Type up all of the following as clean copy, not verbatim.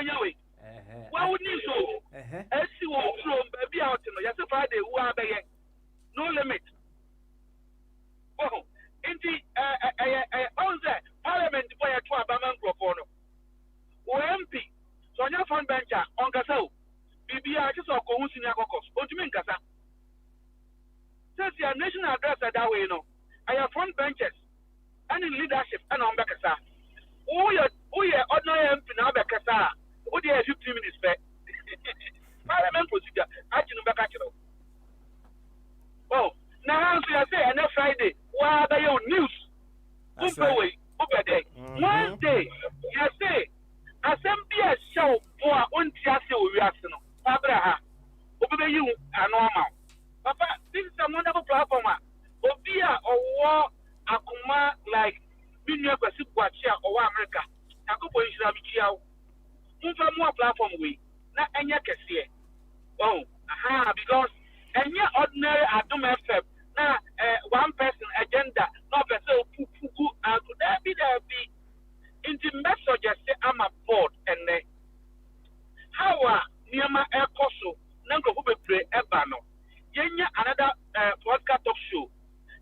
way. Why would you so? As you walk from baby out in the Friday, who are they? No limit. Oh, indeed, on the Parliament for a 12 microphone. OMP, so your front bencher on Gasso. BBI just or Cohusinia Cocos. What do you mean, Gasa? Since your national address that way, you know, I have front benches and in leadership and on Becassa. Oh, yeah, ordinary MP now Becassa. What do you have 15 minutes back? Parliament procedure, I can back at you. Oh, now I say, and next Friday, why are your news? Over day. Wednesday, you say, assembly a show for one Tiasi Uriasino, Abraha, over you are normal. Papa, this is a wonderful platform. Obia or war, Akuma like Minya Pasipwachia or America. Akupo is Rabichia. Move more platform we, not any Cassia. Oh, because any ordinary Adum FM, now one person agenda, not a so poo, and could there be in the message say I'm a board and how are Niama Air Coso, Nango who play Ebano. Yenya another podcast talk show.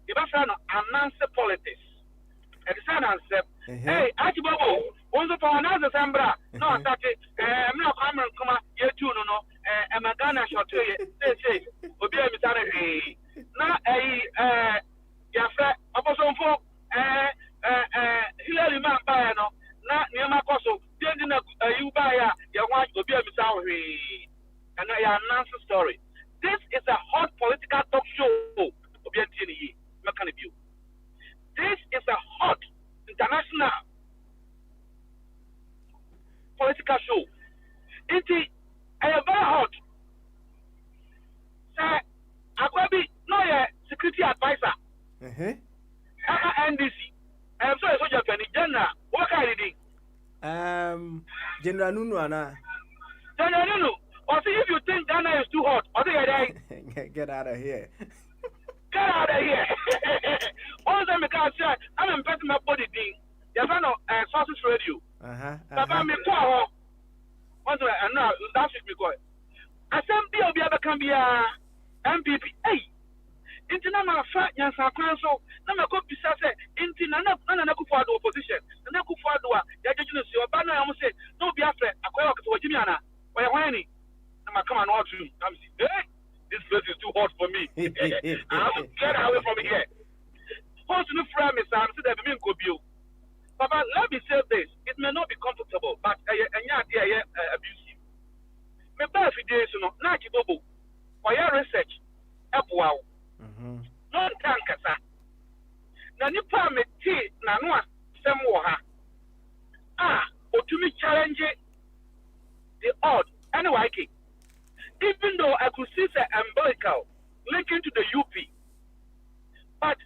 The Bafano announce politics. And the son answer, hey, Ajibobo, once upon another Sambra, no, that I'm not coming, come on, you two, no, and Magana shot to you, say, Obia Misani, now a Yafra, Oposon for Hillary Mampano, not near my coso, didn't you buy your wife Obia Misani, and I announce the story. This is a hot political talk show, Obia Tini, Macanabue. This is a hot international political show. It is very hot. Sir, Akwabi, no security advisor. NDC. I'm sorry, so Japanese General. What kind of thing? General Nunu, Anna. General Nunu. Or see if you think Ghana is too hot. Or they are Get out of here. Get out of here. All of them because I'm impacting my body thing. There's no sources radio. Papa, me power. Once I know that's what we call it. Assembly will be able to be a MPP. Hey, international fact, yes, I can so. Now, I could be said, international, and I could for the opposition. And I could for the judges, your banner, I almost said, no, be after a quarter to Jimiana. Why, whiny? I'm come on, watch you. I'm saying, hey, this place is too hot for me. I'll get away from here. What's the frame is I'm saying that we could be. Papa, let me say this. It may not be comfortable, but abusive. My bad days, you know, not Bobo. For your research, up wow. Non tankasa. Na nipa me tea na no asem wo ha. Otumi challenge the odd anyway. Even though I could see the umbilical linking to the UP, but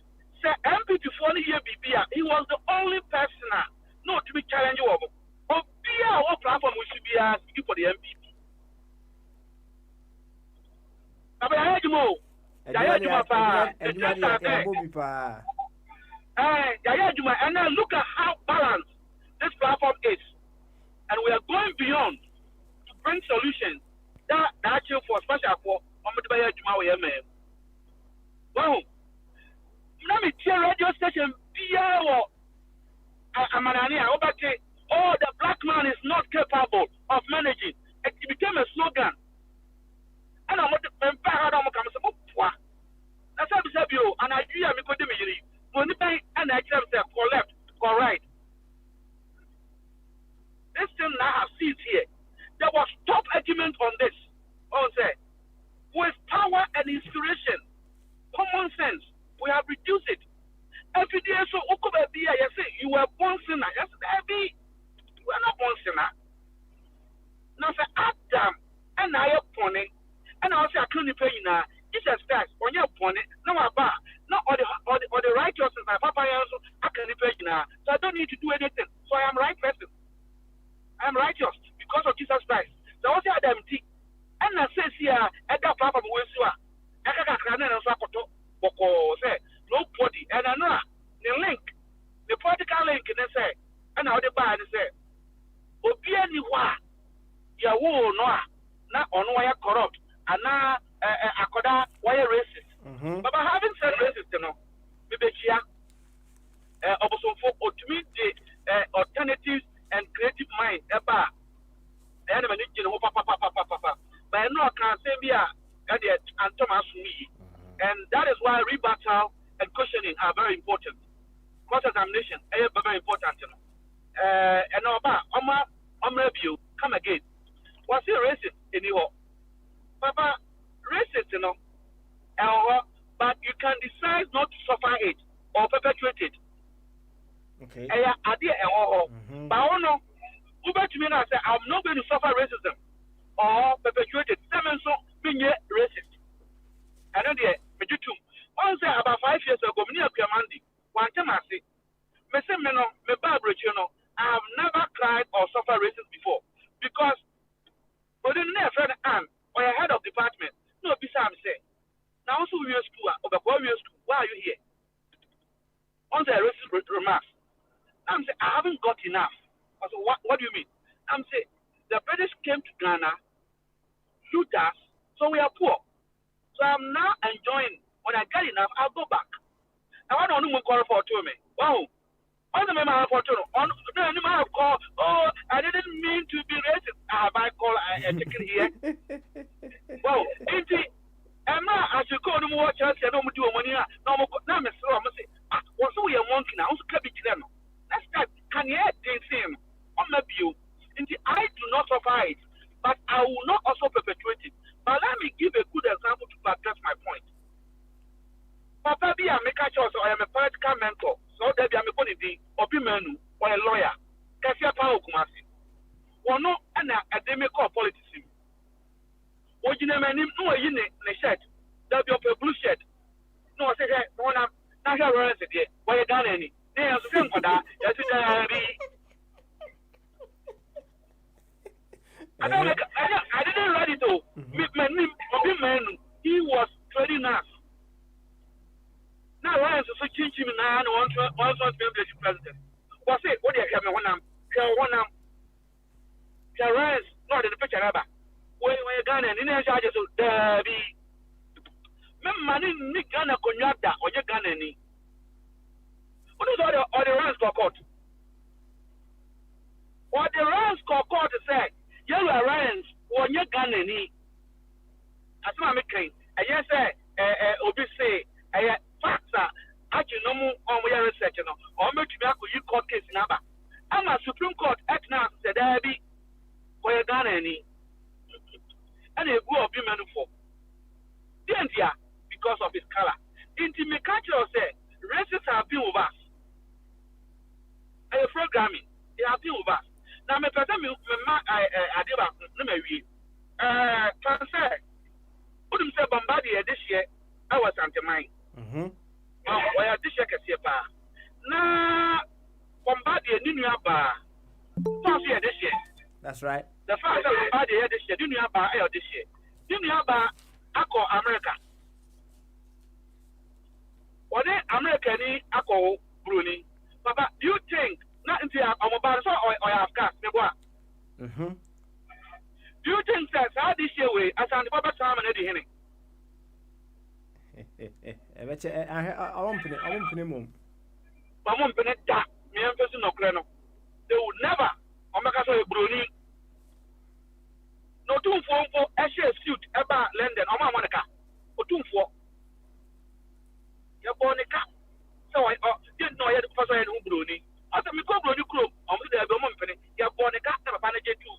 the MP before the year BBA, he was the only person not to be challenged over. But what platform we should be asking for the MPP? I heard you more. And now look at how balanced this platform is. And we are going beyond to bring solutions that actually for special for Omadibaya Jumawe man. Well, let me tell radio station oh, the black man is not capable of managing. It became a slogan. And I'm going to come. That's how we say, and I do have a good imagery. When you pay and I tell them for left, for right. This thing I have seen here. There was top argument on this. On say, with power and inspiration, common sense, we have reduced it. Every day, so you say you were born sinner. Yes, baby, you are not born sinner. Now say Adam and I are pony, and I say I couldn't pay now. Jesus Christ, on your pony, no about not all the righteousness. My papa also I can pay now, so I don't need to do anything. So I am right person. I am righteous because of Jesus Christ. So I say Adam T. And I say here, I got papa Wesua. I got a clan and Sakoto. Say nobody, and I know the link, the political link, and they say, and how they buy and say, Obiani wa, bechia obosomfo otumi de alternatives and creative mind eba and many you papa but no can say be and Thomas me and that is why rebuttal and questioning are very important. Cross examination is very important, you know. And about review come again. Was it racist anyhow? Papa, racist, you know. But you can decide not to suffer it or perpetuate it. Okay. But I don't know. Uber to me now say I'm not going to suffer racism or perpetuate it. Seven so being racist. I know the too. Once about 5 years ago, me and Piamandi, one time I say, me say me no, me Barbara, you know, I have never cried or suffered racism before because, but then never friend Anne or a head of department, no, beside me say, now also we are school, or the boy we are school, why are you here? On the racist remarks, I'm saying I haven't got enough. I said, what do you mean? I'm saying the British came to Ghana, loot us, so we are poor. So I'm now enjoying. When I get enough, I'll go back. I want to know call for me. Wow. On the member for to on the animal call. Oh, I didn't mean to be racist. Have I call a chicken here? Wow. Indeed. And now I should go no more chance and no more do money. No more. Now, Miss Rom say, what's we are monkey now? Also, can be them. That's that. Can you see him? On my view. Indeed, I do not suffer it, but I will not also perpetuate it. But let me give a good example to address my point. Papa be a make a choice or I am a political mentor. So there be a me or be menu or a lawyer. Kasia pa okumasi. One no and a make call politics. What you name him no yin ne shirt. There be a blue shirt. No say no na national royalty there. Why you done any? They are saying for that. I didn't read it though. He was trading us. Now, why is it so changing now? One to be the president. What's it? What do you have? One arm. Ryan's not in the picture. When you're Ghana, in the charges of Derby. Money, Nick Ghana, Conyata, or you're Ghana. What is all the Ryan's court? What the Ryan's court said, yellow Ryan's, or you're Ghana. As my making, I just say, Obi say, facts are actually no more on your research, or make you court case number. I'm a Supreme Court at now said, Derby, where you done any, and a go of women for. The India, because of his color. Intimate culture say, racists have been with us. A programming, they have been with us. Now, my person, I did a transfer. Wouldn't say Bombardier this year, I was anti-mine. Why this year can see a bar. Now, Bombardier, Nina Bar. This year. That's right. The fact that Bombardier this year, Nina Bar, this year. Nina Bar, I call America. What is American, I call Bruni. Papa, do you think, not until I'm about to or have cast, do you think that how this year way, as I'm the Papa Sam and Eddie Henning? I won't put him. But one minute, that, me and person of Greno. They would never, Omaka Bruni. No 2 for a share suit about London, or Monica, or 2 for your Bonica. So I didn't know yet the person who Bruni. After me, go Bruni Club, on the Company, your Bonica, and a manager too.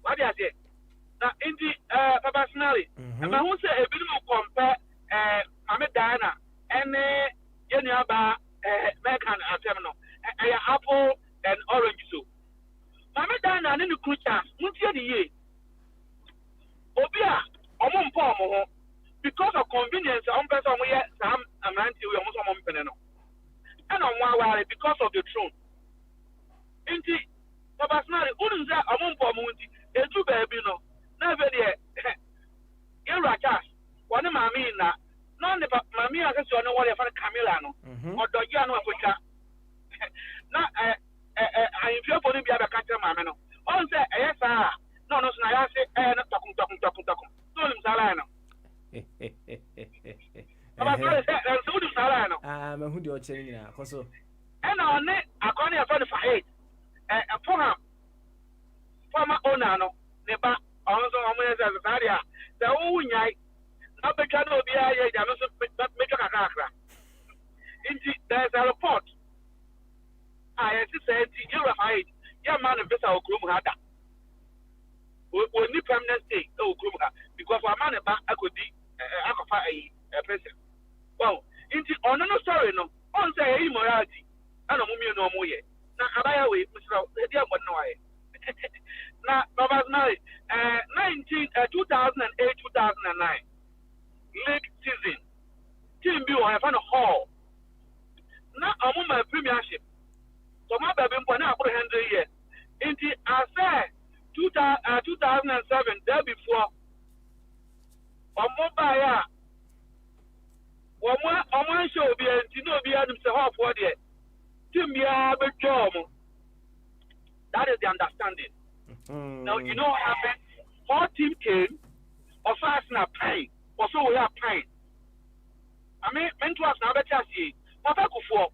What do you say? Now, in the Papa Snally, and I won't say a bit more compare Ahmed Diana and Yeniaba Mekan and Terminal, apple and orange soup. Ahmed Diana and the creatures, won't you the year? Obia, Omon Pomo, because of convenience, on person we have some Amanti, we almost on Penano. And on one because of the throne. Indeed, Papa Snally, wouldn't say Amon Pomunti. A two baby no, never there. You're right, one of my mean that none of my me, I guess you know what if I'm Camilano or Dogiano Africa. Now, I feel for him to have a country, my man. On say, yes, no, I say, not talking. Don't him Salano. About Salano. who do you change now? Also, and on it, according to Fahid, former owner, no, neighbor, also on the area, the own yai, not the channel be a make a cracker. There's a report. I said, you're right. Your man of this our groom had that. We need permanent stay, no groom, because our man about I could be a person. Well, into on no story, no, on say immorality. I don't know more yet. Now, I away, Mr. Dear, what no way. Now, Baba, 2008 2009 league season. Team B will have a hall. Now, I'm on my premiership. So, my baby, when I put a hundred years into I said 2007, there before. Or more by one show be a be Adam Sahaf for the Team job. That is the understanding. Now, you know what happened? 4 teams came, or fast na pain, or so we are pain. I mean, mentors now better see. Papa Kufo.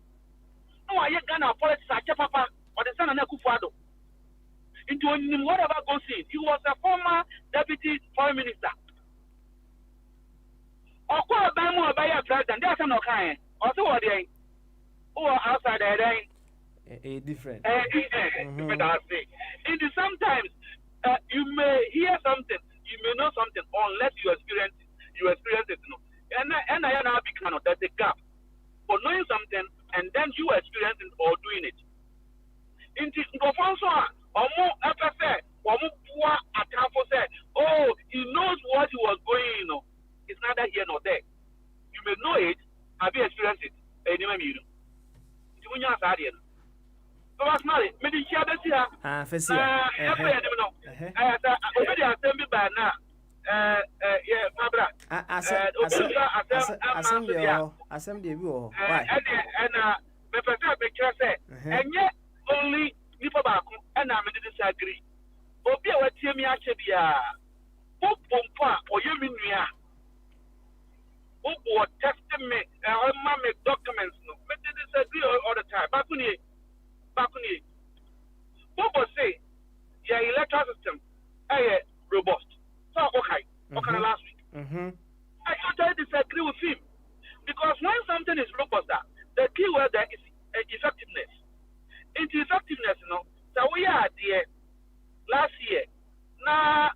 No, I ain't gonna politics. Papa, or the son of Kufado. Into whatever goes in. He was a former deputy foreign minister. Or call a Bamo by a president. There's no kind. Also, what they or outside there. A different. Sometimes you may hear something, you may know something, unless you experience it. No. And I now become there's a gap for knowing something and then you experiencing or doing it. In this or more FFA, or more attack for said, oh, he knows what he was going, it's neither here nor there. You may know it, have you experienced it? Anyway, you know. So what's not it? Maybe she had here. Already assembled by now. Yeah, my brother. Assembly. Why? And the person say, and yet only people back, and I may disagree. But be what Timmy actually are. Pumpa or you mean we are. Who testament or mammy documents? No, but they disagree all the time. Bakuni. Bobo say, your electoral system is robust. So, okay last week. I totally disagree with him. Because when something is robust, the key word there is effectiveness. Into effectiveness, so we are there last year. Now,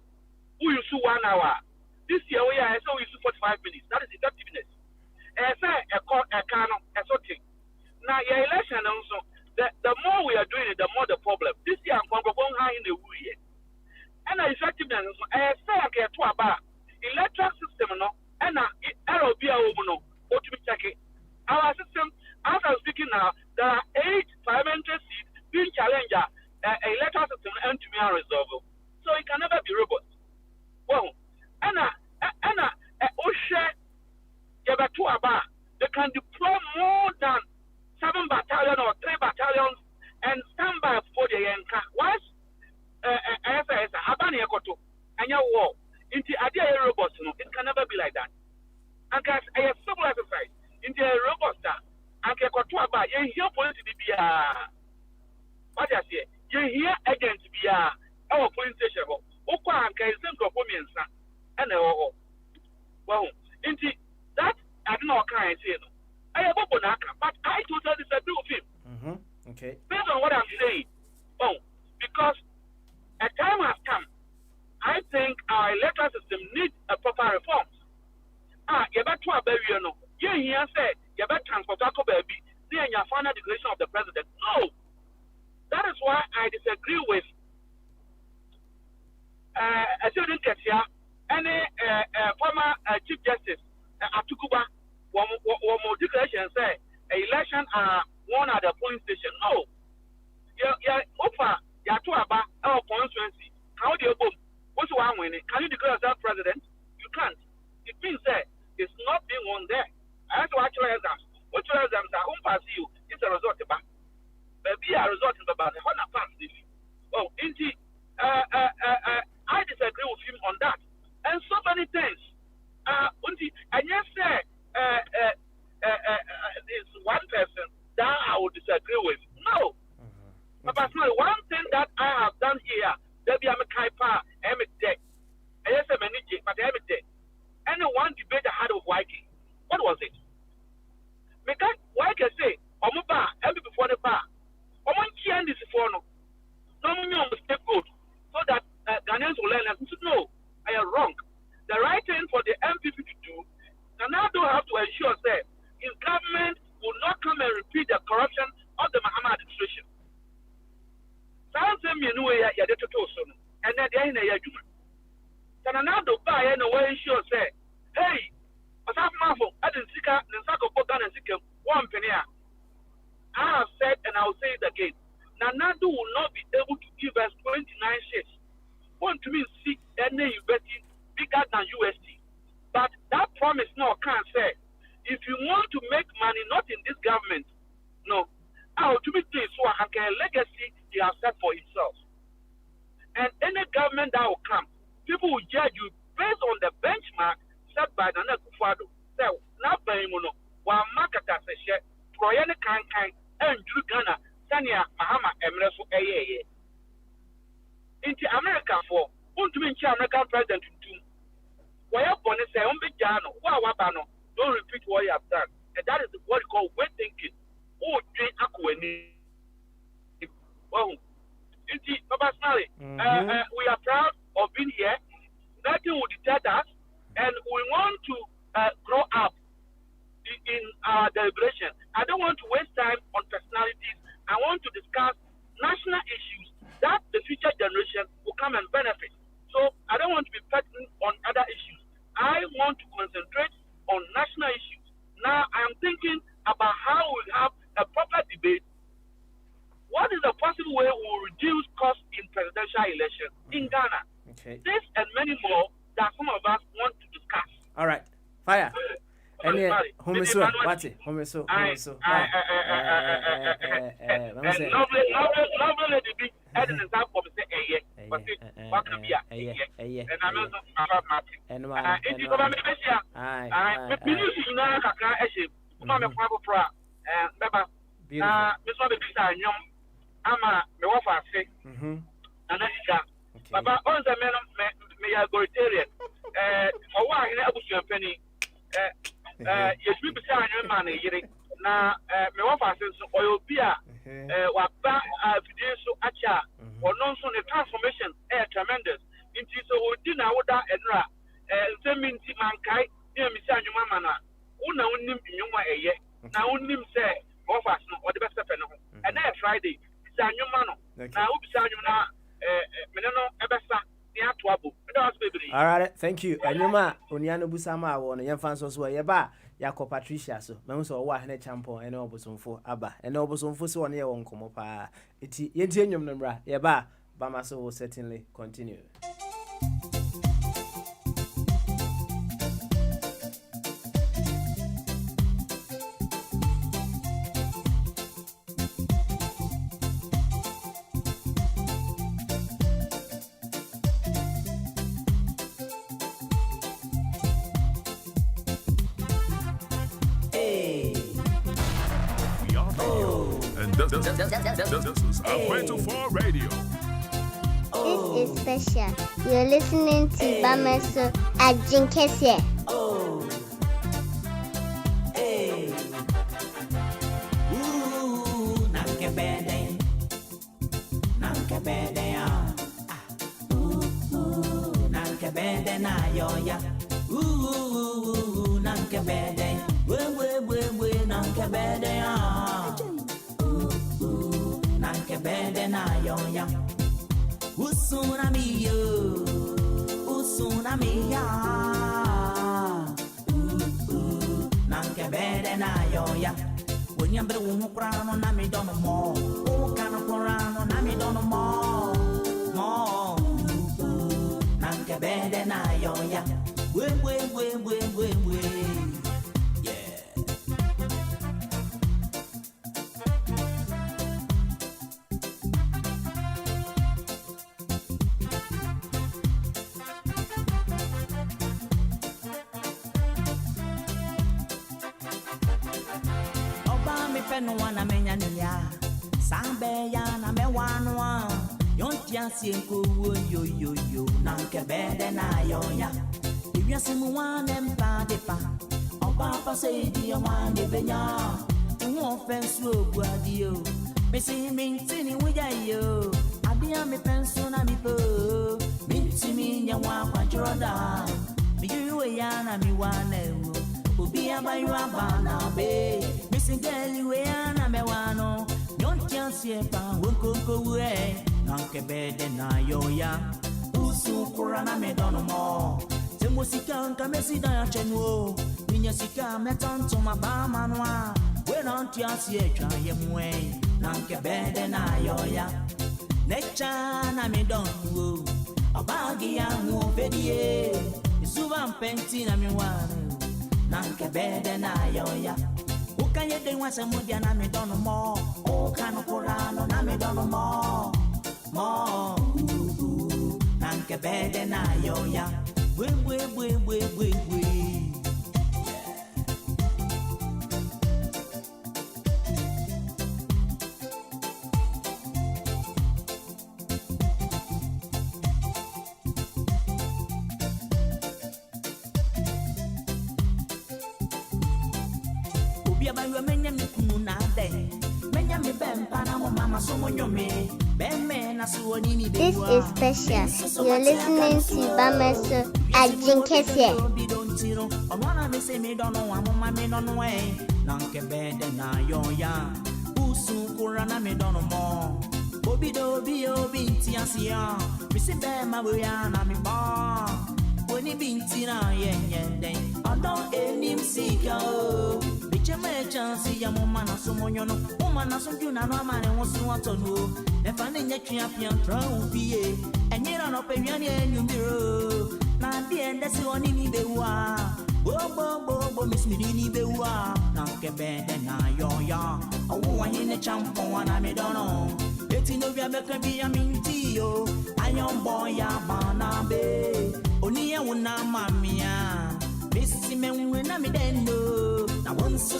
we used to 1 hour. This year, we are so we used to 45 minutes. That is effectiveness. And say, a canon, a sorting. Now, your election also. The more we are doing it, the more the problem. This year, I'm going high in the way. And the effectiveness, I say, I get to about electoral system, and it'll be a woman, what to be checking. Our system, as I'm speaking now, there are 8 parliamentary seats being challenged, electoral system, and to be unresolved. So it can never be robust. Well, and they can deploy more than 7 battalions or 3 battalions and stand by for the Yanka. Once Abani Ekoto and your war into idea robust, it can never be like that. And guys, a civil exercise into a robust and Kekoto about you hear police to be what I say, you hear agent to be our police station. Okwa and Kaizen Gopomians and well, into that I don't know kind of say. I have opened but I totally disagree with him. Okay. Based on what I'm saying, because a time has come, I think our electoral system needs a proper reform. You better to a baby, you here said you better transport a baby, near your final declaration of the president. No, that is why I disagree with a student here, any former Chief Justice Atukuba. One more declaration say election are won at the polling station. No. Offer your two about our constituency. How do you go? What's one winning? Can you declare yourself president? You can't. It means that it's not being won there. I have to actually exams. What your exams are pass you, it's a result of back. Maybe a result of about the honor pass. Indeed, I disagree with him on that. And so many things. And yes, sir. This one can say, Omuba, every before the bar. Omo chian this for no. No scapegoat. So that Ghanaians will learn and no, I am wrong. The right thing for the MPP to do, and now don't have to ensure that his government will not come and repeat the corruption of the Mahama administration. Sounds to me in a way, and then they're in a human. Can another buy any way ensure say, hey, what's up, Marvel? I didn't see that, and Sako Bogan and Sikim, 1 penny. I have said, and I will say it again. Nanado will not be able to give us 29 shares. Want to mean see any university bigger than UST. But that promise now can't say. If you want to make money, not in this government, no. Our ultimately so a legacy he has set for himself. And any government that will come, people will judge you based on the benchmark set by Nana Akufo-Addo. So now by mono, while market as a share, Proyene kind and Drew Ghana. Tanya Mahama Emreso Eye. Into America for want to mean American president to why up on say on Bejano, Wabano, don't repeat what you have done. And that is what you call wet thinking. Oh, drink Aquani. Well, into Papa Smiley, we are proud of being here. Nothing will deter us, and we want to grow up in our deliberation. I don't want to waste time on personalities. I want to discuss national issues that the future generation will come and benefit. So I don't want to be pertinent on other issues. I want to concentrate on national issues. Now I am thinking about how we have a proper debate. What is the possible way we will reduce costs in presidential elections in Ghana? Okay. This and many more that some of us want to discuss. All right. Fire. And then, Homeso, Mati, Homeso, Homeso. Lovely lady be adding an example of say, but what can be and I'm also Mati. And if you go back to Asia, I believe in Naka, Mamma Papa, and Baba, Miss Wabby, I'm a Mewafa, and Baba, all the men may authoritarian. For why in Abu Penny. Yes, we be saying your money. Now, me offer says oil beer. What back so acha or non so the transformation tremendous. Into so we dinner with that and ra. Same means mankai. Here, me saying your mama. Una unim nyuma eye. Na unim say offers no or the best of and then Friday. Saying your mano. Now we be saying you na me no ebesa. All right, thank you. Anyuma Oniano Busama won a young fans also yeba Yako Patricia so Mamso wa hene champo and obosumfo aba and obosumfo so on your own comopa. It yentium number yeba Bamaso will certainly continue. This is Aguento for Radio. This is special. You're listening to Bamaso at Jinkese. Oh, hey, ooh, nanke bede, ooh, nanke bede na yoya, ooh, nanke bede, we, nanke bede Bede na yoya Usuna miya Nanke bede na yoya When you bring one crown na me don't more Oh kana crown na me don't more Nanke bede na yoya We no one a menya nya sambe ya na me wanwa yontia sienko yo nanke bede na yoya if simu wane mpa depa oba pa say di wane benya nwo pencil guadio. Missing me with yo. I be a me pencil na me po. Minty me ya wa quadroda. Me you yana me wane. Ubi abaywa bana be. Missing girl you yana me wano. Don't can't see pa wonko we. Nanke bede na yo ya. Usu kurana me dono mo. Musika nka mesida ya chenwo minya sika metanto mabama noa we don't yasi etwa ye mwe na nkebede na yoya necha na me donwo obagi ya mu fedie isuba mpenti na me wane na nkebede na yoya ukanye de wase mudia na me dono mo o kanu kurano na me dono mo na nkebede na yoya. We. Ubia ba yo menya mi kunu na de. Menya mi bempa na mo mama so mo nyome. This is special. You're listening to Bameso at Jinkese. Chance ya mama na somonyo no mama na sonju na no amane wosu atonu e fa ne nyatwa pian tra ubie enyira no pewiane enyumiro na de endesi oni ni bewa bo mismiri ni bewa na kebede na yoya owo anyi ne champon na me dono eti no bia beka bi ya minti yo ayon boy ya bana be oni e wona mamia bisi menwe na me dendo na won so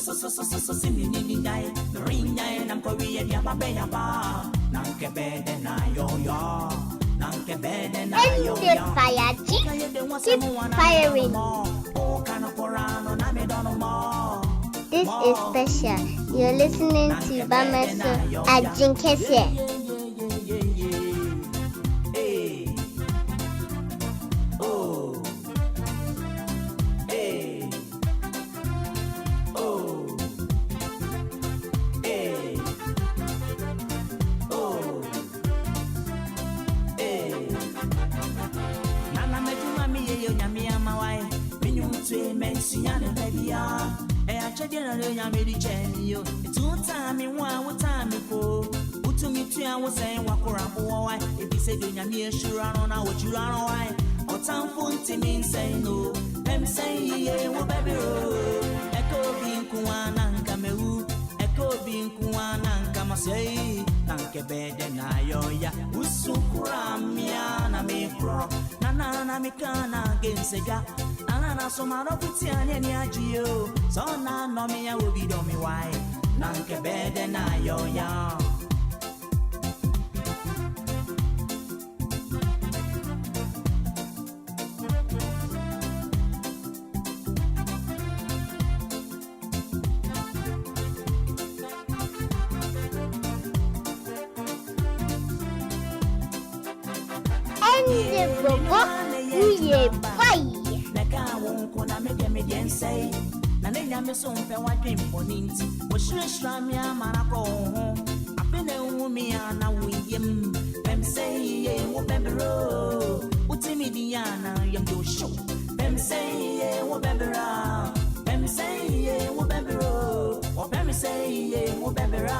simi ni dai ring dai nam ko wi ya ba be ya ba na kebede na yoya na kebede na yoya Fire keep firing. This is special. You're listening to Bameso at Jinkese. I was saying, what if you say, you're sure I don't know what you are. Why? Or time for me say no. I'm saying, yeah, what baby, echo being Kuana and Cameru, echo being Kuana and Kamasay, Nanke bed and Ayoya, Usukuramia, me pro, Nana Mikana against a gap, Nana Somaro Putian and Yagio, so now no me, I will be domi why, Nanke bed and Ayoya. Me so pe wa dream poninti wo shira mi amara ko ho apene wu mi ana wiyem pem say ye wo bebro utimi diana yam do show pem say ye wo bebra pem say ye wo bebro o pem say ye wo bebra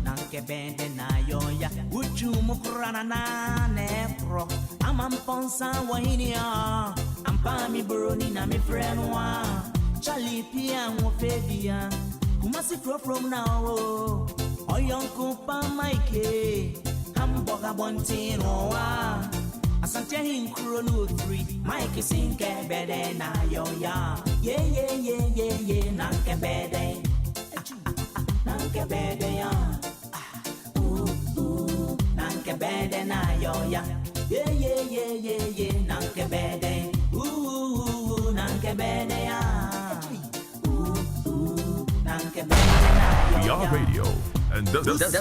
nanke bende na yoya uju mukrana na nepro amam ponsa wa hinia ampa mi broni na mi friend wa Charlie Pia Wofedia, who must grow from now. Oh, young Cooper Mikey, Hamburger Bontin, or Asante in Chrono 3, Mikey sing a bed na yo ya. Yeah, Nanke bede, Nanke bede ya. Nanke bede na yo ya. Yeah, Nanke bede, Nanke bede ya. We are radio, and this is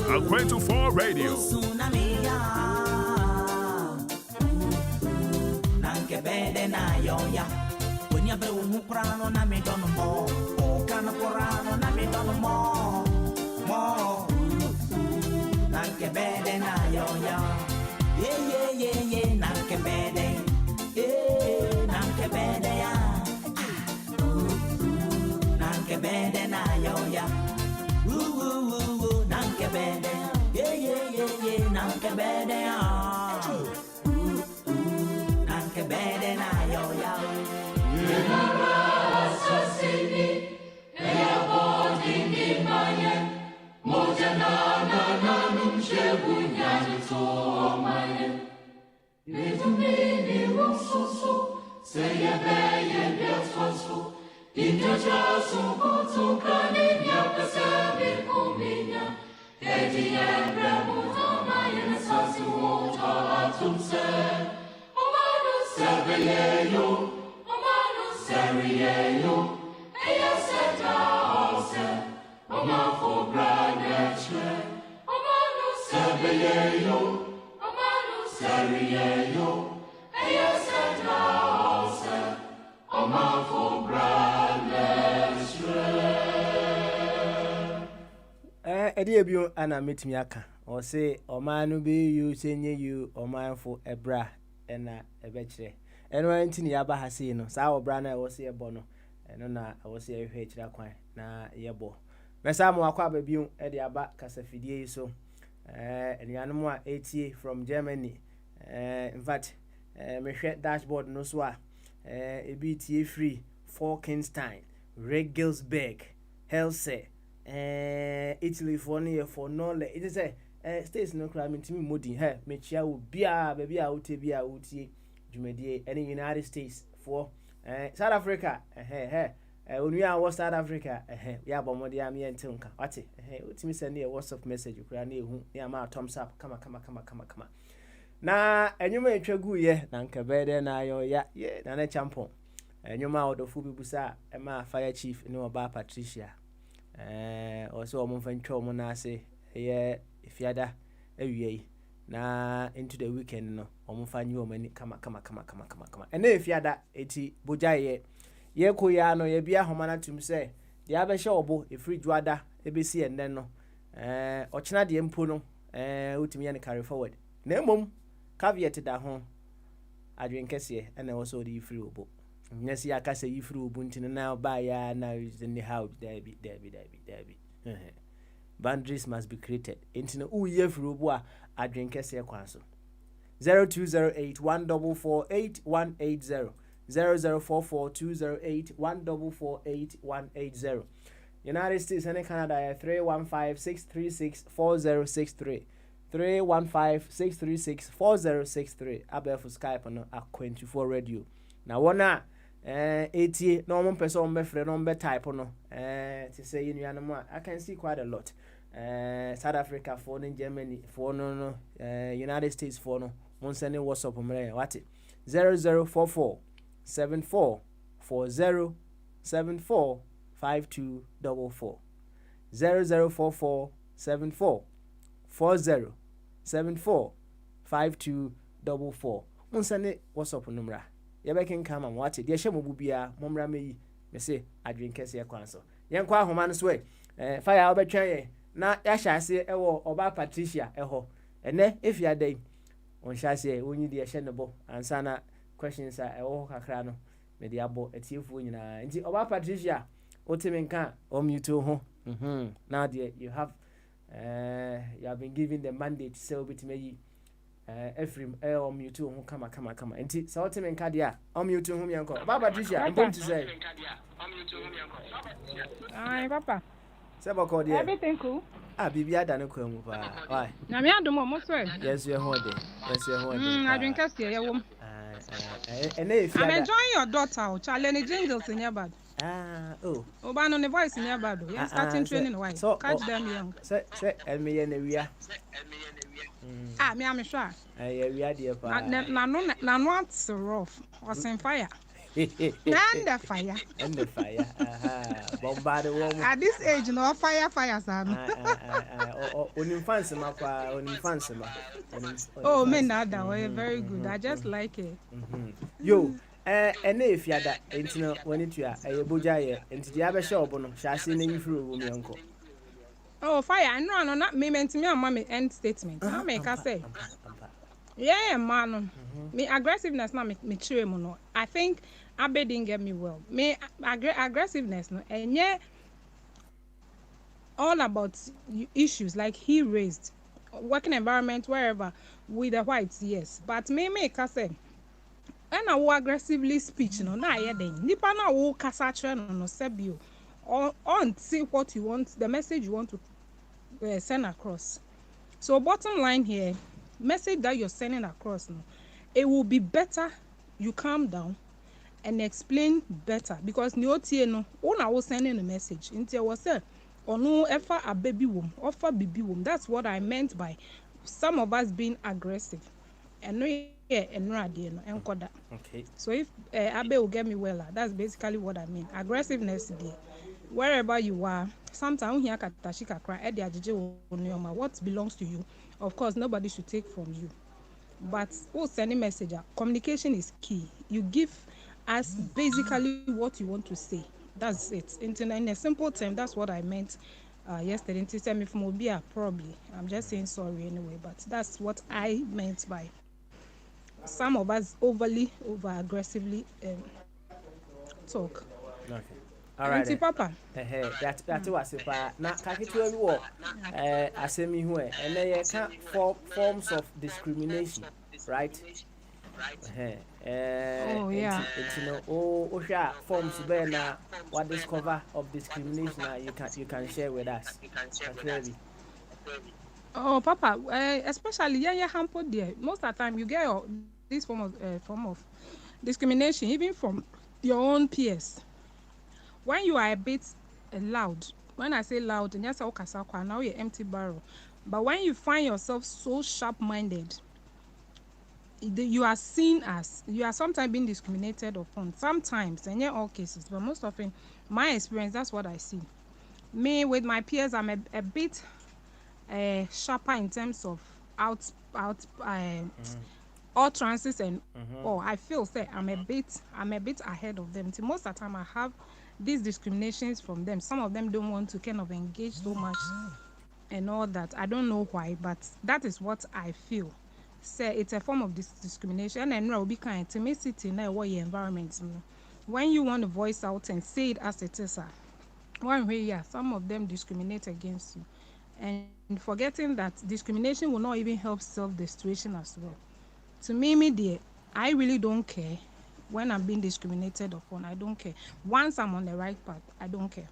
Akwento 4 Radio. Bede na yoya when you bring mukrano na me don mo o kana porano na me don mo nanke bede na yoya yeah nanke bede nanke bede ya nanke bede na yoya nanke bede yeah nanke bede ya bede na yo ya Yenara sasini eya bodi ni maye moja na numshebu nyani to maye Yetumini mususu seye beye biatwasu Injaja sukutu kani nyapesebe kuminya Edi yebre muta maye nasasi wota atumse Sabayeyo, Omano Sariyeyo, Eyaseta Ose, Omafo Braneche, Omano Sabayeyo, Omano Sariyeyo, Eyaseta Ose, Omafo Braneche. Edi ebio ana metimi aka. O say Omano be you senye you Omanfo Ebra. Ena ebekire eno antini yaba hase no saa obra na wo se yebo no eno na wo se yehwe kira kwan na yebo mesa mo akwa babiu e de aba kasafidie yi so enuanom a etie from Germany in fact me hwe dashboard no so a ebi tie free Falkenstein Regensburg Helse Italy for no for knowledge it is states no crime intimi modin he me chia wo bia ba bia wote bia wotie dwumadie any United States for South Africa onua wo South Africa ya bomode am ye ntenka wate wotimi send e WhatsApp message kura na ehu ya ma thumbs up kama na enyuma etwagu ye na nka bede na ayo ya ye na champon enyuma odofu bibusa e ma fire chief ni oba Patricia also omfa ntwa omo na ase ye ifiada ewie na into the weekend no omfa nyi omani kama ene ifiada eti Bogyae ye koya no ye bia homa na tum se de abehye obo efri dwada ebesi enden no ochena de mpo no utimi ya carry forward na emom caveat da ho adwen kese ene wo so de ifri obo nyesi akase ifri obo ntine na ba ya na in the house dabi boundaries must be created intine uye ifri obo a adwen kese kwan so 0208144180 00442081448180 United States and Canada 315-636-4063 315-636-4063 abel for Skype on Akwento Radio na wona 80 normal person be free number type no to say you know I can see quite a lot South Africa phone in Germany phone no United States phone no mon send WhatsApp me what 0044 7440745244 0044 7440745244 unsane WhatsApp numra yebeken kama mwate de hye mobubia momra meyi me se adwen kese ye kwan so yenkwa ahoma no so fire obetwen ye na ya hyase ewo oba Patricia eho ene efiadai on hyase onyi de hye ne bo ansana questions a ewo kakra no me de abo etiefu nyina nti oba Patricia otimenka mute ho now there you have been given the mandate say obitmeyi Ephraim mute ho kama nti so otimenka dia mute ho mienko oba Patricia I'm going to say Ai papa Seba ko dia everything cool bibia da ne kwa mu pa why na me adom mo so yes you hold it I drink cast here wom and if you I'm enjoying your daughter challenge jingles in your bad Oba no ne voice in your bad you starting training why so, catch them young say me ye na wia me am sure we are there pa na no at rough was in fire Under fire. Under fire. Bombard woman. At this age, no fire, son. Fancy ma. Oh, men, that way very good. I just like it. Yo, and if you had that, ain't when it you are a Bogyae, and the other shop on shall see any through me uncle. Oh, fire! No, not me. Meant me and mommy end statement. I make her say. Yeah, man. Me aggressiveness not me true no. I think Abe didn't get me well. Me aggressiveness no. And yeah, all about issues like he raised, working environment wherever with the whites, yes. But me make her say. And I will aggressively speech no. Na yeah then. Nipa na wo kasa no no sebio. On see what you want, the message you want to send across. So bottom line here. Message that you're sending across no, it will be better you calm down and explain better because no I was sending a message into was say or no ever a baby womb offer baby womb. That's what I meant by some of us being aggressive and no and no and okay. So if Abe will get me well, that's basically what I mean. Aggressiveness there. Wherever you are, sometimes here katashika cry what belongs to you. Of course, nobody should take from you. But who's sending message? Communication is key. You give us basically what you want to say. That's it. In a simple term, that's what I meant yesterday. Into tell me from Obia, probably. I'm just saying sorry anyway, but that's what I meant by some of us over aggressively talk. Okay. All right. Papa. That was it. Now, Kakituel war. I say me who, and they can't forms of discrimination, right? Oh yeah. It's yeah, forms where now what discover of discrimination you can share with us. Clearly. Oh, Papa, especially yeah, hampered there. Most of the time you get this form of discrimination, even from your own peers. When you are a bit loud, when I say loud, and yes, now you're empty barrel. But when you find yourself so sharp-minded, you are seen as you are sometimes being discriminated upon. Sometimes, and in all cases, but most often, my experience, that's what I see. Me with my peers, I'm a bit sharper in terms of utterances and I feel say I'm a bit ahead of them. So most of the time I have these discriminations from them. Some of them don't want to kind of engage so much and all that. I don't know why, but that is what I feel. Say it's a form of discrimination and will be kind to me sit in your environment. When you want to voice out and say it as it is, one way, yeah, some of them discriminate against you. And forgetting that discrimination will not even help solve the situation as well. To me, dear, I really don't care when I'm being discriminated upon. I don't care. Once I'm on the right path, I don't care.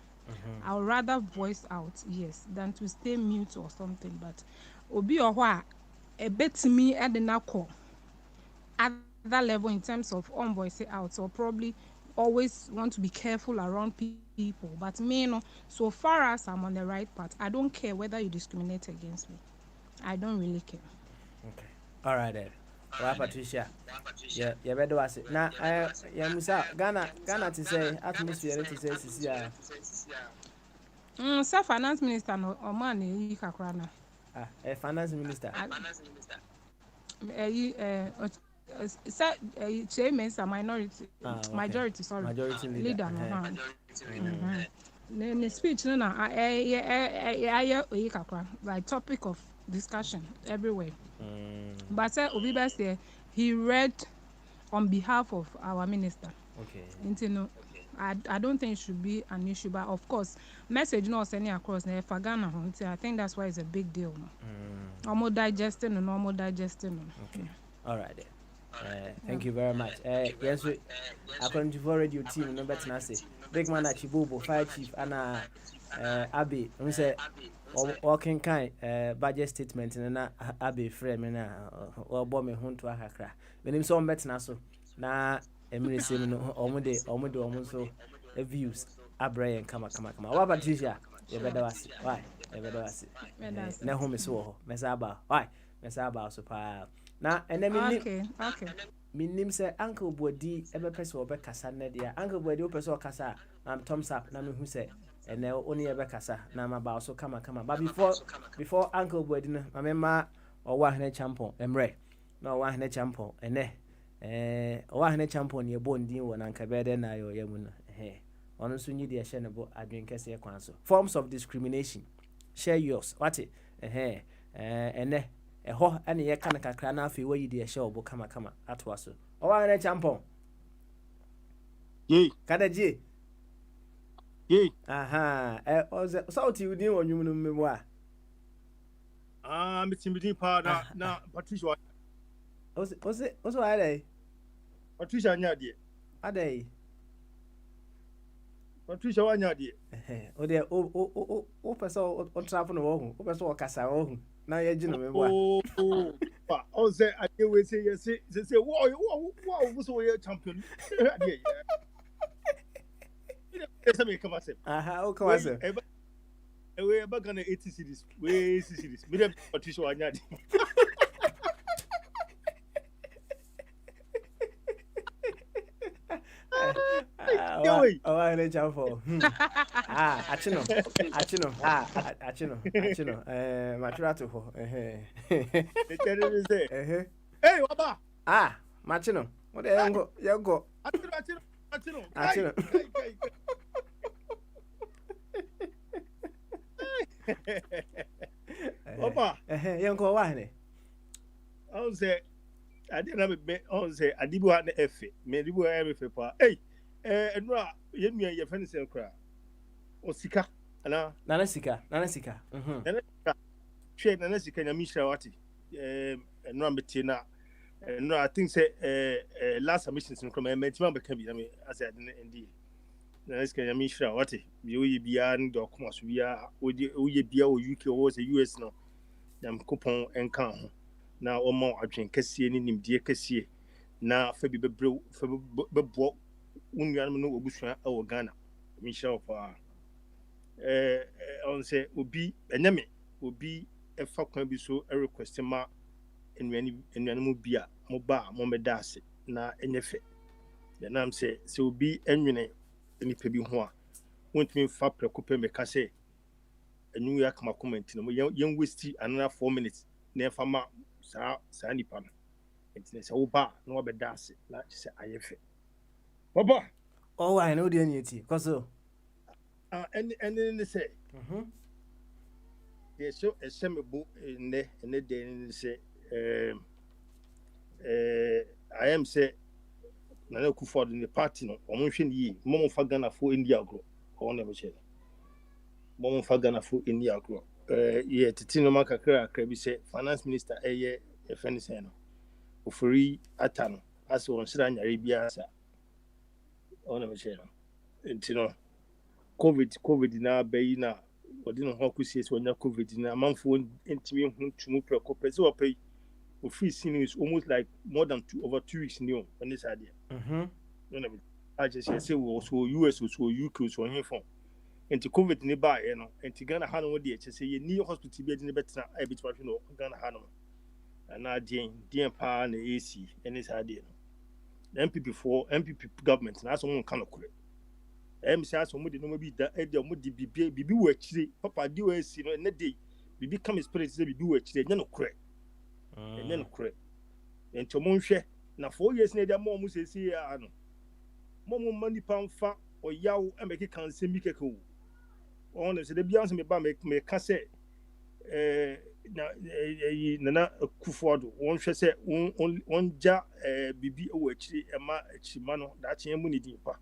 I would rather voice out, yes, than to stay mute or something. But obi or what a bit to me at the knuckle at that level in terms of voicing out, so probably always want to be careful around people. But me, so far as I'm on the right path, I don't care whether you discriminate against me. I don't really care. Okay. All right then. Well, Patricia. Yeah, you better was it. Now, yeah, Musa, Ghana to say, atmosphere to say, Finance minister or money, Kakrana. A finance minister. Chairman's a minority, majority, sorry, majority leader. The speech, like topic of discussion everywhere. But Obiba said he read on behalf of our minister. Okay. I don't think it should be an issue, but of course, message not sending across the Ghana. I think that's why it's a big deal. Normal digesting. Okay. All right then. Thank you very much. Yes, according to the radio team, no better say big man at Chibobo, fire chief, and Abbey. We say walking kind budget statement and Abbey frame and or bomb me home to a hacker. When him so better so na Emily say no almost so views abre and come. What about Patricia? You better was why? You better was it. Na home is so mesaba. Why? Mesaba so pa. Na enemy okay. minim say Uncle Body ebe pese obe kasa na dia Uncle Body opese o kasa thumbs up na me hu say ene oni ebe kasa na ma ba so kama but before Uncle Body no mama owa hene champion emre na owa hene champion ene owa hene champion ye bondin wo na nka bede na yo yamu no ono so nyi de hye ne bo adwen kese kwan so forms of discrimination share yours what ene eho ane ye kana kakra na afi wayi de hye obo kama atwa so owa hene champion kada je aha oze sauti udin wonwum no mmemu a mitimidi pa na Patricia ose wa dai Patricia nya de adai Patricia wa nya de o de o peso o trap no wo o peso o kasa wo na ye gino mmemu a pa o se ade we say yes say wo so we champion ade esa me come say aha o come say we ba gonna 80 series we 80 series me dem Patricia wa nya de Owa hene champion achino machura to ho hey waba machino what yango achino waba yango wa hene on say I didn't be on say adibu ha na efe me adibu ha efe pa hey enura yenu ye fene se kra osika ana nana sika nana shey nana sika nyami shira wati enura betie na enura I think say last submissions no kra me tima be ka bi na me as I didn't ndi nana sika nyami shira wati bi oye bia ndo koma so bia oye bia o UK o say US no nyam kupon enka ho na omo adwen kese ni nimdie kese na fa bi bebre fa bebo unnuan no obusua awo Ghana mi sha ofa on say obi enyame obi efa kwan bi so request ma ennuan mu bia mo ba mo medase na enyefe na am say obi enwene nipa bi ho a wontumi fa prekope me ka say enwu ya kama comment no yen waste another 4 minutes na fa ma sa nipa no entine se wo ba na wo beda ase na se ayefe baba I know the anything cause and say they show a semebo in the day say I am say na ku for the party no omo hwe ni yi mo fa Ghana for India gro o na be che mo fa Ghana for India gro ye titi no makakra bi say finance minister eye e fani say no ofori atano as won sira nyare bia sa ona me che no ntino covid na bayi na odi no ho kusie so nya covid na manfo ntimi hu tumu preko pese o pay ofiri sin is almost like more than over 2 weeks new on this idea ona me I just say we so US so UK so him enti covid ni ba no enti Ghana ha no de eche say ye ni hospital bi de betena ai bi twa hwe no Ghana ha no na dien pa na AC eni sa de no MPP government na so mo kan okure MC aso mo de no bi da e de mo de bibi wo akire papa di wo AC no na dey bibi come spirit say bibi wo akire nya no kure nya no kure enti mo nhwe na 4 years na de mo sesi ya no mo mani pamfa oyawo emeke kan se mi keke on the de bianse me ba me ka se na kufodo won hwe se on ja bibi o akiri e ma akima no da kyen mu ni din pa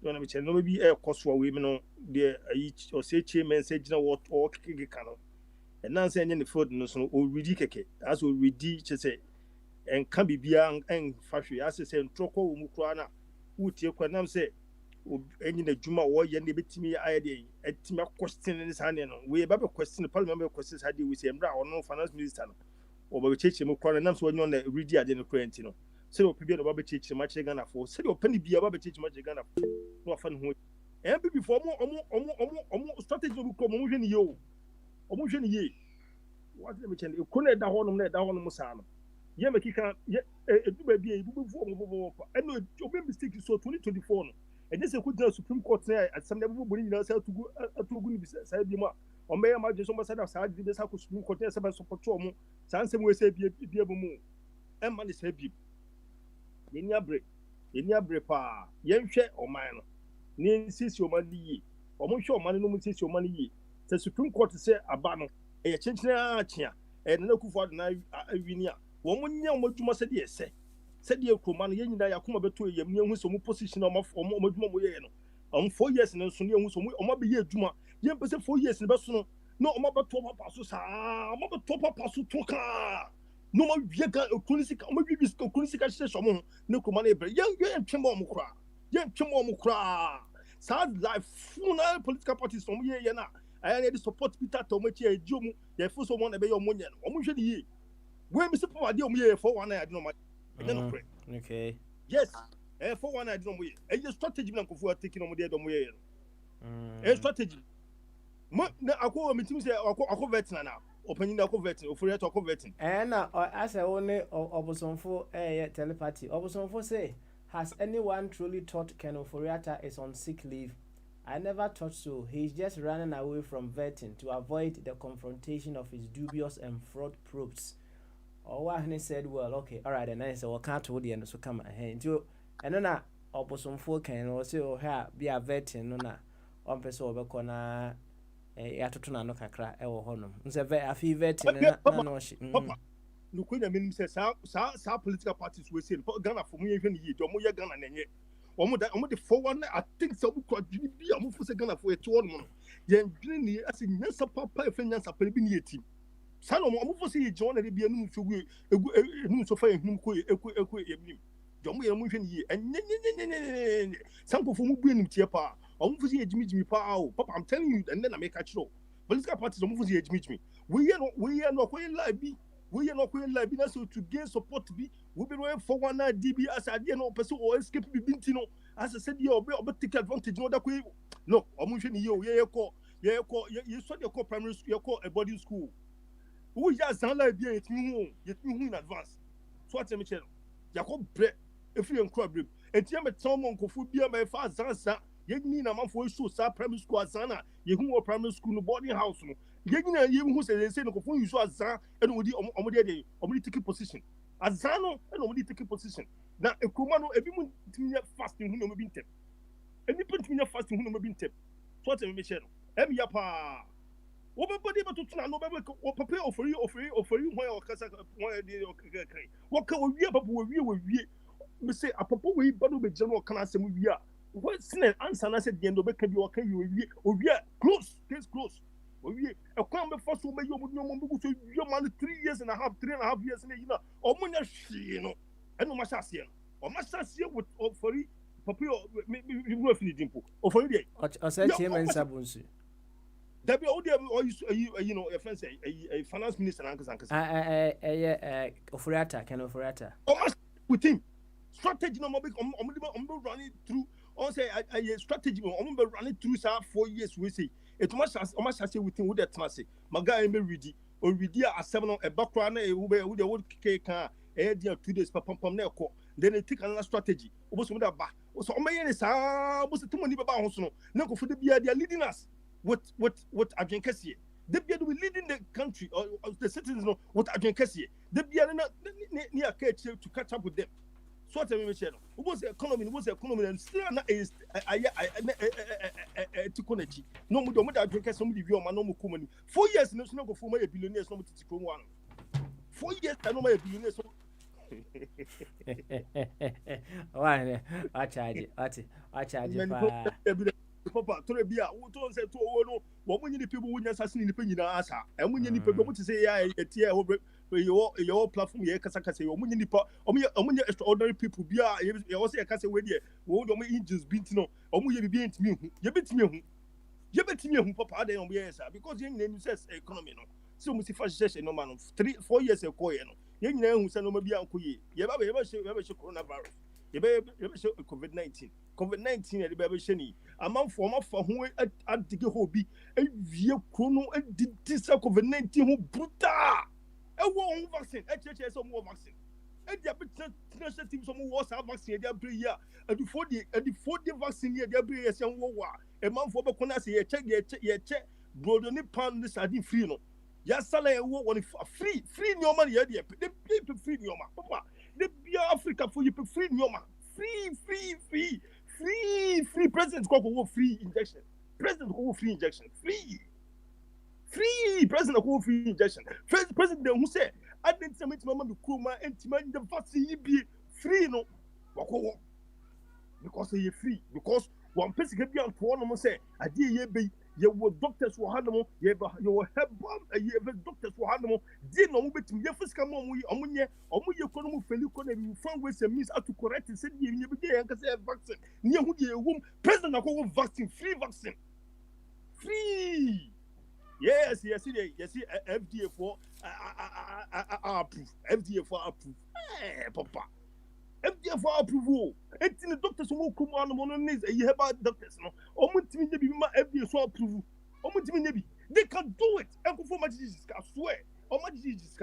don na me che no bi e koso we me no de ayi o se che men se gina wo o keke ka no e nan se nye ne food no so o ridi keke as o ridi che se en kan bibia en fa hwe as se ntroko wo mu kura na utie kwa nam se enyi na juma wo ye ne betimi aye de etimi question ne sane no we ba be question parliament be question sade we say mra ono finance minister no o ba cheche mu kwa nam so onyo na ready ade no current no se o pibia no ba be cheche ma che Ghana for se o pani bia ba be cheche ma che Ghana no afa no ho en before omo strategy no ko mo hwe ni ye o omo hwe ni ye what let me chen e ko na da ho no sa no ye make kan ye do ba bi e bu fu omo and no obi mistake so 2024 no e dey say could Supreme Court say asem na bu boni nyina say atugu ni bi say bi ma o me ma je so ma say da sa di be sa ko Supreme Court say ba support omo sa nsem we say bi bu mu e ma ni say bi ye ni abre pa ye nhwe oman no ni insisi oman yi omo hwe oman no mu insisi oman yi say Supreme Court say aba no e chenchena achia e na kufu ad na awini a wo mo nya mo dwuma se de ese se de kroma no ye nyina yakoma beto yem ne hu so mo position o mo dwuma mo ye no 4 years no so ne hu so mo be ye dwuma ye pese 4 years ne be so no o mo beto papa so sa o mo beto papa so toka no mo wie ga okunisika o mo bibi okunisika hye so mo ne kroma na ebre ye twemo mo kra sa life full political parties so mo ye na I need to support Peter Tomochi e jomu ye fo so mo na be yo mo nye no o mo hwe de yi we mi support ade o mo ye for one I no ma no pray okay yes for one I no mo ye e strategy na kofu taking o mo de do mo ye no strategy mo na akọ mi tim say akọ vetin na opanyin na akọ vetin ofori to akọ vetin na as I only obosonfo telepathy obosonfo say has anyone truly thought Ken Oforiatta is on sick leave? I never thought so. He's just running away from vetting to avoid the confrontation of his dubious and fraud probes. Owahene said, well, okay, all right, and I said, well, can't hold the end, so come ahead. And then I opposite folk can also be a vetting, no, on person over corner, a totuna no kakra, or honum. I feel vetting, and no, she. No, Queen, mean, says, how political parties will say, Ghana for me, even ye, don't you Ghana, and yet. Omo the 4-1 I think so could be a for second for a tournament. Yen Glenny as in Yansa Papa, if Yansa Pelibini team. Son of Momo say John and be a new so far him John, we are moving ye and some of whom bring him Tiapa. Almost see Jimmy Pao. Papa, I'm telling you, and then I make a show. Political parties almost see Jimmy. We are not quite like me. We are not going like so to gain support to be we be waiting for 1 DB as I didn't know person or escape be bintino as I said you take advantage no that way no omunhwe ni you saw your primary school you call a boarding school who just sound like be yetimi hu in advance so what me tell you call break if you crowd break enti me tell mon kofu bia me fa zansa yegni na manfo show sa primary school azana yehu primary school no boarding house no yegina yemu hu say no kofu use azan and omodi take position azano and omodi take position na ekoma no ebi mu timinya fasting hu no mebi ntem eni pentiminya fasting hu no mebi ntem so what me share no em ya pa wo be body be tutuna no be wo papa ofori ho ya kasa ho ya de kai wo ka wo wie papa wo wie me say apapa we ba no be je no kana asem wie a what sin answer na say de ndo be ka bi wo ka wie close case close we a come before so be you mo so you man 3 years and a half 3.5 years na you know omunya hwe no eno ma sha se no o ma sha se with ofori papa you no finish dimpo ofori dey o say chairman sabunsu dabi o dey you know your friend say a finance minister ankasa Oforiatta Ken Oforiatta o ma with him strategy no mo be running through on say a strategy mo be running through 4 years we say it must say within with that trust my guy me ready or ready a 7 a background e wo dey would can e dey 2 days pam na e ko then they take another strategy obo so that ba so o maye ni sa bo se tumoni be ba ho so no na ko for the bia they are leading us with advocacy they be leading the country or the citizens no with advocacy they be na to catch up with them. So what I mean, was economy and still is technology. No more don't drink somebody view man no more money. 4 years no go for my billionaires no to take one. 4 years I know my billionaires. Why I charge Papa to be a who don't say to no what when you people wouldn't assassin in the penny asa and when you people to say yeah your platform here kasakase o munyi nipa o munyi extraordinary people bia you was say kase we there wo do me injuries bint no o munyi bi ntimi hu ye betimi hu papa dey on yes because you name says economy no so mu si fa sheshe no man 3-4 years ago ye no ye nyina hu se no ma bia ankoye ye ba coronavirus ye be COVID-19 e be sheni amam for ma fa ho adige ho bi evie krono adidi sa COVID-19 ho brutal. A war vaccine, HHS or more vaccine. and the national team some was have vaccine every year. And the 40 vaccine year every year. Some war a month for Bacona say check, brother, ni pound this I didn't free no. Yes, I want free your money. They pay free your man. Papa, they be Africa for you free your man. Free. President go free injection. President go free injection. Free. President go free injection. President who say I didn't submit my mama Kuma and Timan the vaccine be free no. Because he free. Because one person can be on one say I did be. You were doctors who had them, you were help doctors who had them, did not bet me. First come on, we economy you found ways and means to correct and send you every day and say vaccine. Near whom President of vaccine, free vaccine. Free. Yes, FDA for approve. FDA for approve. Papa. FDA for approval. And the doctors who come on knees, you have about doctors. No, FDA for approval. They can do it. And for much disease, I swear. How much disease?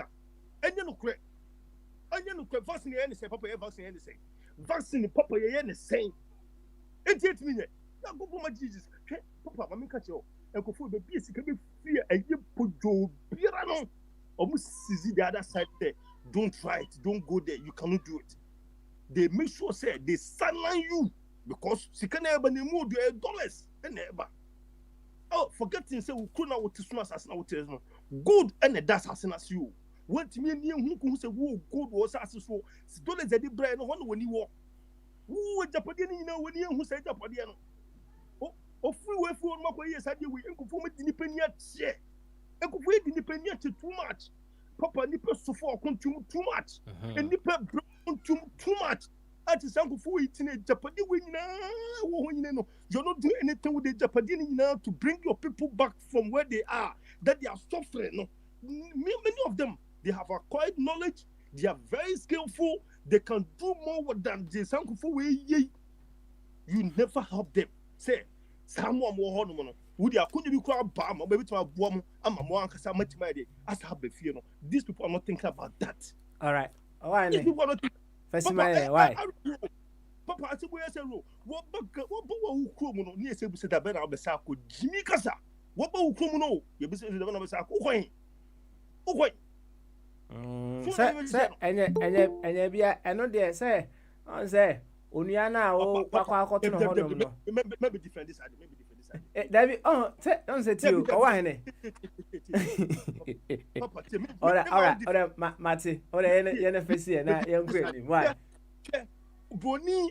And you know, correct. And you know, vaccine any say, Papa, vaccine any say. Vaccine, Papa, any saying. 88 minutes. Now go for much disease. Papa, I'm catch you. And go for the BC can be free. And you put your piano. Almost see the other side there. Don't try it. Don't go there. You cannot do it. They make sure say they silence you because she can never move your dollars and never. Oh, forgetting say we could not what to assassin out good and that's assassin as you. What me who say who good was assassin so dollars that the brain on when you walk. Who Japanese you know when you who say Japanese. Oh, free way for my years I do we conform independent share. And go wait independent too much. Papa nipa so far consume too much. And nipa too much. At the sample for eating a Japanese you're not doing anything with the Japanese now to bring your people back from where they are, that they are suffering. No, many of them they have acquired knowledge, they are very skillful, they can do more than the sample for you never help them. Say, someone more honor. Would you couldn't be crowd bomb or maybe to a bomb? I'm a more much my day. As I have the fear. These people are not thinking about that. All right. Why? First, why? Papa, I said, where's the rule? What criminal near Sabu said, I better have a sack with Jimmy Casa. What criminal? You be saying the one of a sack. Oh, and I know they say, Uniana, oh, maybe different this side, maybe different this side. David, don't say to you, why? All right, Matty, or any NFC and I am great. Why? Brony,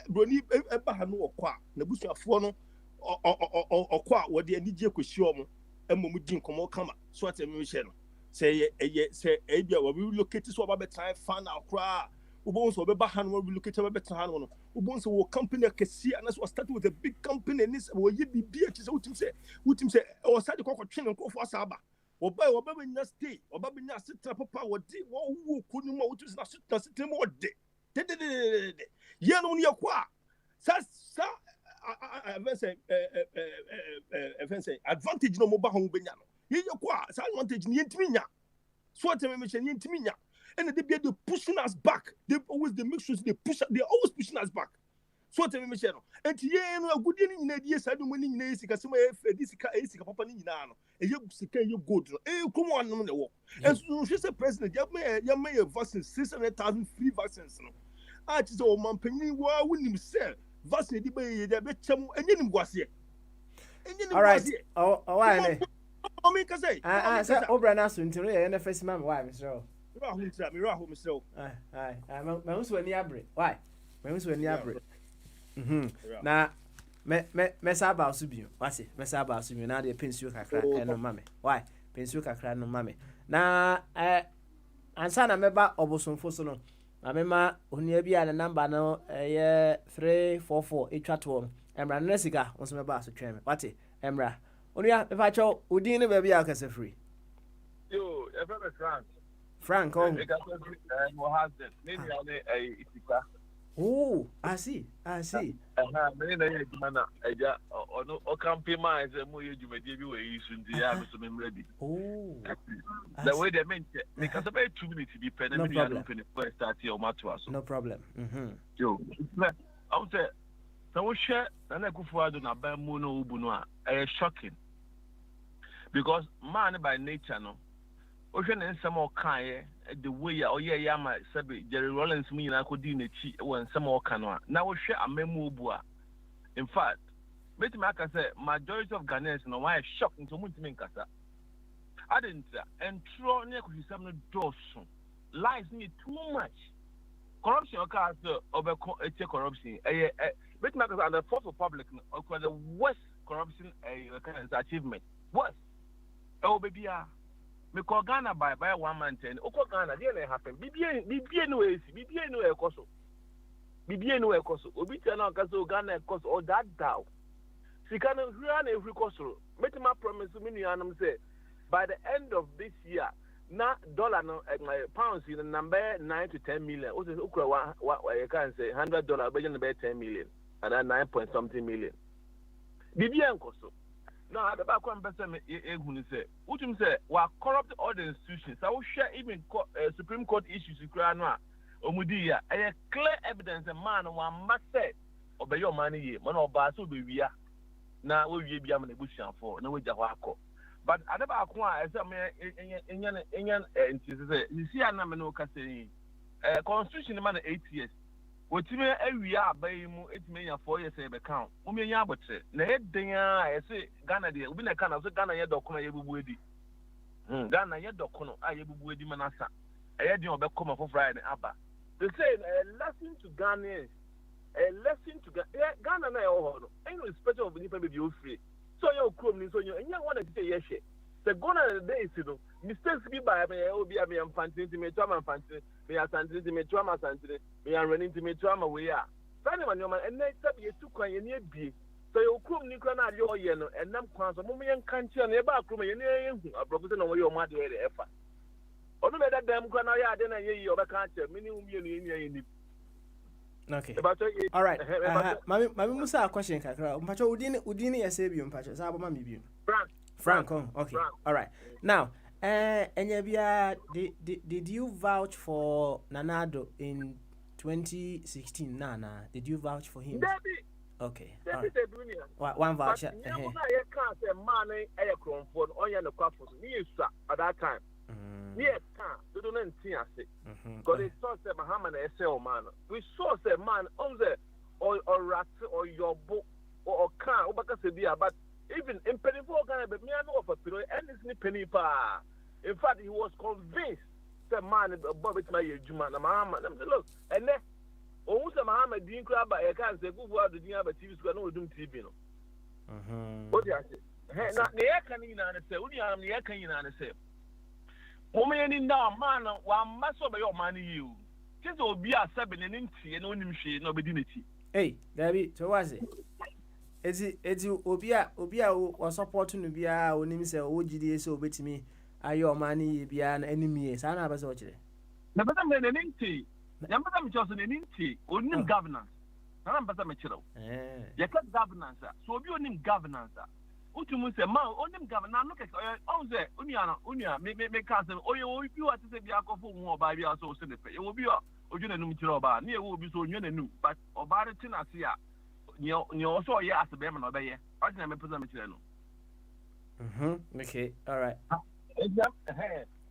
Brony, Ebahano or Qua, Nebusia Fono or Qua, what the Nidia Kushomo, and Mumujin Como Kama, Swat and Michel. Say, Abia, we look at this what about time, fan our cry. Ubonso Bebahan will look at a better hand. Ubonso will company can see, and that's what started with a big company. And this will you be beer to say, or side the cock chin and go for Saba. Or by or Baby Nasty, or Baby Nasty Papa, or did who couldn't know to sit more day. Yan on your qua. Advantage no more Bahon Benyano. Here your qua, advantage Nientimina. Swat a mission Nientimina. And they be pushing us back. They always make sure they push. They always pushing us back. So tell me, Michelle. And yeah, no good in the yes, I don't win this because this is a papa in Nano. And you good. Come on, no walk. And so she's a president. You may have vaccine 600,000 free vaccines. I just old man penny. Why wouldn't you sell vaccine? The bet and you was here. All right. Oh, why? I mean, because I said, Obrana soon to me, and the first man, why, Mr. Aye. My house when you break. Why? My house when you break. Now, Messaba Subu. What's it? Messaba Subu. Now they pencil crack and no mammy. Why? Pencil crack no mammy. Now, and son, I remember Oboson Fosono. I remember only be at the number now, 344 each at one. Emra Nessiga was my boss to train. What's it? Emra. Only if I show Udine baby, I can say free. You, ever Frank. Frank, oh. My husband, maybe only a Isika. Oh, I see. Many na eja ono o campaign man say mo ye jumadi bi we isu ndi ya so me ready. Oh. The way they meant me can about 2 minutes be pen and me and first start your matter. No problem. Yo. I would say so we share na na kufu ado na ba mu no ubu no a shocking. Because man by nature no o hwe na nsem o kan the way o ye ya ma sabe Jerry Rollins mu nyina ko di na chi wo nsem o kan no na wo hwe amemu ubu a. In fact, bet me aka say majority of Ghanaians no why shocked into mutimi nkasa. I didn't and throw near some doors. Lies need too much. Corruption occurs over corruption. But matters are the fourth republic or the worst corruption achievement. Worst. Oh baby, me call Ghana by 1 man 10. Oko Ghana, didn't happen. BBN no AC, BBN no Ecoso. BBN no Ecoso. Obitana Caso Ghana cost all that down. She can run every costo. Make my promise to me, and say. By the end of this year, now dollar no pounds in the number 9 to 10 million. What is what you can say $100, but you 10 million and then 9 point something million. BBN costo. Now at the back one person say, what you say? We corrupt all the institutions. I will share even Supreme Court issues in Krana or Mudia. I clear evidence a man one must say obey your money. Man or basu be we are now we be a bush for no way Jawako. But I never acquire some you see, I'm not saying constitution man 8 years. What you mean every year by you, it may 4 years account. Umi Yabote, Nedinga, I say Ghana, we can also Ghana yet document everybody. Ghana yet document, I will be Manasa. I had you come for Friday, Abba. They say a lesson to Ghanaians, a lesson to Ghana, ain't no special of the you free. So you come so you and you want to say yes. The gonna days, mistakes be by me, be a me and fancy to me, trauma fancy, me a sanity to me, trauma sanity, me and running to me, trauma we are. Fanny man, and next up you took when you need be. So you come Nicola, your yellow, and them crowns of Mummy and country and about room, a proposition of your mother effort. Or no matter them, Granaya, then I hear your country, minimum union. Okay. All right. Mami Musa question kakra. Mpacho udini yasebi mpacho. Sa aboma mibi. Frank. Okay. Frank. All right. Now, Enyebia, did you vouch for Nanado in 2016? Nana, did you vouch for him? Okay. Right. One voucher. At that time. Yes, we don't see us. Because they saw the Muhammad SL man. We saw the man on the or rat or your book or car, but even in penny for Ghana, but me I know of a pillow and it's penny pa. In fact, he was convinced the man above it my Juman, Muhammad. Look, and then almost a Muhammad didn't grab by a can say, good word, the TV square, no doing TV. What do you say? Now, the air can you say, only I'm the air can you say. Woman now, man, one must obey your money. You just will be a 7 and inch and only she no dignity. Hey, Gabby, so was it? It's you, Obia, or supporting to be a when him say, oh, GDS, so bet me, are your money be an enemy? Sana have a sort of Never than an inch, number them just an inch, or new governance. I'm better material. You cut governance, so you name governance. Utumu say man onim governor look at on say unia me cousin oyo you are to say bia kofo hu oba bia so se ne fe e wo bia ojuna num kire oba na e wo bi so onwene num but oba re tina se a ni so ye asebe me na obeye ojina me pesa me kire no okay all right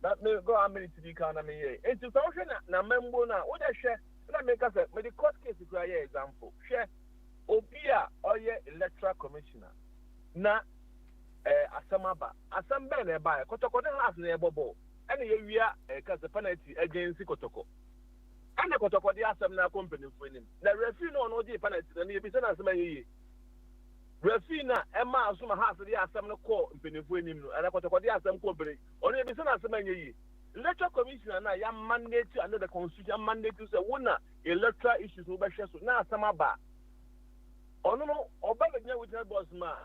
that me go how many to be can me here enti so hwe na membo na wo de hwe na me ka say me the court case ku ya example hwe obia oye electoral commissioner na asamaba asamba na eba kotoko de half na ebobo ene ye wia kase penalty agency kotoko ene kotoko de asam na company funim na referee no di penalty na ye bi se na asama ye referee na ema asuma half de asam na call company funim no ene kotoko de asam company ono ye bi se na asama ye electoral commissioner na ya mandate under the constitution mandate to say wona electoral issues no be hwe so na asama ba ono no oba be nya witness boss ma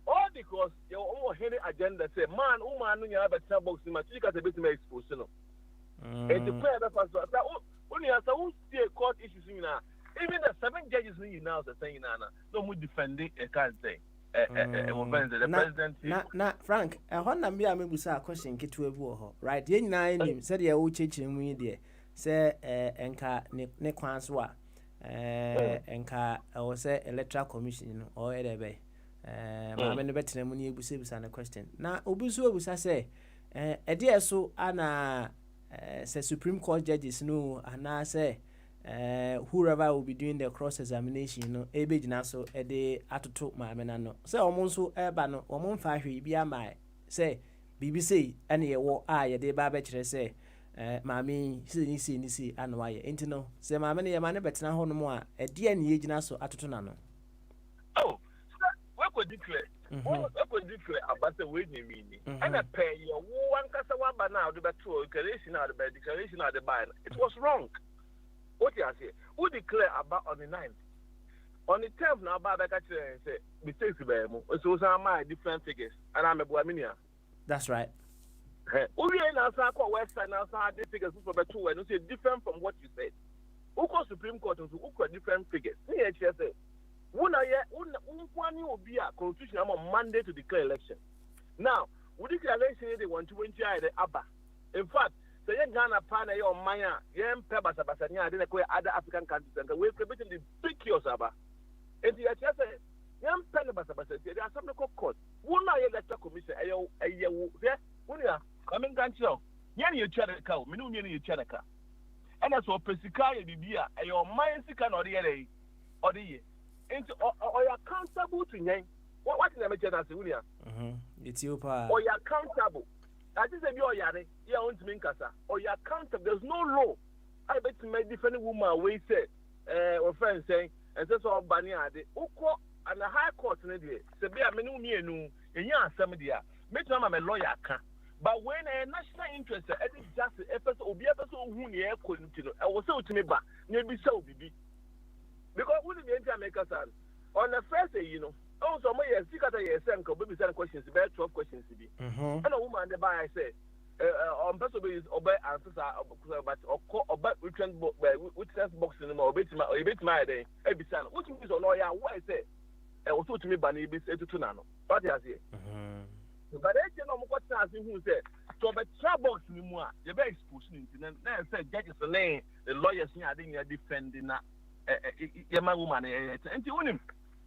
all because your own hidden agenda say man woman no nya better box ma chika say bit me expose no and to play that first Only as I will see a court issues in even the 7 judges in now are saying no more defending a can't say. The president. Na Frank, when na me amebusa question ketu ebu ho. Right, ye nyina enim said ye wo cheche mu de. Say enka ne kwan so a enka o say electoral commission no or edebe. Ma me no betena mu ne ebusa na question. Na obusu obusa say ede so ana say Supreme Court judges no ana say whoever will be doing the cross examination no ebe gina so ede atoto ma me na no say omo nso eba no omo mfa hwe bia mai say BBC ene ye wo a ye de ba be kire say maami si anu aye enti no say maami ne ye ma ne betena ho no mo a ede ene ye gina so atoto na no oh we could declare about the way you mean and I pay your one kasa one ba now the declaration out the buy it was wrong. What you say? Who declare about on the 9th? On the 10th now, Baba say mistakes so some different figures, and I'm a Boaminia. That's right. Only now website now the figures for 2 and say different from what you said. Who call Supreme Court to who different figures? Here say one will be a constitution on Monday to declare election. Now, we declare election they want to win the Abba. In fact, so you Ghana pan your Maya, you Pebas Abasania, then other African countries, and we're creating the big kiosks. And the just young Penabas Abasania, there are some court. One night electoral commission, a year, coming country. Yan you check a cow, Minunian you check a car. And as for Pesicaya, Bibia, and your mind sick or the other or the year. And or you're accountable to name. What is the matter, William? It's your part. Or you're accountable. That is a your yard, you want to Minkasa, or you're accountable. There's no law. I bet to make different woman way say, or friends saying, and that's all Banya, the Uko and the High Court in the day. Sabia Menu Mienu, and Yan Samadia, make them a lawyer can. But when a national interest, I think just the efforts will be ever so who near couldn't, I was so to me back, maybe so be. Because we didn't make us on the first day, also, my secret, maybe 7 questions, about 12 questions to be. And a woman, the buyer said, on person is obey answers but or back witness box in the more bit my day, every son, which means on lawyer, why I say, also to me, Bunny be said to Tunano. What I say? But I don't know what who said, so but trouble in the more, the very exposing, and then said, judges the name, the lawyers here, I think they're defending that young woman, and to him.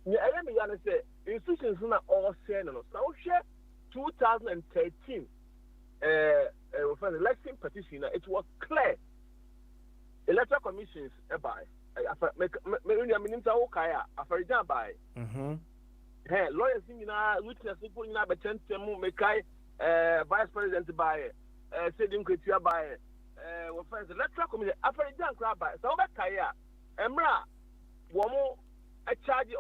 I am going to say institutions are all saying no. So share 2013 for the election petition. It was clear. Electoral commissions by by. Lawyers witness vice president by Sedin Kutia by electoral commission after by so Kaya Emra Womo. I charge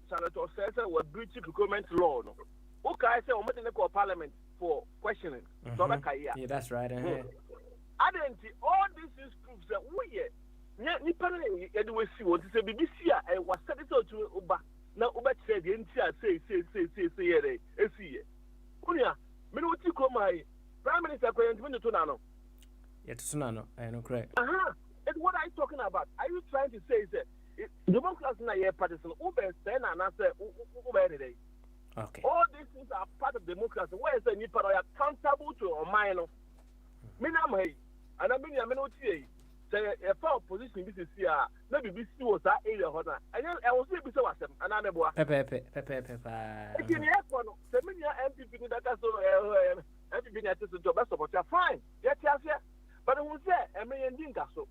Senator says was breaching procurement law. Okay, I say almost in the parliament for questioning. Yeah, that's right. I didn't see all these proofs that we anyway see what is a BBC and was set it to Uba. Now Uba said the entire say Unia, Minuti my Prime Minister Quentin Tunano. Yet Tunano, I know correct. And what are you talking about? Are you trying to say that? Democrats na year partisan Uber then and answer Uber today. Okay. All these things are part of democracy. Where is the need for accountable to a minor? Minamay, and I mean, say a power position this is here. Maybe this was that area, and I was able to say, and I'm a Pepe. If you have one, the many MPP that are so MPP at the job, that's what you're fine. Yes, but I will say, a million dinkaso.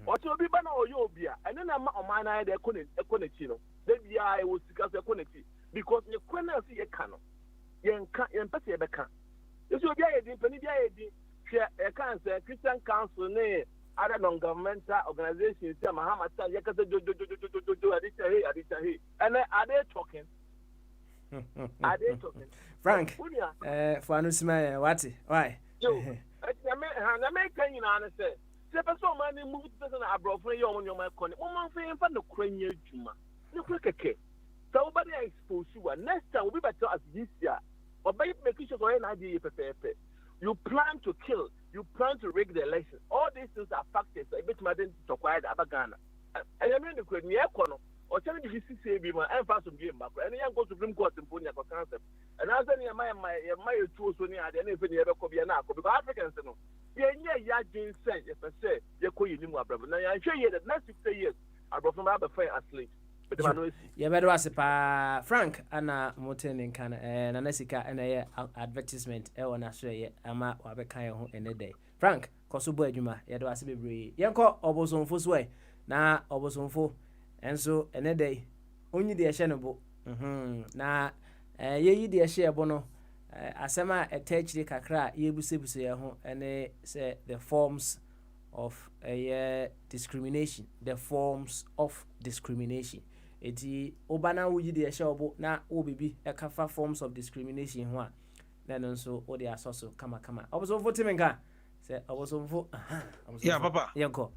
Or to be banner or you'll be, and then I'm on my idea, a connectino. Then I will discuss a connecti because you couldn't see a canon. You can't pay a can. This will be a a cancer, Christian Council, other non governmental organizations, Muhammad, and are they talking? Are they talking? Frank, for Anusima, what? Why? You, American, say. So many movies abroad for you on your corner. One thing for the cranial tumor. You quick a cake. Somebody expose you. Next time will be better as this year. Or by making sure an idea. You plan to kill. you plan to rig the election. All these things are factors. A bit more than to quiet Abagana. And I mean, the question, or tell me if you see me, my emphasis on game back. And I go to Supreme Court in Punya for concept. And I said, my tools when you had anything you ever could be an alcohol. Because Africans, you know, yeah, Jane said, if I say, you're calling him, brother. Now, I'm sure you that next 60 years, I brought from other fair asleep. Yeah, better was a Frank Anna Moten in Canada and Anessica and a advertisement. On Australia, Ama Wabeka in a day. Frank, Kosubo Juma, Yadwasi Bri, Yanko, Oboson Fusway, na Oboson Fo, and so in a day, only the Ashanabo. Na ye dear share bono, Asama attach the Kakra, Yebusibusia, and they say the forms of a discrimination, the forms of discrimination. Eti obana wuji de shebo na obibi e kafa forms of discrimination ho a na no so o de asoso kama oboso fo timenka se oboso fo yeah papa yego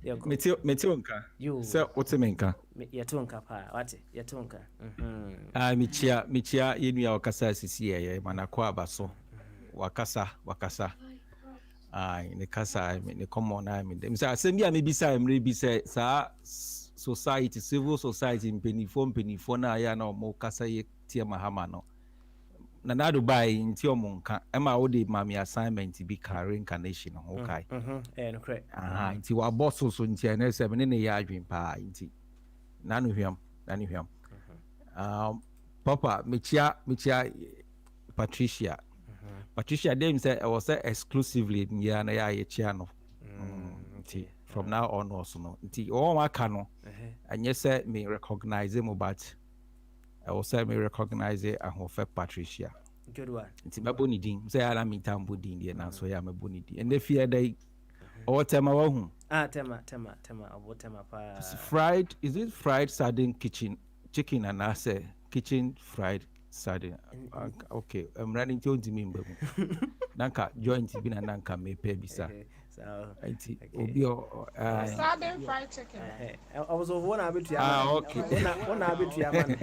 metio nka se otimenka yetonka pa wate yetonka michia yenu ya wakasa sisi ye manako abaso wakasa ne kasa ne common na me dem say asem bia me bisa emre bi say sa society civil society mpenifo na ya na mo kasa ye tie mahama no na Dubai nti omonka ema wo de mami assignment bi ka reincarnation ho kai no correct nti wa boss so nti na se me ne ya adwen pa nti na no hwam papa mechia Patricia dem say I was exclusively ya na ya chia no nti from now on also no nti o waka no anye say me recognize him but I will say me recognize ahofe Patricia good one nti maboni din say ala mi tambo din dia na so ya maboni din and the fear dai o tema wa hu tema obo tema pa fried, is it fried sardine chicken and I say kitchen fried sardine okay I'm running to the member nanka joint bi na nanka me pay bisa so obi sardine fried chicken I was over one abitu okay one abitu man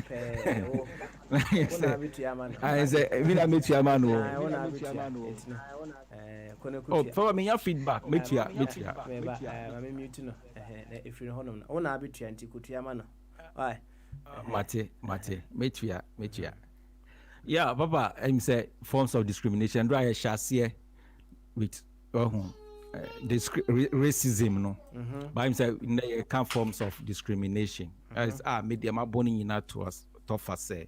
one abitu man I say we na metu man o one abitu oh for me your feedback metu me mute no if you honum one abitu anti kutu man why mate metu yeah papa I'm say forms of discrimination do I share with racism no but I'm say can forms of discrimination as media ma boni ina to us to say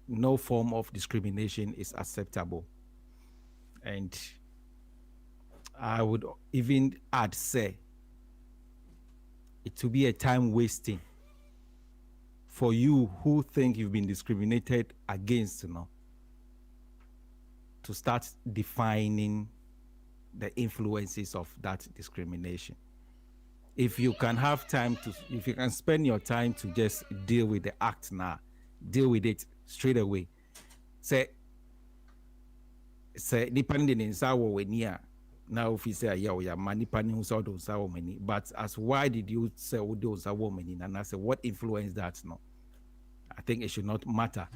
no form of discrimination is acceptable, and I would even add say it to be a time wasting for you who think you've been discriminated against, to start defining the influences of that discrimination. If you can have time to, if you can spend your time to just deal with the act now, deal with it straight away. Say depending in sawo wenia now if you say yeah money panning who saw those sawo many, but as why did you say those sawo many, and I say what influenced that? No, I think it should not matter.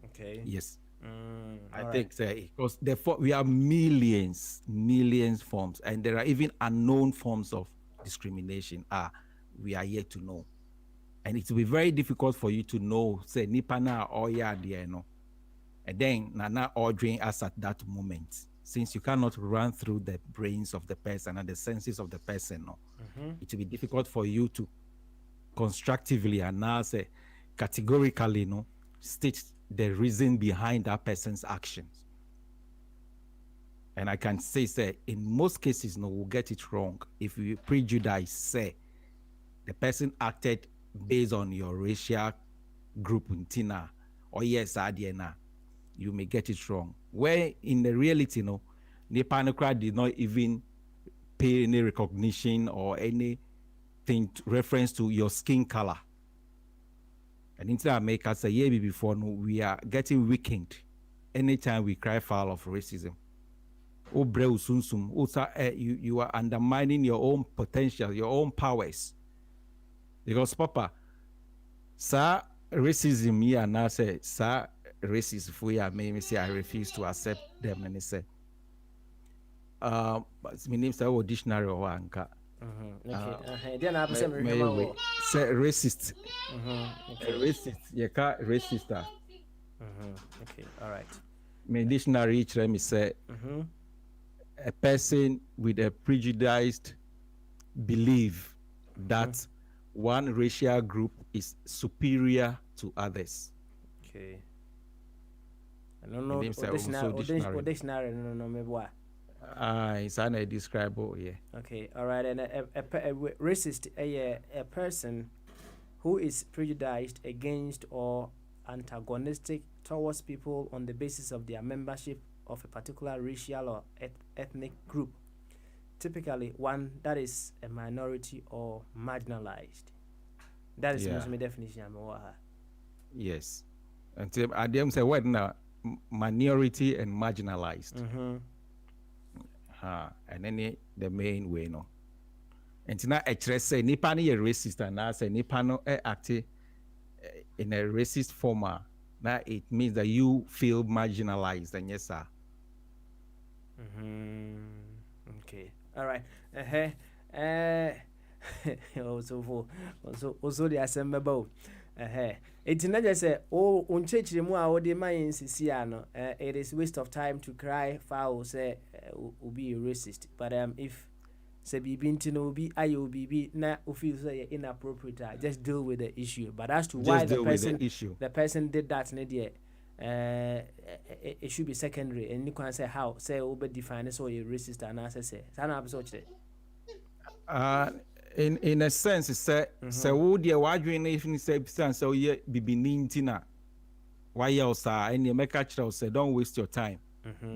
Okay. Yes. I think because we have millions forms, and there are even unknown forms of discrimination. We are yet to know, and it will be very difficult for you to know. Say nipana or ya no, and then nana ordering us at that moment, since you cannot run through the brains of the person and the senses of the person. No, it will be difficult for you to constructively and now say categorically state the reason behind that person's actions. And I can say in most cases, we'll get it wrong. If we prejudice, say, the person acted based on your racial group, Tina, or yes, Adiana, you may get it wrong. Where in the reality, Nipanokra did not even pay any recognition or anything reference to your skin color. And in America, say year before, we are getting weakened anytime we cry foul of racism. You are undermining your own potential, your own powers. Because Papa, sir, racism here now say, sir, racist for you, maybe say I refuse to accept them, and they say, my name is our dictionary or anka. Then I say racist. Okay. Racist. You can't racist. Okay, all right. My dictionary me say a person with a prejudiced belief that one racial group is superior to others. Okay. I don't know. Dictionary. No, maybe what? It's undescribable, yeah. Okay, all right. And a racist, a person who is prejudiced against or antagonistic towards people on the basis of their membership of a particular racial or ethnic group, typically one that is a minority or marginalized. That is my definition. Yes. Until I didn't say what now, minority and marginalized. And then the main way no. And now I just say nipa ni racist and I say nipa no act in a racist form. Now it means that you feel marginalized, and yes, sir. Okay. All right. Also the assemble. It's not just say, oh, unchurch mu a odi man sisi no. It is waste of time to cry foul say be a racist. But if say bibi ntino bi ayo bibi na feel say inappropriate, just deal with the issue. But as to why the person did that, it should be secondary. And you can say how say over define so a racist and as I say. In a sense, it's say who the wadwin if you say so ye bibi nintina. Why else and you make a say don't waste your time.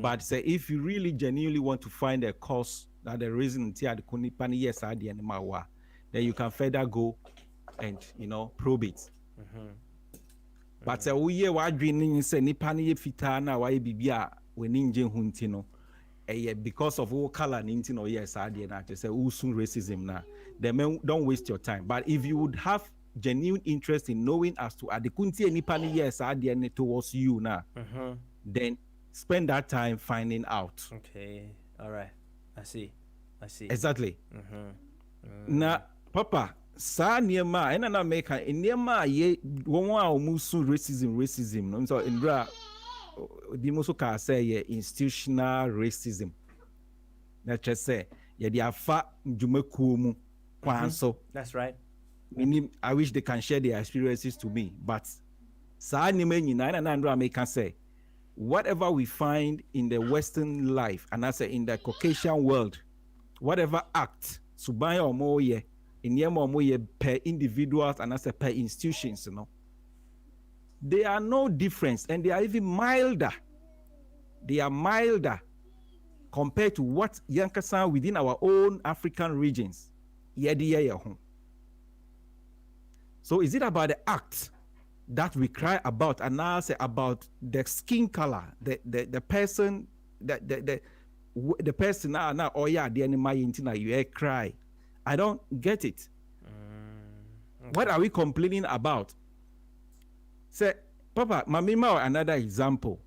But say if you really genuinely want to find a cause that the reason until the kunipani yes at the animal, then you can further go and probe it. But say we ye wadwin say nipani fita na why bibia we ninja huntino. Because of all color nintino yes at the end say who soon racism na. Then don't waste your time. But if you would have genuine interest in knowing as to adekunti nipani yes at the end towards you now, then spend that time finding out. Okay, all right. I see. Exactly. Now, Papa, sa niema ena na meka niema ye wonwa omusu racism no so indra di muso ka say ye institutional racism. Na just say ye di afa dwumakuo mu kwanso. That's right. I wish they can share their experiences to me, but sa niema nyina ena na ndra meka say whatever we find in the Western life, and I say in the Caucasian world, whatever act, subaya or moye, in yemo moye per individuals and I say per institutions, they are no difference, and they are even milder. They are milder compared to what Yankasa within our own African regions. So is it about the act that we cry about, and now say about the skin color, the person, the person now oh yeah, the animal you cry? I don't get it. Okay. What are we complaining about? Say, Papa, Mamima, another example.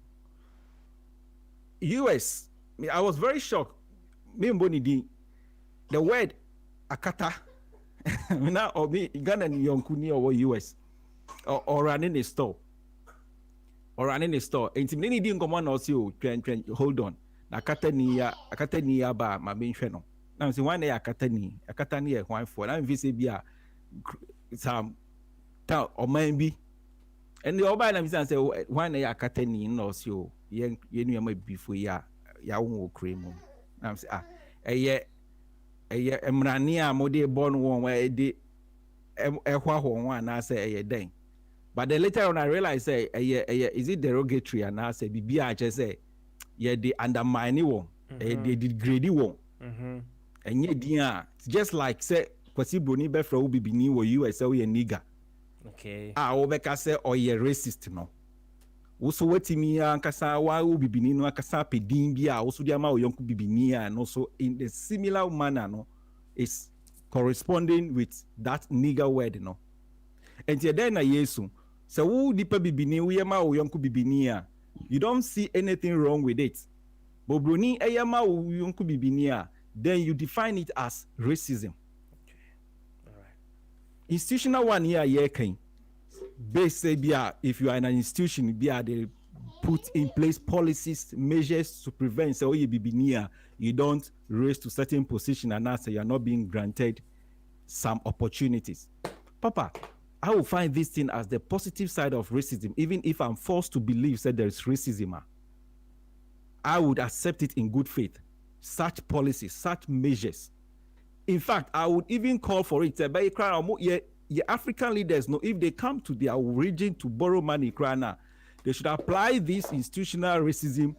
US, I was very shocked. The word akata, now or me Ghana Yonkuni or US. Or running a store. And many didn't come on also hold on. Akatania ba my main channel. Now see one day akatani one for now visibia some town or maybe. And the oba na say one day akatani no so yen before ya won cream. Now say emrania mode born one where de one na say a den. But then later on I realized say is it derogatory and I say bibia just say the undermining one, the degrading one. And yet dia just like say kwasi broni be fra obi bini wo US say we nigga. Okay. Obeka say ye racist no. Woso watimi ankasa wa obi bini no akasa pedin bia woso dia ma oyonku bibini and also in the similar manner no is corresponding with that nigger word no. And then na yesu so who nipa bibini we ma oyonku bibini a you don't see anything wrong with it. Bobroni eyama yonku bibinia, then you define it as racism. All right. Institutional one here, if you are in an institution, they put in place policies, measures to prevent, so you don't raise to certain position and now say you're not being granted some opportunities. Papa, I will find this thing as the positive side of racism, even if I'm forced to believe that there is racism. I would accept it in good faith. Such policies, such measures. In fact, I would even call for it. African leaders know if they come to their region to borrow money, they should apply this institutional racism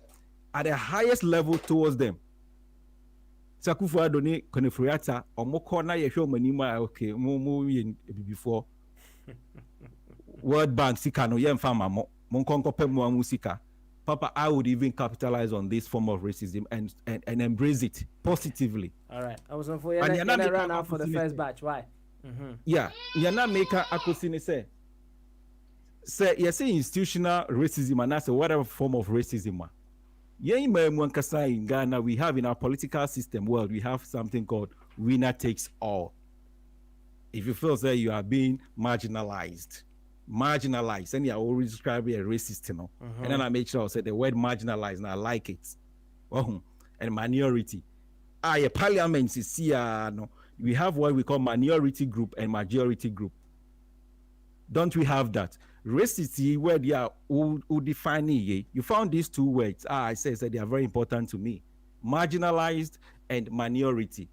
at the highest level towards them. Sakufu adoni konefuriata omokona yehwe manima okay before World Bank sika no yemfa mamo monkonko pemu amusika. Papa, I would even capitalize on this form of racism and embrace it positively. All right. I was on for you. And you're run out for the first batch. Why? Yeah. You're not making akosini say you say institutional racism and that's whatever form of racism. In Ghana, we have in our political system world, we have something called winner takes all. If you feel that you are being marginalized, and you are always describing a racist, you know, and then I make sure I say the word marginalized, and I like it. And minority. A parliament is here, no, we have what we call minority group and majority group. Don't we have that? Racist, where they are who define it. You found these two words. I say that they are very important to me. Marginalized and minority.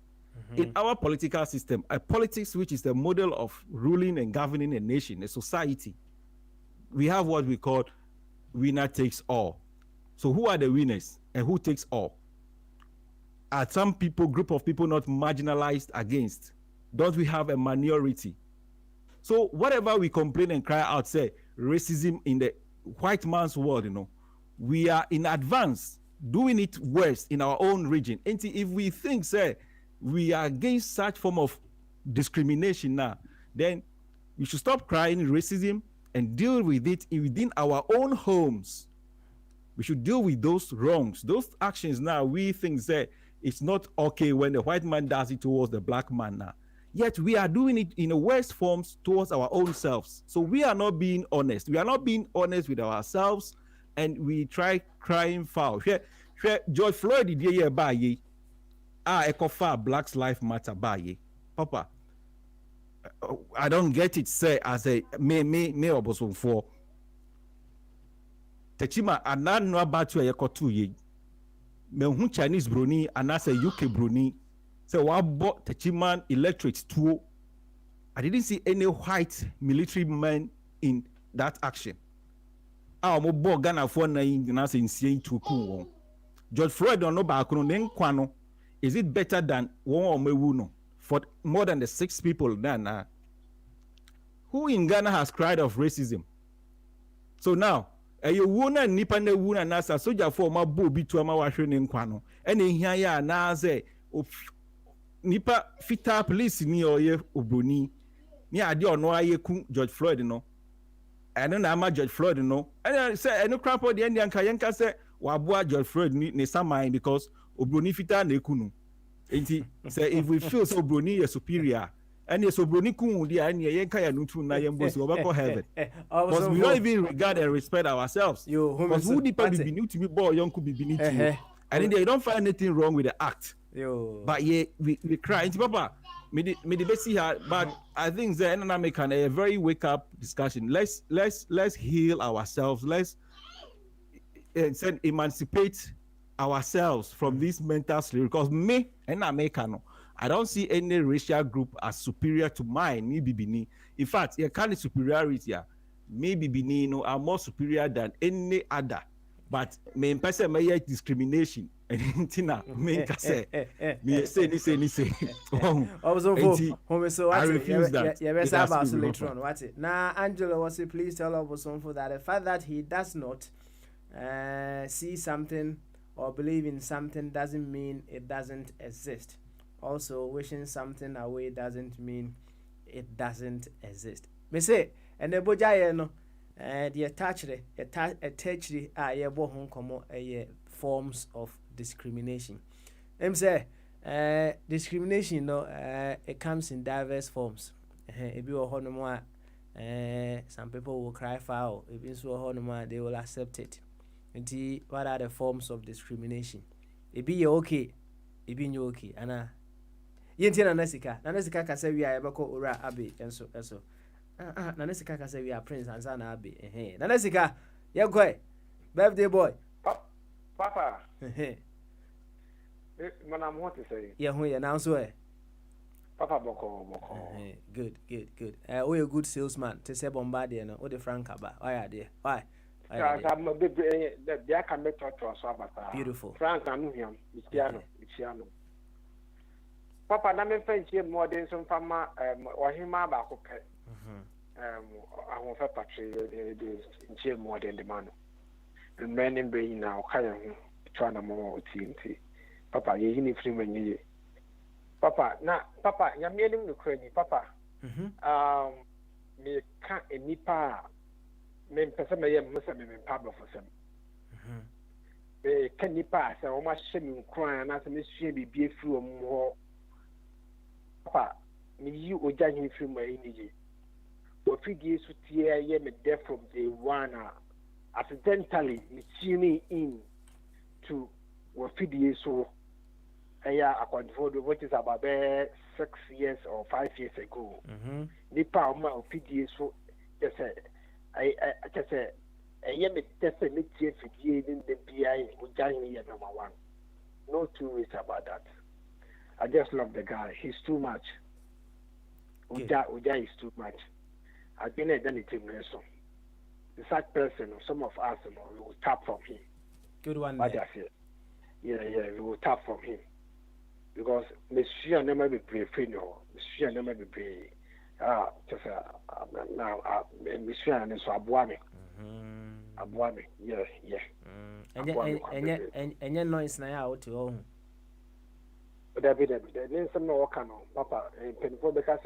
In our political system, a politics which is the model of ruling and governing a nation, a society, we have what we call winner takes all. So who are the winners and who takes all? Are some people, group of people not marginalized against? Don't we have a minority? So whatever we complain and cry out, say racism in the white man's world, you know, we are in advance doing it worse in our own region. And if we think, say, we are against such form of discrimination now, then we should stop crying racism and deal with it within our own homes. We should deal with those wrongs, those actions now. We think that it's not okay when the white man does it towards the black man now. Yet we are doing it in the worst forms towards our own selves. So we are not being honest. We are not being honest with ourselves, and we try crying foul. George Floyd did ye ba ye. Ekofa Black Lives Matter ba ye. Papa, I don't get it. Say as a me obosun for. Techima anan no abatu yekotu ye. Me hu Chinese broni anase UK broni. So what bought Techiman electorate too? I didn't see any white military men in that action. Mo bo Ghana for na in saying to George Floyd don't know back on is it better than one or for more than the 6 people then who in Ghana has cried of racism? So now you wona nipa na wuna nasa soldier for ma bo bi to ma wahwe ne nkwano ene hia ya na say nipa fita police ni oye obroni ni ade ono ayeku George Floyd no eno na ama George Floyd no ene say eno crapo de ndi anka yenka say waboa George Floyd ni saman because obroni fita na ekunu enti say if we feel so obroni is superior and so obroni kun di an yenka ya nutu na yembo so obako heaven because we don't even regard and respect ourselves because who the people be new to me boy yonku be beneath you and they don't find anything wrong with the act. But yeah, we cry. Papa, me the best here. But I think the NNA make a very wake up discussion. Let's heal ourselves. Let's emancipate ourselves from this mental slavery. Because me and I don't see any racial group as superior to mine. Me Bibini. In fact, you can't superiority. Me Bibini are more superior than any other. But me person may discrimination. And Tina make say me say I refuse that. Yeah, later on. What's it? Now Angela was please tell us for that the fact that he does not see something or believe in something doesn't mean it doesn't exist. Also, wishing something away doesn't mean it doesn't exist. Me say, and the Bogyae no the attachment yɛbɔ ho nkɔmmɔ forms of discrimination. Say discrimination no it comes in diverse forms. Ebi wɔ hɔ nom a some people will cry foul. Ebi nso wɔ hɔ nom a they will accept it. Nti what are the forms of discrimination? Ebi yɛ okay, ebi nyɛ okay. Ana yɛntie Nana Sika kasa wi a yɛbɛkɔ owura abe ɛso. Nana Sika kasa wi a prince ansa na abe. Nana Sika yɛkɔ birthday boy. Papa. Manam what to say? Yeah, who you now so Papa Boko. Good. We a good salesman. To say Bombardier, no, or the Frank Abba. Why are they? Why? I'm a bit that can make talk to us about. Beautiful. Frank and him, it's piano. Papa, na me friend here more than some farmer or him about okay. I won't have patry the more than the man. The man in being now, trying to more TNT. Papa, you need free when you. Papa, Papa, you're meaning the credit, Papa. Me can't any pa. Me person may must have been papa for some. Me can you pass? I almost shame crying as a mystery be through more. Papa, me you or Johnny from my energy. What figures to tear ye me death from day one. Accidentally, me tuning in to what figures so. Which is about 6 years or 5 years ago. Nipa oma opidie so just say I just say me just say me tie fidie in the BI Bogyae number 1. No two ways about that. I just love the guy. He's too much. Bogyae is too much. I've been a team so. The such person, some of us, we will tap from him. Good one. What I say. Yeah, we will tap from him. Because Monsieur never be brave, Monsieur never be brave. Just now, Monsieur and so Abuame. Yeah. And your noise now out to home. But there be then some no can Papa and Penfo because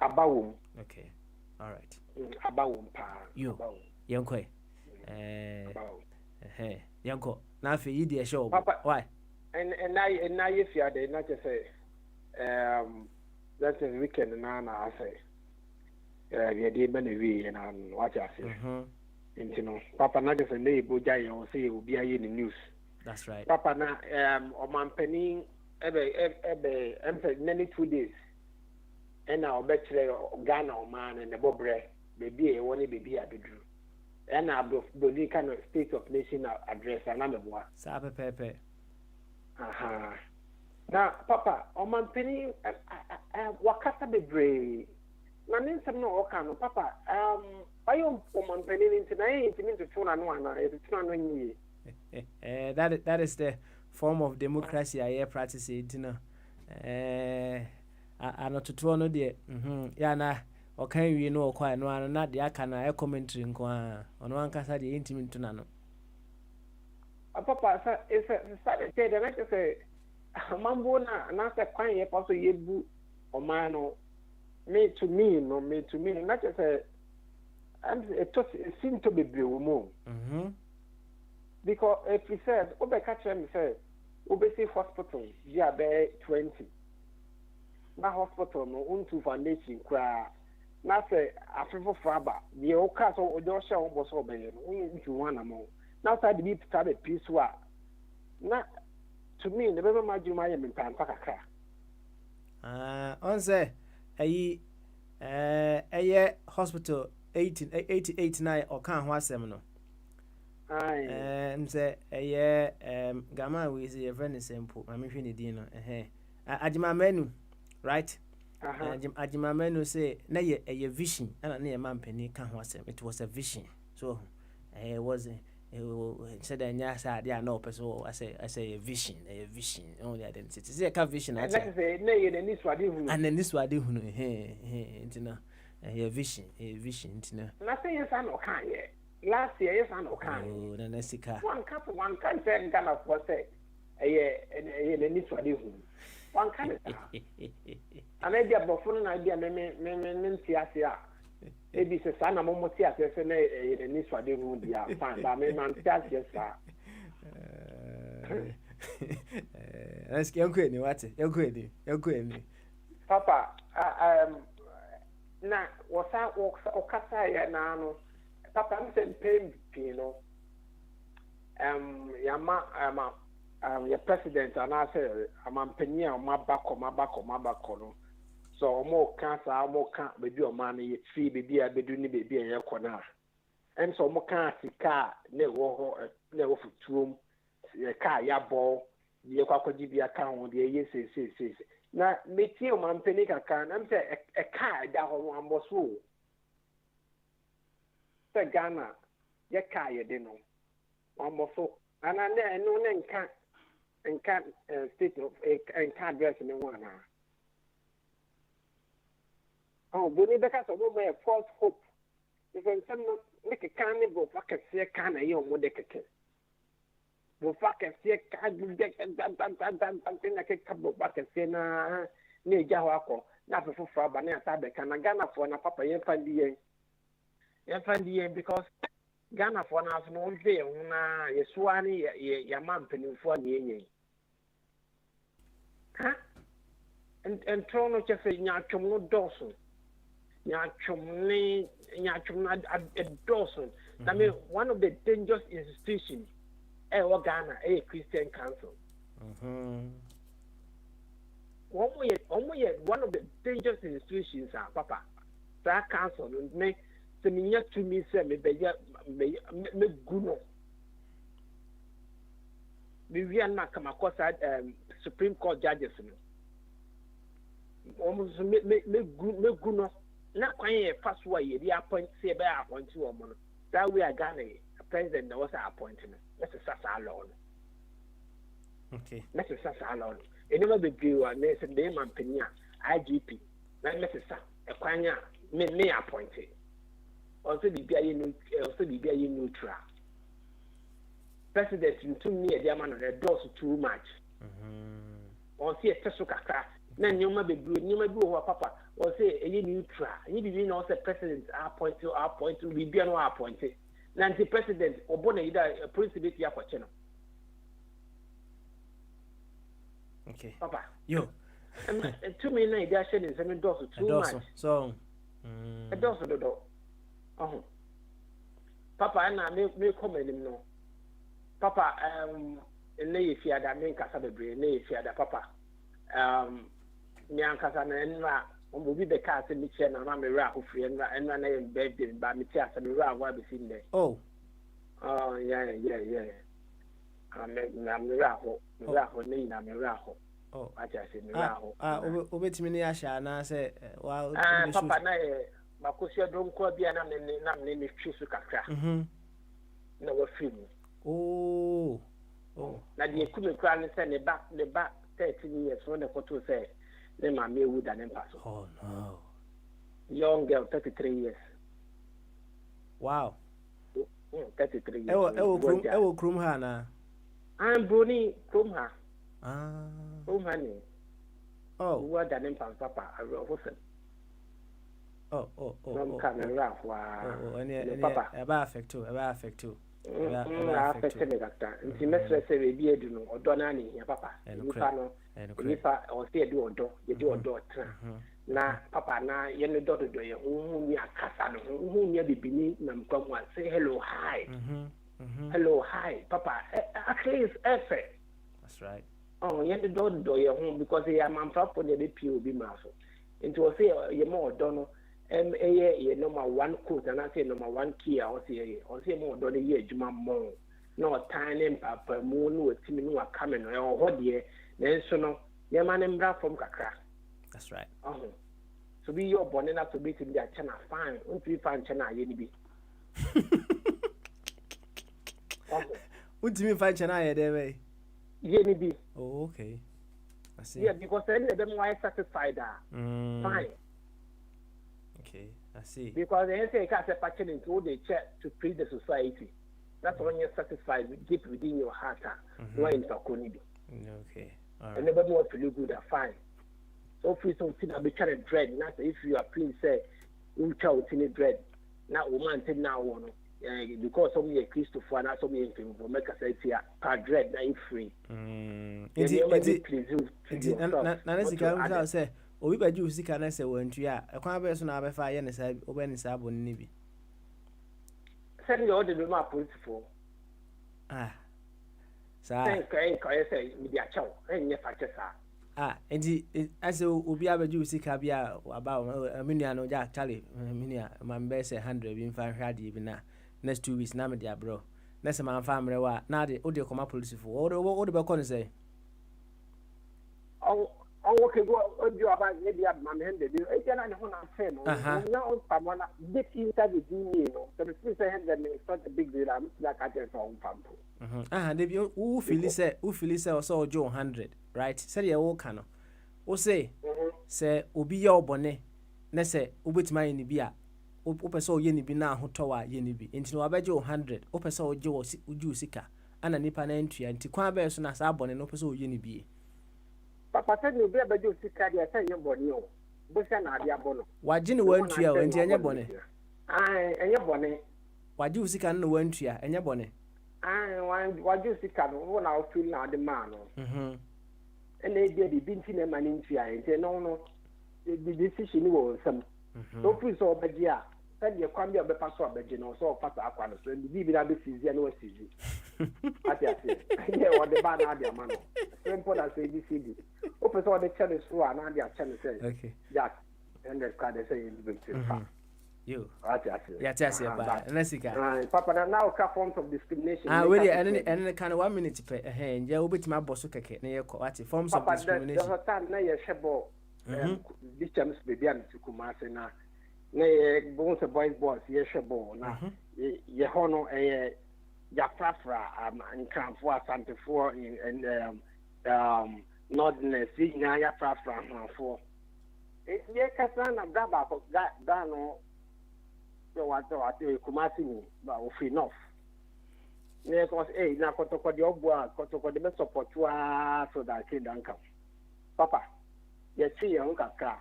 about. Okay, all right. About you, young Quay. Yanko, now for you, dear show. Papa, why? And now if you are there, not just say, that's a weekend and I say, we did many we and what I say. And you know, Papa, not just a neighbor, Bogyae, or say, will be in the news. That's right. Papa, now, or man penny, many 2 days. And now, bet Ghana or man and the Bobre, baby, one baby, I be drew. And I believe kind of state of nation address another one. Sabe Pepe. Now, Papa, on my penny, Wakata be brave. Nanin some no okano, Papa. I am on my penny tonight, it means to 2 and 1, it's 2 and 1. That is the form of democracy I practice it, you know. I not to 2 no dear. Yana, or can you know quite no, and not the Akana commentary in Kwa on one casa the intimate to nano. Papa, it's a Saturday, and I just say, Mambona, and after crying, also ye boo or man, me to me, not just a. It seemed to be blue. Because if he says, Obe catch him, say, Obesi hospital, yeah, be 20. Na hospital, no, unto foundation, cry. Na say, Africa Faba, the old castle, or your show was obeying, we into one among. Now, I believe to have a piece. Not to me, the baby might do my in Pampaka. On say, a year hospital 89 or can't was seminal. Say a year Gamma with a very simple. I'm in dinner. Ajima menu, right? Ajima menu say, nay, a vision, and a near man penny can't was it was a vision. So it was said and yes, I no person. I say a vision, only identity. It's a vision. I say, nay, and then this one do a vision, nothing is an okay. Last year is an okay. Oh, then let's see. One cup, one can say, kind of what say, a need for this one kind of. And I get before an idea, Ebi se sana mo mo ti asese na ni swade hu dia fine ba me man ti asese let's get you what you Papa na wasa okasa ya na no papa am say pay no yama your president and I say am penya mabako no so omo cancer omo can baby o man ye free baby a bedu ni baby e kona and so omo can sika na wo futuom ye ka ya ball ye kwakoji bi aka ho de ye se na metie o man peni kaka na me say e ka da ho amboso se Ghana ye ka ye de no amboso ana ne no ne nka state of nka address me wana. Oh, boni beka so mo be false hope. Even some make a carnival for a see can a young mode keke. Bo fuck a see can get something like a couple of buckets in near Jawako, not for Banana Tabe can a Ghana for a papa yen fandi because Ghana for us no day na Yeswani ya man penny for ye. Huh? And Trono just say Nyachum no Dawson. Nyachum Dawson. I mean, one of the dangerous institutions, Ghana, a Christian council. One of the dangerous institutions are Papa. That council make the minya to me say me guno. We are not come across Supreme Court judges. Almost me guno. Na kwanye pass way the appoint say be appoint to woman that we are Ghana president that was appointed that's a sasa alone okay that's a sasa alone anyway be blue and there's a name and penya IGP na necessary e kwanya me appointed also be neutral president into me e man the doors too much on see a teso kakra na nyoma be blue nyoma bi wo papa or say a neutral. You didn't know the president appointed, we be no appointed. Nancy president or Bonita principality for channel. Okay. Papa. Yo. 2 million dash in 7 dollars too much. So a does the door. Oh. Papa and I may comment him no. Papa lay if you had a make a celebrate, lay if you had a papa. Nyankasa na enra o bi be ka se mi che na ma me ra ho free enra na em birthday ba mi che asa me ra wa be sin there. Oh yeah na me ra ho ni na me ra ho oh acha se me ra ho obetimi ni asha na se wa papa na makosia don ko bia na me ni twi su kakra na wa film oh na de ku me kra ni se ne ba 13 years when the photo say then my me would an impasse. Oh no. Young girl, 33 years. Wow. 33 years. Ewo krum ha na. I'm Bruni krum ha. Krum ha ni. Oh. What an impasse papa, I wrote. Oh. Camera wa. Oh, papa. Eba affect too. Eba affect me doctor. Nti mesre se be bi edu no odo na ni ya papa. Nipa no. Nipa o se edu odo, yedu odo tra. Na papa na ye no do ye hu ni akasa no. Hu ni bibini na mkwamu say hello hi. Hello hi papa. At least effort. That's right. Oh, ye do ye hu because ye am papa ne be pi obi ma so. Nti o say ye mo odo no ye number 1 coat and I say number 1 key or say more do the year juma more no time papa mo no timi no coming or ho de then so no ye man mbra from kakra. That's right. So be your bonnet up to be to be a channel fine until find channel ye be until find channel ye there ye be. Oh okay, I see. Yeah, because then them why satisfied fine. Okay, I see. Because they say can't patching into the check to feed the society. That's when you're satisfied deep within your heart. No in Fakonibi. Okay. All right. And nobody wants to look good or fine. So free something I'll be trying to dread. Not if you are pleased say Ultra tiny dread. Now, woman, now one. Because some year Christopher and some year for make us say per dread, na free. Indeed, say, we by you, sick and say, when you are a converse on our fire and say, when it's up on Nibby. Send the order to my principal. Ah, sir, I say, with your chow, and your factors are. Ah, indeed, as will be able to see Cabia about a million Jack Tally, Minia, my best 100 in 500 even now. Next 2 weeks, now, dear bro. Next man, family, now the audio come up police for what about Connie say? Oh, okay, go you about maybe I'm handed. Again, I know I'm saying, now, someone did inside the DNA, so the Swiss hand that it's not a big deal. I'm like I just on pump. They be who feel say, or so Joe 100, right? Say your old cano. O say, Obi your bonnet, Nesse, Ubit my in the beer. Opeso yeni bi na hotowa yeni bi enti no abeje 100 opeso oje uju sika ana nipa na entry enti kwa be so na sa abone no opeso yeni bi papa said you be abeje sika dia say yen bone o bo se na ade abono waje ni wantry a enti enye bone enye bone waje sika no wantry a enye bone waje sika no wo na feel na ade ma no ene dia bi binti na ma ni ntry a enti no the decision was some so free so Bogyae said you come here be pass so Bogyae no so pass akwa no so bi na be sizi na wasizi ati yeah what the ban na dia man no simple as ABCD o person the channel so na dia channel say okay jack and the card say you be you ati yeah tell you ba nesika papa now ka forms of discrimination we and kind of 1 minute per nje obetima boso keke na ye ko ati forms of discrimination papa the time na ye shebo this chance baby am to Kumasi na both boys yes shebo na ye hono ya frafra in Kramfo Asante for in northerners na ya frafra for it ye kasa na daba ko da no so what Kumasi ni ba ofi enough ne ko na kotoko de obua kotoko de be support wa so that kid dan come papa yes, see, you car.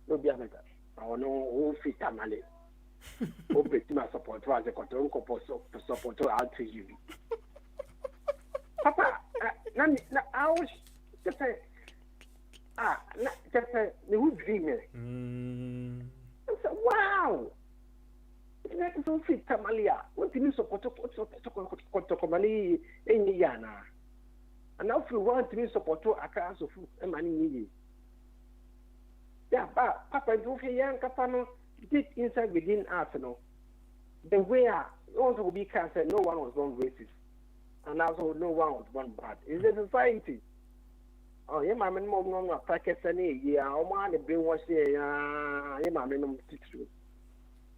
No be a better. I know who fit tamale. Open to my support was a control support out to you. Papa, I was just say, just say, the dream. Wow. It's so fit tamalia. What do you support to Komali in Yana? And now, if you want to support to a class of money. Yeah, but Papa, do you young Capano deep inside within us, no? The way I want to be cancer, no one was born racist, and also no one was born bad. It's a society. Oh, yeah, my mom, no, practice any year, I want to brainwash here, yeah, my mom, true.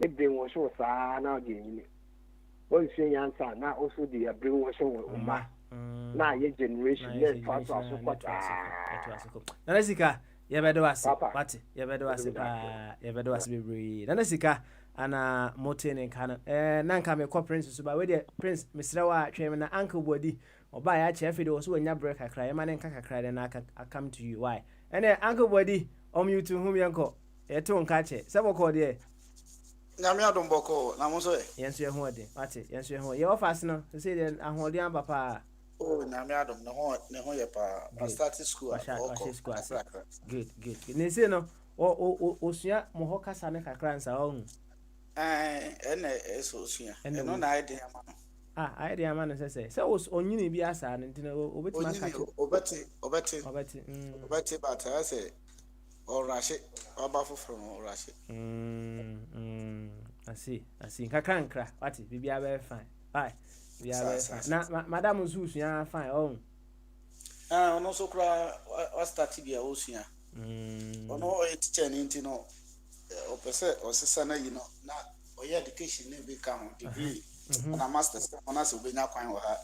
They brainwash us, now again. What you say, answer, now also the brainwashing with Uma. Now, your generation, yes, fast or support. Nanesika. Yebedo wase wate yebedo wase pa yebedo wase bebre na sika ana mote ne kana na nka me ko prince so ba we de prince misrawa atwe me na uncle body oba ya che afide wo so nya break kakra ye ma ne nka kakra de na come to you why ene uncle body you to whom yanko eto nka che se boko de nyame adom boko na mo so yenso ye ho de wate yenso ye ho ye office no se de ahode amba pa oh nyame adom ne ho ye pa start school good ne se no o sua mo ho kasa ne kakra nsa o ene eso sua eno na ide ama ide ama no se onyini bi asa ne ntine obetima ka obeti but I say orashe oba foforo orashe I see kakra wati bibia be fine bye na madam Zusua fine ono so kra o start bia o sua ono o teacher ni ntino o pese o sesa na yi no na o ye education ne be ka ho degree na masters ona se obenya kwan ho ha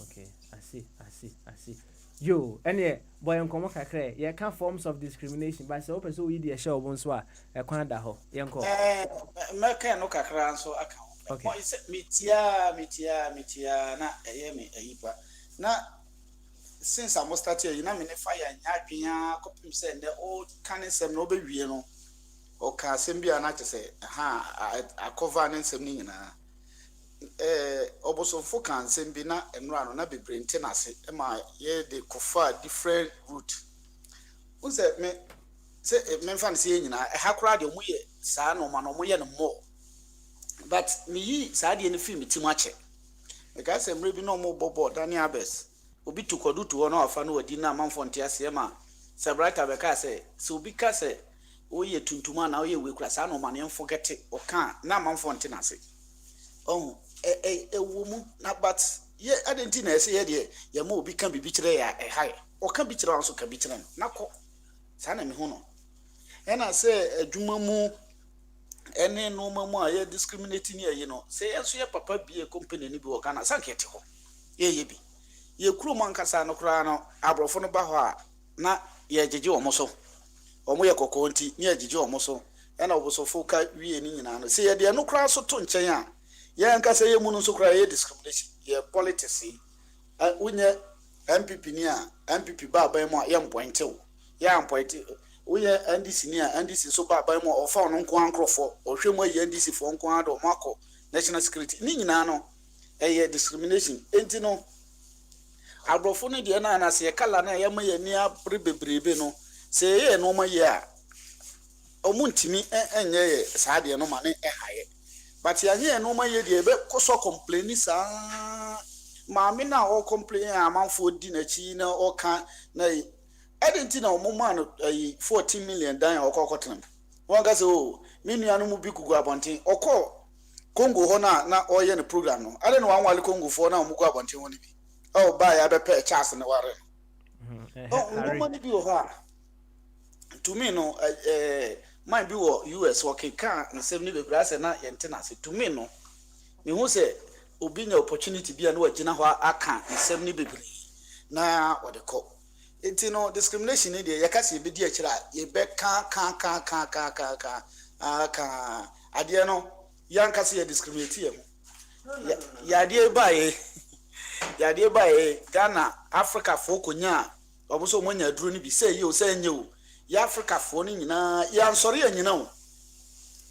okay I see yo ene boy enkomo kakra ye can forms of discrimination but say o pese o yi de show bon so a e kwan da ho ye nko meka no kakra so aka okay mitia na me ayipa na since I must start here na me ne fire nya adwenya kopim say the old canisem no be wie no o ka asɛm na kyɛ sɛ akɔva ne nsɛm no nyinaa ɔbosomfo ka nsɛm bi na ɛnora no na bebree nte n'ase ma yɛde kɔfa different route sɛ memfa no sɛ yɛ nyinaa ɛha koraa deɛ ɔmo yɛ saa nɔɔma no ɔmo yɛ no mmɔ but meyi saa deɛ no firi me tim akyɛ meka sɛ mmerɛ bi na ɔmo bɔbɔ Daniel Abes obi to kɔdu to hɔ na wafa no wadi na amanfo nte aseɛ ma sɛ brata bɛka sɛ obi ka sɛ woyɛ tuntum na woyɛ wekura saa nɔɔma no yɛmfo gɛte ɔka na amanfo nte n'ase ɛwɔ mu na but yɛ adenti na ɛsɛ yɛ deɛ yɛma obi ka bibi kyerɛ yɛ ɛhae ɔka bi kyerɛ nso ka bi kyerɛ no na kɔ saa na me ho no ɛna sɛ adwuma mu ɛne nɔɔma mu a yɛ discriminate ne yɛ no sɛ yɛnso yɛ papa bie company ni bi wɔ Ghana sanke te hɔ yɛyɛ bi yɛ kuro mu ankasa no koraa no aborɔfo no ba hɔ a na yɛgyegye wɔn so wɔn yɛ kɔkɔɔ nti ne yɛgyegye wɔn so ɛna ɔbosofo ka wie ne nyinaa no sɛ yɛde ɛno koraa so to nkyɛn a yɛn ankasa yɛ mu no nso koraa yɛ discrimination yɛ politics yi wonyɛ MPP ni a MPP ba aban mu a yɛ mpɔntew yɛ ampɔnte woyɛ NDC ni a NDC so ba aban mu a ɔfa ɔno nko ankorɔfo ɔhwɛ mu ayi NDC fo nko ado makɔ national security ne nyinaa no ɛyɛ discrimination enti no abrɔfo no deɛ na anase yɛ kala na yɛ ma yɛ ni abere bebrebe no sɛ yɛ no ma yɛ a ɔmo ntimi ɛnyɛ yɛ saa deɛ no ma ne ɛhaye but yɛ no ma yɛ deɛ bɛ kɔsɔ complain saa maame na ɔ complain amanfo di na chi na ɔka na ɛdenti na ɔmo ma no 14 million dan ɔkɔkɔtena wɔn ka sɛ o me nua no mu bi gugu abɔnten ɔkɔ Congo hɔ na ɔyɛ ne program no ade no wanwale Congo fo na ɔmo gu abɔnten hɔ ne bi oh ba ya bepe chance ne ware no money bi wo ha to me no mind bi wo US working can nsem ni bebre ase na yente na ase to me no me hu se obi nya opportunity bi na wagina hɔ aka nsem ni bebre na wode kɔ enti no discrimination ni de yakase be di akira ye be ka ade no yankase ye discriminate ye mu ya de bae yade bae Ghana Africa fo konya obuso mo nya duro ni bi say yo say nye o ya Africa fo ni nyina ya nsore ya nyina o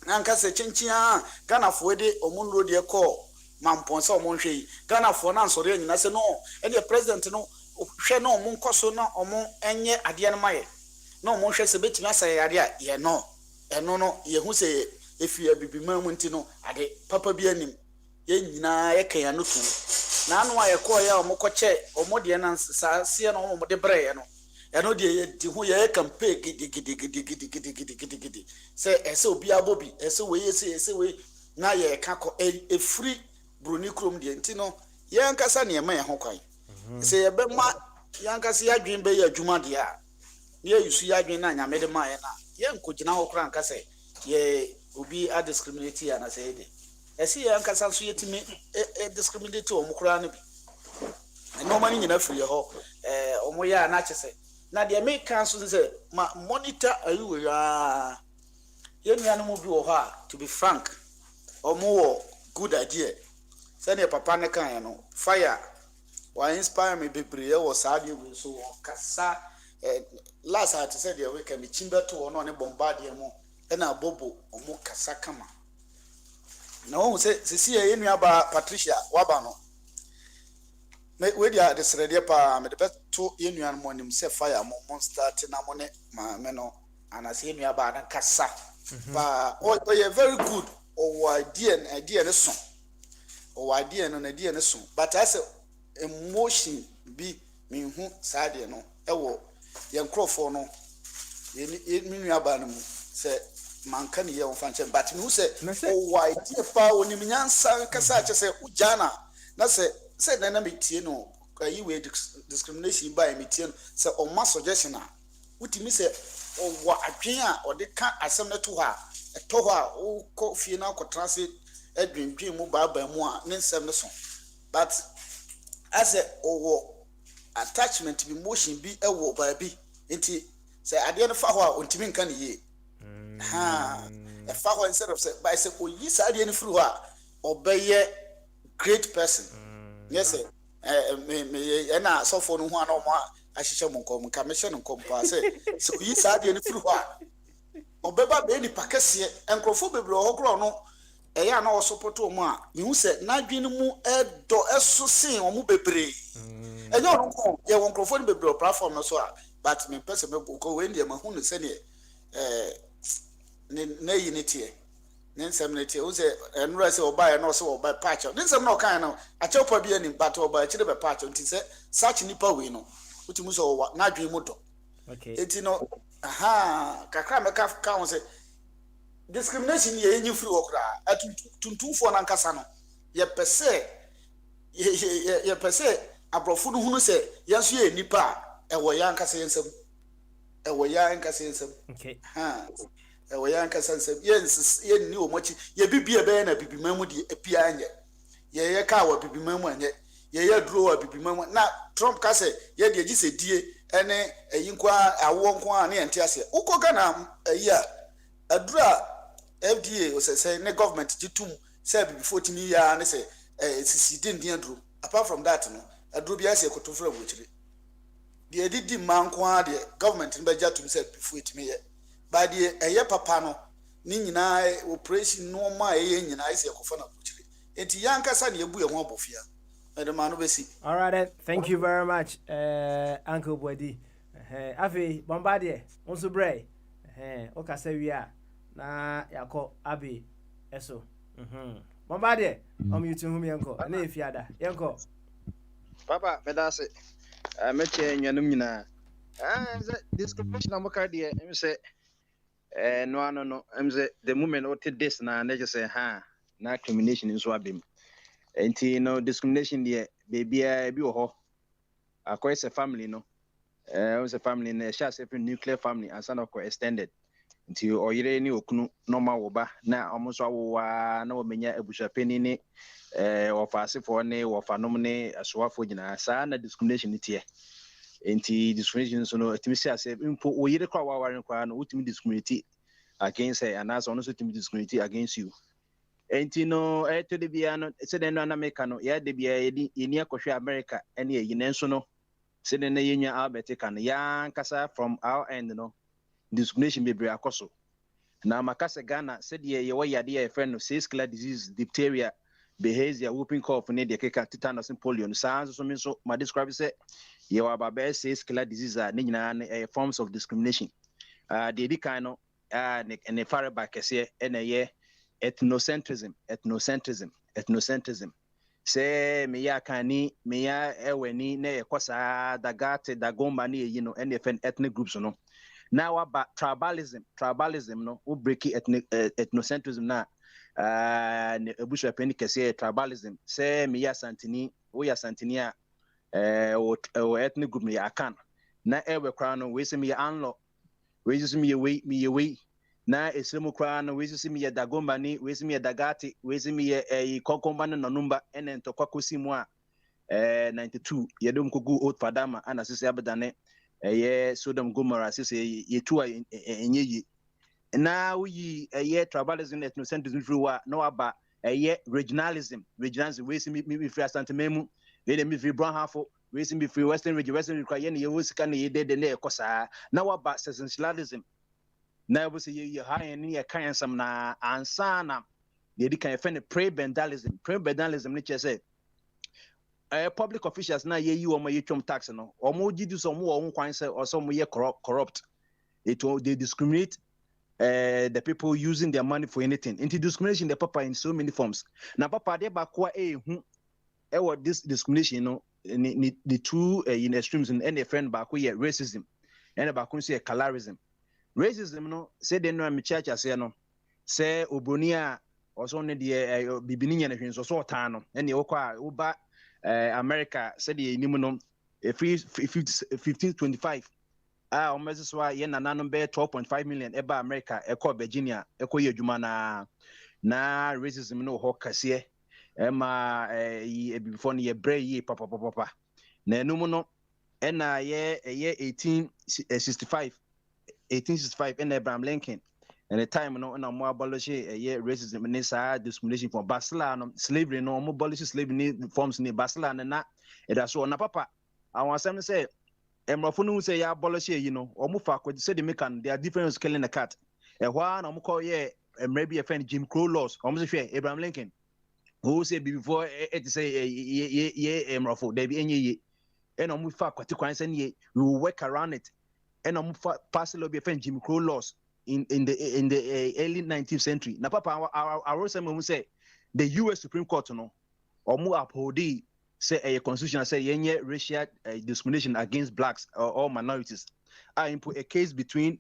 nanka se chinchia Ghana fo de omunro de ko mamponsa omo hwe Ghana fo na nsore ya nyina se no e de president no hwe na omo nkoso na omo enye ade no maye na omo hwe se betimi asay yade a ye no eno no ye hu se efi abibima mu nti no ade papa bi anim ye nyina ye kan ya no tu na anu aye ko ya omokoche omode na sasie na omode breye no eno de di hu ye campaign gidi se ese obi abobi ese we na ye ka ko e free broni krom de nti no ye nkasa ne ma ye ho kwan se ye be ma ye nkasa ya dwen be ye adwuma de a ye yusu ya dwen na nyame de ma ye na ye nkogina ho kran nkasa ye obi a discriminate ya na se de esi ya nkasa so yetimi discriminate o mukura no bi no mani nyina free ho omo ya na kyese na de me kan so se ma monitor ayiwe ya ye nuanu mu bi wo ho a to be frank omo wo good idea say ne papa ne kan ya no fire wa inspire me bebre wo saa de we so kasa last at say de we kan me chimba to no ne bombardie mo na bobo omo kasa kama na won se sisi ye nua ba Patricia waba no me we dia de srede pa me de beto ye nua no monim se fire mo monster te na mo ne ma me no anase ye nua ba na kasa ba o ye very good o idea ne so o idea no na idea ne so but as emotion bi me hu saade no e wo ye nkrofo no ye nua ba no mu se manka ne ye won fan chen but me hu se o idea pa oni nyansa kasa che se ujana na se na metie no yi we discrimination by metie no se o ma suggestion a utimi se o wa adwen a o de ka asem na to ha to ha o ko fie na ko transit adwendwen mu baba mu a ne nsem ne so but as o wo attachment bi motion bi e wo ba bi enti se ade no fa ho a ontimi nka ne ye e fa ho instead of say by say o yi sa ade no fru ho a obeye great person yes me na so for no ho ana o ma ahihye mo nkom ka me hye no nkom pa say so yi sa ade no fru ho a obeba be ni pakese enkrofo bebre ohokro no eya na wo support omo a mehu se nadwen mu edo eso sen omo bebre enyo no ko ye won krofo ni bebre platform no so a but me pese me ko we ndi mahu no se ne ne unity ne nsem ne tie wo se enura se oba no se oba patch ne nsem no kan no a chepa bi ani but oba chire be patch nti se search nipa we no utimu so nadwen mu do okay eti no aha kakra me ka won se discrimination ye enyi free okra atuntumfo na nkasa no ye pese abrofo no hunu se yenso ye nipa ewo ya nkasa yensem okay ewo ya nkasa yensem ye ni omochi ye bibie be na bibimamu di epia anye ye ka wa bibimamu anye ye duro wa bibimamu na Trump ka se ye de gise die ene eyinkwa awo nkwa na ente ase ukoga na eya adura FDA o say ne government jitum say before timi ya ne say sisi din aduru apart from that no aduru bia say kotofra bochire de edidi mankwa de government ne beja tum say before timi ye ba de eye papa no ni nyina operation no ma eye nyina say kofa na bochire enti yankasa ne ebu ye ho abofia edema no besi. All right, thank you very much Uncle Bwadi afi bombardie onso bray o ka se wi a na yakọ abi eso bombardie o mi tun hu mi enko na efiada yenko papa medase meche nyanum nyina discrimination amoka de em say no em say the moment what this na just say na discrimination nso abem enti no discrimination de baby bi wo ho akoy se family no was a family na share separate nuclear family and son of extended nti oyire ni okunu normal wo ba na omoso awowa na wo menya abusha peni ni ofasefo ne wofanom ne asoafo nyina saa na discrimination tie enti discrimination so no etimi sia se impo oyire kwa wawaren kwa no utimi discriminate against her and also utimi discriminate against you enti no to de bia no se de no na America no ya de bia yeni akohwe America ene yine nso no se de na yenya Albert kan ya nkasa from our end no discrimination be bre akoso na makase Ghana se de ye wayade ye friend no six-killer disease diphtheria behavior whooping cough ne de keka tetanus polio no sans so me so ma describe se ye wa baba six-killer disease ne nyina na forms of discrimination de di kan no ne fare ba kese ene ye ethnocentrism say me ya kani me ya eweni na yekosa dagate dagomba na yi no ethnic groups no now about tribalism no we break ethnocentrism na ne ebusha peni kese tribalism say me ya santini we ya santini a ethnic group me ya kan na ewe kra no we say me ya anlo we just me we na esremu kra no we see me dagomba ni we see me dagati we see me kokomba no number enen to kwakosi mu a 92 yedom kogu old fadama ana sisi abadane Sodom Gomorrah sisi yetu enye yi na we tribalism ethnocentrism free wa no aba regionalism we see me free asantememu we me free brown half we see me free western region kwa ye wo sika na ye de na ekosa na wa ba sensationalism na we say ye high ni ye kan sam na ansana ye di kan fe ne prebendalism ni che public officials na ye yi o ma ye twom tax no o mo gidi so mo o nkwan say o so mo ye corrupt they discriminate the people using their money for anything into discrimination the papa in so many forms na papa de ba kwa hu what this discrimination no the two in extremes in any friend ba kwa racism and ba kwa say colorism. Racism no say de no me church ase no say obroni a oso ne de bibini nya na hwen so otan no ene wo kwa wo ba America say de enimu no 1525 o mezi so ye nananom be 12.5 million eba America ekọ Virginia ekọ ye adwuma na racism no ho kase ema before ne ye bre ye papa na enum no ena ye 1865 in Abraham Lincoln and the time no na mo abolish racism ni sa discrimination for Barcelona slavery no mo abolish slavery forms ni Barcelona na so na papa awon asem say emrofo no say ya abolish you know o mo fa ko say the mekan they are different killing the cat Why no call maybe a friend Jim Crow laws, almost Abraham Lincoln, who said before it say Mrofo, there be any and we will work around it. And pass a be friend Jim Crow laws in the early 19th century. Now, Papa, I wrote someone say the U.S. Supreme Court no or more uphold say a constitution say racial discrimination against blacks or minorities. I input a case between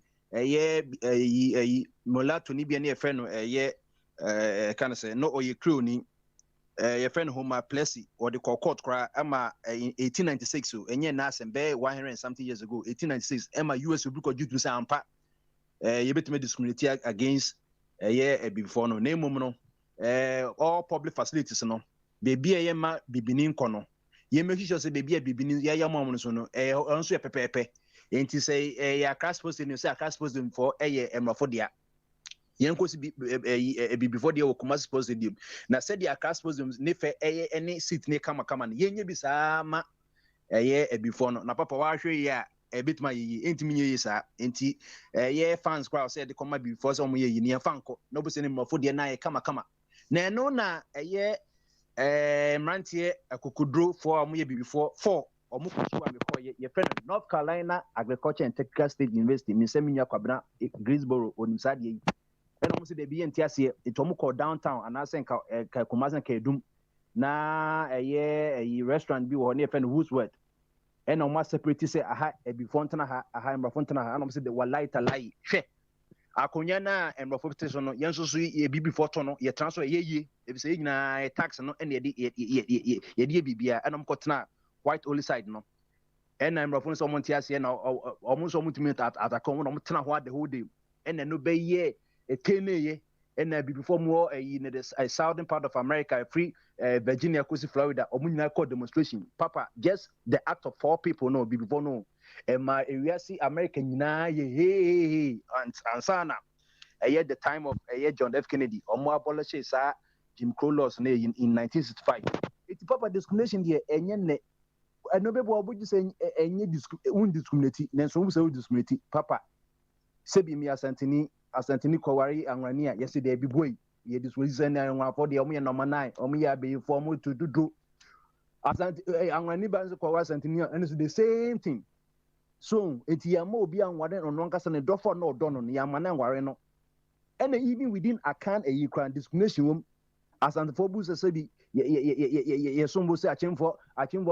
mulatto ni bi na friend kind of say no or crew ni your friend Homer Plessy or the court cry Emma in 1896 so and na some 100 and something years ago 1896 Emma US Supreme Court due to say ampa you bet me discriminate against before no name no all public facilities no baby ma bibinin kono ye make sure say baby bibinin ya mom no so no onso ye pepepe enti say ya class post no say class post for for dia yenko si before they will come suppose them na said their class positions ne fe any seat ne kama no yenye bi saa ma before no na papa wa hwe ya bit ma yi enti minye yi saa enti fans crowd said come before so mo yi ne fanko no bo se ne mafo de na kama na no na mrantie akokudro for mo ye before 4 omo kuwa me ko ye friend North Carolina Agriculture and Technical State University mi se minya kwabena Greensboro onimsade yi and almost the BNTS it call downtown and I think Kumazan Kedum na a restaurant be or near friend Woodsworth and almost separate say a before Fontana a high Fontana and almost the Walita lie. Akonyana and Rafotation Yansu ye be before Tono ye transfer ye if say na tax no and ye bibia and cotna white only side no and I'm Rafon someone tias and almost almost at a common what the whole day and then no be ye a Kenya and before more in the southern part of America, free Virginia, Florida, Omunina called demonstration. Papa, just the act of 4 people no before no. And my area see American hey and sana. At the time of John F. Kennedy, or more abolishes Jim Crow laws in 1965. It's Papa discrimination here and I know people would say any discriminate, then some say discriminate. Papa, Sebi mi asantini kwari anwania yesterday be boy ye this was na nwa for the omo number 9 omo ya be form to do asanti anwani banzo kwari asantini and it's the same thing so eti ya mo obi anwade no nkasa ne dofo no do no ya mana nware no and even within akan a ukraine discrimination wom asanti for bu se bi ye sombo se achimfo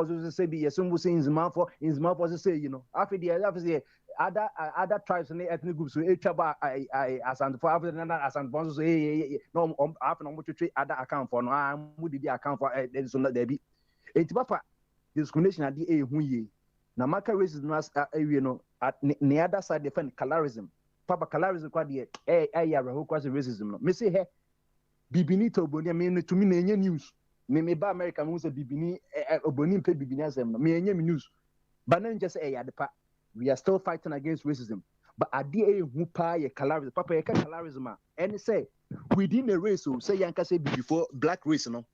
so se bi ye sombo se inzima for say you know after the other tribes and ethnic groups so asante for after another asante for so no after no to treat other account for no mu di account for so there be enti papa discrimination ade hu ye na maka racism as area no at the other side defend colorism papa colorism kwa de ya reho kwa racism no me say he bibini to oboni me to me na enye news me ba America me say bibini oboni mpe bibini asem no me enye news but no just ya de pa we are still fighting against racism. But idea who pay colorism, papa colorism, and say within a race, so say Yanka say before black race, no.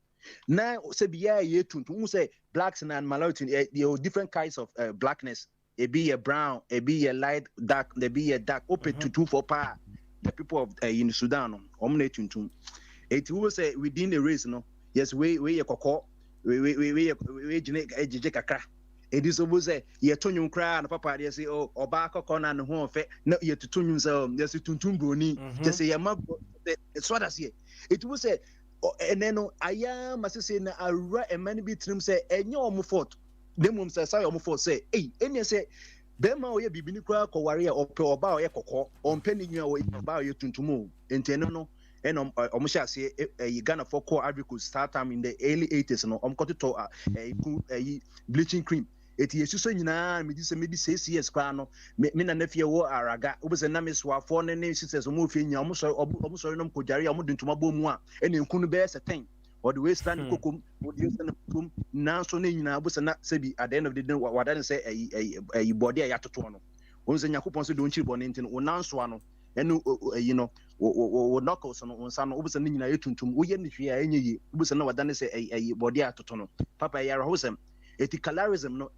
Now say be to say blacks and minority, different kinds of blackness. It be a brown, it be a light dark, there be a dark open to 2 for power. The people of in Sudan, omne it will say within a race, no. Yes, we a cocoa, we kakra. It is always a ye tonyum cry and papa they say oh obako corner and home fe no ye to tonyum so yes tuntum broni just say yama it's what I say it will say and then aya must say na ara e man bi trim say enye omo fort dem mum say omo fort say eh enya say be ma oye bibini kra ko ware ope oba oye kokko ompe ni nwa oba oye tuntum entene no and almost say Ghana for core agriculture start time in the early 80s no got to bleaching cream it is so nyina me say maybe 6 years kwa no me na nafie wo araga obese na me so afo ne ne sisters mo fie nya omo so no kojare omo dintuma bomu a ene nkunu be seten or the way stand kokom or the stand kokom na so ne nyina obese na sebi at the end of the day wadan say body ya toto no onse nyakopon so don chiri bone ntin o nanso ano enu you know wo knuckles no onsa no obese ne nyina yetuntum wo ye ne hwe a enye yi obese na wadan say body ya toto no papa ya rahosem eti colorism no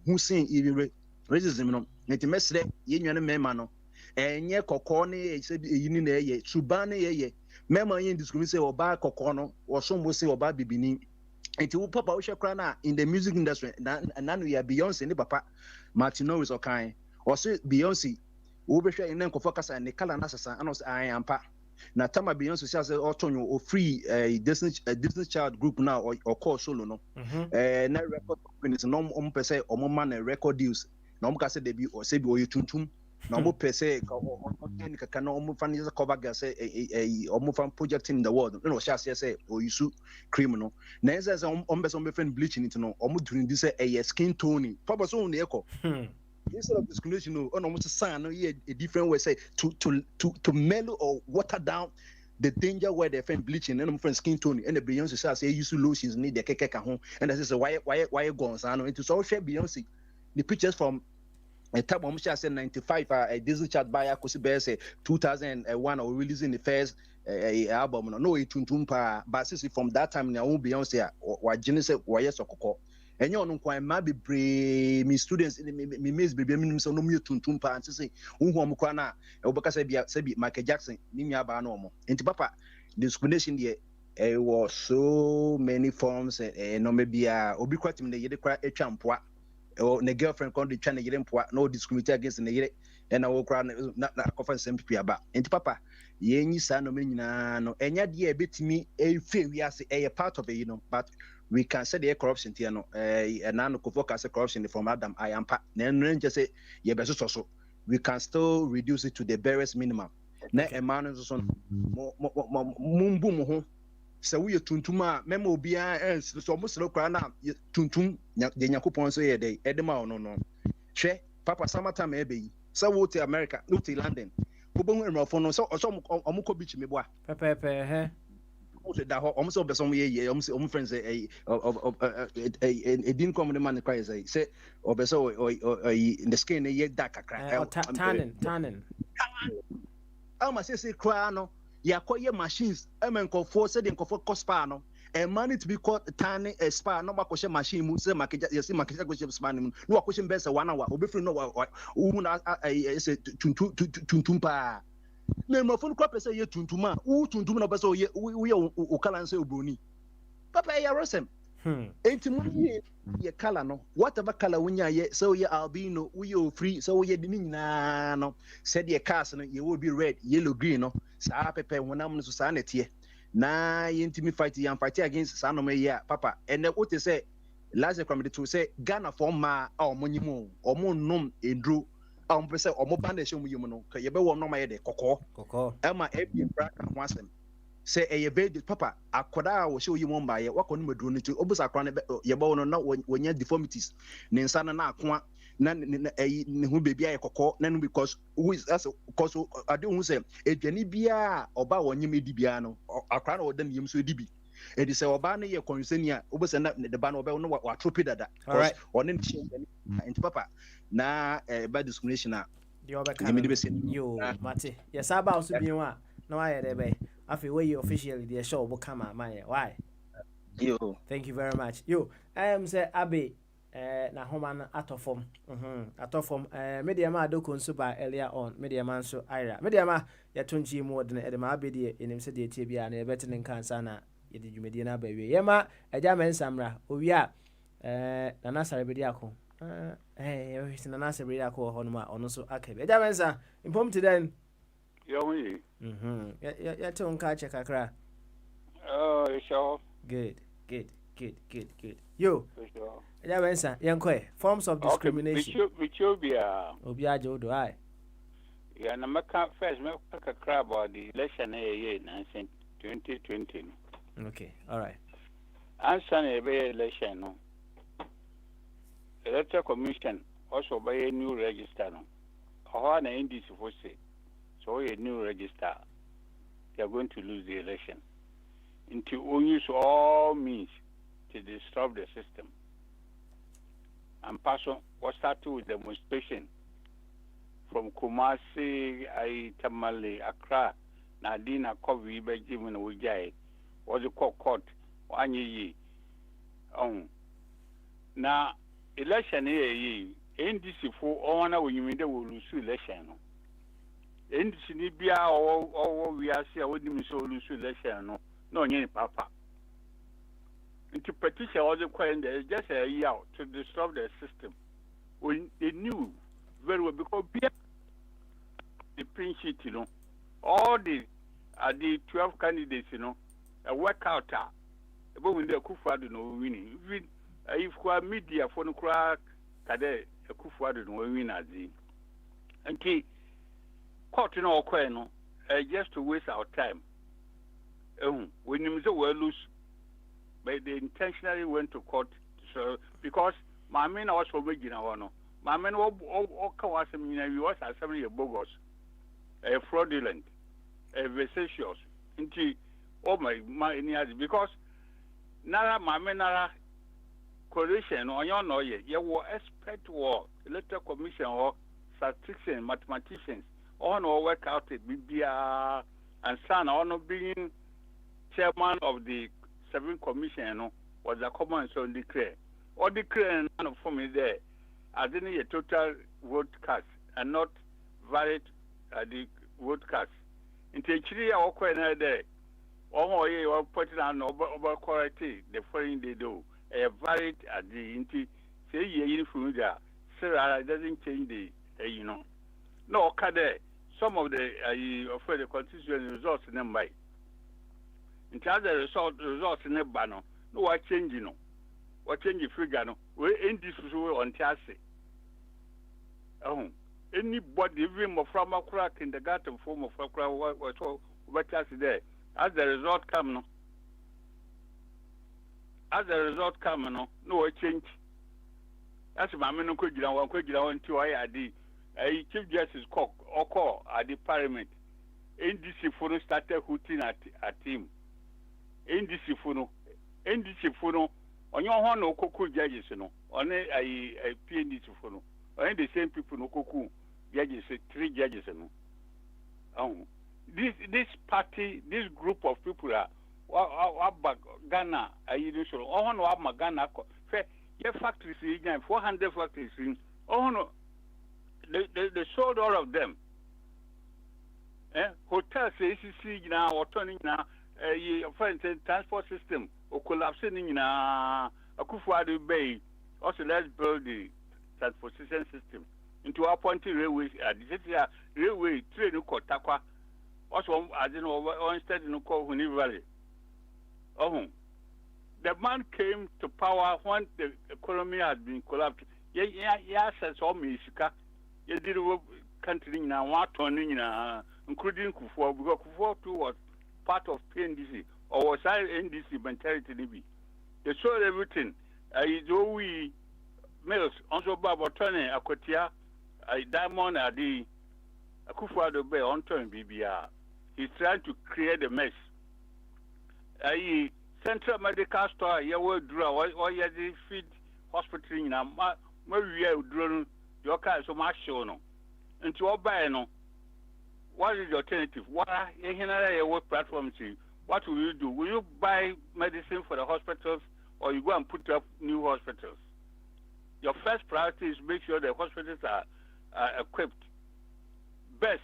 who saying even racism no nti mesre ye nwane mema no enye kokko ne say yini na ye suban ye mema yin discriminate say oba kokko no wo so mo say oba bibini enti wo papa wo hwekra na in the music industry na no ya Beyonce ne papa Martin Norris okan o say Beyonce wo be hwe inen kofo kasa ne kala na sasa ana o say ampa na tama Beyonce say otonyo o free Disney Child group now or call solo no na record companies no pese o man record deals na ka say debi o say bi o yetuntum na mo pese ka na o fan is cover girl say o fan project in the world no sha say o yusu cream no na say on be friend bleaching it no o mo during this say skin toning papa so na eko instead of discrimination no almost sign no a different way say to mellow or water down the danger where they find bleaching and friend skin tone and the Beyonce say use lotions need the keke home and that's why gone no into so share Beyonce the pictures from a time when she said 95 a Disney Child by Akusi say 2001 or releasing the first album no it tuntumpa but since from that time na Beyonce or Genesis why sokoko and you know quite ma be me students me miss baby me so no me tuntum pa say unhu am kwa na e obaka say bi Michael Jackson ni nua ba na omo enti papa discrimination there was so many forms no me bia obi kwatim na yede kwa etwa mpoa ne girlfriend kon de twa na yede mpoa no discriminate against na yede and na wo kwa na conference MPP aba enti papa yenyi sa no me nyina no enya de e betimi e fe wi ase e part of it you know but we can say the corruption here no and now no focus corruption from Adam I am then just say yeah so we can still reduce it to the barest minimum na a man so mumbu mo ho so we tuntuma memo bia so mo selo kra na tuntum de yakopon so ye dey edema no hwe papa summertime ebe yi so wo to America no to London wo bo hu emrofo no so omo beach me boa pepepe he that almost of the some year almost friends a didn't come the man cry say or so in the skin a dark tanning almost say cry no ya call machines men call for said in for spa no and money to be called tanning a spa no question machine mu say market you see market go spa no question best 1 hour obi no who na say tuntum pa me mafun kwa pesa ye tuntuma tuntuma na pesa ye o kala nse obroni papa ya rosem enti mu ye kala no whatever kala wunya ye so ye albino we o free so ye di nyina no said ye cars no ye will be red yellow green no sa pepe wonam no so sa na tie na ye ntimi fight against sa no me ye papa and what they say last committee to say Ghana for ma omonyimu omonnom endro pese omo band ehwe mu yim no ka ye be wo no ma ye de kokko ema ebie bra ka ho asem se eye be papa akoda a wo hwe yim mba ye wakọ no maduro no ti obusa akora ne ye be wo no na wonya deformities ne nsa na akoa na ne ho bebi aye kokko na no because who is as because ade hu se edwani bia oba wonyim edi bia no akora na wodan yim so edi bi edi se oba na ye consenia obusa na de ba no oba no wa tropi dada because one ne she enti papa na bad discrimination a yo mate yes aba also bi wa na wa ye dey afi we officially the show bo kama man why yo thank you very much yo say abe na homa na atofom media ma adoko nso ba earlier on media man so ira media ma ya tonji mu odene edema abe de enim se de tie bia na ebete ne kansa na ye de dwumedie na ba wie ye ma eja men samra owi a na nasare be dia ko na nasare be dia ko ho no ma ono so akabe eja men sa impom ti den yo yi ya te on ka che kakra sure good yo eja men sa yenkwe forms of discrimination Bichobia obi ajo do ai ya na maka first me kakra about the election in 2020 okay all right answer na be election no electoral commission also by a new register no how na NDC for say so a new register they are going to lose the election into use all means to disrupt the system and person what started with demonstration from Kumasi Tamale Accra Nadina Kovi Bejimin Bogyae was a court one year on now election NDC for honor when you mean they will lose election NDC ni bia or we are see what nim so lose election no any papa. Into petition was just a year to disrupt the system. When they knew very well because the print sheet, all the 12 candidates, a workout. But when they Kufuor no winning, even if media for no crack, Kade Kufuor no win as the and key court no no just to waste our time. When you were loose, but they intentionally went to court so because my men was for making a one. My men all was assembly a bogus, a fraudulent, a vexatious, into my because Nara my men are coalition or your no ye will expect war, electoral commission or statisticians, mathematicians, all no work out it BBR and son or no being chairman of the 7th commission was a common so declare. Or declare none of me there. I didn't a total vote cast and not valid the vote cast. Until Chile or Quena there. Or you are putting on over quality the following day do. A valid at the inti say ye from there. Sarah doesn't change the No, Kade, some of the for the constitutional results in them by. In terms of the results in the banner, no, what change what change the figure no, we in this on Tiasi. Anybody, even from a crack in the garden form of a crowd, what there. As the result come, no. As the result come, no change. As my men could get on to IRD, a Chief Justice Cock or call at the Parliament. NDC Funo started hooting at him. NDC Funo, on your horn no cocoa judges, on a PNDC Funo, or the same people no cocoa judges, 3 judges, This party, this group of people are Ghana, Ghana, your factories, 400 factories, they sold all of them. Hotels, ACC now, or turning now, transport system, or collapsing now, Akufuor Bay, also let's build the transportation system into our pointy railway, railway train, Kotakwa. Also, I don't know, instead in Huni Valley. The man came to power when the economy had been collapsed. Yes, all Mishika. You did country now, what turning including Kufuor, because Kufuor too was part of PNDC, or was I NDC mentality? They sold everything. We mills, also Baba Tony, Akotia, Diamond, Adi, Kufuor Bay, on turn BBR. He's trying to create a mess. Central Medical Store, you will draw, or you feed hospital in a maybe you draw your car so much show. And to obey, what is the alternative? What work platform to? What will you do? Will you buy medicine for the hospitals or you go and put up new hospitals? Your first priority is make sure the hospitals are equipped. Best,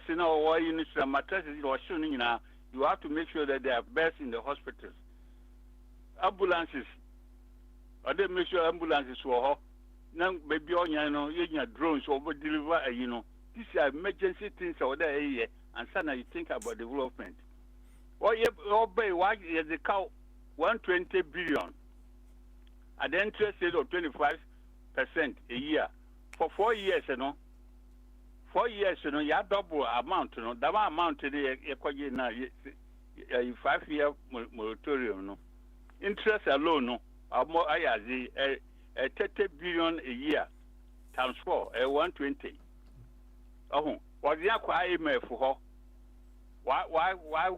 or you need some mattresses or shooting you have to make sure that they are best in the hospitals. Ambulances, or they make sure ambulances were now maybe on your drones or deliver these are emergency things over there and suddenly you think about development. Or you obey why is the cow 120 billion at the interest rate of 25% a year for 4 years, 4 years, you have double amount, that amount in a 5-year moratorium, interest alone, more I 30 billion a year times 4, 120. What the IMF for? Why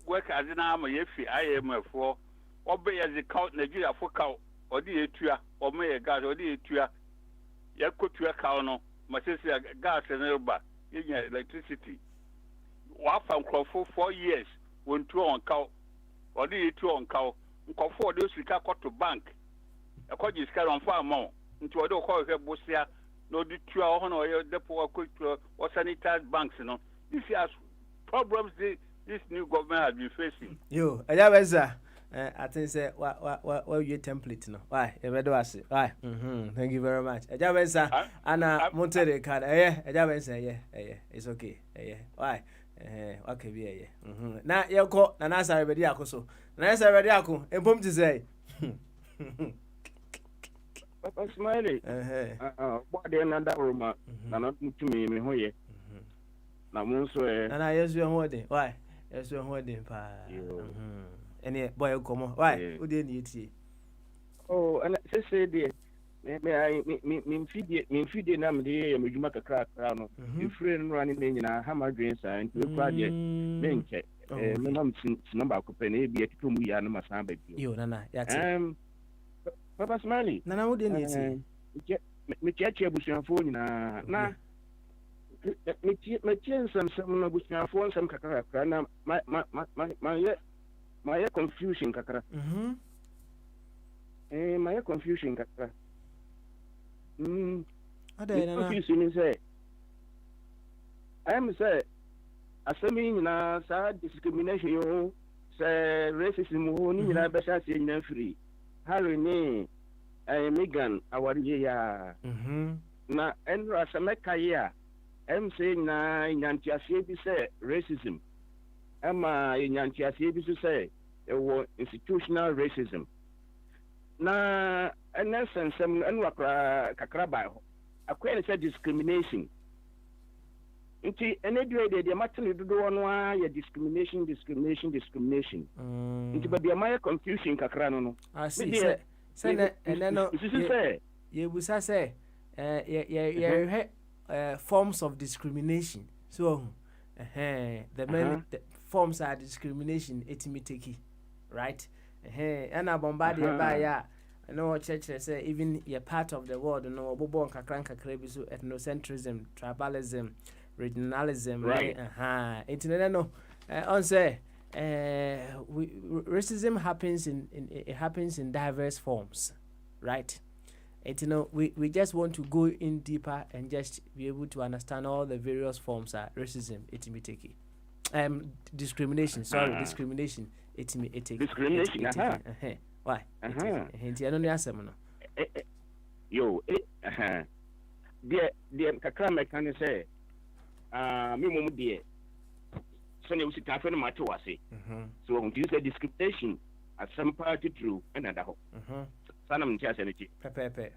work as an army if IMF for? Or be as a count Nigeria for cow, or the Etua, or may a gas, or the Etua. You could to a cow, no. My sister gas and electricity. What from for 4 years when 2 on cow or the 2 on cow, for those we got to bank. A court is carried on far more into a call her Bosia, no, the 2 or your depot or sanitized banks, this year's problems this new government has been facing. Yo, Ejabeza. I think say what your template no. Why? Why? Thank you very much. Ejabeza ana montere card. Ejabeza it's okay. Why? Okay be na yeko na nasa rebedi akoso. Na nasa rebedi ako empom ti say. Papa Smiley. What the another room na not to me ho ye. Na mo so na yesu ho de. Why? Yesu ho de pa. Any boy come why who dey need it? Oh, and say there me feed na me dey me juma kakra no the friend running na hammer dreams and we project me nke me mam number ko pe na bi etipo mu ya no masan ba bi yo nana ya ti Papa Smiley nana who dey need it me cheche busuafo nyina na me cheche sam na busuafo sam kakra na my confusion kakra. My confusion kakra. Confusion say. I am say. Asemi na sa discrimination yo, say racism ho ni na be sha se nyina free. Harry ni Megan awari ya. Na enra sameka ya. Em say na nyantiase bi say racism. Ama nyantiase bi so say institutional racism na essence enwakra kakra ba ho akwai say discrimination nti enedue de matene dodo no a ya discrimination nti ba bia my confusion kakra no say no ye busa say forms of discrimination so the many forms are discrimination etimiteki right and a bombardier by ya no church say even you're part of the world no bobo kakran kakrebi so ethnocentrism tribalism regionalism right no on say racism happens in diverse forms right we just want to go in deeper and just be able to understand all the various forms of racism etimiteki discrimination discrimination why hinti ano ni asem no yo de kakra mekane say me mum de so ne usika fe no mate wase so when you say discrimination at some party true another ho sana mti aseneti pepe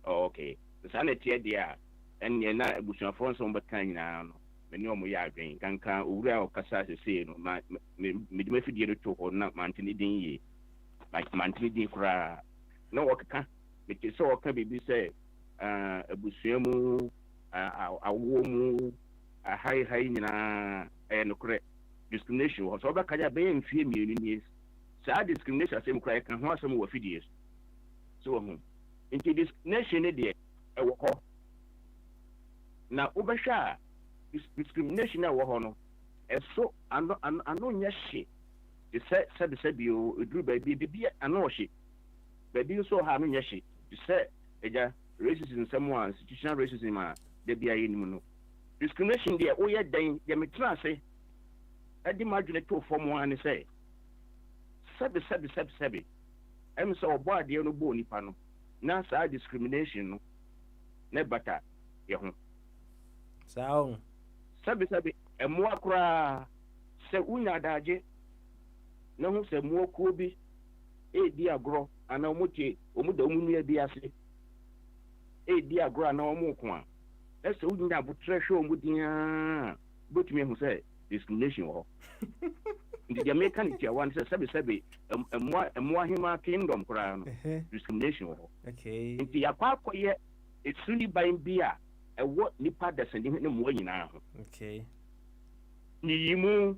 okay sana tie dia en na ebusuafo nso mbekan nyina no meni omo ya adwen kankan owura okasa sese no me dima fidie no to ho na mantini din yi like mantini din kura na wokaka me ke so woka bibi say ebusuamu awomu hai nyina no kure discrimination so ba kaja be mfie mienu ni sa discrimination asem kura kan ho asem wo fidie so ho into discrimination ne de wo ho na ubasha discrimination na wo ho no eso ano nya hye sabi o edru ba bi ano hye ba bi so ha no nya hye se eja racism someone institutional racism de bia yenimu no discrimination de o ye dan de metra se edi madwene to form one say sabi em so obo ade no bo nipa no na sa discrimination no ne bata ye ho sao sabi emu akura se unya daje na hu se mu okuo bi di agro ana omuche omuda omunua bi ase di agro ana omuko a ese unya butre hwe omudia botumi hu se discrimination ho ndi Jamaica ni tia wan se sabi emu ahima kingdom kura no discrimination ho okay ndi yakwa ye etsuni ban bia ewo nipa desende ne mo nyina ho okay ni yimu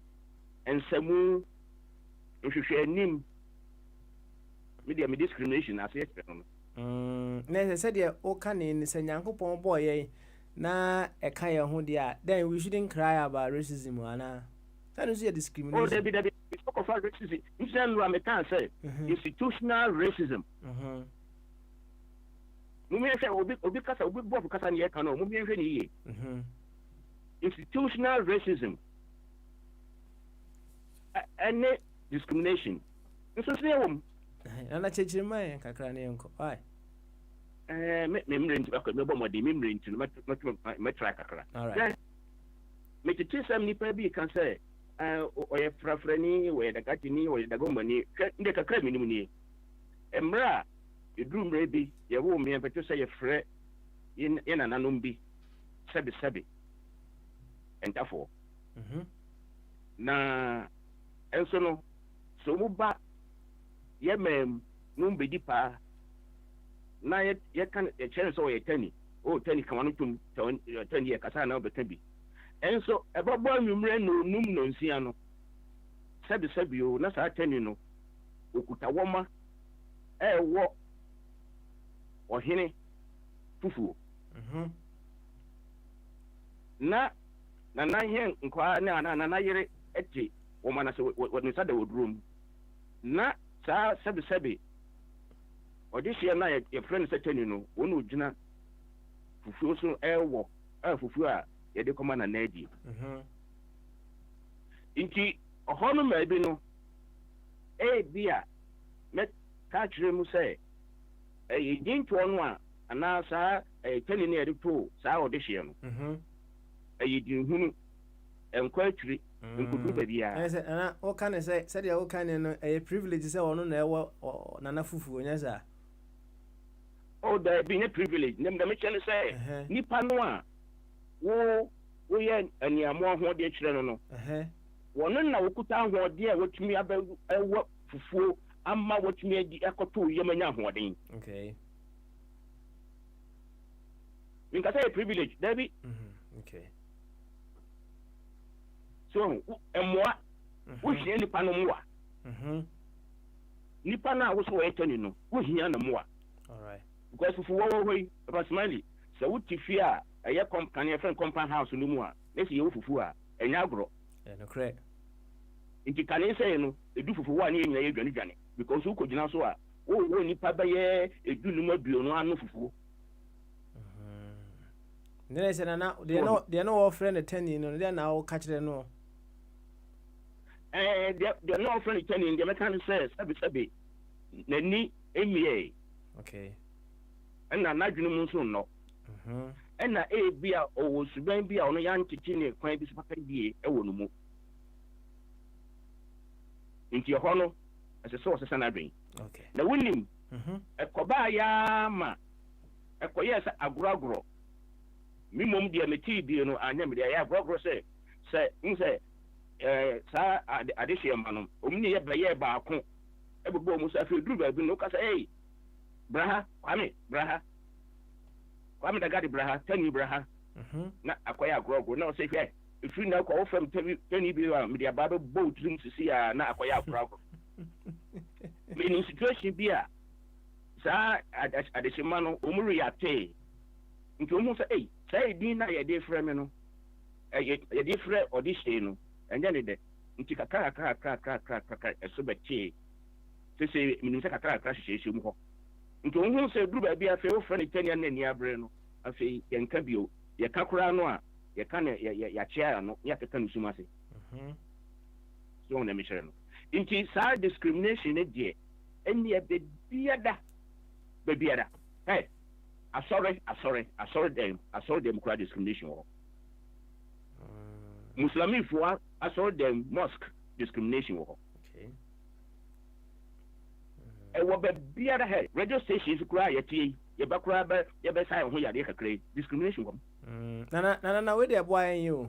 ensamu nhwehwe nim media me discrimination as yet no na se de o kan ni se nyankopon boy ye na e kan ye ho dia then we shouldn't cry about racism ana that is discrimination. Oh David we talk about racism you say no American say institutional racism mumie hwe obi kasa obi bof kasa ne ye kan no mumie hwe ne ye institutional racism and discrimination. Nso se yewom. Na chechiri mai kakra ne enko. Ai. Memre nti akọ mebo modi memre nti metry kakra. All right. Me tete sam nipa bi kan say oye frafrani we da gatini we da gomani nde kakra minim ni. Emra eduru mre bi ye wo me peto say ye frɛ ye nananom bi sɛbe entafo. Na enso no so mu ba ye mem no mbedi pa na ye kan e chere so ye tani tani kamano tum tani ye kasa na obeka bi enso ebobo anwumre no num no nsia no sɛbe o na sa tani no okuta woma wo ohene fufuo na hien nkwa na yere eti woma na se wonu sada wodrum na sa sɛbe odihye na ye friend setani no wonu gina fufuo so wo fufuo a ye de koma na nadi inti ohono ma bi no bia me ka kire mu say yinto no a ana sa tani ne to sa odihye no yidinhunu enkwa atwiri nkudu ba bia ana o kan say said ya o kan no privilege say wono na ewo nana fufuo nya sa there being a privilege nem da me chele say nipa no a wo ye aniamo ho de kire no wono na wokuta ho de a wotumi ewo fufuo amma wotumi adi ekoto yemanya ho den okay min ka say privilege dabi okay so emwa wo hie nipa no mwa nipa na wo so wo etani no wo hia na mwa all right because fufu wo hoi personally so wo tifi a eye company friend compound house no mu a nesi ye fufu a enya agro no correct inti kan say no edu fufu wa na nyina ye dwane because wo ko gina so a wo nipa ba ye edu no maduo no anu fufu nene se na de no wo friend etani no de na wo ka kire no they no friend etani de mekan say sabi nani emie okay na nadwene mu nso no na bia owo suban bia ono ya nchichi ne kwan bi sipaka die ewo no mu nti ho no ase so sesa na dwen okay na wunim ekoba ya ma ekoye sa aguraguro mimom dia meti bi no anya me dia ya aguraguro se nse sa adehye ma no omni ye baye ba ako ebebo mu sa fe duru ba bi no ka say braha kwame da gadi braha tani braha na akwaya agorogoro na o say hwe ifiri na kwa ofam tani bi wa media baba boat room sisi ya na akwaya agorogoro meaning situation bi a sa adeshima no omuri ya te nti omu say say din na ye dey frɛ me no ye dey frɛ audition no enye ne de nti kakra eso betie sese meaning say kakra hyehyɛ mu hɔ nti ohun se duru ba bia fe o friend tanya na ni abre no afi yenka bio ye kakura no a ye ka na ya chia no ya keka no suma se so na me chere no nti sa discrimination ne die eni e be biada hey asori democratic discrimination wo muslimi fo asori dem mosque discrimination wo okay wo be bia da he radio stations kura ya tie ye ba kura ba ye be sai ho ya de kakra discrimination wo na we dey boy you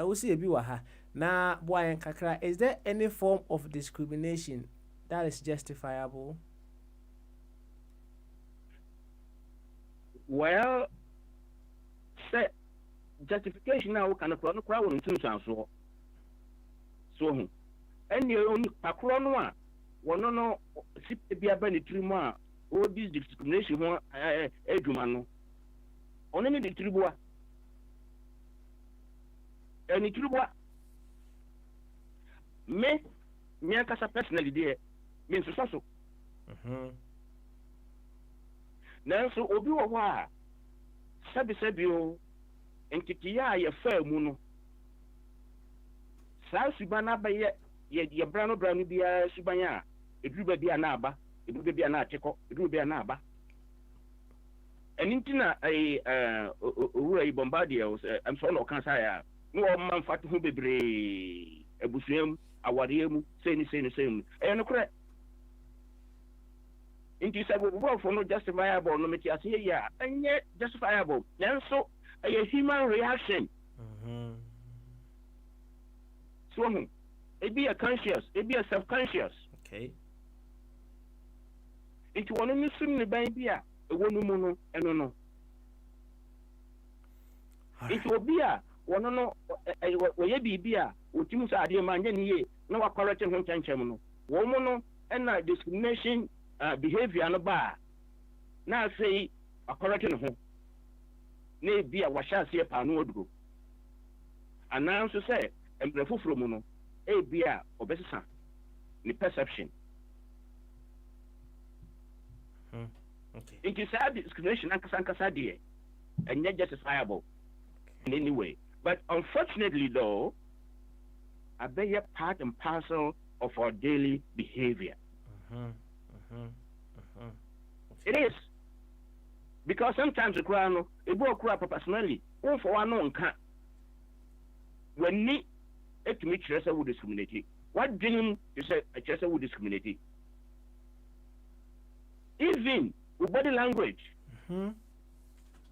we see ebi wa ha na boy kakra is there any form of discrimination that is justifiable? Well, say justification now can kura no kura wo ntun sanso so any only pakro no a wono no sipe bia ba ne trimu a all this discrimination ho adwuma no ono ne tribuwa any tribuwa me kasa personally there means so nanso obi wo ho a sabi o entity ya ye fa mu no saa suban na bɛyɛ yɛ brano biara suban a eduru ba bia na aba eduru ba bia na atekɔ eduru bia na aba ɛni ntina owura yi Bogyae I'm sorry no kan sa ya no man fatu ho bebree abusuam aware mu sei ni ɛyɛ no korɛ nti sɛ bɔbɔfo no justifiable no meti ase yɛ a ɛnyɛ justifiable nanso ɛyɛ human reaction so ebi a conscious ebi a self-conscious okay nti wɔn no sum ne ban bi a ɛwɔ no mu no ɛno no nti obi a wɔn no wɔyɛ biribi a wɔtim sɛ adeɛ ma nyɛ ne yie na wakɔrɛte ho nkyɛnkyɛm no wɔn mu no ɛna discrimination behavior no ba na afei akɔrɛte ne ho na ebi a wahyɛ aseɛ paa no aduro anaa nso sɛ mmerɛ foforɔ mu no ebi a ɔbɛsesa ne perception okay nti saa discrimination ankasa deɛ ɛnyɛ justifiable in any way but unfortunately though abɛyɛ part and parcel of our daily behavior it is because sometimes the crowd no ebi okura personally won for one no nka when ni etumi kyerɛ sɛ wo discriminate what dream you say kyerɛ sɛ wo discriminate even with body language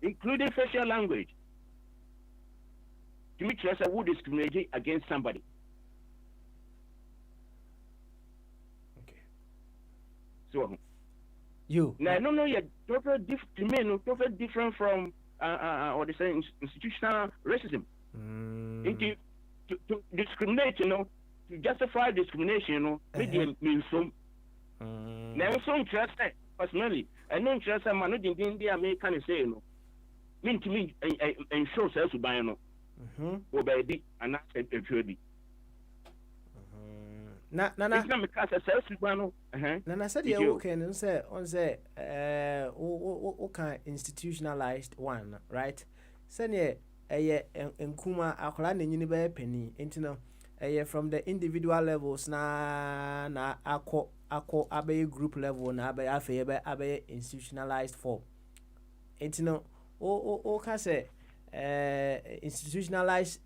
including facial language to kyerɛ sɛ wo discriminate against somebody okay so you no you're totally different to me no totally different from what they say institutional racism to discriminate to justify discrimination medium means some now some trust personally and non trust a man no dey American say mean to me and show self to buy or baby and not a bi na me cast self to buy na said you can say on say can institutionalized one right say nkuma akola na nyini be penny entino from the individual levels na akọ abe group level na abe afeye be abe institutionalized form entino o ka say institutionalized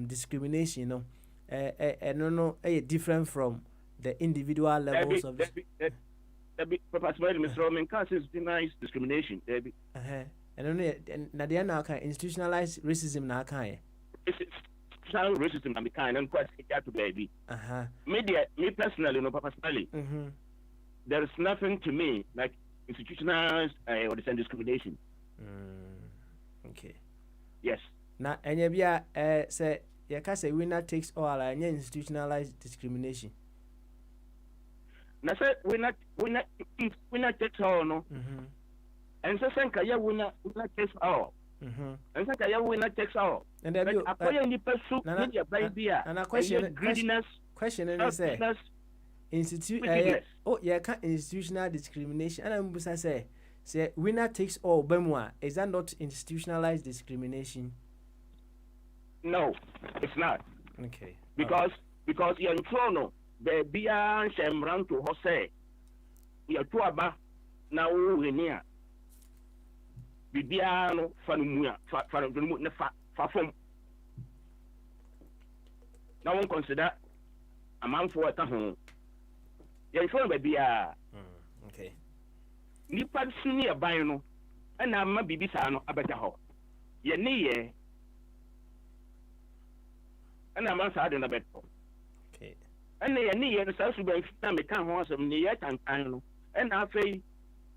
discrimination no no different from the individual levels of Professor Mr. Roman can institutionalized discrimination and then na there na kan institutionalized racism na kan institutional racism na me kind and quite to baby me personally no personally there is nothing to me like institutionalized or the discrimination okay yes na enya bia say ya ka say winner takes all enya institutionalized discrimination na say winner takes all no and so senka ya winner takes all and senka ya winner takes all and then you akoya ni pesu media bia and a question is say ya ka institutional discrimination and I'm say winner takes all bemwa is that not institutionalized discrimination? No, it's not. Okay. Because you're in Toronto, the Bia Shemran to Jose, you're to Aba, now we're near. Bibiano Fanumuya, Fafum. Now one consider a man for a home. You're in front of Bia. Okay. Nipa suni aban no na ama bibisa no abeta ho ye ne ye na ma sa de na beto okay na ye ne ye no sa su ban na me kan ho asem ne ye tantan no na afei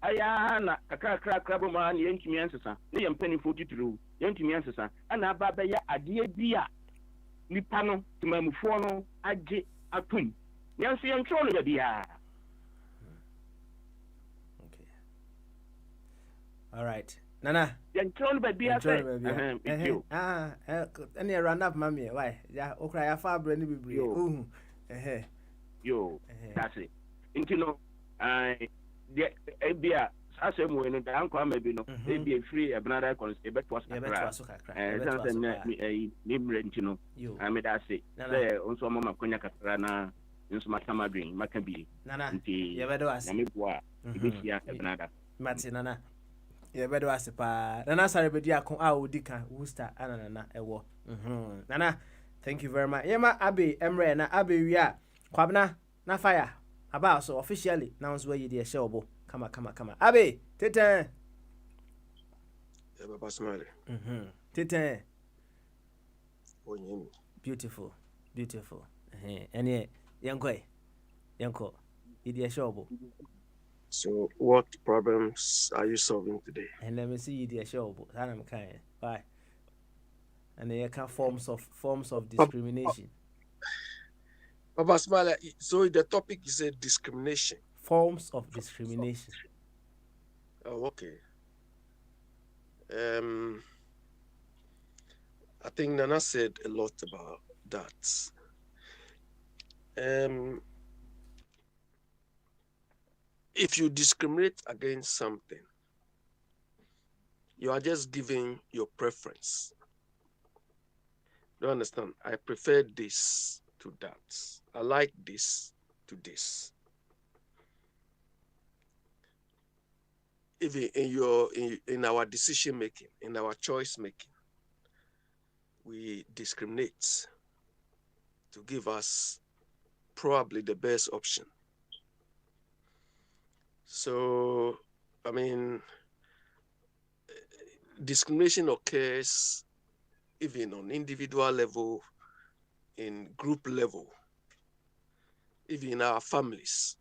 aya na kakra bo ma ne yentumi ansesa ne ye mpani 43 yentumi ansesa na aba ba ya ade bia nipa no timamufo no age atum nyanso ye ntro no bia. All right. Nana. Control baby. Any round up mommy. Why? Yeah, okra ya fa brand ni bibiri. Yo. That's it. You know, the asɛm wei no daa nkwa ma bi no ebi efiri ɛbenada kɔns ɛbɛtoa so kakra ɛsan sɛ ne mmerɛ nti no meda ase sɛ nso ɔma makonya kakra na nso matama adwen maka bi nti nyame boa a ɛbɛhyia ɛbenada mate nana yɛbɛdɔ ase paa nana sare bɛdi ako a wodi ka Worcester ana nana ɛwɔ nana thank you very much yɛma abe emre na abe wia kwabna na fire aba so officially na nso ayi de ɛhyɛ obo kama abe teten Papa Smile teten onyem beautiful ɛne yanko idi ɛhyɛ obo. So what problems are you solving today? And let me see you the show. I'm kind. Why? And they can forms of discrimination. Papa Smile, so the topic is a discrimination. Forms of discrimination. Oh, okay. I think Nana said a lot about that. If you discriminate against something, you are just giving your preference. Do you understand? I prefer this to that. I like this to this. Even in our decision making, in our choice making, we discriminate to give us probably the best option. So, I mean, discrimination occurs even on individual level, in group level, even in our families.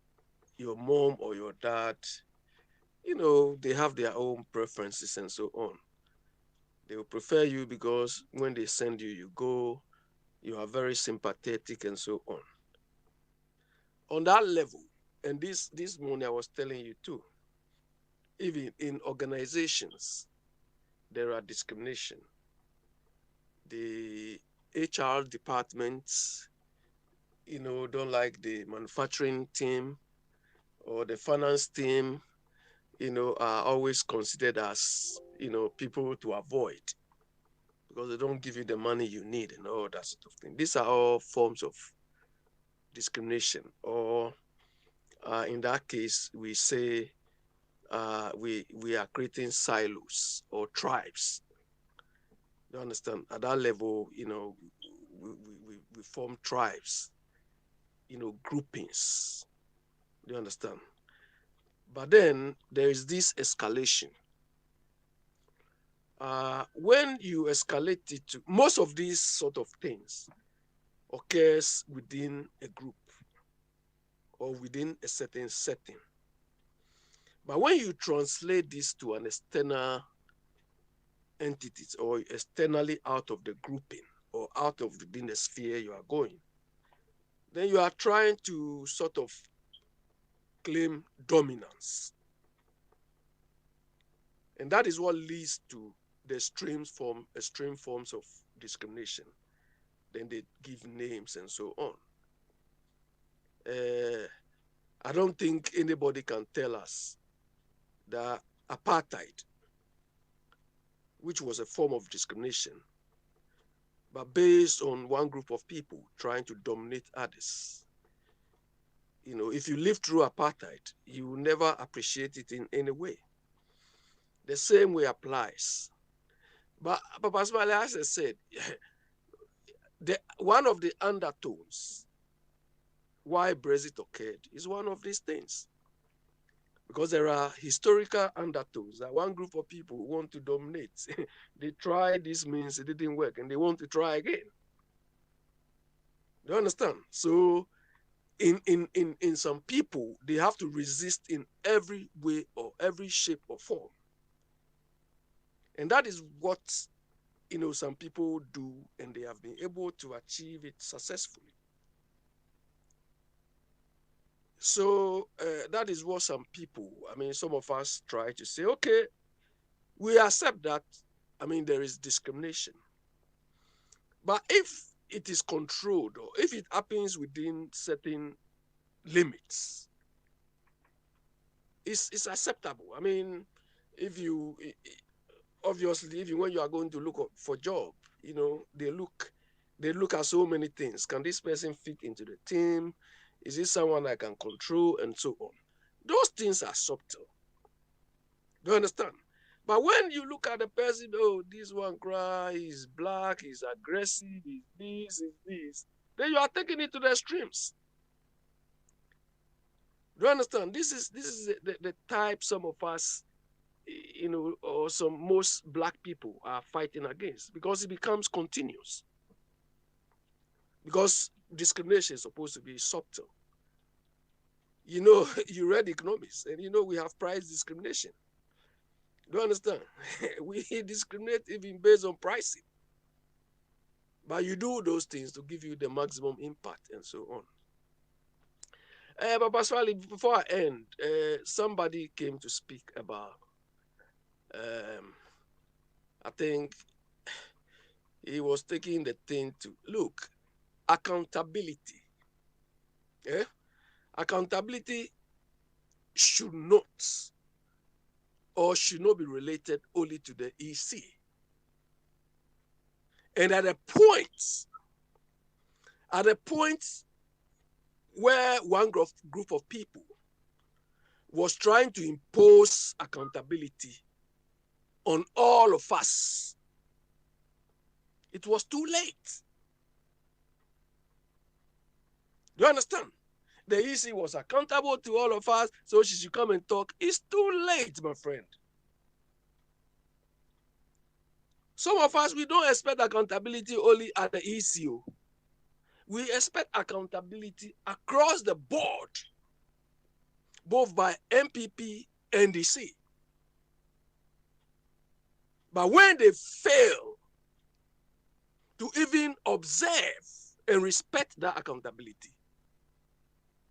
Your mom or your dad, they have their own preferences and so on. They will prefer you because when they send you, you go, you are very sympathetic and so on. On that level, and this morning I was telling you too, even in organizations, there are discrimination. The HR departments, don't like the manufacturing team or the finance team, are always considered as, people to avoid because they don't give you the money you need and all that sort of thing. These are all forms of discrimination, or in that case, we say we are creating silos or tribes. You understand? At that level, we form tribes, groupings. Do you understand? But then there is this escalation. When you escalate it to, most of these sort of things occurs within a group or within a certain setting. But when you translate this to an external entity or externally out of the grouping or out of the sphere you are going, then you are trying to sort of claim dominance. And that is what leads to the extreme forms of discrimination. Then they give names and so on. I don't think anybody can tell us that apartheid, which was a form of discrimination, but based on one group of people trying to dominate others. If you live through apartheid, you will never appreciate it in any way. The same way applies. But Papa Smiley, as I said, one of the undertones why Brexit occurred is one of these things. Because there are historical undertones that one group of people want to dominate. They tried this means it didn't work and they want to try again. Do you understand? So in some people, they have to resist in every way or every shape or form. And that is what some people do, and they have been able to achieve it successfully. So that is what some people, some of us try to say, okay, we accept that, there is discrimination. But if it is controlled or if it happens within certain limits, it's acceptable. I mean, if you obviously, even when you are going to look for job, you know, they look at so many things. Can this person fit into the team? Is this someone I can control, and so on? Those things are subtle. Do you understand? But when you look at the person, oh, this one cry, he's black, he's aggressive, he's this, then you are taking it to the extremes. Do you understand? This is the type some of us, you know, or most black people are fighting against, because it becomes continuous. Because discrimination is supposed to be subtle. You know, you read economics, and you know we have price discrimination. Do you understand? We discriminate even based on pricing. But you do those things to give you the maximum impact and so on. But Pasquale, before I end, somebody came to speak about, I think he was taking the thing to look, accountability. Yeah? Accountability should not be related only to the EC. And at a point where one group of people was trying to impose accountability on all of us, it was too late. Do you understand? The EC was accountable to all of us, so she should come and talk. It's too late, my friend. Some of us, we don't expect accountability only at the ECO. We expect accountability across the board, both by MPP and DC. But when they fail to even observe and respect that accountability,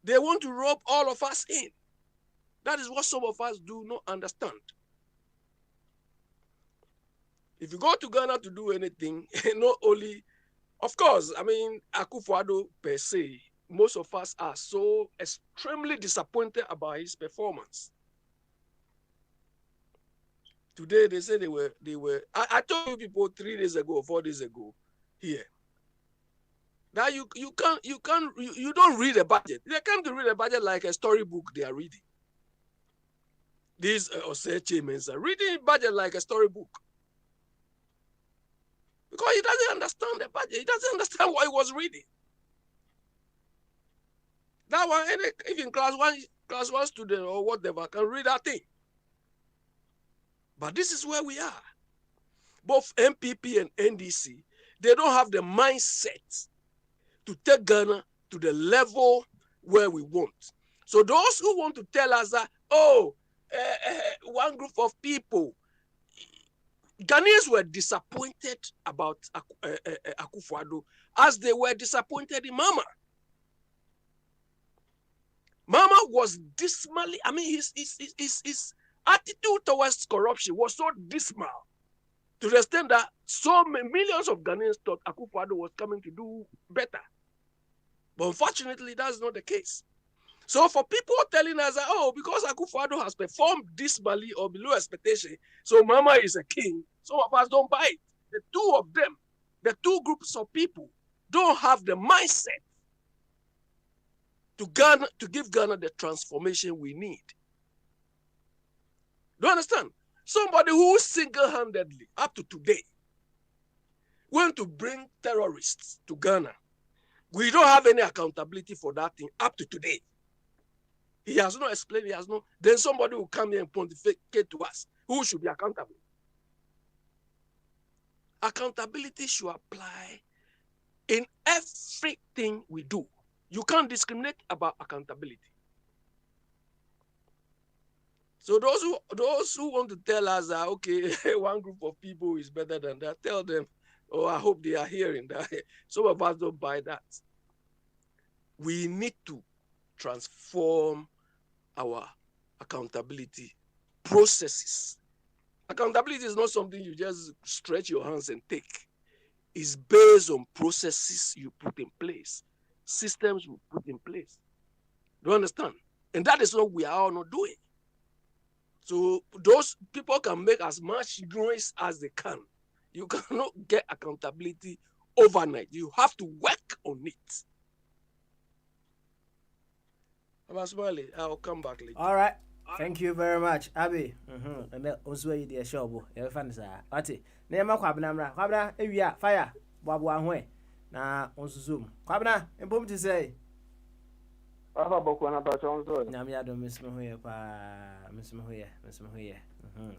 they want to rope all of us in. That is what some of us do not understand. If you go to Ghana to do anything, not only, of course, I mean, Akufo-Addo per se, most of us are so extremely disappointed about his performance. Today they say they were. I told you people 3 days ago, 4 days ago, here, that you don't read a budget. They come to read a budget like a storybook they are reading. These Osei are reading budget like a storybook. Because he doesn't understand the budget. He doesn't understand what he was reading. That one, even class one student or whatever can read that thing. But this is where we are. Both MPP and NDC, they don't have the mindset to take Ghana to the level where we want. So those who want to tell us that, one group of people, Ghanaians were disappointed about Akufo-Addo as they were disappointed in Mama. Mama was dismally, I mean, his attitude towards corruption was so dismal to the extent that so many millions of Ghanaians thought Akufo-Addo was coming to do better. But unfortunately, that's not the case. So for people telling us that, because Akufo-Addo has performed dismally or below expectation, so Mama is a king, some of us don't buy it. The two of them, the two groups of people, don't have the mindset to give Ghana the transformation we need. Do you understand? Somebody who single-handedly, up to today, went to bring terrorists to Ghana. We don't have any accountability for that thing up to today. He has not explained, then somebody will come here and pontificate to us who should be accountable. Accountability should apply in everything we do. You can't discriminate about accountability. So those who want to tell us that, okay, one group of people is better than that, tell them, I hope they are hearing that. Some of us don't buy that. We need to transform our accountability processes. Accountability is not something you just stretch your hands and take. It's based on processes you put in place, systems you put in place. Do you understand? And that is what we are all not doing. So those people can make as much noise as they can. You cannot get accountability overnight. You have to work on it. Abasmali, I'll come back later. All right. Thank you very much, Abby. And then also you the show. You find this. Ati. Name kwabna mra. Kwabna ewia fire. Babu ahwe. Na onso zoom. Kwabna empom ti say. Papa boku na ba chonzo. Nyame ya do mesme hoye pa. Mesme hoye.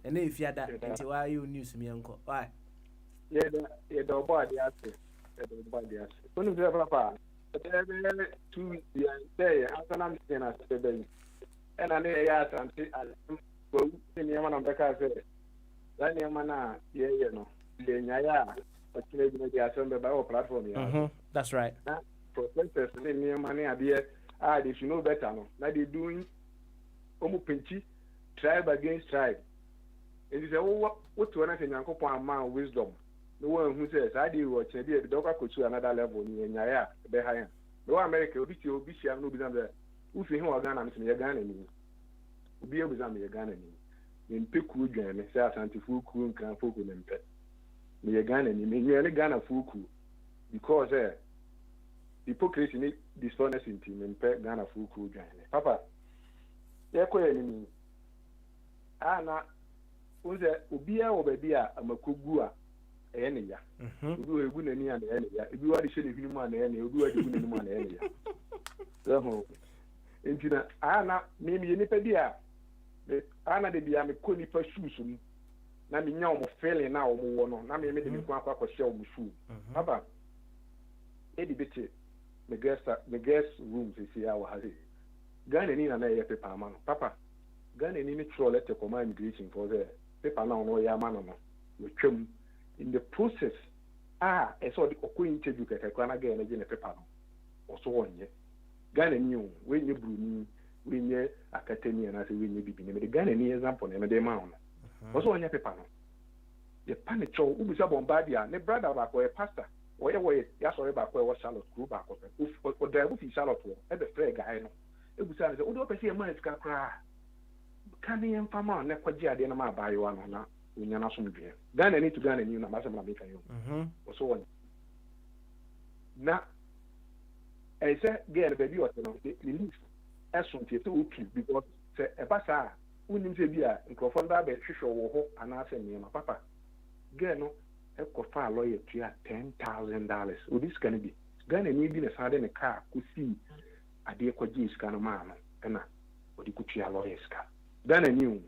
Ene ifiada nti wa you news mi enko. Why? Ye do body ase. Onu se papa. Ebe 2 years say after na say and I know ya santi go ni mana mbeka say then ya mana ye no le nyaya o kile bi na assemble by platform ya. That's right. Professors ni mana abie they should know better no. Now they doing omu penchi tribe against tribe. And you say what to na say Nyankopon man wisdom. No one who says I dey watch e dey do kwa to another level ni nyaya be higher. No America obi share no bi na ufi hin wa Ghana me Ghana ni obi ebuza me Ghana ni mpeku dwan me say asante fuku nkan fuku ne mpe me Ghana ni me nyele Ghana fuku because hypocrisy ni dishonesty me mpe Ghana fuku dwan me papa ye ko ye ni ana unze obi a wo ba bi a amakogu a eye ne ya obi egu na ni a na eye ne ya obi wa de hye ne hwinu a na eye ne obi wa de gu ne mu a na eye ne ya so entina ana me ni pa bi a ana de bia me ko nipa shoes mu na me nya o mo feeling na o mo wo no na me de me ko akwa hye o mo shoe papa edi beti the guest room si ya wa hali Ghana ni na ye paper ama no papa Ghana ni troll let command immigration for the paper na no ya ma no no twam in the process e so the okoi interview kekekwa na Ghana je ne paper no o so wonye Ghana ni o we nye bruni we nye akatemi na se we nye bibi ne me Ghana ni example ne me de ma no o so wonye paper no ye panic o ubisa bombardia ne brother ba ko e pastor we ya sorry ba ko e Charlotte group ba ko o drive fi Charlotte wo e be free guy no ebusa ne se o do pese e man sika kra kan ye mfama na kwaji ade na ma bayo wa no na onya na so mdwe Ghana ni to Ghana ni na ma se ma make yo o so won na e se girl baby o no release esun tie to utu because se e ba sa unim se bia nkrofo da ba hwehwe wo ho ana se ne ma papa girl no e ko fa lawyer tua $10,000 o this can be Ghana ni bi na sa de ne car ku si ade ko ji iska no ma no na o di ku tua lawyer iska Ghana ni o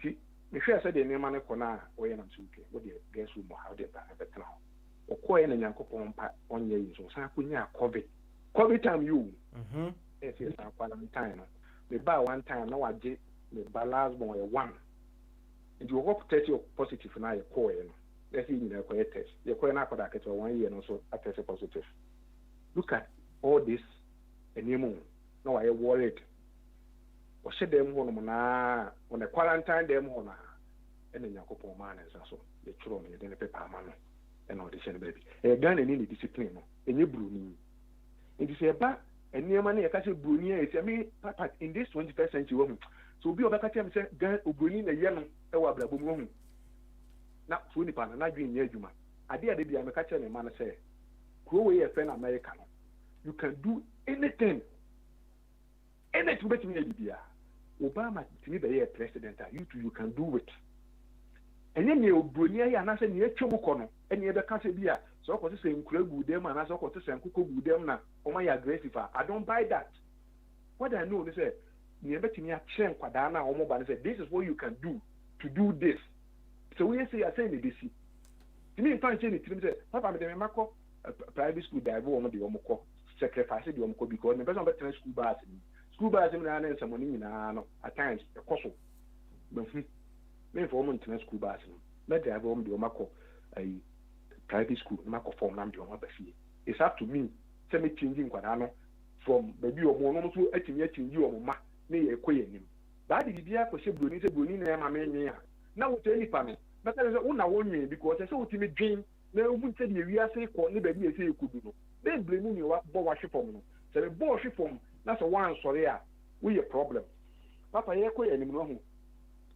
ti me hwe se de ne ma ne ko na o ye na msuke o de guess who mo how de ba na betra o ko ye na Nyankopon pa onye yi so sa kunya covid time you e se sa quarantine no me ba one time na waje me ba last born e one and you hope test your positive na ye ko ye no let's see you ko test ye ko na ko da ke 1 year no so test positive look at all this anymore no I worried o she dem ho no na on the quarantine dem ho na ene Nyankopon ma na nsa so ye churo me de ne paper ma no e na audition baby e Ghana ni discipline no enye bruni nti se ba eniema na ye ka se bruni e se me papa in this 21st century wo so obi obaka tem se Ghana obruni na ye no e wa brabo mu ho na so nipa na dwen nye adwuma ade bia me ka che me ma na se ko we ye friend America no you can do anything bet me bia Obama timi be ye president you can do it enye ne obroni ya na se ne etwom kono ene be ka se bia so ko se nkura gu dem na so ko se nkoko gu dem na o ma ya aggressive I don't buy that what I know is say ne be timi a kire nkwada na o mo ba ne say this is what you can do to do this so we say I say ne desi timi fan che ne timi say papa me dem makọ private school dive o mo de o mo ko sacrifice de o mo ko because ne be so be train school bus na na nsamoni nyina no at times e koso be me for mo train school bus no me drive o mo de o makọ ai private school makọ form na de o mo ba fie it's up to me say me changing kwada no from baby o mo no so atimi o mo ma na ye koye nim ba de bibia ko se broni na ma me nwe a na wo tell nipa me but say una wo nwe because say wo timi dream na wo nte de wi ase ko ne ba bi ese ekudu no they blame me wa bo wa hwe form no say bo hwe form na so one sorry a we a problem Papa, you quit any more.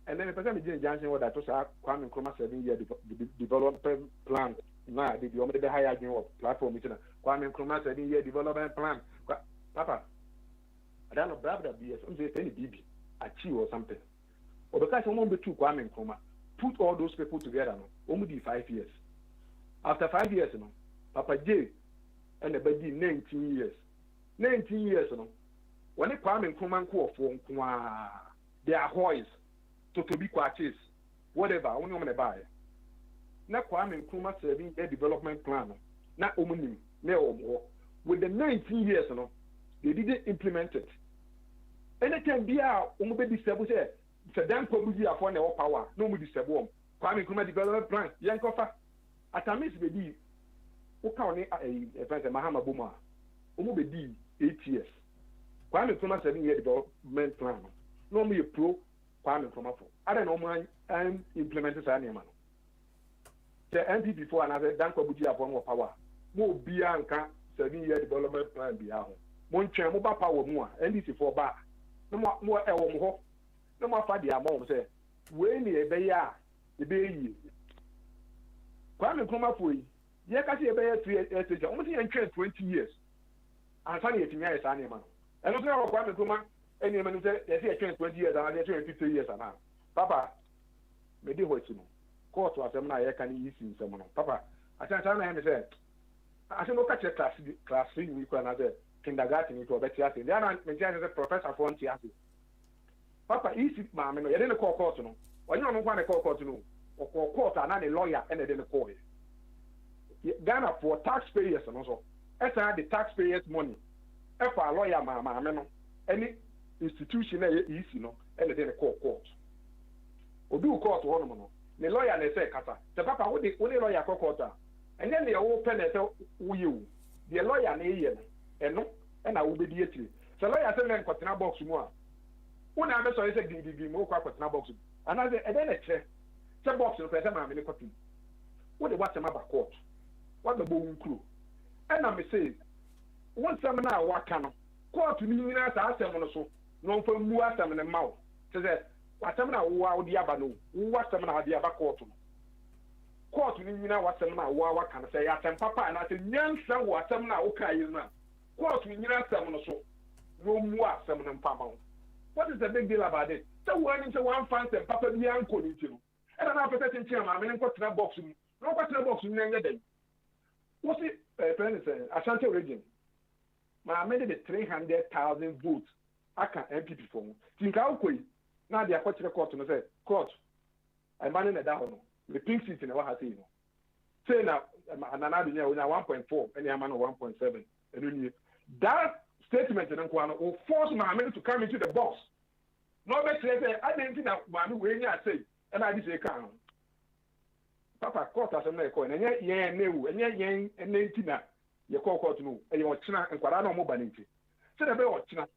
And then the person began Johnson what I told her, Kwame Nkrumah 7-year development plan. Now, did you want me to hire you platform? Kwame Nkrumah 7-year development plan. Papa, I don't know, Brabda BS, I'm saying any BB, achieve or something. Or because someone be too Kwame Nkrumah, put all those people together, only 5 years. After 5 years, Papa J and the baby 19 years. 19 years, when it Kwame Nkrumah call for they are hoys to be quarters, whatever, only on the buy. Now Kwame Nkrumah 7-year development plan, not only more. With the 19 years, they didn't implement it. Anytime they are only disabled, it's a damn probably upon their power, no more disabled. Kwame Nkrumah development plan, Yankofa. At a miss baby, who can a friend of Mahama Buma, almost 8 years. Kwame Nkrumah 7-year development plan, no more pro Kwame Nkrumah. I don't know my implemented animal. The MP before another Danko Buji upon more power. More Bianca 7-year development plan be out. Moncha mobile power more, and this is for bar. No more elmo. No more for the amount, say. When the ya, the baby. Kwame Nkrumah for you. You can see a bear 3 years, almost 20 years. And funny at me as animal. And also, Kwame Nkrumah, any man say, they say 20 years and they're 50 years now. Papa, me do what you know. Court was a man I can eat in someone. Papa, I can't tell him, say, I should look at your class 3 week another kindergarten into a better. They are not maintaining the professor for 1 year. Papa, easy, mamma, you didn't call court, no. When you don't want to call court, no. Or call court and a lawyer and they didn't call it. Ghana for taxpayers and also. As I had the taxpayers' money. If a lawyer, mamma, any institution is, you know, and they didn't call court. Or do court one month. The lawyer they say, Kata, the papa would the only lawyer call court. And then they open it you. The lawyer and no, and I will be the issue. So lawyer send them cotton box more. When I saw the more cotton box. And I said, and then a check. Some box of present mammy cotton. What the what's about court? What the bone crew? And I may say, one seminar, what can court to me as I said, so no for more time in the mouth. Says what seminar, wow, the abano, what seminar the other court. Court to me now, what seminar, what can I say? I said, Papa, and I said, young son, what seminar, okay, you know. Court to me now, seminar, so no more seminar, Papa. What is the big deal about it? So one into one fancy, Papa, the uncle, you know. And I'm not pretending to I mean, what's in a box? No, what's in a box in the day? What's it, friend, Ashanti region? I made it 300,000 votes. I can't MPP for me. Think how quick. Now they are quite the court and say, Court, I'm manning it down. The pink seat in what I say. Say now, another year, 1.4, and I'm on 1.7. And that statement will force my men to come into the box. No better, I didn't think that one way I say, and I did say, come. Papa, court as a medical, and yet, yeah, no, and yet, yang, and then Tina, you call court no, and you're China and Quadano Mobanity. Said about China.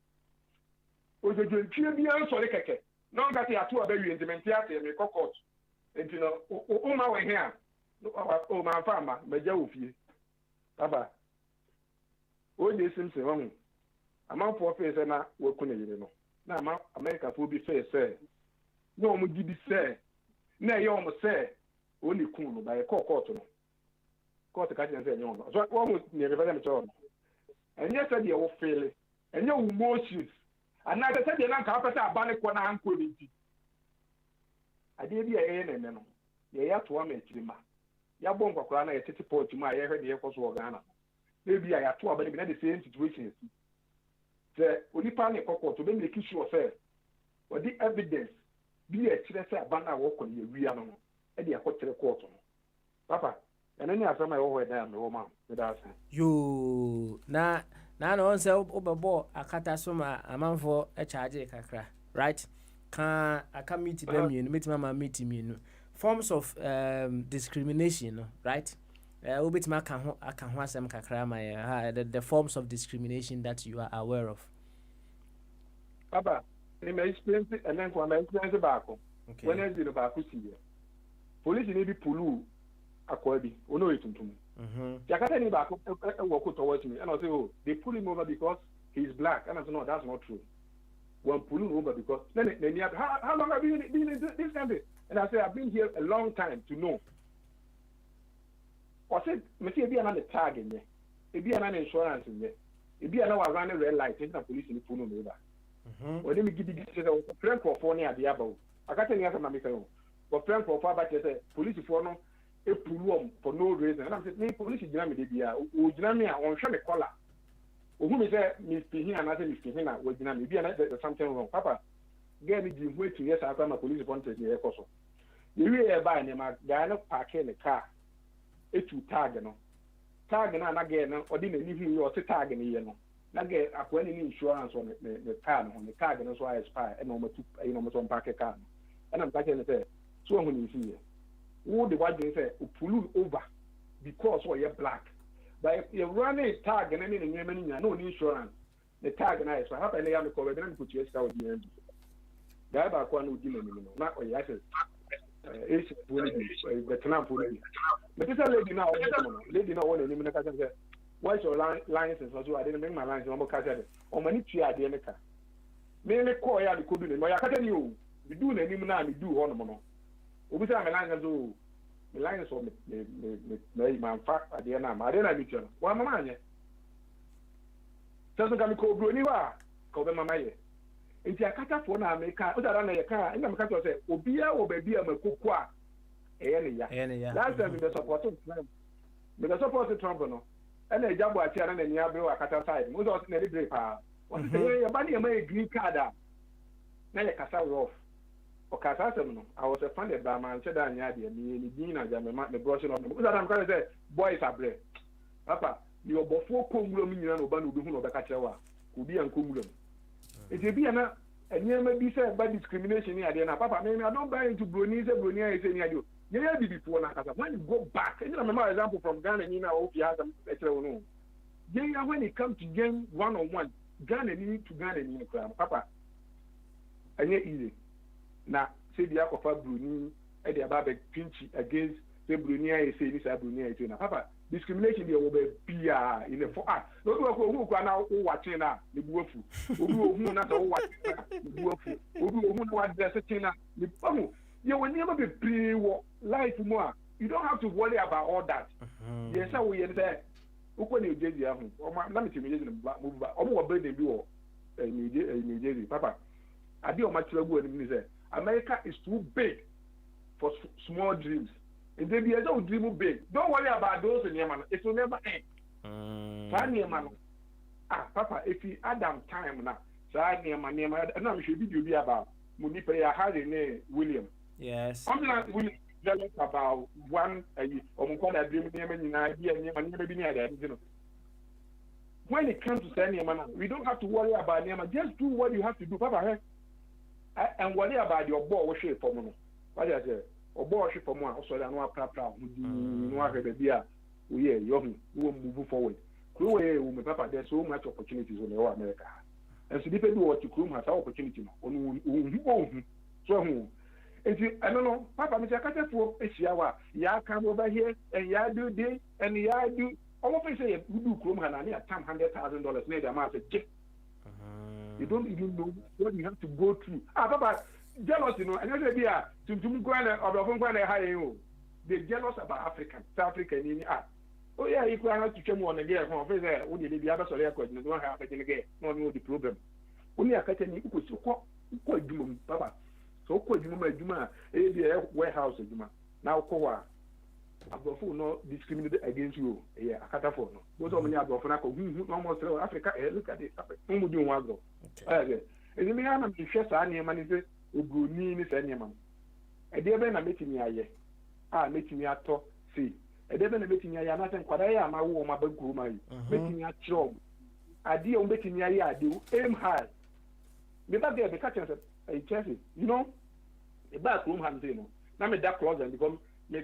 Was a dream beyond Solekeke. No, that you are too very intimate, and you call court. And you know, oh, my way here. Oh, my farmer, Major Ufi. Papa. Oh, this seems wrong. I'm out for face and I work on it. Now, America will be fair, sir. No, would you be say? Nay, you almost say. Only cool by a court. Court catching and saying, so almost near the job. And yes, I will fail it. And your motions. And I said, you're not carpet a banner when I'm quality. I did be a man. You have to want me to ma. Ya bomb for crying a city port to my heard the airport was Ghana. Maybe I have two, but in the same situation. The only panic court to make issue of fair. What the evidence be a children banner walk on the real. And they are put to the court. Papa, and then you have some over there, no man, without you na no say obebo akata soma amam for a charge kakra, right? Can I can meet them you meet mama meet me no forms of discrimination, right? Obitma can ho asem kakra my the forms of discrimination that you are aware of. Papa, they may explain it and then when I explain the back. When I did the back police need be pulu akwabi ono etuntum yakata ni back walk towards me and I say, oh, they pull him over because he's black, and I say, no, that's not true. one pulling over because then how long have you been in this country? And I say I've been here a long time to know. I said, "Monsieur, be another tag in there. It be another insurance in there. It be another running red light. It's not police in the phone over." When they give you a friend for phone at the above, I can't tell you what I'm saying. But friend for far back, police for no, a pull for no reason. And I'm saying, police is Germany, or Germany on Shammy collar. Whom is there, Miss Pihin and other Miss Pihin, with Germany, be another something wrong. Papa, get me the way to yes, after my police wanted the air also. You really buy them, Diana parking the car. It's to tag, you know. Tag and again, or didn't leave you or tag in the now get acquiring insurance on the car, and that's why I spy and almost on park a car. And I'm talking to so when you see it, all the white they say, pull over because you're black. But if you run a tag and anything, no insurance, the tag and I spy. How can they have a cover? Then put your scout at the end. The other one would give me, not what you said. It's the canal for me. But this lady now, one in the cousin said, what's your license? So I didn't make my license. I'm going to or many tree at the end. Mainly call ya the code. My academy, you do the name now, you do one mono. We say my license, the license of my fact at the end. I didn't meet you. One man, doesn't come call Bruniva, call them my. If you catch phone, I make a car, and I'm going to say, Obia or baby, I'm a cookwa. Last time we were supporting Trump. We were supporting Trump. And a job was here and then you have a cat outside. Was also very brave. What is your body? A green card. Now you cast off. Or cast out. I was offended by my said, and Yadi, and Dina, the brushing on them. I'm going to say, boys are brave. Papa, you're before Kumblum, you know, Banu, the Kachawa, who be on Kumblum. It will be and you may be said by discrimination here. Papa, maybe I don't buy into Brunei, Brunei is any idea. You have before now. When you go back, and you remember example from Ghana, you know, you have some extra no. When it comes to game 1-on-1, Ghana need to Ghana need to Papa. And yet easy. Now, say the Aqua Brunei, and the Ababe Pinchy against the Brunei, say this Brunei to Papa. Discrimination there will be PR in the for who can now watching now the woeful who not watching the woeful who what they're sitting now the you will never be pre life more. You don't have to worry about all that. Yes, I will say who you did the or my let me tell you black move back or birthday do New Jersey Papa. I do much trouble in say America is too big for small dreams. If they be a don't dream big, don't worry about those in Yemen. It will never end. Papa, if you add them time now, so I name my name, and I'm sure you be about Munipe Harry William. Yes. I'm not William about one or Mukona dream name and idea and never be near that. When it comes to sending man, we don't have to worry about name. Just do what you have to do, Papa. And worry about your ball shape for me. What I say? Or worship for more, so that no proud, no baby, we are young, we will move forward. Papa, there's so much opportunities in America. And so depending on what you crew has opportunity on. So, and I don't know, Papa, Mr. Carter for Asia, ya come over here and ya do this and ya do. All of us say, we do crew and I need $100,000 near the amount of check. You don't even know what you have to go through. Papa. Jealous, you know, and to go and hire you. They're jealous about African, South African in oh, yeah, you can't to come on again from there. Only the other sorry, you don't have it again. No, no, the problem. Only a catching you could quite do, Papa. So, quite Juma, a warehouse, Juma. Now, Koa. I've no discriminate against you. Yeah, I can't afford no. What's all many I've who almost Africa, look at it. Who would you want to go? Okay. And the man, I'm just a man. Uguni ni sɛ nneɛma no ɛdeɛ bɛn na mɛtumi ayɛ a mɛtumi atɔ sei ɛdeɛ bɛn na mɛtumi ayɛ anaasɛ nkwadaa yɛ a ma wo wɔn aba kurom ayi mɛtumi akyerɛ wɔn adeɛ wɔn bɛtumi ayɛ adeɛ aim high meba deɛ bɛka kyerɛ sɛ ɛyɛ kyerɛ you know ɛbaa kurom ha no sei no na meda closet because me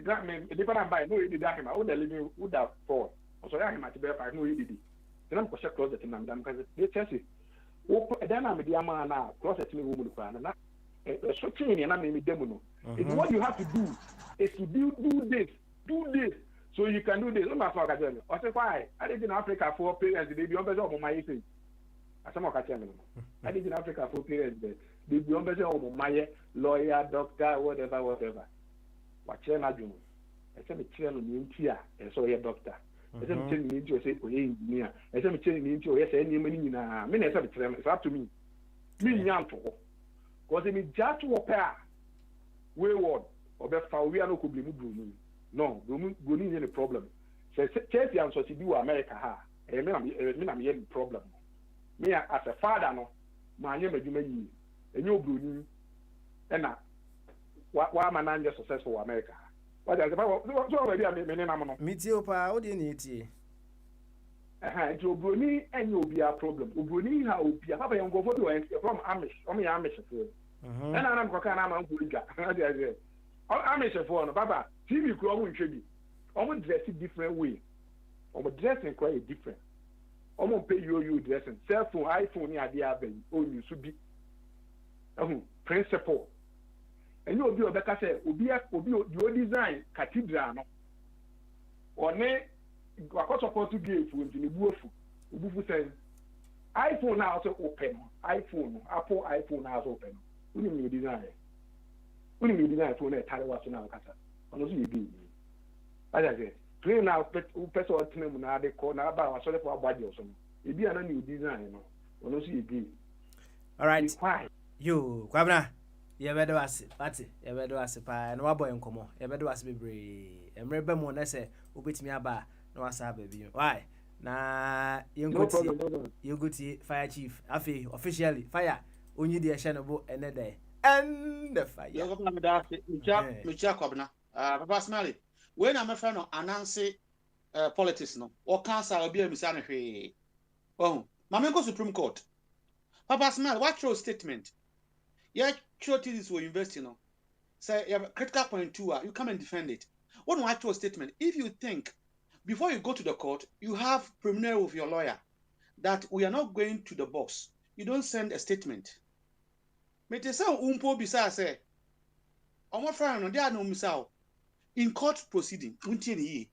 nipa na mba yi no yɛ didi ahema wo da living wo da forward ɔsɔre ahema te bɛyɛ 5 no yɛ didi ɛna mo kɔhyɛ closet na meda mo ka sɛ ɛyɛ kyerɛ wo ɛdan na mede ama na closet mi wɔ mu no koraa na so change na me demo no. It's what you have to do is to do this, so you can do this. No matter what I say. I say why? I live in Africa for parents they be on better of my say. asama ka tell me I did in Africa for parents they be on be say o my lawyer doctor whatever wa chere na dwom I say me chere no ni nti a e so ye doctor I say me chere ni nti o say o ye engineer I say me chere ni nti o ye say ni mani nyina me na say me chere it's up to me nyanto because me just wo pa wayward obefa we are no ko blame Bruno no Bruno is the problem say Chelsea and so be America ha me na me problem me as a father no ma anye madwuma yi enye Bruno na wa man na successful in America what is so we be me na mo no me tie pa o de ni tie it's Bruno enye obi a problem Bruno ha obi a papa yengo fo do from Amish o me Amish for and I'm going to go I'm a phone, Baba. TV grow in Chedi. I'm dressing different way. I'm dressing quite different. I'm going to pay you dressing. Cell phone, iPhone, yeah, they are being. Oh, you should be. Principle. And you'll be a better say, your design, cathedral. Or ne, what supposed to give you in the Bufu says, iPhone now also open. iPhone, Apple iPhone now open. Who need design? Who need design for a tire was now? Honestly, you do. As I say, play now, person or team now they call now about sorry for a body or something. It be a new design, you know. Honestly, you do. All right. You, Kwabna, you better was it, Patty, you better was a pie, and what boy in common, you better was be brave. And remember, when I say, who beat me about no wasabi baby. Why? Nah, you go to fire chief, Afi, officially, fire. Only the Shanabo and a day. And the fire. Papa Smiley. When I'm a friend of Anansi politics, no, or council be a misanity. Oh, Mamma go Supreme Court. Papa Smiley, what's your statement? Yeah, sure, this will invest, you know. Say, you have a critical point too, you come and defend it. What what's your statement? If you think before you go to the court, you have preliminary with your lawyer that we are not going to the box, you don't send a statement. Metesa umpo bisa say omo friend no dia no misao in court proceeding untie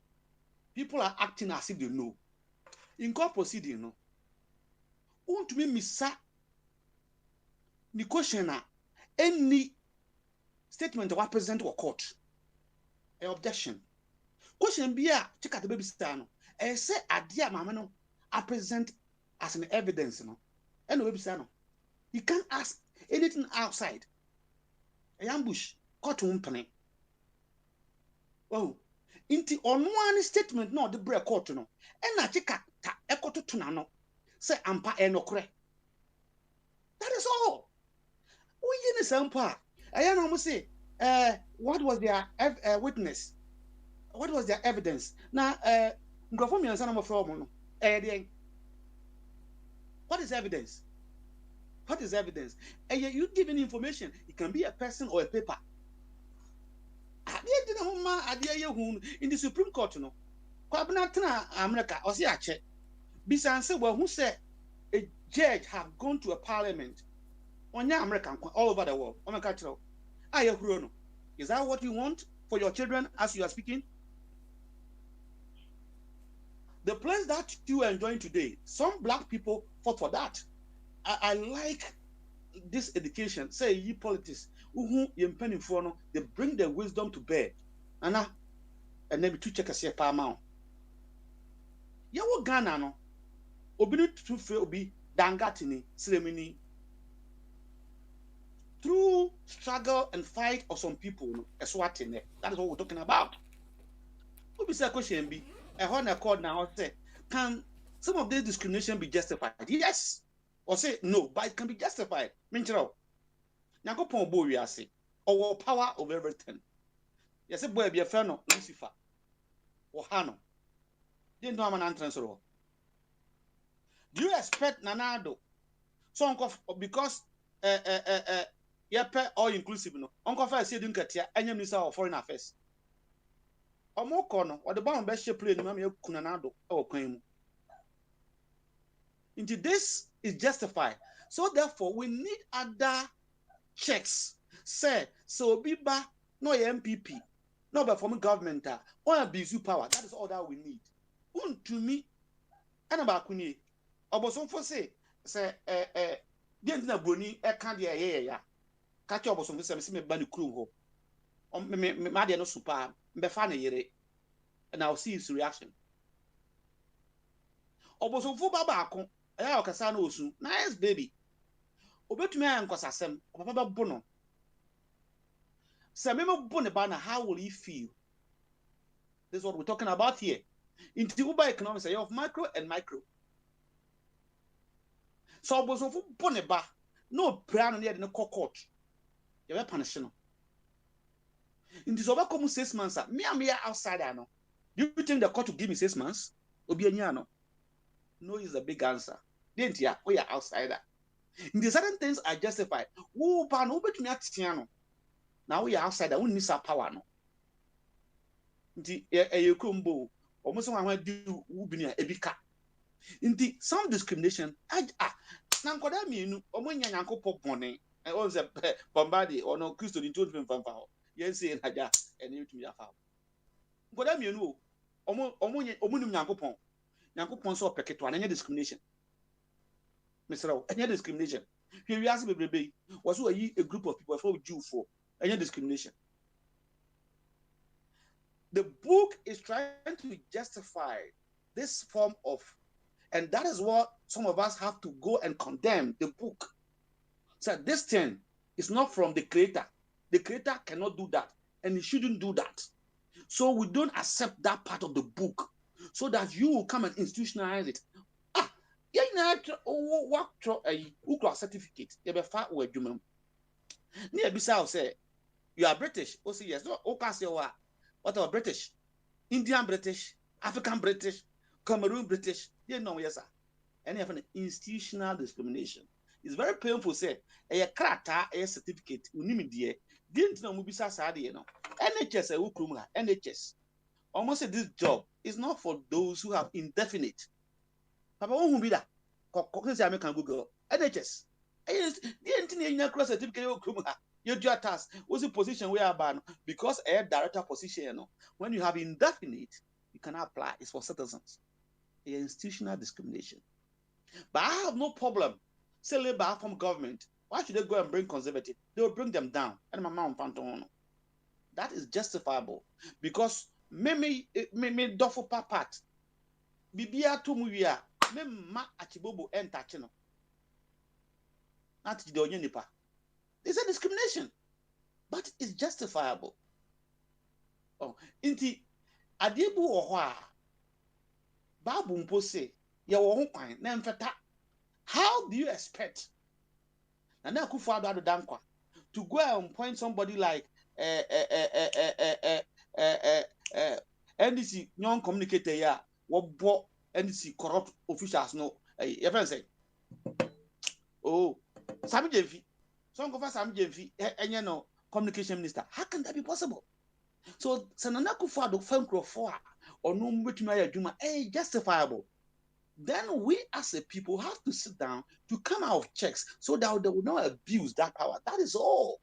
people are acting as if they know in court proceeding no untumi misa ni question na any statement wa present or court a objection question bia chika the baby star no e say ade mama no a present as an evidence no and the baby star no you can't ask anything outside a ambush court umpane oh inti on one statement no the break court no and na chika ta ekoto tuna no say ampa enokre that is all we yin sampa aya no mo say what was their witness, what was their evidence na ngofo mi ansa na mo from no what is evidence? What is evidence? And you giving information. It can be a person or a paper. In the Supreme Court, no. America, or see a check. Besides, well, who said a judge have gone to a parliament on American all over the world? Is that what you want for your children as you are speaking? The place that you are enjoying today, some black people fought for that. I like this education. Say ye politics. They bring their wisdom to bear. And then two checkers here per amount. Yawo Ghana no. Obinu to fe obi dangatini ceremony. Through struggle and fight of some people, Eswatini. That is what we're talking about. What be say question be? A horn accord now say, can some of this discrimination be justified? Yes. Or say no, but it can be justified. Minchiro. Nyakopon bo wi ase. Or power of everything. Yes, boy be a friend of Lucifer. Or Hano. Didn't know I'm an entrance. Do you expect Nanado? So because yepe all inclusive no. Uncle first say didn't get here any minister of foreign affairs. Or more corner or the bound best play no me kunanado or kwemu. Into this is justified. So therefore, we need other checks. Say, so Biba, no MPP, no by from government, or abuse power. That is all that we need. To me, and about Kuni, or some for say, say the na broni e kan de ya catch up some say me ba ni krum ho me ma de no super me fa na yere and I'll see his reaction obosomfo baba akon e ya okasa na osu nice baby obetumi an kwasasem papa ba bo no say me bo ne ba na how will he feel? This is what we're talking about here. In the Uber economics, you have macro and micro. So obosomfo bo ne ba no plan near the court. You be punishing. In this over come 6 months, me outsider no. Do you think the court will give me 6 months? Obi no. No is a big answer. Didn't ya? We are outsider. In the certain things are justified. Who ban over to me at Tiano? Now we are outsider. We need some power no. The a combo almost one do ubinia ebika. In the some discrimination, now could I mean omonya yanko pop money and all the bombardie or no Christo in 2 yes, say Naja and you to me a foul. Could I mean omunum yankopon so peke to any discrimination. Mr. Any discrimination. Here we ask me was a group of people for Jew for any discrimination. The book is trying to justify this form of, and that is what some of us have to go and condemn the book. So this thing is not from the creator. The creator cannot do that, and he shouldn't do that. So we don't accept that part of the book, so that you will come and institutionalize it. What a certificate? You be far away, you near beside say you are British. Oh, say yes. No, okay, say what are British? Indian British, African British, Cameroon British. You know, yes, sir. And you have an institutional discrimination. It's very painful. Say a character, a certificate. Unimidia didn't know Mubisa Sadi. You know, NHS a Ukruma NHS. Almost say this job is not for those who have indefinite. Papa won't be that. American Google NHS. The engineer cross certificate Ukruma. Your task was a position where ban because a director position. You know, when you have indefinite, you cannot apply. It's for citizens. Institutional discrimination. But I have no problem. Say labor from government. Why should they go and bring conservative? They will bring them down. And my mom panton. That is justifiable because me dofo papat. Bibia to muya. Me ma achibobo entachino. Not the onyenipa. It's a discrimination, but it's justifiable. Oh, inti adiebu ohwa. Babu mpose. Ya wo kwan na mfeta. How do you expect Nana Akufo-Addo Dankwa to go and point somebody like NDC non-communicator ya what NDC corrupt officials no your friend say oh Sami Jemfi some go for Sami Jemfi and no communication minister. How can that be possible? So Nana Akufo-Addo Dankwa or no betumi adwuma justifiable. Then we as a people have to sit down to come out of checks so that they will not abuse that power. That is all.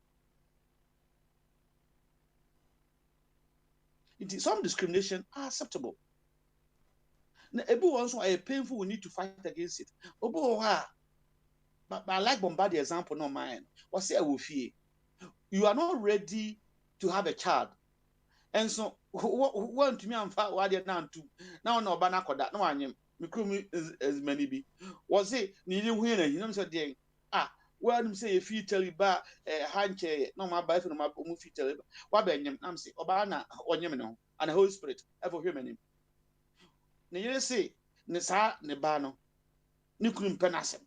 Some discrimination are acceptable. Now, everyone's a painful, we need to fight against it. But I like Bombardier example, not mine. What say I will fear? You are not ready to have a child. And so, want to me and fat what now to now no banakoda no anyem. Mikumi as many be was it needing winner you know said well them say if you tell you ba handche no my buy for my movie tell you what be nyam am say obana onyem no and the Holy Spirit ever human him ne you say ne sa ne ba no ne kurum penasem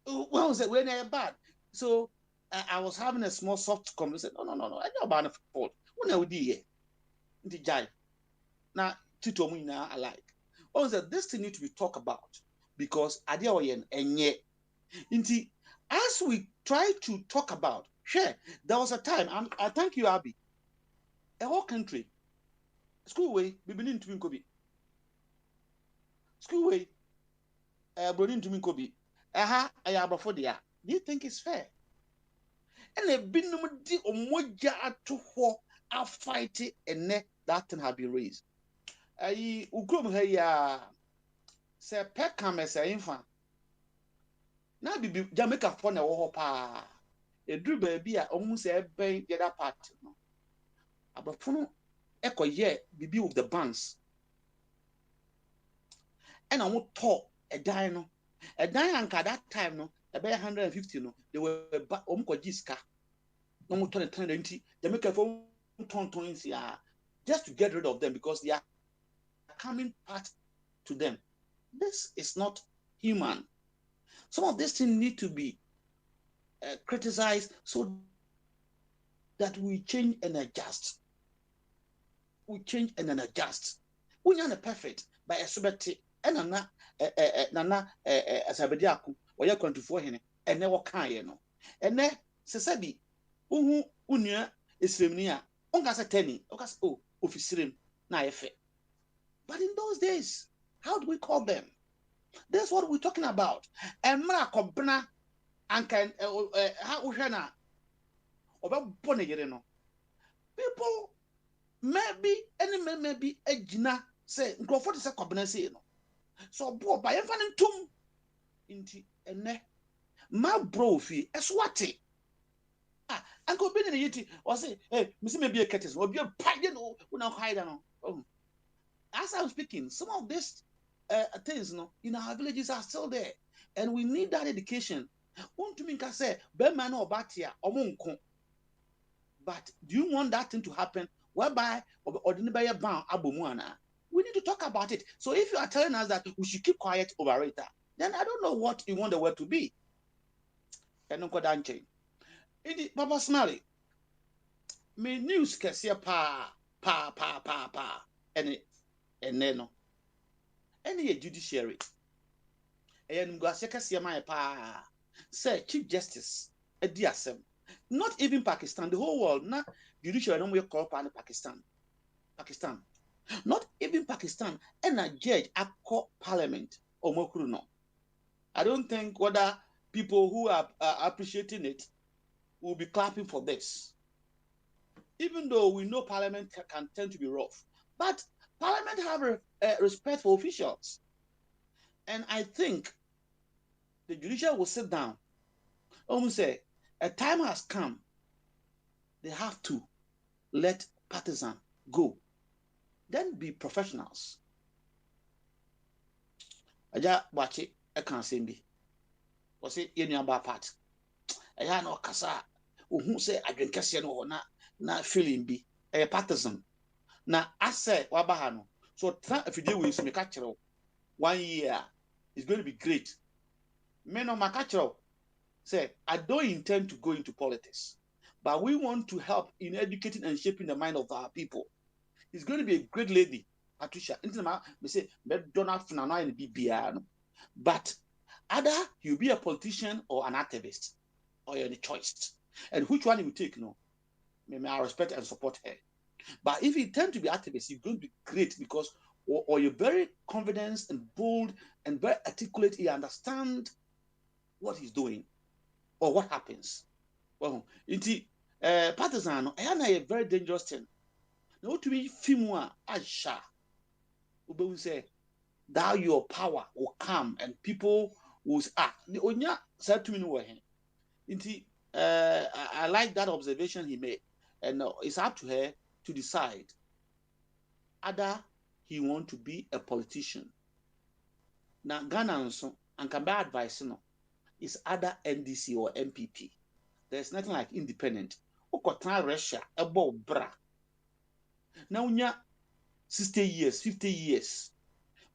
well say when they bad so I was having a small soft conversation no I know about the fault when I would here the jai na tito mu na alike. Oh, that this thing need to be talked about because Adeoyen enye. Inti, as we try to talk about, sure, there was a time, and I thank you, Abby. A whole country, school way, we begin to Minkobi. School way, Brodin to Minkobi. I have before the year. Do you think it's fair? And a bin no di omoja to a fight and that thing have been raised. Ukrum heya se pekame se infa Now be Jamaica for na wo pa. A drew baby almost every the other part. No. About echo ye be with the banks. And I won't talk a dino. A dine that time no, about 150 no, they were Giska. No more turn 20. Jamaica for just to get rid of them because they are coming part to them. This is not human. Some of these things need to be criticized so that we change and adjust. We change and then adjust. We are perfect by a subject and nana asabediaku or ya 24 hene and never can no. And then Sesabi unia is femnia unkasa tenny okas oh officium na efe. But in those days, how do we call them? That's what we're talking about. And mara compana and can how ushana about no. People maybe any maybe a gina say Crawford is a combination. So bo by fan tum inti ene ma brofi eswati. Ah, Uncle Ben yiti or say, hey, Missy may be a curtis or be a pagan or now hide on. As I'm speaking, some of these things in our villages are still there, and we need that education. Want to make us say, Berman or Batia or Monko. But do you want that thing to happen whereby ordinary bound Abumuana? We need to talk about it. So if you are telling us that we should keep quiet over it, then I don't know what you want the word to be. And Uncle Danche. Papa Smiley, me news kesiya pa. And then any judiciary. And Gwaseka my pa say Chief Justice a DSM. Not even Pakistan, the whole world, not judiciary no call Pakistan. Not even Pakistan, and a judge at court parliament or Mokruno. I don't think whether people who are appreciating it will be clapping for this. Even though we know parliament can tend to be rough, but parliament have respect for officials. And I think the judiciary will sit down and say, a time has come. They have to let partisan go. Then be professionals. Aja watch it, I can't say me. Was it in your part? I no kasa. Who say I drink no na feeling be a partisan. Na I say wabahano. So if you deal with me catch 1 year, it's going to be great. Men on my catcher say, I don't intend to go into politics, but we want to help in educating and shaping the mind of our people. It's going to be a great lady, Patricia. But either you'll be a politician or an activist, or you're the choice. And which one you take, I respect and support her. But if you tend to be activist, you're going to be great because or you're very confident and bold and very articulate, you understand what he's doing or what happens. Well, it's partisan, a very dangerous thing. Now, to me, Fimua, Asha, we say, thou your power will come and people will say, the Onya said to me, I like that observation he made, and it's up to her to decide either he want to be a politician. Now, Ghana and can be advice is either NDC or MPP. There's nothing like independent. Okotana Russia, ebo bra. Now, unya 60 years, 50 years.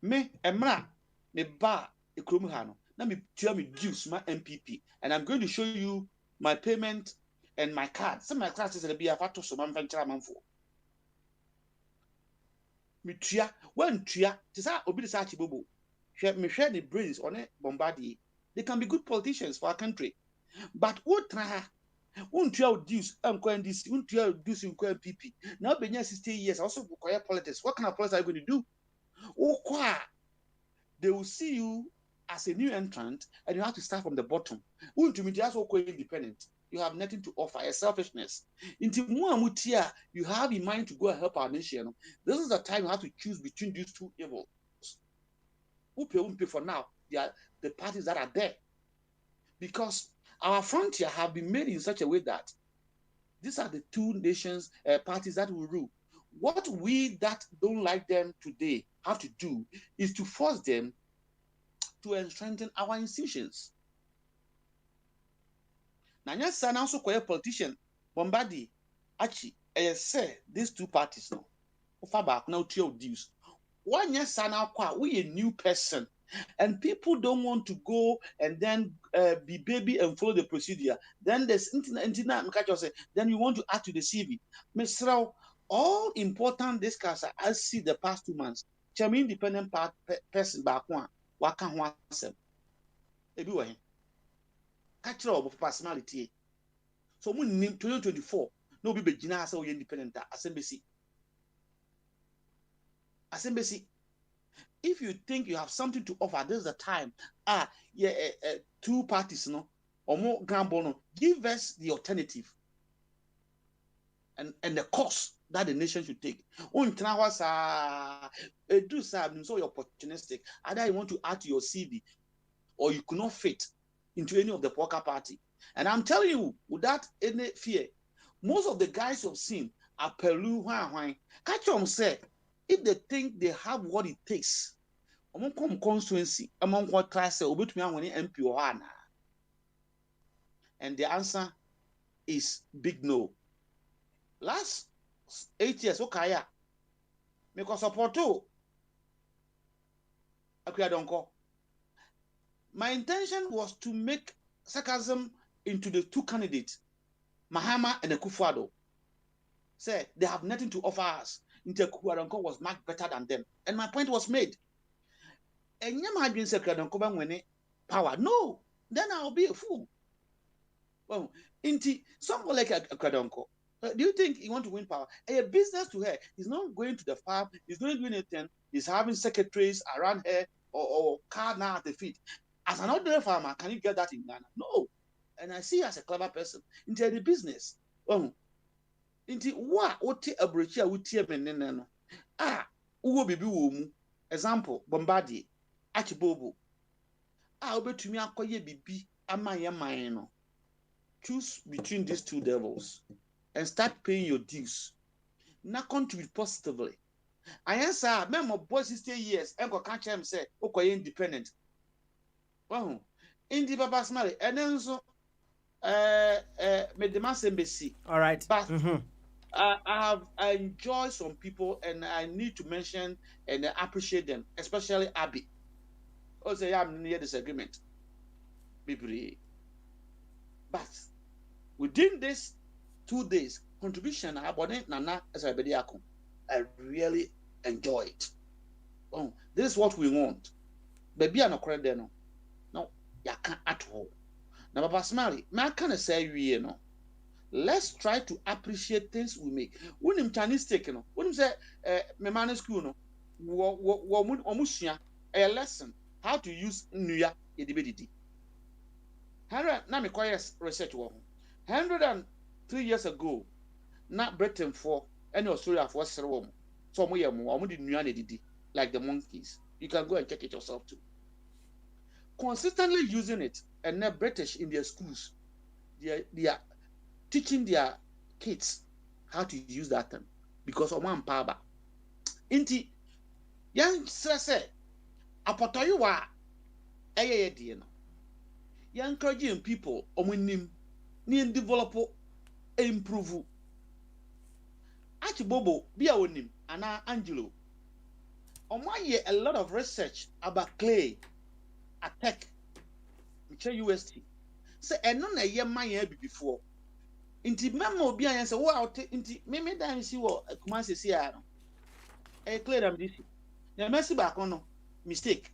Me emra me ba ekromuhano. Na me tia me dues my MPP, and I'm going to show you my payment and my card. Some my cards is be a fato so man venture manfo. Me tia when tia tisa obi de sa chibobo. Me share the brains on it Bombardier. They can be good politicians for our country. But what won't you dues this, won't you dues in MPP? Now been 60 years, also require politics. What kind of politics are you going to do? Oh, they will see you as a new entrant and you have to start from the bottom. Won't you be just independent? You have nothing to offer, a selfishness. Into Muamutia, you have in mind to go and help our nation. This is the time you have to choose between these two evils. Who pay for now? They are the parties that are there. because our frontier have been made in such a way that these are the two nations, parties that will rule. What we that don't like them today have to do is to force them to strengthen our institutions. Now, yes, I also call a politician, Bombadi, Achi, say these two parties now, back now to your dues. One yes, now we a new person, and people don't want to go and then be baby and follow the procedure. Then there's then you want to add to the CV. Mr. All important discuss I see the past 2 months. Chami independent person back one, what can one say? Everywhere. Catch of personality. So we need 2024. No be begina say we independent assembly. If you think you have something to offer, this is the time. Two parties, no, or more gamble, give us the alternative and the course that the nation should take. So you're opportunistic. Either you want to add to your CV or you could not fit into any of the poker party. And I'm telling you, without any fear, most of the guys you've seen are Pelu, catch them say, if they think they have what it takes, among constituency, among what class, MP or Hana. And the answer is big no. Last 8 years, okay, because support too. My intention was to make sarcasm into the two candidates, Mahama and Akufo-Addo. Say they have nothing to offer us. Akufo-Addo was much better than them, and my point was made. And you might be in Akufo-Addo when power. No, then I'll be a fool. Well, someone like Akufo-Addo, do you think you want to win power? A business to her. He's not going to the farm. He's not doing anything. He's having secretaries around her or car now at the feet. As an ordinary farmer, can you get that in Ghana? No. And I see as a clever person into the business. Into what a brochure would tear me no. Uwo bibi womu. Example, Bombadi, Achibobo. Obe to me akoye bibi amaya mayeno. Choose between these two devils and start paying your dues. Not contribute positively. I answer, my boy 60 years, and go catch him say, okay, independent. Well, in the Baba's marriage, and then so made the mass embassy. All right. But I have enjoyed some people, and I need to mention and appreciate them, especially Abby. Also, I'm near disagreement. But within this 2 days, contribution I really enjoy it. This is what we want. Baby, I'm not correct there. No, you can't at all. Now, Papa Smiley, I can't say you know. Let's try to appreciate things we make. When I'm Chinese taking, when I'm say, my man school, no, a lesson how to use Nuya Edibidi. 103 years ago, not Britain for any Australia for Serum. So we are more like the monkeys. You can go and check it yourself too. Consistently using it, and now British in their schools, they are teaching their kids how to use that term because of one power. Inti, young say, apotoywa, you're encouraging people, need develop, improve. Achibobo, be a winning, and Angelo. On my year, a lot of research about clay, attack, which UST. Say, and none a year my year before. Inti memo be and say, wow, inti, maybe that see what a command says here. A clear them this. The messy back on mistake.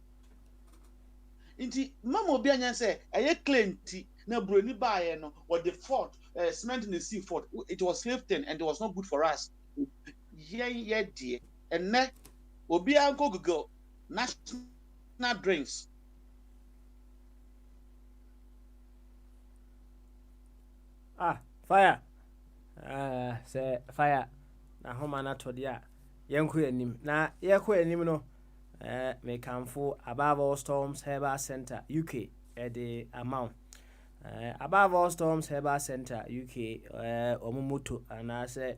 Inti memo be and say, a year claim tea, no bruni buy no, or the fort, cement in the sea fort. It was slave ten and it was not good for us. Yeah, dear. And next, will be uncle go national drinks. Fire. Say fire. Na homa na todia. Yenku enim. Na yeku enim no. Me kamfo above all storms herbal center UK the amount. Above All Storms Herbal Center UK omomoto anase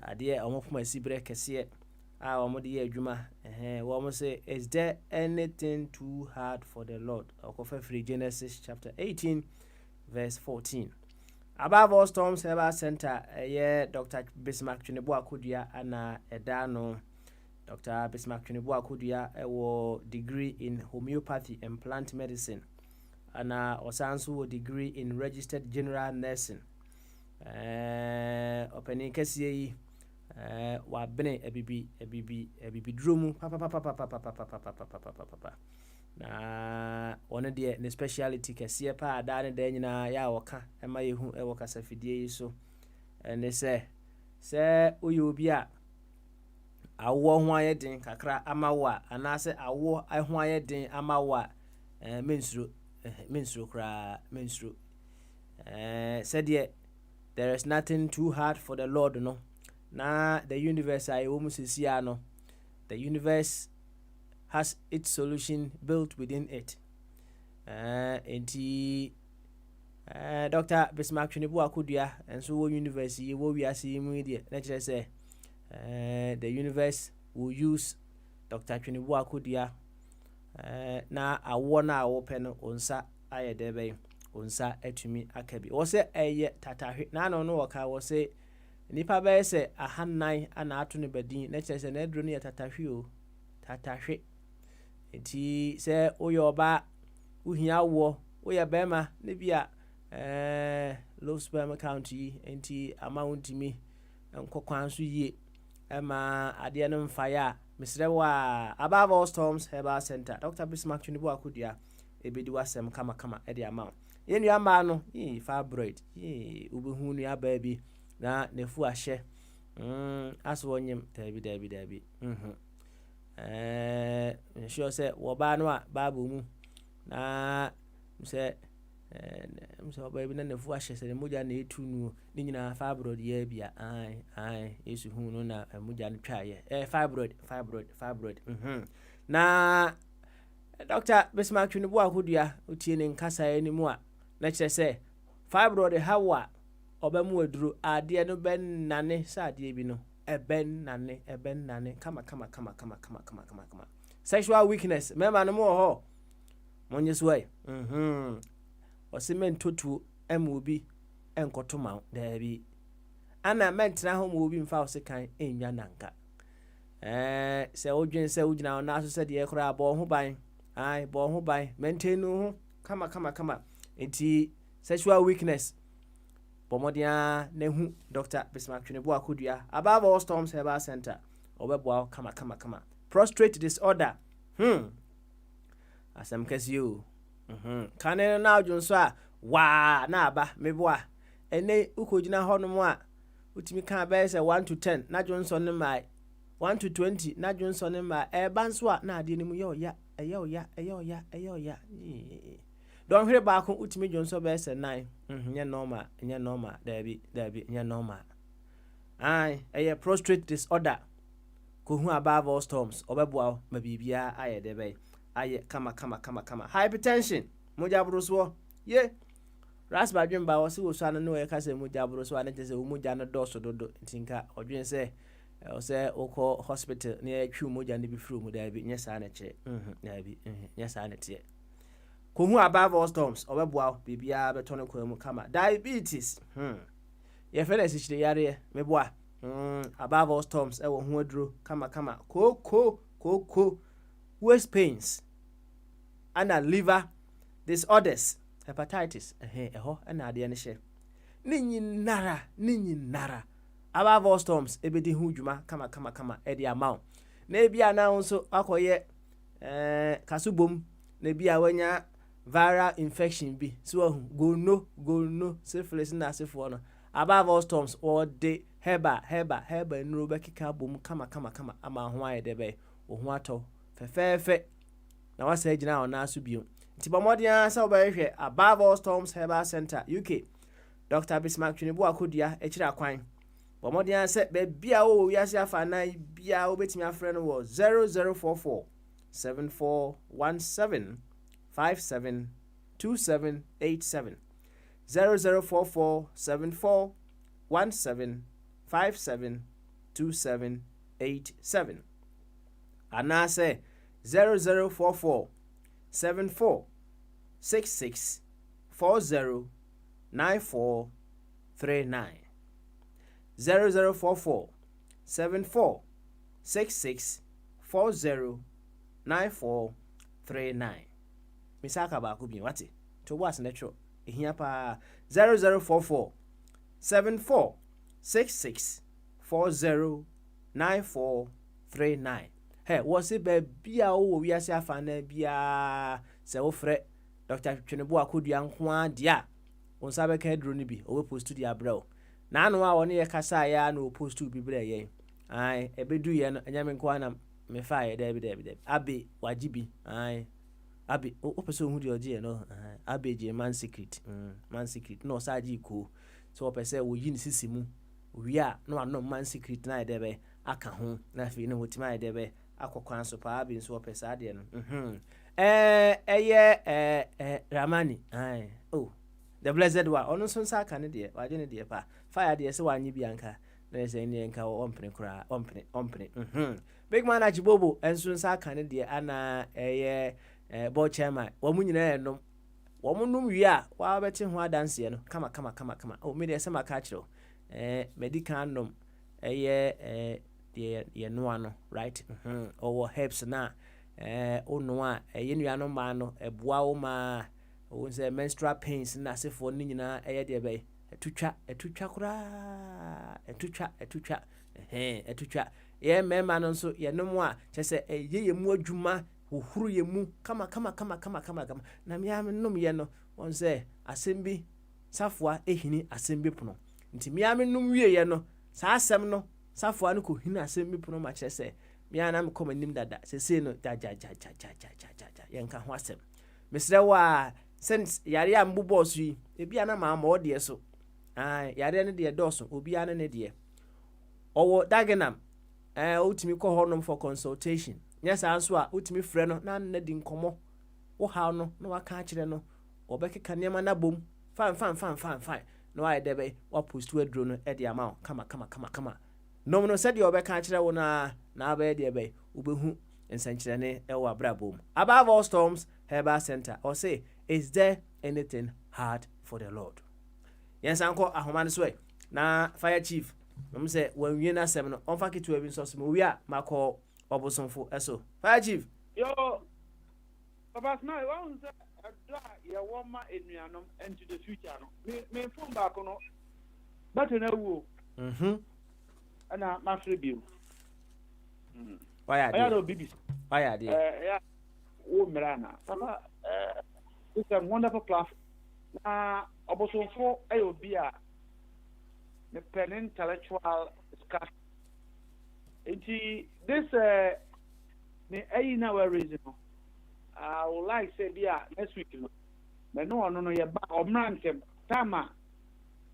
ade omofuma sibre kese a omode ye adwuma wo say is there anything too hard for the Lord? Okofa free Genesis chapter 18 verse 14. Above All Storms Herbal Center Dr. Bismarck Chunebo Akudua ana edano. Dr. Bismarck Chunebo Akudua degree in homeopathy and plant medicine. And also a degree in registered general nursing. Opening kesiye wa bene ebibi drumu papa na one de ne speciality kesiye pa adane de nyina ya woka ema yehu e woka safidie yi so ene se uyo obi a awo ho ayeden kakra amawa anase awo ho ayeden amawa menstru said there is nothing too hard for the Lord no na the universe I almost see no the universe has its solution built within it Dr. Bismarck Chunibu Akudua and so universe ye wo wi ase mu die na kire say the universe will use Dr. Chunibu Akudua na awo na awo pe no onsa ayedebe onsa atumi akabi wo se eye tatahwe na no woka wo se nipa be se ahannan ana ato ne badin na kire se na aduro ne tatahwe o tatahwe enti se oyoba uhia wo oya bema ne bia low sperm count yi enti amount mi nkokwan so yie ema ade no mfaya Misrewa Above All Storms Herbal Center Dr. Bismarck Chunibu Akudua ebedi wasem kama e de amount yenu ama no fibroid ubehu nu aba bi na nefu ahye aso onyem dabi sure say wo ba no a baba mu na say oba bi na nefu ahye se moja na etu nu ni nyina fibroid ye bia ai yesu hu no na moja no twa ye fibroid na Dr. Bismarck Chunibu Akudua utie ne nkasa animu a na kire se fibroid hawa obamu aduru ade no ben nane sa ade bi no eben nane kama sexual weakness member no mo ho monyesu ai osimen totu emubi enkotoma dabi ana mentra ho mo obi mfa osekan enwa nanka se odwen se ugina na so se de ekra bo ho ban bo ho ban maintain ho kama enti sexual weakness pomodia nehu Dr. Bismarck Chunibu Akudua Above All Storms Herbal Center obebo kama prostrate disorder asem kasiyo kane na adwonso a wa na aba meboa ene ukogina honom a utimi kan ba se 1 to 10 na adwonso ne mai 1 to 20 na adwonso ne mai banso a na ade ne mu ye oya don hwere ba ko utimi adwonso ba se 9 nye normal dabi nye normal prostrate disorder ko hu Above All Storms obeboa ma bibia aye debe aye kama hypertension moja bruso ye rasba dwemba wo se wo so an no e ka se moja bruso an te se wo moja no doso dodo tinka odwen se o se okọ hospital na atwu moja ne bi fru mu da bi nye sa na che nye sa na tie ko hu Above All Storms obeboa bibia beto no kwa mu kama diabetes ye fele si chire yare meboa Above All Storms e wo hu aduro kama ko waist pains and liver disorders hepatitis eho na ade ne hye ninyi nara Above All Storms ebedi hu dwuma kama e de amount na ebia na nso akoye kasubom na bia wanya viral infection bi so gono syphilis na asefo no Above All Storms or de heba nuro bekika bom kama ama ho aye de be ohu ato fefefe na wasa gina ona aso bio nti bomodia sa obehwe Above All Storms Herbal Center UK Dr. Bismarck Chunibu Akudua ekira kwan bomodia se be bia wo wiase afa na bia obetimi afre no wo 0044 7417 57 2787 00447417572787 anase 00447466409439 00447466409439 misaka ba ko bi wate to was natural ehia pa 00447466409439 hey was it be bia wo wiase afana bia se wo frɛ Dr. Twenebo akodua nko a dia won sabe ka duro ni bi o we post dia bro na anu a woni ye kasa ya na o post bi bre ye ai ebedu ye no anya me nko na me fa ye debi abi wajibi ai abi o person hu di oje no abi je man secret no saji ko so o person wo yi ni sisimu wi a no anom man secret na debe aka ho na fi no wotima debe akokwan so pa abi so o person ade no Ramani ai oh the blessed one ono so nsa aka ne de waje ne de pa fire de se wanyi bianka na se ne nka ompene kura ompene big man ajibobo enso nsa aka ne de ana board chairman wo mu nyina enom wo mu num wi a wa beti ho adanse no kama oh me de se maka kiro medical nom de no ano right or helps na ono a yenua no ma no eboa wo ma wo say menstrual pains na sefo ni nyina de be etutwa kura etutwa ye mema no nso ye nom a chese ye mu adwuma hohuru ye mu kama na me am nom ye no won say asembi safoa ehini asembi pono nti me am nom wie ye no sa asem no safoa no ko hini asembi pono ma chese me anam koma nim dada sese no ja yenka ho asem mesre wa sense yare am bu boss yi ebi ana ma ma ode so yare ne de doso obi ana ne de owo dagenam utimi ko honom for consultation yes anso a utimi frɛ no na na di nkomo wo ha no na waka kire no obekeka nema na bom fan no wa debe wa post we dro no e de ama kama no no said you obeka kire wo na abe de be ubehu ensankyerene e wa brabom above all storms herbal center or say is there anything hard for the Lord yes anko ahomane so na fire chief no say when we na sem no onfa kitu ebi so so we a makọ obosonfo eso fire chief yo papa smile won say adra ye woma enuanom into the future no me phone back no but na wo ana mafre biu why are they bibi why are they yeah wo mirana papa it's a wonderful platform na obosonfo ayo bia the pen intellectual discussion. This the na we reason. I would like say next week no. But no ye ba omrantem tama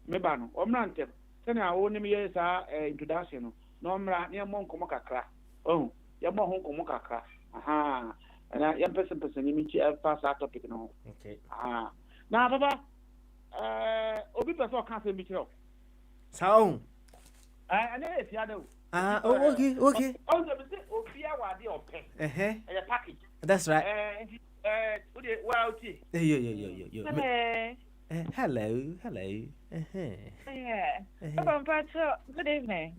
me ba no omrantem. Say na wo nim ye sa introduction no. No omra ne mo nkomo kakra. Oh, ye mo ho nkomo kakra. Aha. Na ye person ni mi chi pass that topic no. Okay. Ah. Na baba obi person kan say mi kiro. Sound. I know if you do. Okay. Also, Obia wadi open. A package. That's right. Well, Yo. Hello. Yeah.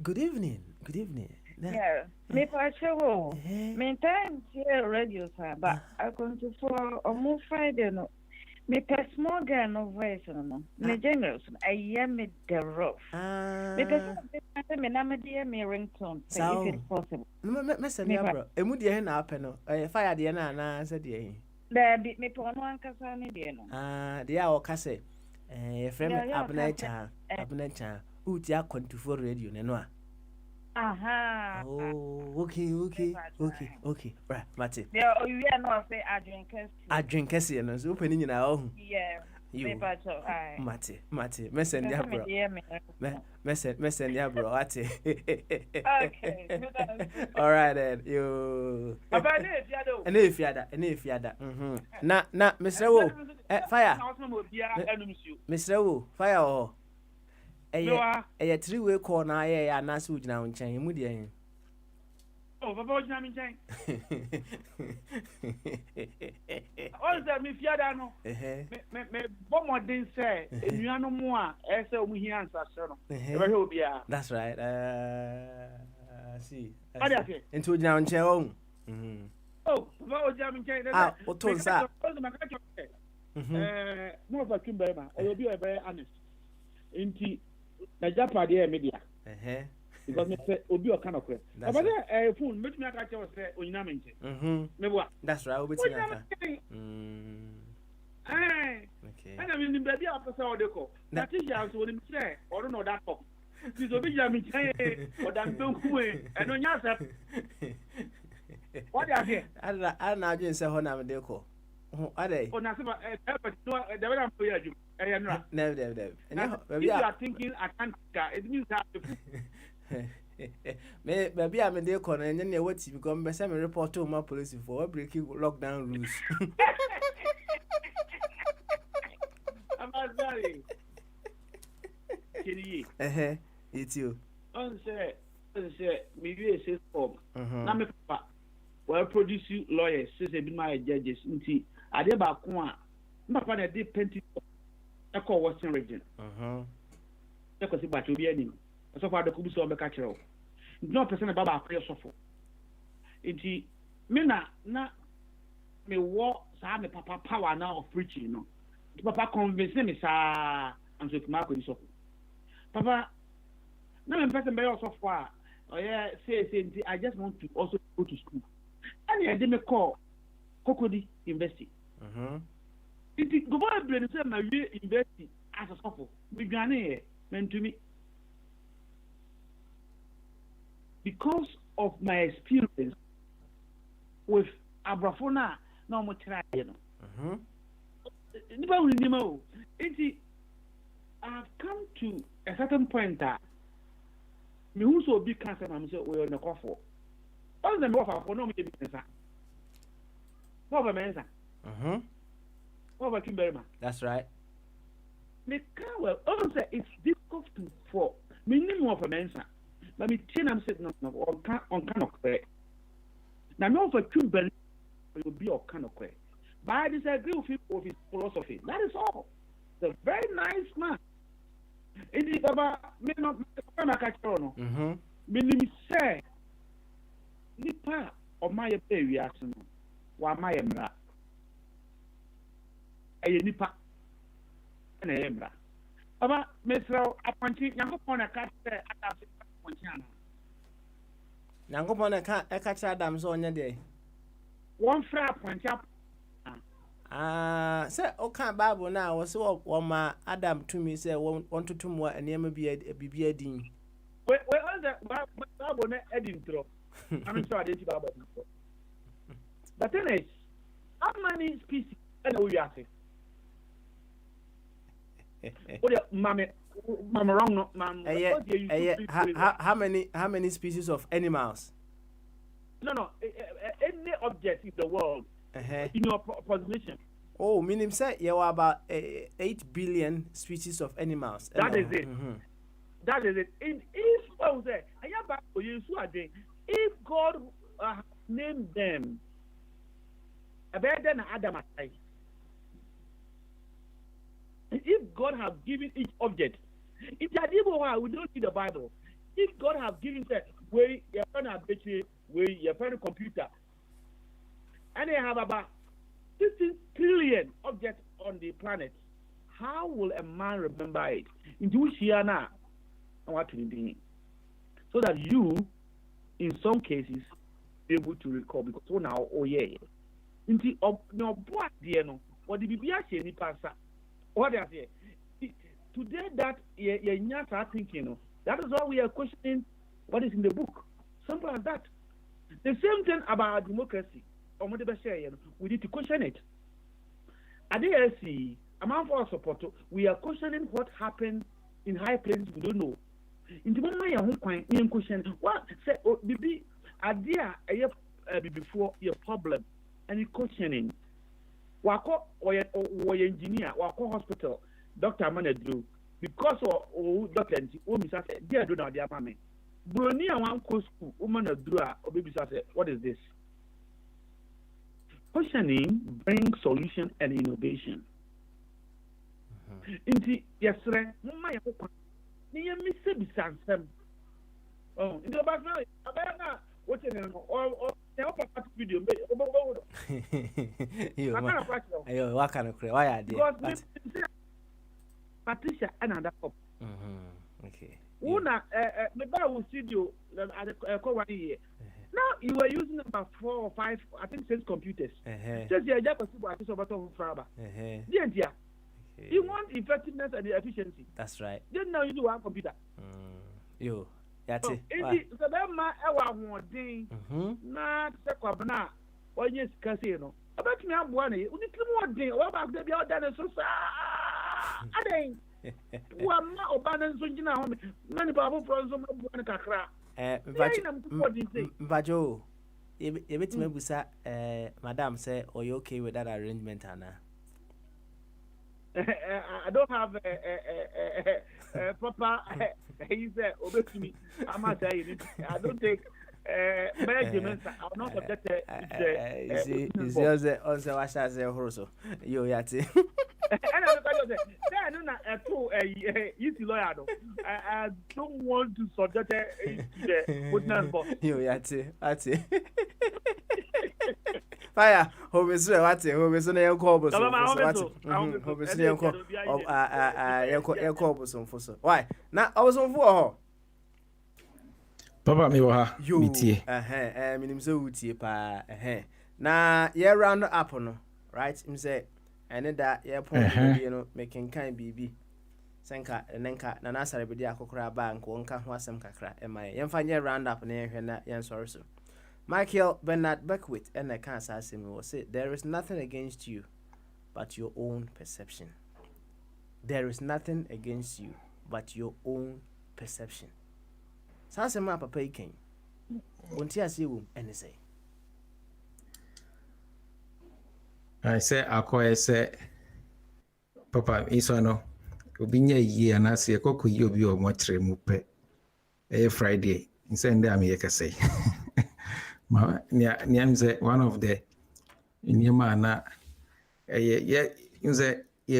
Good evening. Good evening. Yeah. Me pacho. Me time here radio sir, but I going to for a move Friday no. Me per small girl no voice no. Me generous. I am me the rough. Me per me na me dear me ringtone. If it's possible. Me say me bro. Emu de na apɛ no. Fire de na say de. There be me pon wan kasa ni de no. De a o kase. Your friend Abnecha. Uti a control radio no a. Aha. Oh, okay. Right, Mate. Yeah, you are not say I drink no so open nyina oh. Yeah. You. Mate. Messenger Yes, bro. Messenger bro. Ate. Okay. All right then. You. And if you ada. Na Mr. Wo. Fire. Mr. Wo. Fire oh. Eye 3-way call na aye ya na so gina nchen mu de Oh, Papa, what's your name? All that me fiada no. Me bomb what they say. And you know more. I say we hear answer, sir. That's right. See. What do you say? Into now in chair. Oh, Papa, what's your name? Ah, what told sir? More of a Kimberma. I will be very honest. Into the Japan media. Because me say obi o kind of question. But phone make me catch you say onyina menche. Me boa. That's right. Obi tinaka. Okay. And I mean baby a person o de ko. That is ya so ni say or no that talk. This obi ya me say or dan don ku e. And no nya say. What you say? I na just say ho na me de ko. Ade. O na say no the way I'm for you. Never. If you are thinking I can't it means that me baby am dey corner and then what because me say me report to my police for breaking lockdown rules. I'm sorry. Kini. It's you. On say me we say form. Na me papa well produce lawyers say be my judges nti ade ba ko a papa na dey penti e call Western region. E ko si ba to bi ani. So far the could be so be catch you. No person about our suffer. It me na me walk sa me papa power now of preaching no. Papa convince me sa am so ma ko so. Papa na me person be also far. Oh yeah, say I just want to also go to school. And I did me call Kokodi University. It go by brain say my university as a suffer. We gane meant to me. Because of my experience with Abrafona, no more try, you know. I've come to a certain point that me who so big cancer, I'm so we're on the coffee. All the more for no business. What about Mensa? What about Kimberma? That's right. Me can't well, also it's difficult for minimum of a Mensa. But me tell them say no on kind of correct. Now no for Cuban will be on kind of correct. But I disagree with him of his philosophy. That is all. He's a very nice man. It is about me not catch on. Me say nipa of my reaction. Why my emra? A nipa and a emra. About Mr. Appointing young upon a cat. Nyankopon e ka cha Adam so onye dey. One fra point up. Say o kan Bible na wo se wo ma Adam to me say want to tum enema bibia din. We all the Bible na edintro. I'm sure I didn't Bible. But then is how many species we are saying? Mama wrong no mama. How many species of animals? No. Any object in the world in your population. Oh, meaning say you are about 8 billion species of animals. That is it. That is it. If God named them, Adam. If God have given each object, if we don't need the Bible. If God have given that where you're going to battery, where you're going to computer, and they have about 15 trillion objects on the planet, how will a man remember it? Into which year now? What to be? So that you, in some cases, be able to recall because now, into no what dear no, what the BBA any pastor. What they say today that you're not thinking, that is why we are questioning what is in the book. Simple as that. The same thing about democracy. We need to question it. I amount for support, we are questioning what happened in high places we don't know. In the moment you are home, you question what say bibi idea before your problem and you questioning. Wako or engineer, wako hospital, doctor managed because of doctor and Misa said, dear do not dear mammy. Bruni and one co school, woman of Drua or baby said, what is this? Questioning brings solution and innovation. Inti yes, sir, my near Mississippi Sansem. Oh, in the background, what's your name? Or video. What kind of why are they? Patricia another cup. Okay. Una the Bible studio at the 1 year. Now you were using about 4 or 5, I think 6 computers. Just the idea possible at this over Fraba. You want effectiveness and efficiency. That's right. Then now you do one computer. You. That's it. So that my one thing. Not the Quabana or yes, Casino. About me, I'm one. You need more thing. What about the other so I think. One more abandoned Sunjina home. Many Babu from some Kakra. Bajo, you bet me, Madame say, are you okay with that arrangement, Anna? I don't have a proper. He said, obey me. I must say, I don't take measurements. I'm not subjected. It's just also what I say, also. You yati. I don't want to subject the witness box. You yati. Fire, home is what home is on your corpus. Home is your corpus on Fosso. Why? Now I was on for Papa, me wa you. Minim so utie pa na ye round up no, right? Him say and that ye point you know making kind BB. Senka nenka na nasare bedi akokora ba nko nka ho asem kakra e mai ye mfa nye round up na ye hwe na ye sorry so. Michael Bernard Beckwith and the cancer will say there is nothing against you but your own perception. There is nothing against you but your own perception. Sasema papa iken. Won't you see whom and say? I say I say Papa Isano Ubinya ye and I say Coco you be or much remupe a Friday. Inside them ye can say. Niamze one of the in your mana ye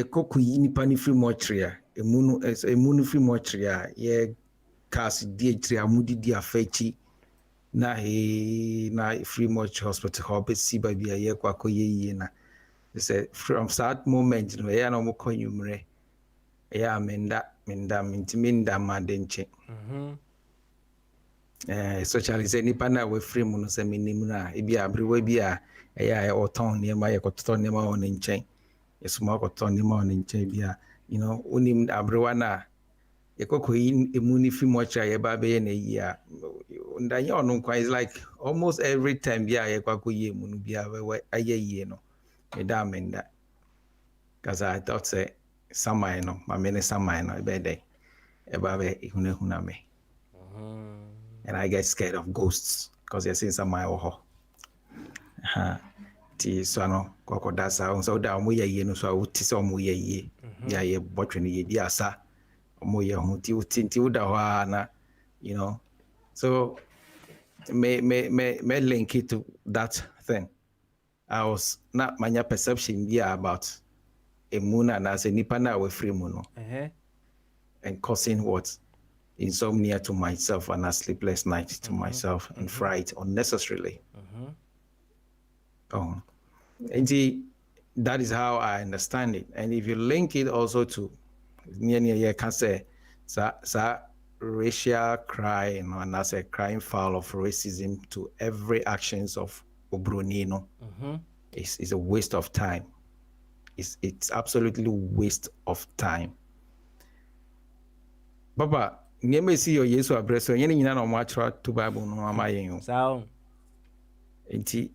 koku nipa ni free mortuary emunu free mortuary ye cast DH amudi di afechi na free mortuary hospital hope si ba bia ye kwako ye na say from that moment no ye na mo konyumre ya menda mintiminda madenche socialize nipa na we free mu no se minim na e bia abrewa bia ya oton ne ma ye koton ne ma on nchen yesuma koton ne ma on nchen bia you know unim abrewa na ye kokoyi emuni free much ye ba be ye na yi a ndanye on kwa is like almost every time bia ye kwakoyi emunu bia we aye no me da menda cuz I thought say samai no ma me ne samai no be dey e ba be ihunahuna me. And I get scared of ghosts because you're seeing some my oho. Ti so no koko dasa so da mo ye no so ti so mo ye ya ye botwe ye di asa mo ye hu ti da ho na you know. So me link it to that thing. I was not my perception about a moon and as a nipa na we free moon and causing what insomnia to myself and a sleepless night to myself and fright unnecessarily. And that is how I understand it. And if you link it also to near can say racial crime and as a crime foul of racism to every actions of Obrunino is a waste of time. It's absolutely waste of time. Baba, nyeme si yo Yesu abreso yene nyina na o matchra to Bible no amayen yo. Sao. Enti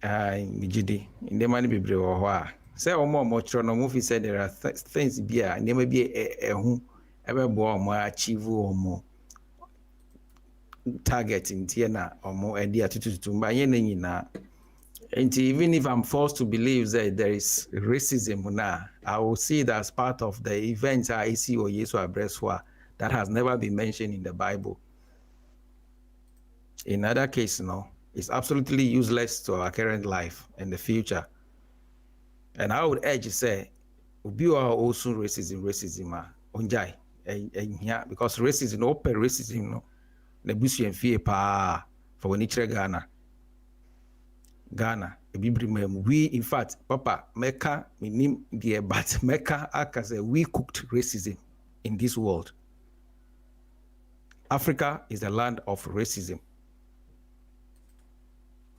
mijidi inde mani bebre wo ho a say omo no movie said there are things be a name be hu ebe bo omo achieve omo target in na omo e dia tututu mba ye na nyina. And even if I'm forced to believe that there is racism now, I will see it as part of the events I see or Yesu Abreswa that has never been mentioned in the Bible. In other cases, no, it's absolutely useless to our current life and the future. And I would urge say, we are also racism, unjai, because racism, open racism, no, the bush and fear pa for when Ghana, we in fact, Papa, Mecca, minim dear, but Mecca, we cooked racism in this world. Africa is the land of racism.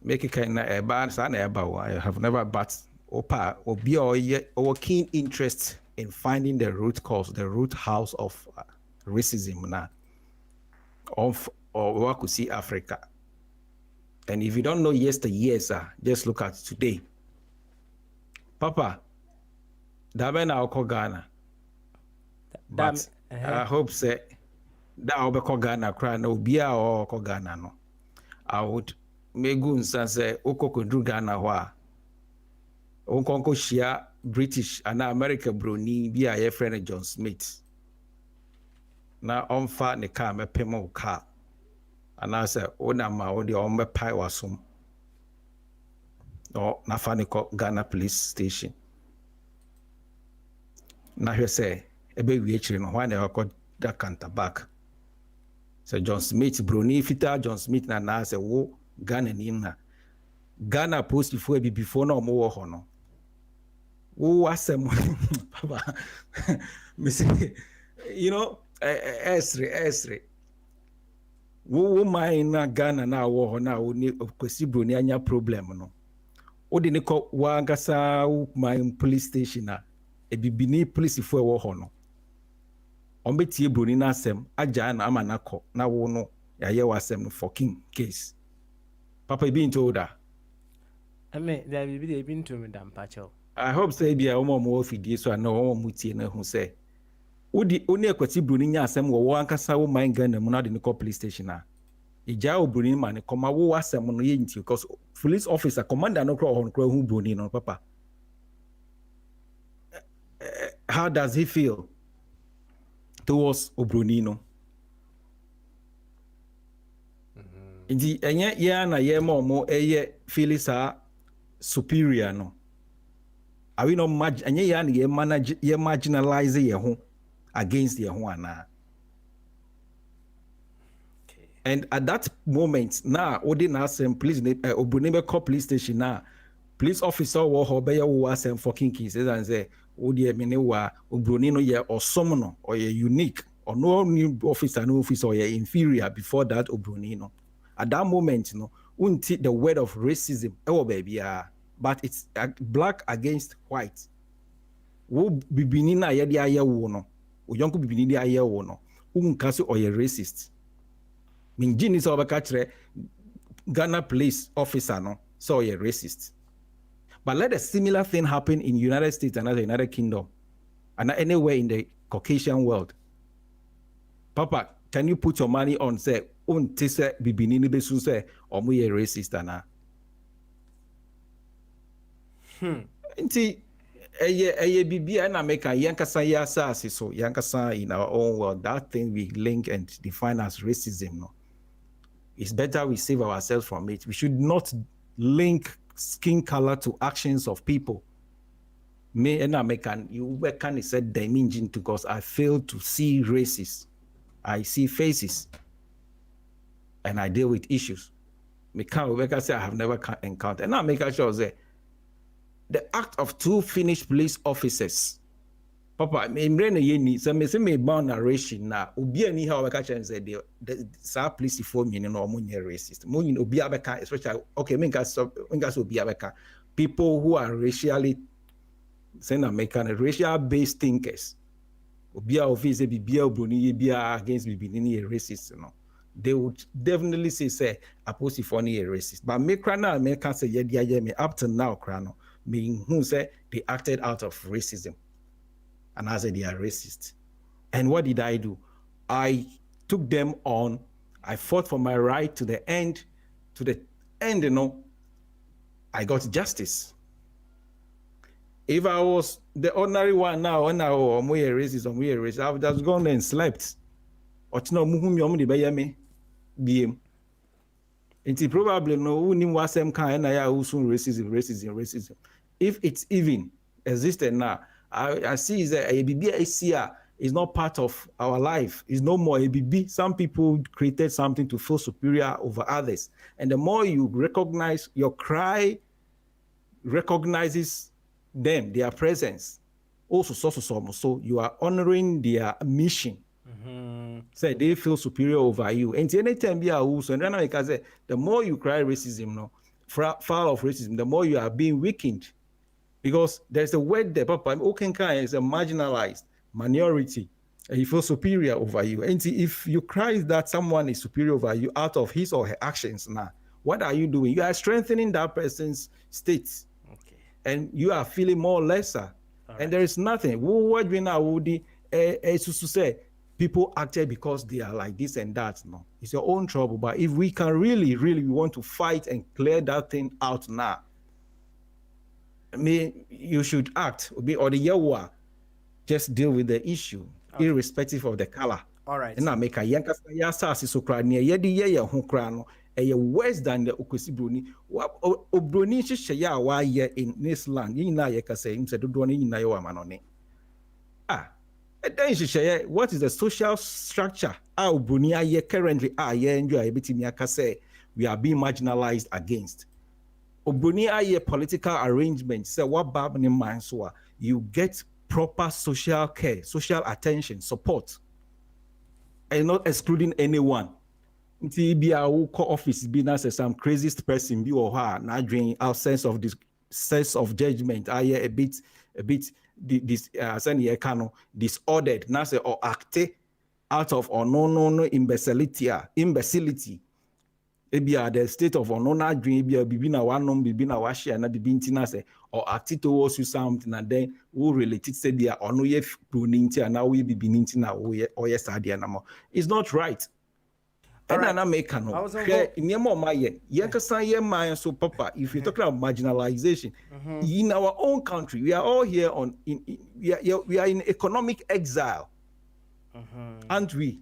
Make it kind of a bad, I have never, but Opa, or be our keen interest in finding the root cause, the root house of racism now, of or what could see Africa. And if you don't know yesteryears, just look at today. Papa, dabe na oko Ghana. But I hope say that I'll be Ghana cry no be oko Ghana no. I would make good sense say oko kodru Ghana wa. Onkonko shia British and America broni be a friend John Smith. Na onfa ne car me pemo car. And I said, "Ona ma odi ombe pai wasum." Or na fa ne ko Ghana Police Station. Na he say, "Ebe wi echiri no hwan na ko da counter back." So John Smith broni fita John Smith na say wo Ghana ni na. Ghana post before no mo wo ho no. Wo asem papa. Me say, you know, esre. Wo man na Ghana na wo na wo ni kwesi broni anya problem no. O de ne ko wa gasa my police station na e bibini police fo wo ho no. On betie broni na asem aja na ama na ko na wo no ya ye wasem no fucking case. Papa be told that. I mean, there will be been to me damn pacho. I hope say be a omo mo fidie so na omo mutie na hu say. Odi oni akwati broni nya asem wo ankasa wo man Ghana mu na de ne ko police station na. Ija obroni man koma wo asem no ye nti because police officer commander no kro hon kro hu broni no papa. How does he feel towards obroni no? Ndi enye ye na ye mo eye feel sa superior no. Are we not enye ye na ye manage ye marginalize ye ho against ye ho ana? And at that moment, now, Odin asem police Obunebe call police station now. Police officer wo ho be wo asem fucking keys and say, Odi me ne wa Obroni no ye or someone or ye unique or no new officer or ye inferior before that Obroni no. At that moment, no, unti the word of racism, baby, but it's black against white. Wo bibini na ye dia ye wo no. O yonko bibini dia ye wo no. Unkase or ye racist. Minjini so obakatre Ghana police officer no so you're racist. But let a similar thing happen in United States and the United Kingdom and anywhere in the Caucasian world. Papa, can you put your money on say tise bibini ni besu say omo ye racist ana? Nti eye bibia na make yankasa ya asase so yankasa in our own world that thing we link and define as racism no. It's better we save ourselves from it. We should not link skin color to actions of people. Me and American, you can say dimension because I fail to see races. I see faces, and I deal with issues. Me can say I have never encountered. And I make sure say the act of two Finnish police officers. Papa, me mrene yeni, so me se me bound narration na obi ani ha obeka chen say the police for me no omunye racist. Mo yin obi abeka especially okay, me nka so obi abeka people who are racially saying American racial based thinkers. Obi a office bibia obroni ye bia against bibini ni racist no. They would definitely say apostle for ni racist. But me kra na American say ye dia ye me up to now kra no. mean who said they acted out of racism. And I said they are racist. And what did I do? I took them on. I fought for my right to the end, I got justice. If I was the ordinary one now, when I was racist, I would have gone and slept. Or no, it's probably no same kind of racism. If it's even existed now, I see that ABB is not part of our life. It's no more ABB. Some people created something to feel superior over others. And the more you recognize, your cry recognizes them, their presence. Also, so you are honoring their mission. Say they feel superior over you. And anytime you are also, and then I can say, the more you cry racism, foul of racism, the more you are being weakened. Because there's a word there, Papa, Okenka is a marginalized minority. And he feels superior over you. And if you cry that someone is superior over you out of his or her actions now, what are you doing? You are strengthening that person's state. Okay. And you are feeling more lesser. Right. And there is nothing. What we now would say, people acted because they are like this and that. No, it's your own trouble. But if we can really want to fight and clear that thing out now, I mean, you should act. Or the Yawa, just deal with the issue, irrespective of the color. All right. And I make a yanka yasasi so cry near yedi hunkrano, a worse than the Okosibruni. Obroni shaya wa ye in this land. Yina yaka say him said, do in Nayoa manone. Then share what is the social structure? How Bunia ye currently are ye enjoy say we are being marginalized against. Obunia ye political arrangement say what babni manswa you get proper social care, social attention, support, and not excluding anyone. Until be our office be not some craziest person be or her not doing our sense of judgment. I a bit this disordered now say or act out of or no imbecility. Maybe the state of no dream be na one be na washi and be bintina say or act towards you something and then who related say they are no ye proninti and now we be binintina or yes no. It's not right. And I make no so Papa, if you're talking about marginalization in our own country, we are all here we are in economic exile. Aren't we?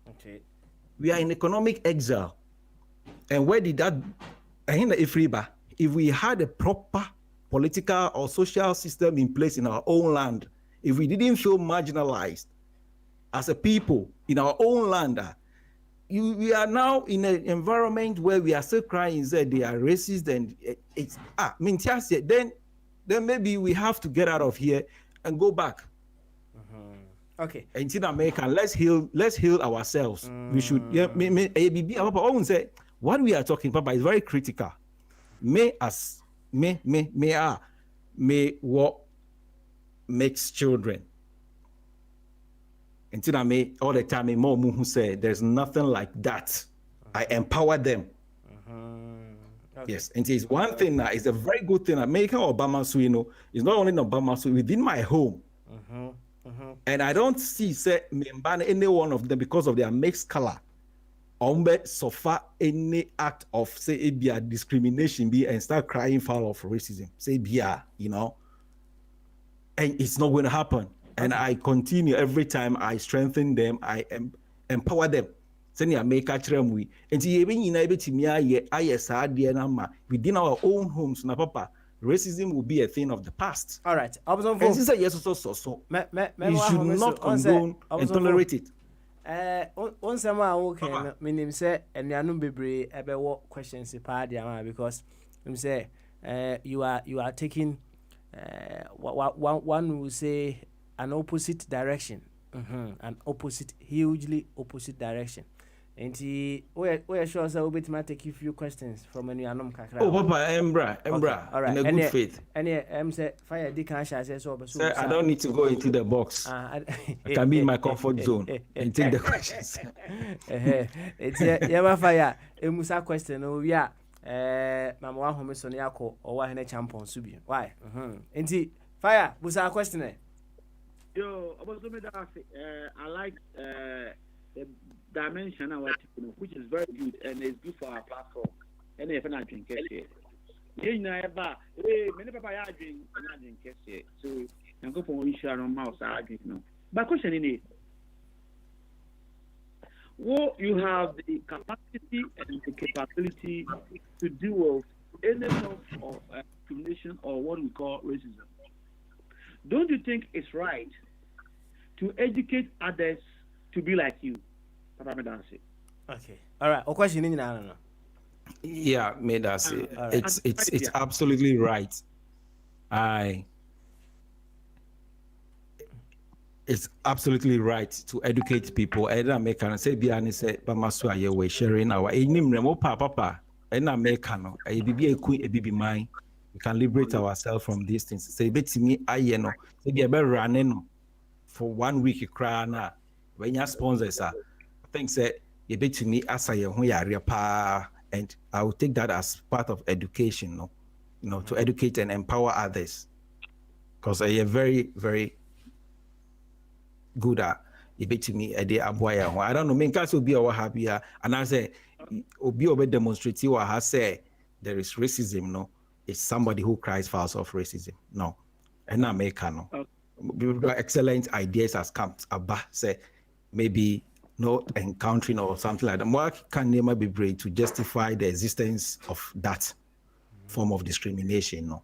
Okay. We are in economic exile. And where did that if we had a proper political or social system in place in our own land, if we didn't feel marginalized as a people in our own land, we are now in an environment where we are still crying that they are racist and it's then maybe we have to get out of here and go back. Okay. And in America, let's heal ourselves. We should say what we are talking about is very critical. May what makes children. Until I may all the time more who say there's nothing like that. I empower them. Okay. Yes, and it's one thing that is a very good thing. American Obama Suino is not only in Obama Suino within my home. And I don't see say any one of them because of their mixed color. So far any act of say discrimination be and start crying foul of racism. Say and it's not going to happen. And I continue every time I strengthen them, I empower them. Send make a we and within our own homes, na Papa, racism will be a thing of the past. All right. And since yes, so you should not condone and tolerate it. On some okay, meaning say and you bebre about questions because say you are taking one will say an opposite direction, an hugely opposite direction. And we sure so we might take a few questions from any anom kakra. Oh, Papa, Embra, all right. In a good faith. And say fire dicansha says so. Sir, I don't need to go into the box. I can be in my comfort zone and take the questions. It's fire. A Musa question. Oh, yeah. mama wa home so ne yakọ owa hene champion so bi why enti fire busa question eh yo also me that I like the dimension of what which is very good and it's good for our platform and if not drink it you know eba many papa ya drink it so you go for issue on mouse I drink no but question in well, you have the capacity and the capability to deal with any sort of discrimination or what we call racism. Don't you think it's right to educate others to be like you? Okay. All right. O question in no. Yeah, Medasi. It's absolutely right. It's absolutely right to educate people. And make can say biani say bamaso aye we sharing our enim remo papa and America no e bibi eku e bibi mine. We can liberate ourselves from these things. Say betimi aye no. Say be running no for 1 week cry na when your sponsors are I think say you betimi asa ye ho yare pa and I will take that as part of education no. You know, to educate and empower others. Because I am very, very good at me a day aboya. I don't know, me case will be our happier. And I say obi obe demonstrate what has say there is racism, no. It's somebody who cries fouls of racism. No. And I make no. Excellent ideas has come about say maybe no encountering or something like that. More can never be brave to justify the existence of that form of discrimination, no.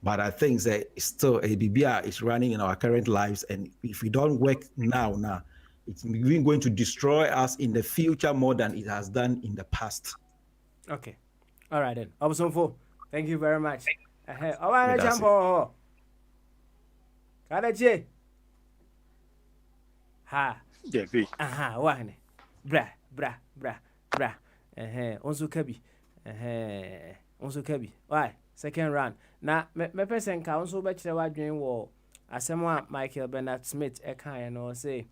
But I think that still ABBR is running in our current lives, and if we don't work now, it's going to destroy us in the future more than it has done in the past. Okay. All right then. Obsonfo, thank you very much. All right, champo. Kadache. Ha. Jebi. Aha, wahne. Bra. Onso kabi. Onso kabi. Why? Second round. Na me person ka onso be kire wadwen wo asem a Michael Bernard Smith e kan no say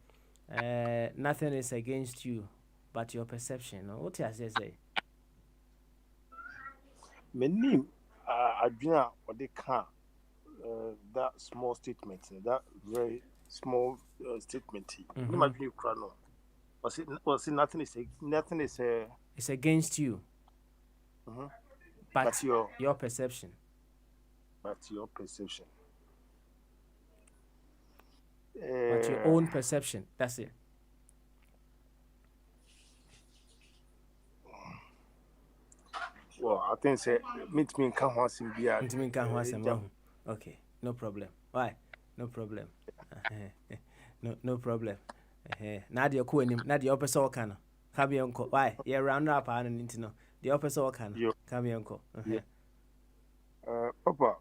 nothing is against you but your perception. No, what you say? Many adwena what they can that small statement, that very small statement. You might be crying. Was it nothing is it's against you. But your perception. But your perception. But your own perception. That's it. Well, I think say meet me in Kanwasim Bia. Meet me in Kanwasim. Okay, no problem. Why? No problem. No problem. Nadia Kuanim, Nadia Opesa Okano. Kabianko. Why? You're round up and into the Opesa Okano. Kabianko. Papa.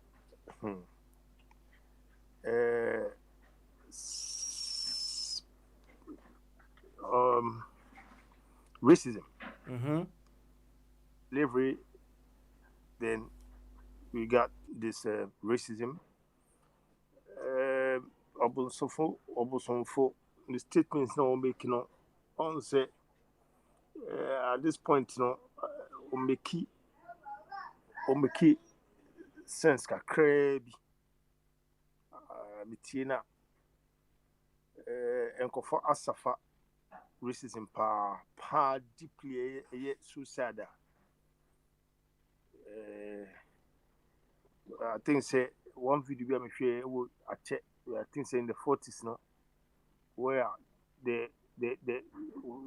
Racism. Slavery. Then we got this racism. Obosonfo. The statements now making on say at this point, on make sense ka crabby mitina enkofo asafa racism pa deeply suicide. I think say one video we share I check I think say in the 40s no where the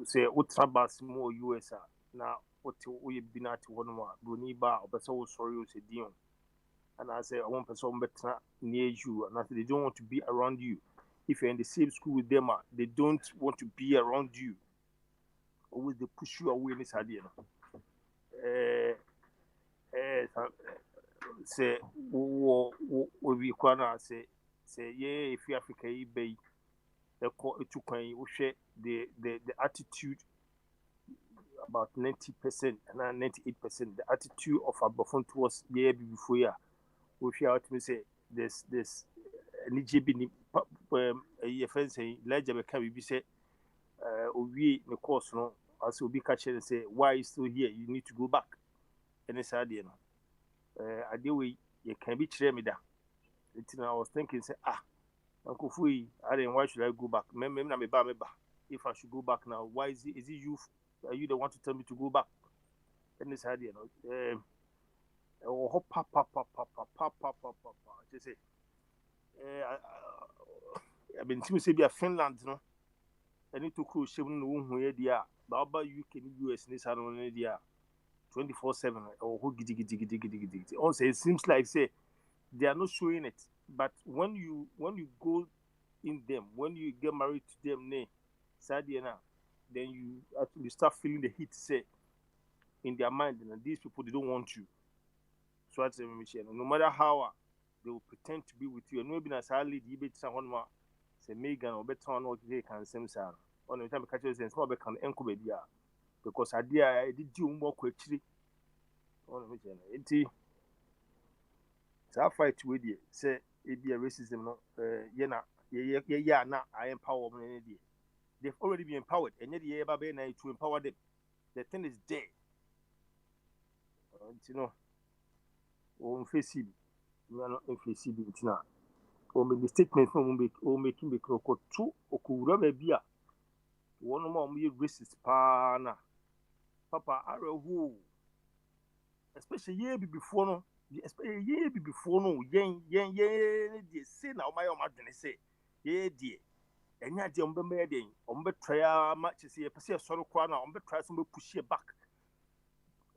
say utrabas more US now what we been at one more Bruniba or so sorry you say Dion. And I say, I want person better near you, and I say they don't want to be around you. If you're in the same school with them, they don't want to be around you. Always they push you away in this idea. Say, we can say, yeah, if you Africa, you be the attitude about 90% and 98%, the attitude of our buffoon towards the before you. If you out me say this NGB a friend saying Ledger can be say we the course no as will be catching and say why you still here, you need to go back. any side, you know. I do we you can be chemida. I was thinking, say, Uncle Fui, I didn't why should I go back? Maybe I'm a if I should go back now, why is it you? Are you the one to tell me to go back? Any side, you know. Oh, pop. Just say, I've been to say, be a Finland, no. I need to cruise 7 who here, but about UK, US, and this I don't know, 24/7 or who giddy. Also, it seems like say they are not showing it, but when you go in them, when you get married to them, then you actually start feeling the heat, say, in their mind, and these people they don't want you. So I say, no matter how they will pretend to be with you, and maybe as I lead you bet someone more, say Megan or better on what they can same sir. On the time catch us and small can encourage because I did you more quickly. On the so I fight with you, say it be a racism, no, I empower them. They've already been empowered, and yet the baby to empower them. The thing is there. You know, on Facebook, we are not on Facebook now. On the statement from making the crocodile two or could be a one more racist pana. Papa, I who, especially year before no, year before no, they say now my own say, dear. And yet, the umber try much as a per sort of crown, umber try some push your back.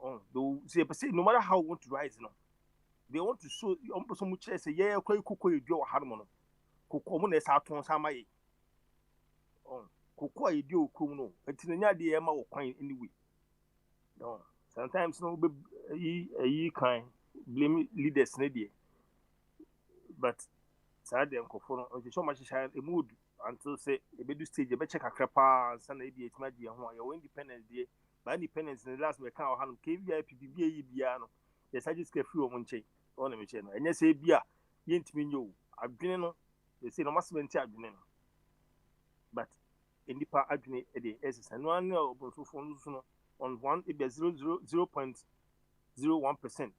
Oh, though, say, no matter how want to rise, no. They want to show so much as a year, quite cook your harmon. Cocoon is out on some way. Oh, cocoa, you do, Kuno, until the Emma or quine anyway. No, sometimes no, ye kind, blame leaders, needy. But sadly, Uncle Fono, so much as a mood until say, a bit stage, a better crapa, and Sunday, it's my dear, your independence, dear. By independence in the last account, hand KVIP, piano. Yes, I just get few on chain on a machine. And yes, a beer, yent me you. I've been they say no must be but in the part I've been a day, as and 1 year on one, it be 0.01%.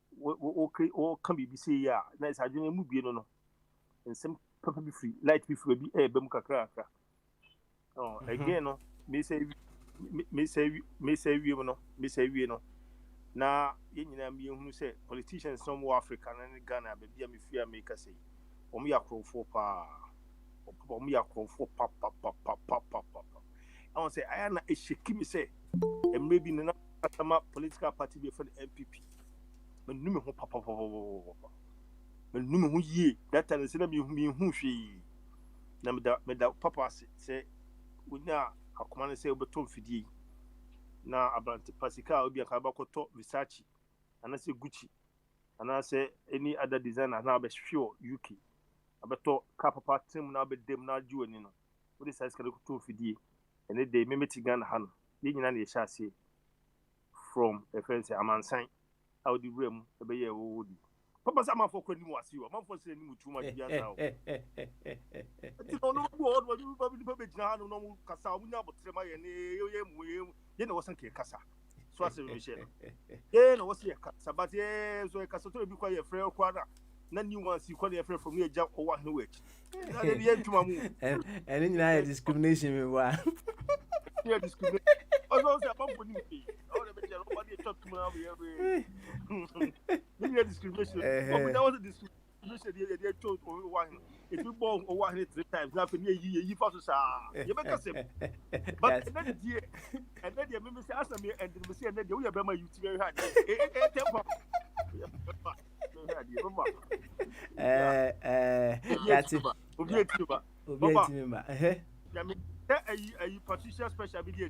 Okay, or can be say, yeah, nice. I didn't move, no, and some pepper be free, light be free, be a bemka cracker. Oh, again, no, may say, we no. Na yenyina mi hu say politicians some Africa and Ghana be me fear make say omo yakrofo pa omo yakrofo pa I want say I na e sheki me say e maybe na katama political party be for the MPP me nu me ho pa me nu me ho yie that time say na me hu hwe na me da papa say unya akoma ne say obetom fidie na abranti pasika obi akaba koto Versace anase Gucci anase any other designer na be sure UK abeto kapapa tim na be dem na ju ani no we dey size kale koto fidie ene dey memeti Ghana ha no ye nyina na ye sha ase from a friend say amansan how the room e be ye wo di papa sa ma for kwani mu ase o ma for say ni mu tuma di asa o ti no go on we probably be jina ha no no kasa o nya botre ma ye ne ye mu ye na wasan ke kasa so ase we share na wasi ye kasa but ye so ye kasa to bi kwa ye frɛ kwa na new one si kwa ye frɛ from ye ja o wa no work na dey ye ntuma mu and nyina ye discrimination me wa ye discrimination also say am for ni me all the better nobody talk to me now ye discrimination but that was a discrimination they told one if you born or one 3 times now you for so you make us but and then you me say ask me and me say and then you be my youth very hard temper that's it you Patricia special video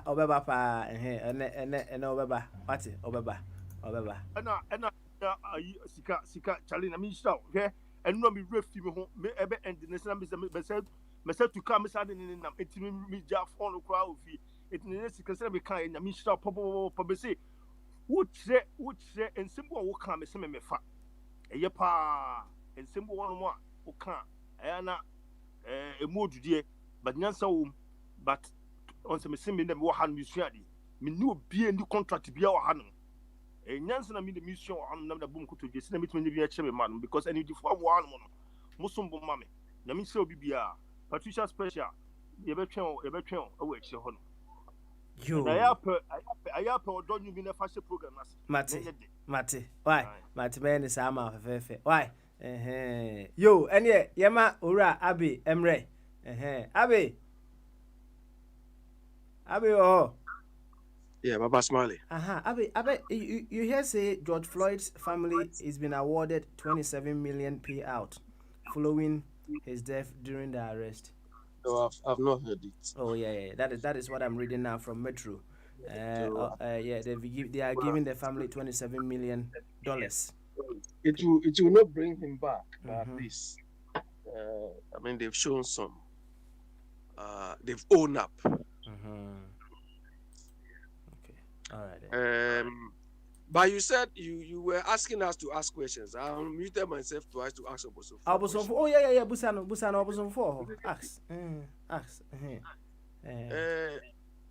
obeba pa ene obeba party obeba and sika challenge me shout okay and no me refi me ho me ebe end national me say to come say ni nam etimi me ja phone kra ofi etini sika say me kan nya me shout pop be say wo tre ensembo wo kan me say me fa eye pa ensembo won mo wo kan aya na emodu die but nyansa wo but on se me sim me wo han me suade me no be a new contract be our hanum. A nyansa na me the mission on na boom kuto je sina mitme be a cheme man because any the for one mono. Musum bo mame. Na me say obi bia Patricia special. Ye be twen awe eche ho no. Yo. Na ya pe odo nyu bi na fashion program as. Mate. Why? Mate man is ama fefe. Why? Yo, ene yema ora Abi Emre. Abi. Oh. Yeah, Baba Smiley. Abi, you hear say George Floyd's family is been awarded 27 million payout following his death during the arrest. No, I've not heard it. Oh yeah. That is what I'm reading now from Metro. They are giving the family $27 million. It will not bring him back, but at least I mean they've shown some. They've owned up. All right. But you said you were asking us to ask questions. I muted myself twice to ask Oboso. Oh yeah. Busano Oboso 4. Ask.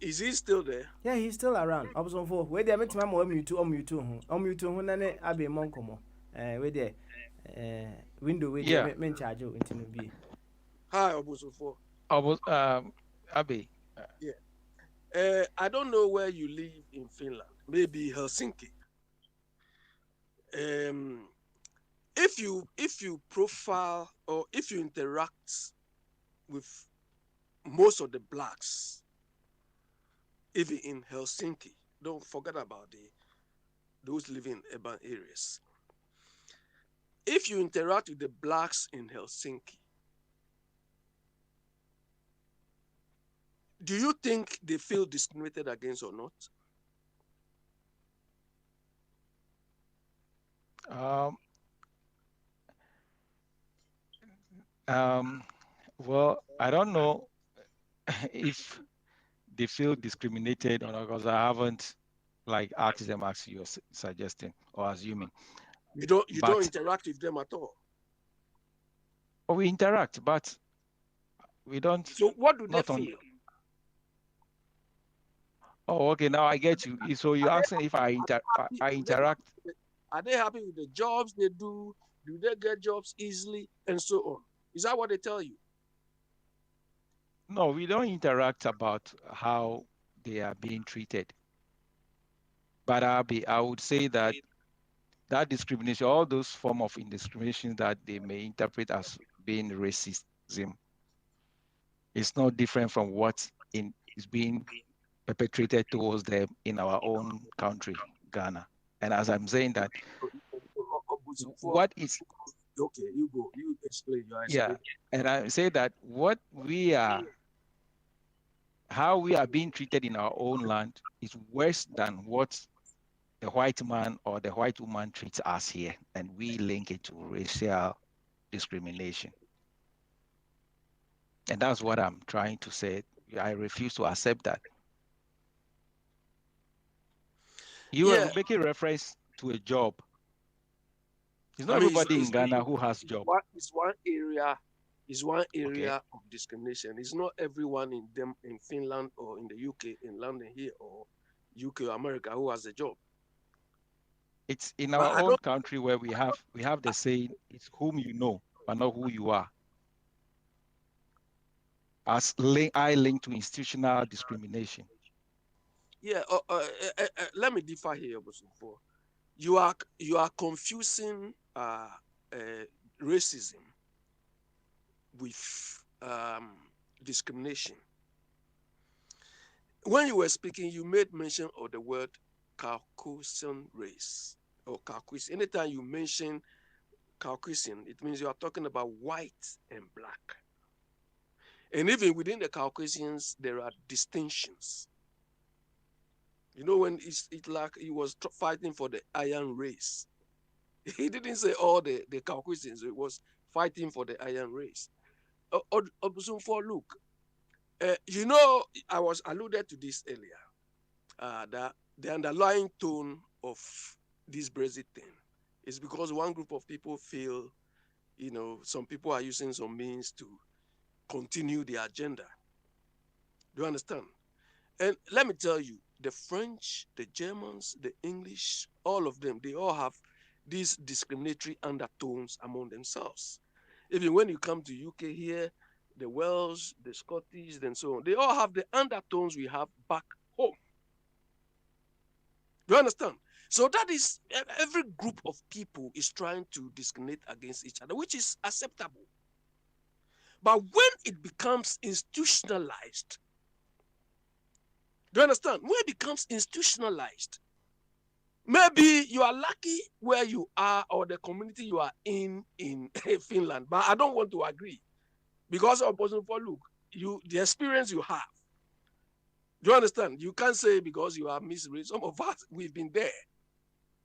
Is he still there? Yeah, he's still around. Oboso 4. Where they met my mom you to nane Abi Monkomo. Where there window where they men charge you into be. Hi Oboso 4. Abi. Yeah. I don't know where you live in Finland. Maybe Helsinki. If you profile or if you interact with most of the blacks, even in Helsinki, don't forget about those living in urban areas. If you interact with the blacks in Helsinki, do you think they feel discriminated against or not? Well, I don't know if they feel discriminated or not because I haven't asked them as you're suggesting or assuming. You don't interact with them at all. Oh, we interact, but we don't. So what do they feel? Oh, okay. Now I get you. So you're asking if I interact. Are they happy with the jobs they do? Do they get jobs easily and so on? Is that what they tell you? No, we don't interact about how they are being treated. But I would say that discrimination, all those forms of indiscrimination that they may interpret as being racism, is not different from what is being perpetrated towards them in our own country, Ghana. And as I'm saying that, what is... Okay, you explain your answer. Yeah, and I say that how we are being treated in our own land is worse than what the white man or the white woman treats us here, and we link it to racial discrimination. And that's what I'm trying to say. I refuse to accept that. You are making reference to a job. It's not everybody in Ghana who has job. It's one area of discrimination. It's not everyone in Finland or in the UK, in London here, or UK or America who has a job. It's in our own country where we have the saying, it's whom you know, but not who you are. As I link to institutional discrimination. Yeah, let me differ here, Obosunfo. You are confusing racism with discrimination. When you were speaking, you made mention of the word Caucasian race or Caucasian. Anytime you mention Caucasian, it means you are talking about white and black. And even within the Caucasians, there are distinctions. You know, when it's like he was fighting for the iron race. He didn't say all the Caucasians. He was fighting for the iron race. Look, you know, I was alluded to this earlier. That the underlying tone of this Brexit thing is because one group of people feel, you know, some people are using some means to continue the agenda. Do you understand? And let me tell you, the French, the Germans, the English, all of them, they all have these discriminatory undertones among themselves. Even when you come to UK here, the Welsh, the Scottish, and so on, they all have the undertones we have back home. Do you understand? So that is, every group of people is trying to discriminate against each other, which is acceptable. But when it becomes institutionalized, do you understand? When it becomes institutionalized, maybe you are lucky where you are or the community you are in Finland, but I don't want to agree because of person for look, the experience you have. Do you understand? You can't say because you are misread. Some of us, we've been there.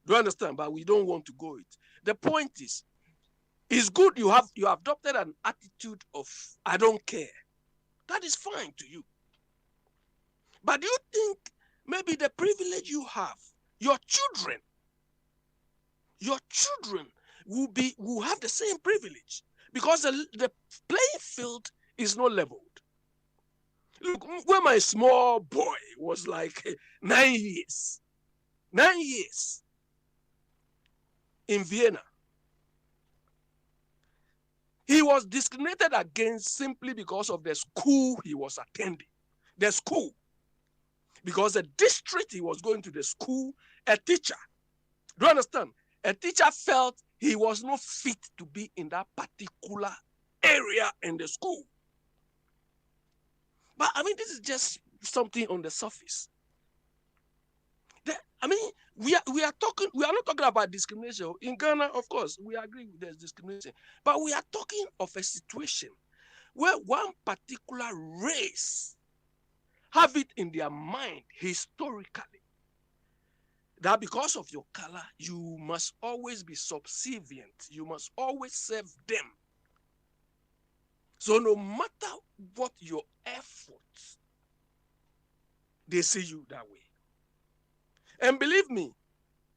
Do you understand? But we don't want to go it. The point is, it's good you have adopted an attitude of I don't care. That is fine to you. But do you think maybe the privilege you have, your children will have the same privilege because the playing field is not leveled. Look, when my small boy was like 9 years in Vienna, he was discriminated against simply because of the school he was attending. The school. Because the district he was going to, the school, a teacher. Do you understand? A teacher felt he was not fit to be in that particular area in the school. But I mean, this is just something on the surface. We are not talking about discrimination. In Ghana, of course, we agree there's discrimination. But we are talking of a situation where one particular race have it in their mind historically that because of your color, you must always be subservient. You must always serve them. So no matter what your efforts, they see you that way. And believe me,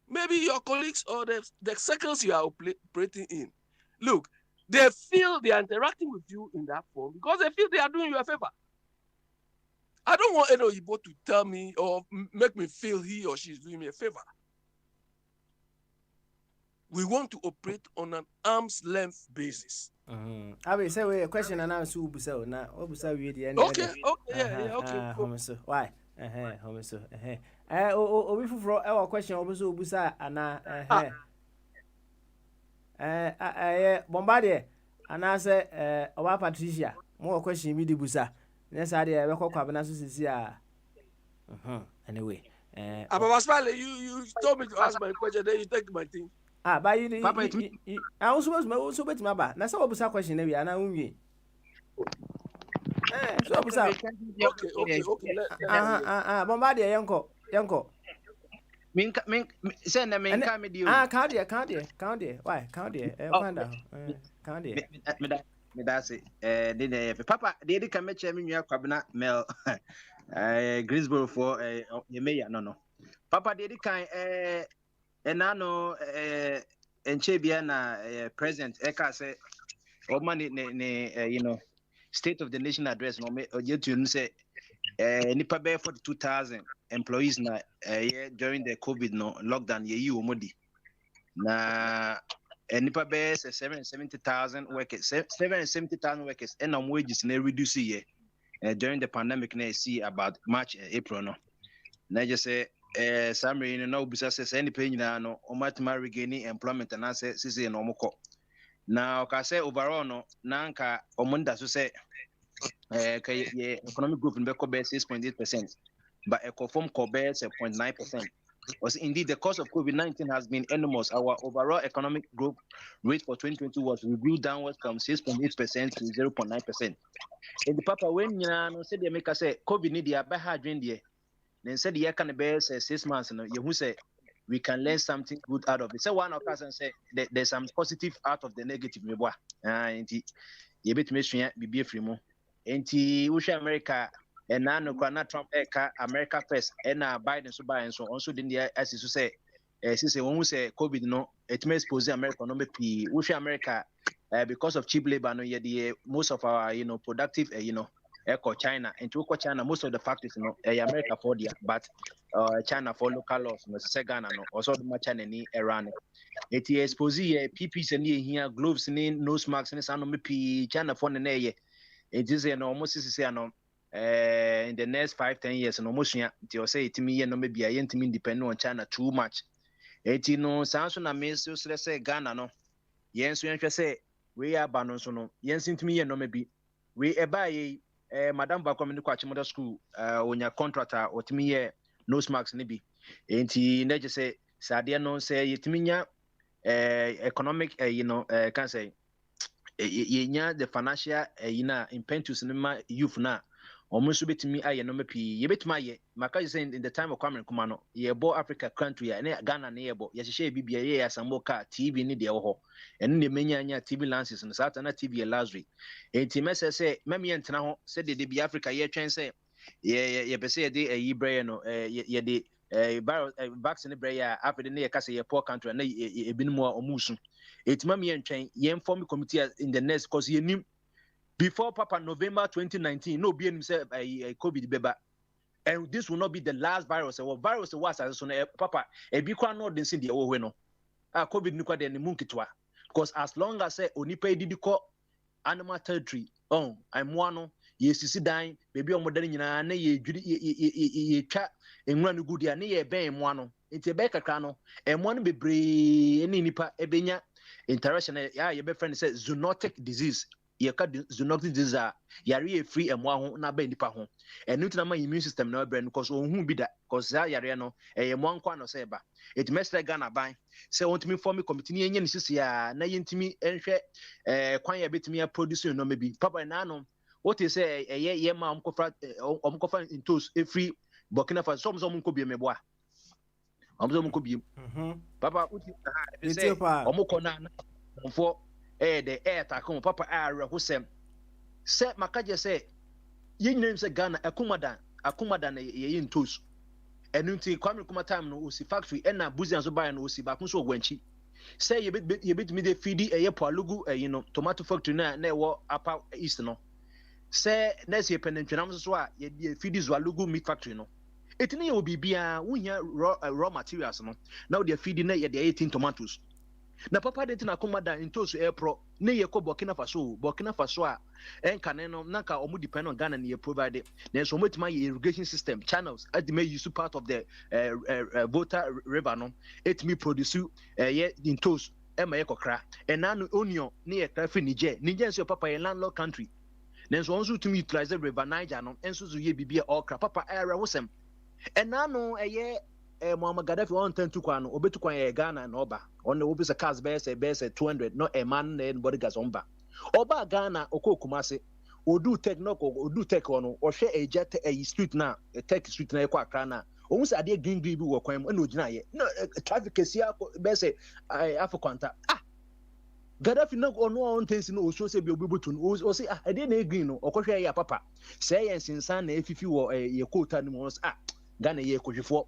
maybe your colleagues or the circles you are operating in, look, they feel they are interacting with you in that form because they feel they are doing you a favor. I don't want any Igbo to tell me or make me feel he or she is doing me a favor. We want to operate on an arm's length basis. I will say a question and answer Ubusa now. Ubusa we the end. Okay, okay. Homeso. Why? Homeso. We for our question Ubusa and Bombardier and I say our Patricia. More question me the Busa. Yes, I did. I will call anyway. You told me to ask my question, then you take my thing. But you I also bet my back. That's all Busa question. Maybe and I won't be. So Busa. Okay. Bombardier, Yanko. Send them in come with you. Count there. Why? Count there. That's it. Papa, they can match me Kwabena Mel Greensboro for the mayor. No. Papa, they can and I know and Chebiana president Eka say or money State of the Nation address no yet you say nipa bear 42,000 employees na during the COVID lockdown ye modi na nipa bear 770,000 workers 770,000 workers and wages na reduce here during the pandemic na see about March April no na just say summary no bisa say any pay nyina no omatma regaining employment na say no moko na ka say overall no na nka omunda so say economic growth in be 6.8%, but ecoform cobe 0.9%. Was indeed the cause of COVID-19 has been enormous. Our overall economic growth rate for 2020 was reviewed downwards from 6.8% to 0.9%. And the papa when you said they make us say COVID need the better during the then said the year can be 6 months. You who say we can learn something good out of it. So one of us and say there's some positive out of the negative. And you bet me be free more. Enti Usha America and now Trump America first and Biden so by and so also didn't as you say when we say COVID no it may expose America no be Usha America because of cheap labor no the most of our productive echo China and to China most of the factories no America for there but China for local laws no say Ghana no also the China ni Iran it is expose PPs and here gloves ni nose masks ni sano me China for na ye it is no almost say no in the next 5-10 years no almost ya you say it me no maybe I ain't me depend on China too much it no sanso na me so say Ghana no yen so yen say we are banon so no yen sintimi yen no maybe we ebaye madam ba kwame kwa chimoda school onya contractor otimi ye nose marks ni bi enti na je say sade no say yetimi nya economic can say yenya the financial impetus ni ma youth na omunso betimi aye no mapi ye betimi aye maka you say in the time of Kwame Nkrumah no ye bo Africa country ya na Ghana na ye bo ye hye bibia ye asambo ka TV ni de ho eno ne menya nya TV lances no sata na TV luxury enti message say meme yentena ho se de bi Africa ye twen say ye pese ye de ayi bre no ye de vaccine bre ya afede ne ye kase ye poor country na ebinmu omusu enti meme yentwen ye inform committee in the next cause ye nim before Papa November 2019, no be say COVID beba, and this will not be the last virus. Or virus was as soon Papa a big one not the the oh no. COVID nuka de munkitwa. Because as long as say onipa did call animal territory, I'm one yes to dying, baby on modern na ye chat and run good ya near ben one. It's a becker crano, and one be brave any nipa ebenya international ya your best friend says zoonotic disease. Yeka zoonotic disease yare free emwa ho na ba nipa ho enu tina ma immune system na brand because ohun bi da because yare no emwa nkwa no se ba it mestre Ghana ban se wontimi form committee ni enye ni sisi ya na yentimi enhwe kwan ya betimi ya produce no maybe papa na no what is say ye ma omkofa intos free Burkina Faso somzo mko bi meboa omzo mko bi papa uti say omko na mfo the air takom papa ara husem se makaje se yenyem se Ghana akumada na ye ntos enunti Kwame Nkrumah time no osi factory na buzian so buy no osi ba kun so ogwanchi se ye bit me de feedi eye palugu tomato factory na ewo upper east no se na se penentwenam so a ye feedi Zwalugu meat factory no etini ye obibia wunya raw materials no now they feedi na ye de 18 tomatoes na papa de tina komada intoso airpro ne ye ko Burkina Faso a enkane no naka omu depend on Ghana ne ye provide na so motima ye irrigation system channels at may use part of the Volta river no it me produce ye intoso e ma ye kokra enanu onion ne ye trafi Niger so papa ye landlocked country na so onso to utilize the river Niger no enso so ye bibia okra papa era wosem enanu eye Muammar Gaddafi on 10 to kwano obetu kwan ye Ghana na oba on obi se cars be 200 no a man and bodyguards omba oba Ghana okokumase odu tech ono ohwe ejete street na tech street na ekwa akra na ohun se ade green bi wo kwan mu na ogina ye no traffic sia be se afokwanta Gaddafi na ono on tensi no oso se bi obebutu no o se ade na green no okohwe ya papa se ye nsinsan na efifi wo ye kota ni mo Ghana ye kohwefo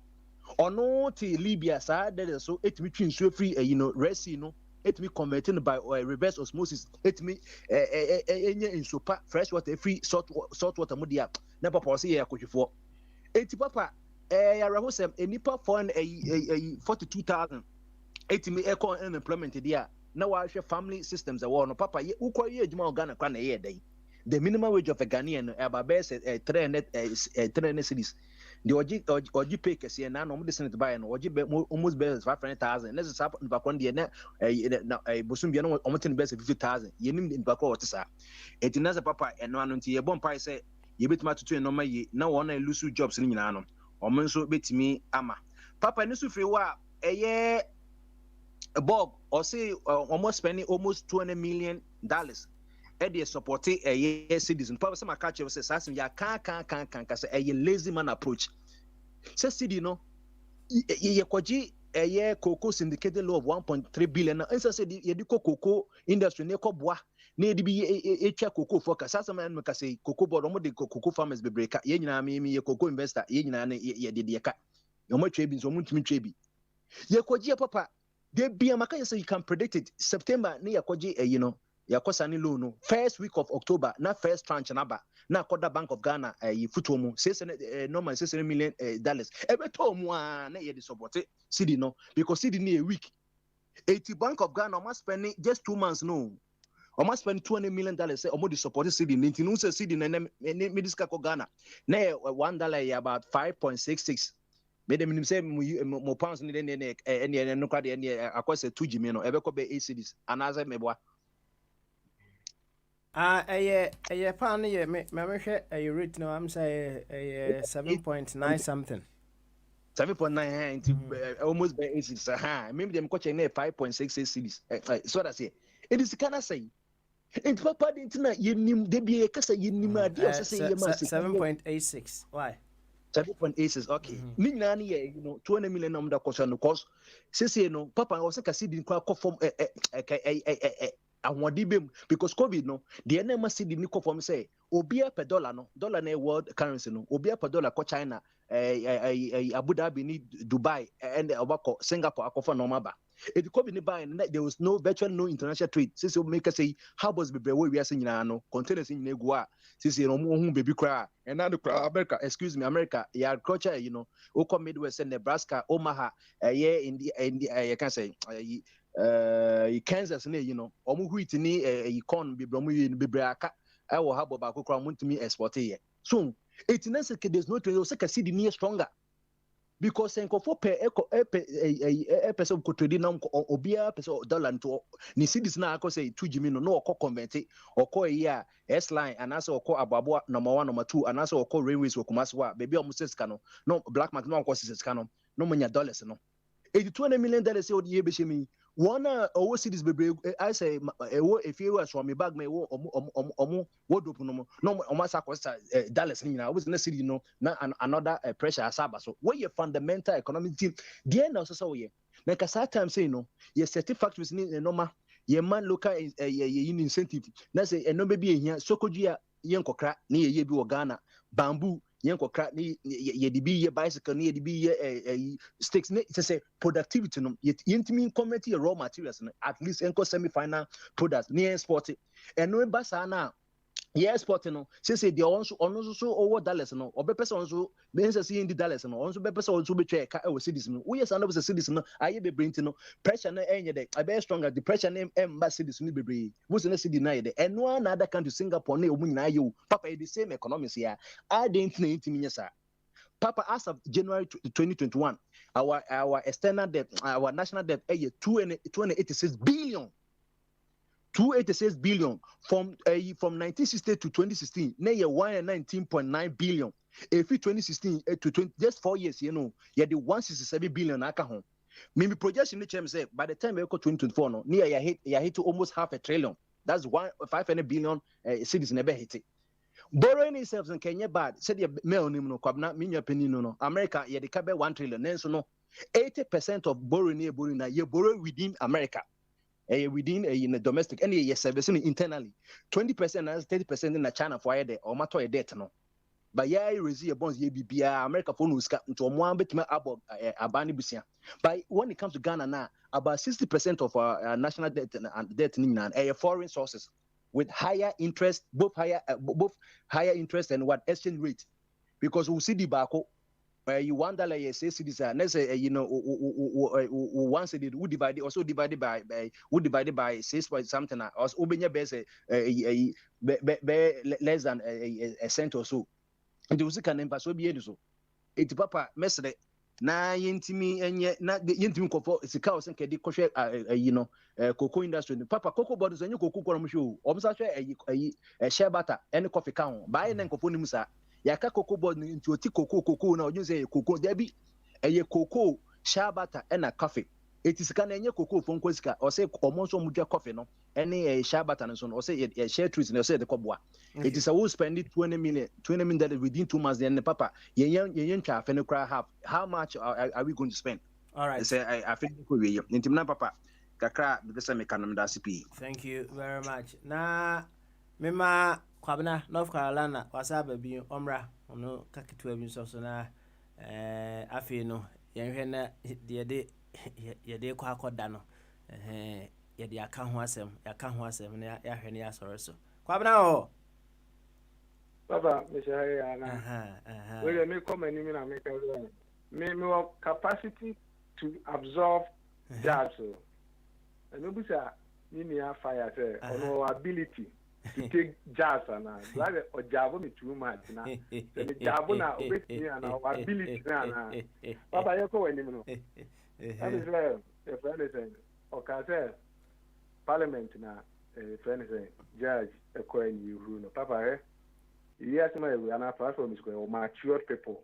ono ti Libya sa there so etimi twin so free Red Sea no etimi converted by reverse osmosis etimi enye insopa fresh water free salt water mudia na papa say ya kohwefo eti papa ya rahosem enipa for 42,000 etimi eco unemployment dia na wa hwe family systems no papa ye ukwa ye adwuma Ghana kwa na ye dai the minimum wage of a Ghanaian about 300 cities the oji pay kese na no mo senate buy no oji almost be 500,000 let's say in back on the na bosum bia no omoten be 50,000 yenim in back o tesa etinaza papa eno anu nti ye bon pai say ye betima tutu no ma yi na won na lose jobs ni nyina no omo nso betimi ama papa ni su free wa eye Bob or say almost spending almost $200 million they support a citizen. Papa some catch us says ya can say a lazy man approach. Says city no ye kwaji a year cocoa syndicated law of 1.3 billion. And so said ye do cocoa industry ne kobwa ne di be a cocoa focus. As a man make say cocoa board the cocoa farmers be breaker. Ye na me cocoa investor ye na ye did ye cat. Your much trebi so much trebi. Ye kwaji papa. They be a maka so you can predict it. September ni yakoji yakosa ni loan no. First week of October, not first tranche naba. na koda Bank of Ghana futu mu normal $600 million ebeto mu na ye dey support cedi no because cedi ni a week 80 Bank of Ghana almost spending just 2 months no almost spend $200 million say almost support cedi nti no say cedi na medical ko Ghana na $1 about 5.66 me dem say mo pounds ni ne no kwade ne akose 2 gimi no ebeko be 8 cedis anaze meboa a pound ye me hwe a rate no am say 7.9 something 7.9 into almost by 8 cedis maybe them coach na 5.66 cedis so that's it is kind of say in papa the internet yenim de bi kasa yenim ade o say ye ma 7.86 why 7.86 okay ni nyina ni ye $200 million number cost no cost say no papa o say kasi di kwa form ahwadi bem because covid no the na ma cedi ni ko form say obia per dollar na world currency no obia per dollar ko China Abu Dhabi ni Dubai and obako Singapore akofo no maba it covid ni buy there was virtually no international trade since you make say how was be we are saying no containers nyina egu a since you know hu baby cry and now America America agriculture oko Midwest and Nebraska Omaha in the can say Kansas omu wheat ni corn be bromu be aka wo habo ba kokra muntumi export here so it means there's no trade so can see the near stronger because for per person ko trade na obia person dollar to ni cedis na akọ say 2 gimi no okọ convert okọ here S line and also okọ ababo number 1 number 2 and also okọ railways okumaswa baby o muses kano no black market no okọ ses kano no manya dollars no $200 million say o ye be shemi one owo cedis bebre I say if you was from me bag me omo wodop no omo sa costa dollars ni na was na cedi no na another pressure asaba so where your fundamental economic team there na so ye na kasa time say no ye set factories ni normal ye man local incentive na say no be ehia sokojua ye nkokra na ye bi wo Ghana bamboo yen kokra ni ye di bi ye bicycle ni ye di bi ye sticks ni say productivity no yentimi community raw materials no at least enko semi final products ni export and no basa na ye export no say the also over dollars no obe person also be say in the dollars no also be person also be twa ka e cedis no we yes and be cedis no aye be bring no pressure na enye de abe stronger the pressure na emba cedis no bebre wo se na cedi na ye de and one other country Singapore na omu nyina ye papa the same economics here I didn't know intimi nyesa papa as of January 2021 our external debt our national debt is 286 billion 286 billion from 1960 to 2016 na ye 119.9 billion if 2016 to 20 just 4 years you know ye the 167 billion aka ho maybe projection chem say by the time we go 2024 no near ya hit to almost half a trillion that's 500 billion cedis never hit it. Borrowing itself in Kenya bad said the mail no kwabna minya penino no America ye de ka be 1 trillion nenso no 80% of borrowing na ye borrow within America within in the domestic and ye servicing internally 20% and 30% in China for ye or matter debt no but ye raise your bonds ye bibia America for no ska nto mo ambetima abo abani busia but when it comes to Ghana now about 60% of our national debt and debt in foreign sources with higher interest, both higher interest and what exchange rate, because we see the bako, you $1 you say cities let's say once it would divide it also divided by 6 point something or ubenya base less than a cent or so, and you see can emphasize so be so. It papa mesre na yentimi enye na yentimi kofo sika o senke di kohwe cocoa industry papa cocoa bodies enye cocoa kono mhwe o msa hwe share butter any coffee ka ho ba ye na nkofo nim sa yaka cocoa board nti oti cocoa na ojun say cocoa there be cocoa share butter and coffee it is kan enye cocoa fon kwesika o say omo so mudwa coffee no any share butter no so o say share trees no say the koboa it is a will spend $20 million within 2 months then papa yen twa fe no cry how much are we going to spend all right say I think we intimna papa kakra be say me kanam da CP. Thank you very much na mema kwabna North Carolina wasaba bi omra ono kaketu abi so na afi no yen hwe na de kwa akoda no ye de aka ho asem na ya hwe ne ya soro so kwabna o Papa, me come and even make me more capacity to absorb jobs. And no bisa ni fire say or ability to take jobs and like or job me too much na. The job na with me and our ability na. Papa you go any no. That is a friend saying or can say parliament na friend saying judge a coin you no papa yes my we are not platform is going matured people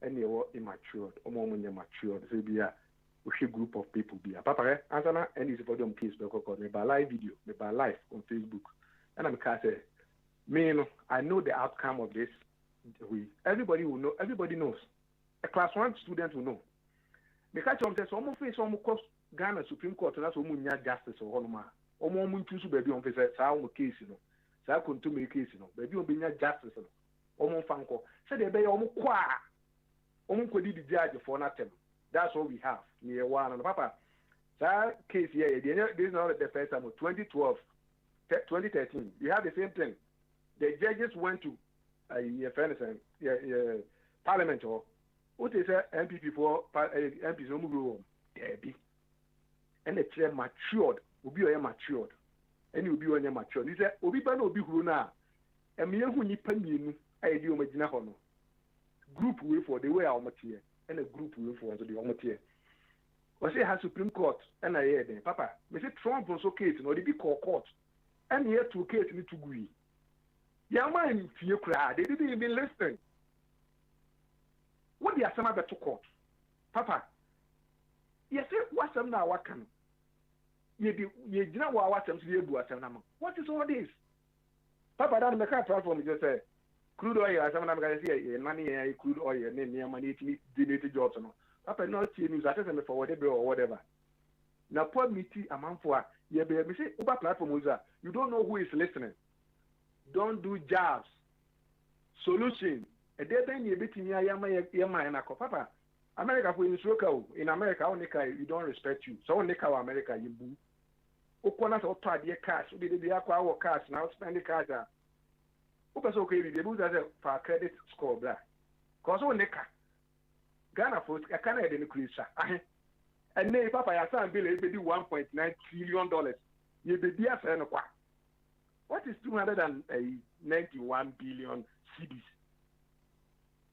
and you are immature matured so be a group of people be a papa answer na and is for them case because me by live video me by live on Facebook and I'm say me I know the outcome of this everybody will know, everybody knows. A class 1 student will know. Me catch on say some face some cost Ghana Supreme Court na so mu nya justice o hono ma o mo mu ntu so ba bi on face say o case no sa kontu me case no ba bi obenya justice no o mo fa nko say de be ya o mo kwa o mo kodi di judge for nothing. That's what we have near one. Papa that case here this is not the first time. 2012 2013 you have the same thing. The judges went to parliament or what is a MPP for MPs no go there be and the chair matured obi o matured and obi o matured he say obi ba na obi huru na eme hu nipa mienu ayedi o magina ho no group way for the way our material and a group way for the material o say ha Supreme Court and I hear them papa me say Trump so case no the big court and here to case ni to gui ya man fie kra they didn't even listen. What the asama beto court papa yes what some na wakan ye gina wa watam so ye bu asam na what is all this papa that me can platform just say crude oil asam na me can say money crude oil ne money to donate jobs no papa no see news I say me forward or whatever na poor meeting amamfo a ye be me say over platform user you don't know who is listening. Don't do jobs solution. A day then you between Yama and Papa. America for in America, you don't respect you. So Nika America, you boo. Okona so try the cash, we did the aqua cash, now spend the cash. Opas okay, the booze as a for credit score black. Cause Nika Ghana for a Canadian increase. And nay, Papa, your son bill is $1.9 trillion. You be dear friend of what? What is 291 billion CDs?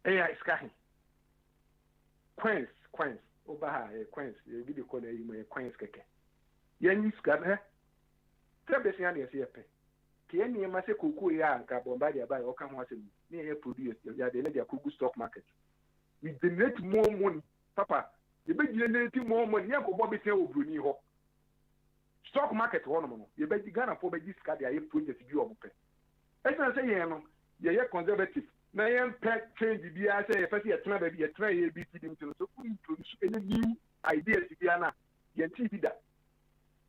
AI sky. Queens. Oba Queens. You be the corner you Queens keke. Yen scan her. Trebesian is here. Kiani mase kuku ya anka bombardia by or come once near produce. You are the lady kuku stock market. We generate more money, Papa. You be generating more money. You go Bobby say Bruni ho. Stock market one money. You be Ghana for this card. You have project view of pay. As I say, you are conservative. Now, pet change the I say, if I see a try baby, a try ABC into so introduce any new ideas to Diana. You see that.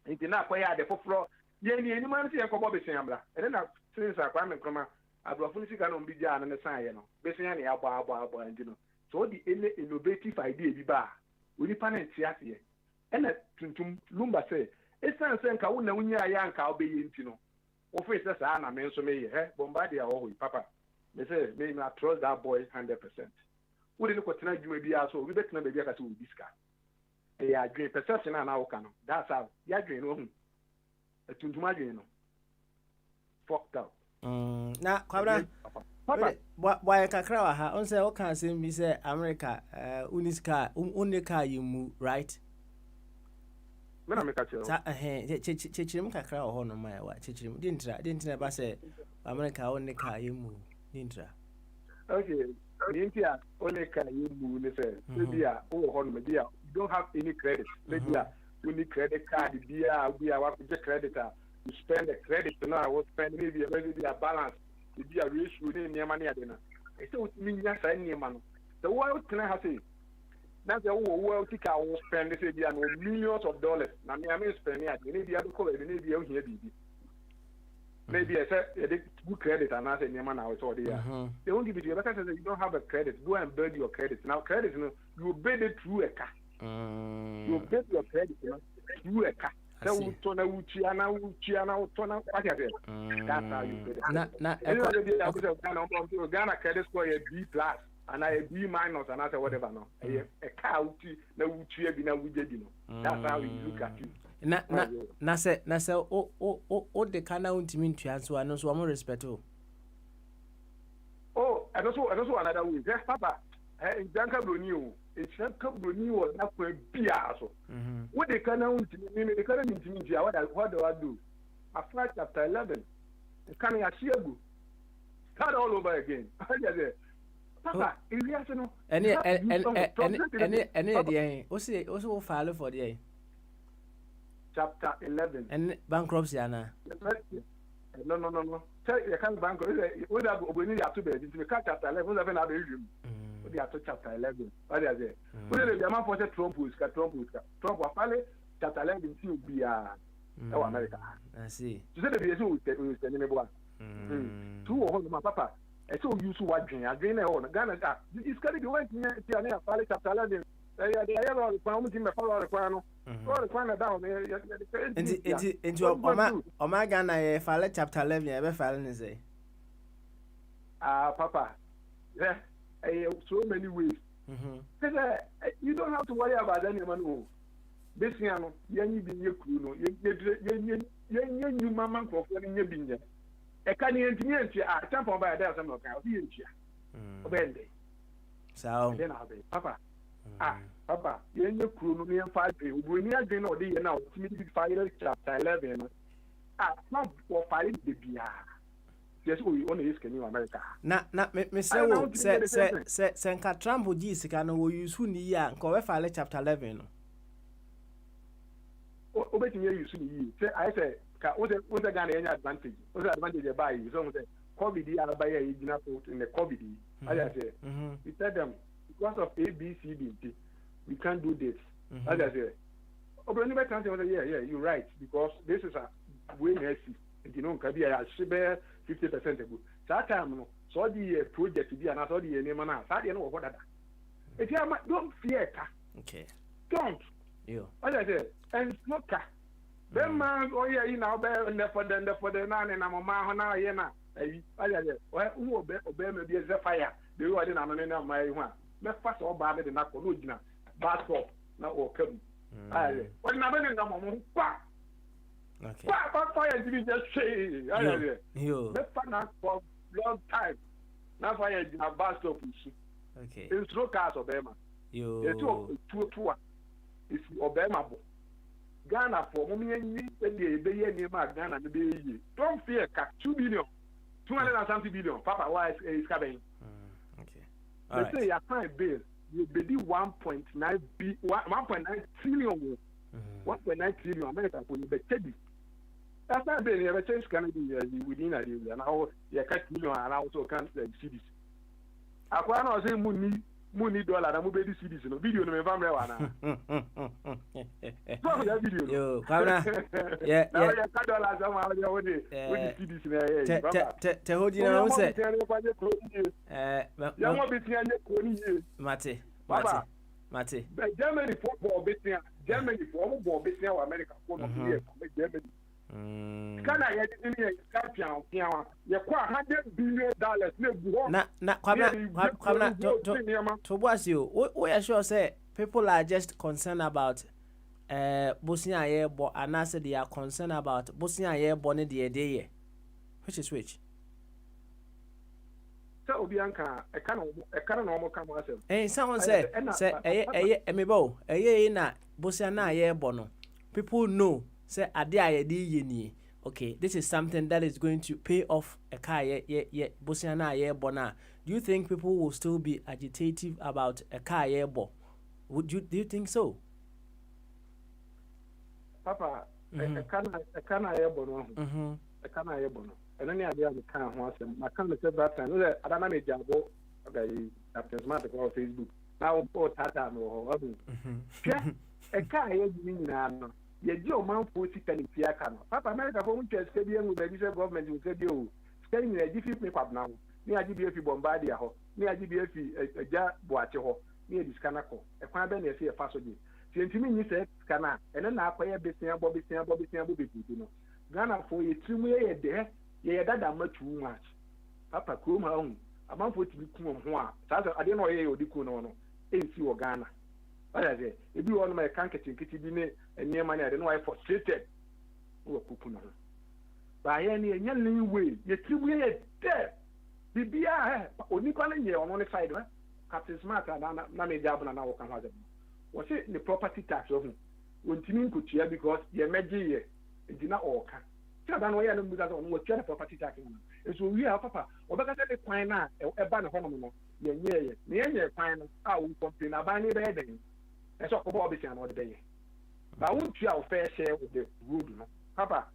It's not quite the floor. Any man see a cobble sambla. And then since I come and come out, I brought Funisi can be Jan and the sign, basically, and you know. So the innovative idea be bar. We depend on Tiatia. And that Lumba say, it's not saying Kauna when you are young, I'll be into. Officers are not mentioned me, Bombardia always, Papa. They say, may not trust that boy 100%. We didn't go tonight, you may be also, we better not be able to this guy. They are great perception and our canon. That's how you are doing. A tuntumagino. Fucked up. Now, Quabra, why a cacra, on say, what can say, Miss America, Unica, you move, right? When I make a Chichim cacra or honor my watch, Chichim didn't ever say, America, only car you move. Nintra. Okay. India only can you move maybe you don't have any credit. Maybe you need credit card, we are working the creditor. You spend the credit now, I will spend maybe a balance, maybe a ratio in your money at dinner. It's what means yes, I need money. The world can I have say? That's the whole world think I will spend millions of dollars. Now I may spend it, maybe I will call it, maybe I'll hear maybe I said good credit and I said, man, I was already there. They won't give it to you. But I said, you don't have a credit. Go and build your credit. Now, credit, you build it through a car. You build your credit through a car. So we turn a Uchiana, what is it? That's how you do it. Ghana credit score a B+, and I B-, and I say whatever. No, a cow, no Uchia, no Wujadino. That's how you look at you. Na say o de kana untimi ntuanso ano so mo respect o. Oh, and also another way. Yes, Papa. In Janka Brunio, it's not Brunio, not for Bia. So, what they can now intimidate, they can't intimidate. What do I do? I fly chapter 11. Coming at Shiabu. Start all over again. Papa, if you have to know. Any, also file for the chapter 11. And bankruptcy, Anna. No. Tell you can't bankrupt. We need to be chapter 11. We have we are to chapter 11. What is it? We need the man for the Trump was chapter 11 to be America. I see. To say the BSU will send me one. Two of my papa. I saw you to what drink. I drink on Ghana. It's going to be one thing. Chapter 11. They are found in the follow the piano. Down into Oma Ghana, file chapter 11, I ever file and say. Papa, yeah, so many ways. You don't have to worry about anyone who. This piano, you be your crew, you mamma for your binger. A canny engineer, I jump on by a dozen of our being here. So then I'll be Papa. Papa, you and your crew, me and 5 people, we need to know the now, fire chapter 11. Not for fighting the beer. Yes, we only is can you America. Na, Mr. Senka Trump would use can we use who near and cover file chapter 11. Obey you soon. I say, what's a Ghanaian advantage? What's the advantage of buying? Some say, COVID, I buy a in the COVID. I say, we tell them, because of A, B, C, D, we can't do this. As I say, anybody can say, yeah, you're right, because this is a way messy. You know, can be a 50% ago. That time, so the project to be an authority name and I don't know what that. If you don't fear, okay, don't. You. As I say, and smoke. Then man, oh yeah, you know, for the man and I'm a man now, yeah, now. As I say, well, who obey me be a fire. The way I didn't know my one. Let's pass all bad and not original. Bad stop, not all come. When I'm in the moment, okay. Fire to be just say, let's find out for long time. Now fire is a bad stop. Okay. It's no cars Obama. You two. It's Obama. Ghana for mommy and you, Ghana, don't fear, 2 billion, 270 billion. Papa, why is coming? They say your time bill will be 1.9 trillion. 1.9 trillion America for you, but that's not being a change can be within a year. And how you cut million and also can't the cities. I can't say money dollar and move the cities. No video, no family. Yo, yeah. Now you cut dollars somehow with the cities. Te hold you know, say. Mate. Germany football business. Germany football business. America football business. Germany. Kana ya ni champion pian. Ya kwa $100 billion na kwamna to boss you. We are sure say people are just concerned about Bosnia Ayebo and I said they are concerned about Bosnia Ayebo ne the day. Which is which? So Bianca, I can't normal come myself. Eh, someone say emebo, na Bosnia Ayebo no. People know say ade ayedi ni. Okay, this is something that is going to pay off a car Bosnia Ayebo na. Do you think people will still be agitative about a car Ayebo? Do you think so? Papa, I can't Ayebo no. I can't Ayebo no. And then I can't want them. I can't say that time. I don't know me job. Okay, after smart on Facebook. Now post Tata no. A car is now. You do man for sitting in Papa America for which is stadium with the government will say you. Staying in a different make up now. Near GBF Bombardier, near GBF Boacho, near this Canako. A Quaben is here fast again. Tientimi ni se kana ene na akoye besia bo bedu no Ghana for ye trimu ye de ye dada ma too much papa krom ha hu amanfo tibi kum ho a saa ade na oye odiku no no ensi wo Ghana wala ze ebi won ma kan ketinkiti bi ne eniema ne ade no why frustrated wo kuku no ba ye ne enya ne we ye trimu ye de bibia onipa ne ye ono ne side wa Captain Smart na me jabna na wo kan ha ze what say the property tax of wontimi nkotua because ye meje ye edina oka tell dan we ya no muda on what the property tax no so we are papa obeka say the kwan na e ba ne hono no ye nye ye kwan no a wo complain aban ni be den e so ko bo be sia no de be ye ba wontua o fair share with the road no papa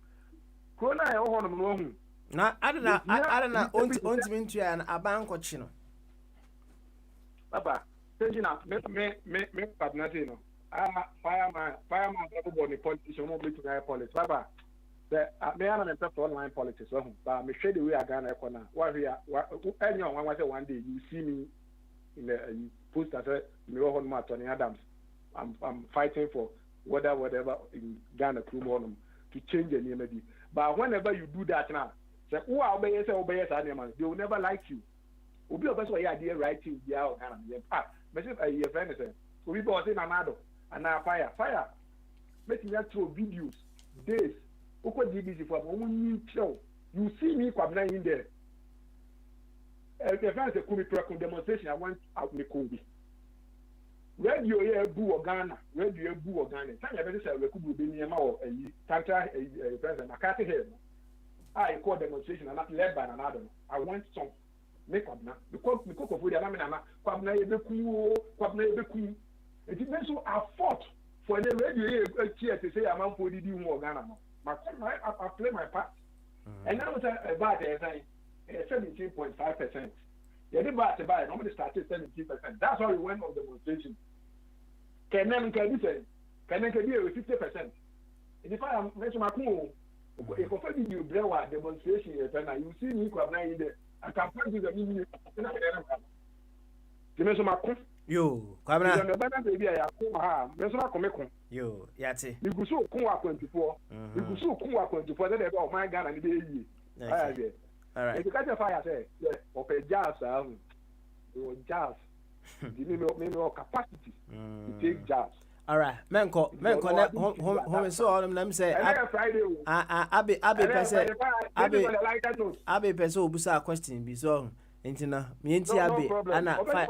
corona e ho no no hu na adana ontimi ntua na aban ko chi no papa Sejina, me partner no. Fireman, everybody politician won't be to guy politics. Baba, me and I'm for online politics. But me share the way I Ghana corner. Why we are? Anyone one day you see me in the post that me on my Tony Adams. I'm fighting for whatever in Ghana crew to change the name maybe. But whenever you do that now, say who obey they will never like you. Obi obeso ya idea writing dia o Ghana. Message your friend say we be say nanado and na fire make me throw videos days oko gbc for one show you see me kwabna in there the friend say kumi pre demonstration I want out me kobi radio here bu Ghana radio bu Ghana tanya be say we kubu be niam o ayi tanta president akate here I call demonstration and led by another I want some make up now because we cook for the amana kwabna yebeku it is so I fought for the radio here to say I'm for the do Ghana no I play my part and now it's about 17.5%. Yeah, the bad normally started 17%. That's why we went on demonstration. Can be 50%. And if I am mention my cool, if I find you demonstration, you see me kwabna in there. I can find you the meaning. Yo, kwabna. Yo, yati. You go so kunwa 24. You go so kunwa 24. Then they go my Ghana ni be yi. All right. If you catch a fire, say, of a jazz, jazz. Give me more capacity to take jazz. All right, menko home so all them say Abi pese obusa question bi so ntina me nti Abi ana fa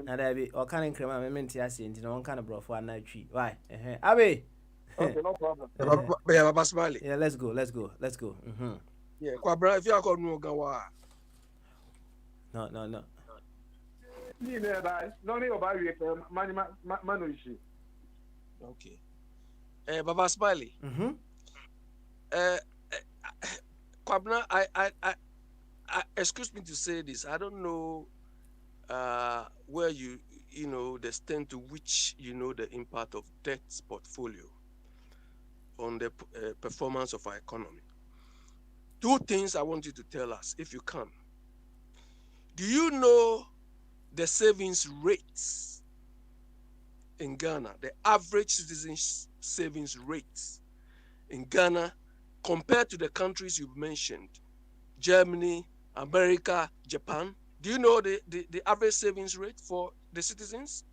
na bi o kan nkrema me nti ase ntina won kan brofo ana twi why Abi okay no problem yeah Baba Smiley yeah let's go yeah kwabra if you are going to go no okay. Baba Smiley. Kwabna, I excuse me to say this. I don't know where you know the extent to which you know the impact of debt portfolio on the performance of our economy. Two things I want you to tell us, if you can. Do you know the savings rates in Ghana, the average citizen savings rates in Ghana compared to the countries you've mentioned, Germany, America, Japan? Do you know the average savings rate for the citizens?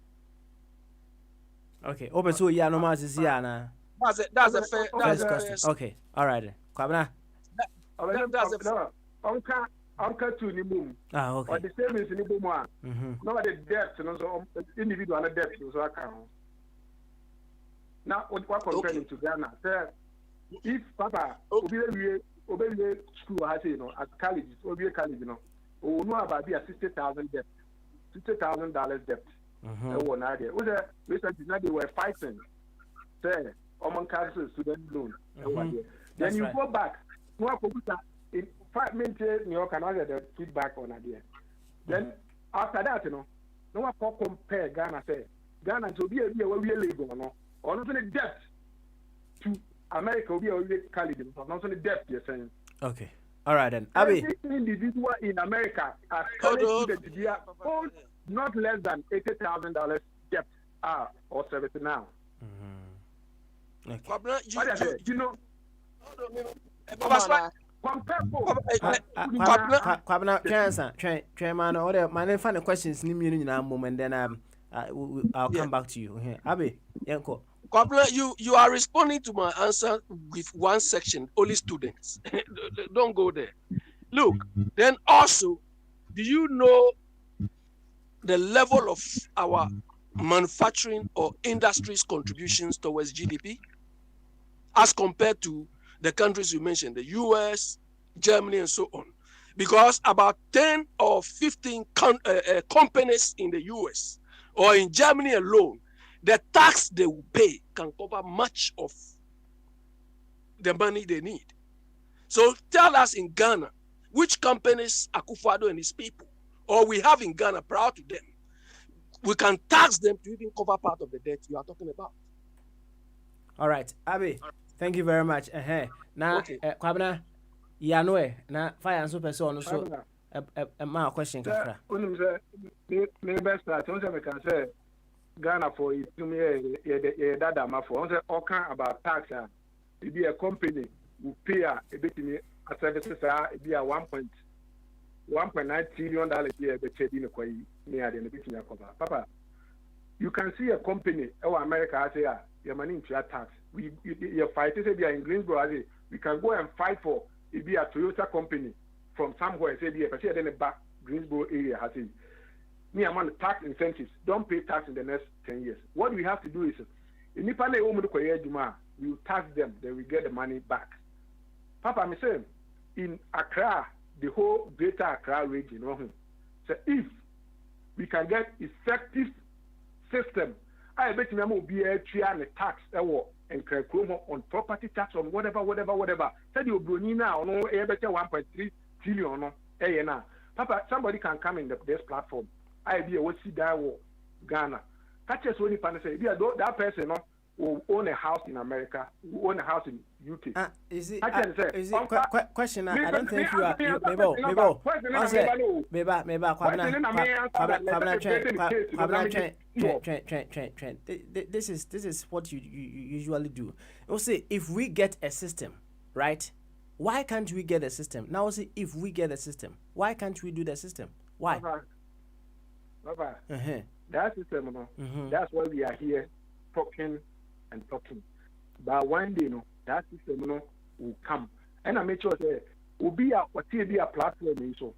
Okay, open so yeah, no matter na. That's a fair question. Okay, all right. Kwabna. That's a fair. Anka to ni boom. Okay. Or the savings in the boom. No, the debt, so individual debt, so account. Now, what comparing to Ghana? If Papa, obey school, I say, at college, obey college, or no about be a $60,000 debt, $60,000 debt. One idea. Recently, they were fighting. Say, among cancel student loan. Then you go back. In 5 minutes, you can get the feedback on idea. Then after that, no one can compare Ghana. Say Ghana to be a legal, no, or not only debt to America will be a college, not only debt. You're saying. Okay, all right then. Abi, individual in America are college students. They are all not less than $80,000 debt. or 70 now. Okay. You know, Kwabena questions ni mmienu nyina mom and then I'll come back to you. Abi, yenko. Kwabena, you are responding to my answer with one section, only students. Don't go there. Look, then also, do you know the level of our manufacturing or industry's contributions towards GDP as compared to the countries you mentioned, the US, Germany, and so on? Because about 10 or 15 companies in the US or in Germany alone, the tax they will pay can cover much of the money they need. So tell us in Ghana, which companies Akufo-Addo and his people, or we have in Ghana prior to them, we can tax them to even cover part of the debt you are talking about. All right, Abi, thank you very much. Now, Kwabena, Yanwe, na fire and super so also a question. Me best start. We can say Ghana for it to me dada ma for. We say all kind about tax. It be a company who pay a bit in a services. It be a $1.9 trillion a year. Be paid in a way near the bit in a cover. Papa, you can see a company. Our America say your money into your tax. You fight. Say we are in Greensboro. We can go and fight for. It be a Toyota company from somewhere. Say be a person in the back Greensboro area. Has it? Me among the tax incentives. Don't pay tax in the next 10 years. What we have to do is, in Nipane we will tax them. Then we get the money back. Papa, I'm saying in Accra, the whole Greater Accra region. So if we can get effective system, I bet you will be a tax and on property tax on whatever. Said you bring now no 1.3 trillion no. Papa, somebody can come in this platform. I be a what see that Ghana. Catch us when you say that person will own a house in America, will own a house in UK. Is it question? I don't think you are. This is what you usually do. We'll say if we get a system, right? Why can't we get a system? Now we'll say if we get a system, why can't we do the system? Why? Baba, that system, that's why we are here talking. But one day, that system will come. And I make sure that will be a platform. So,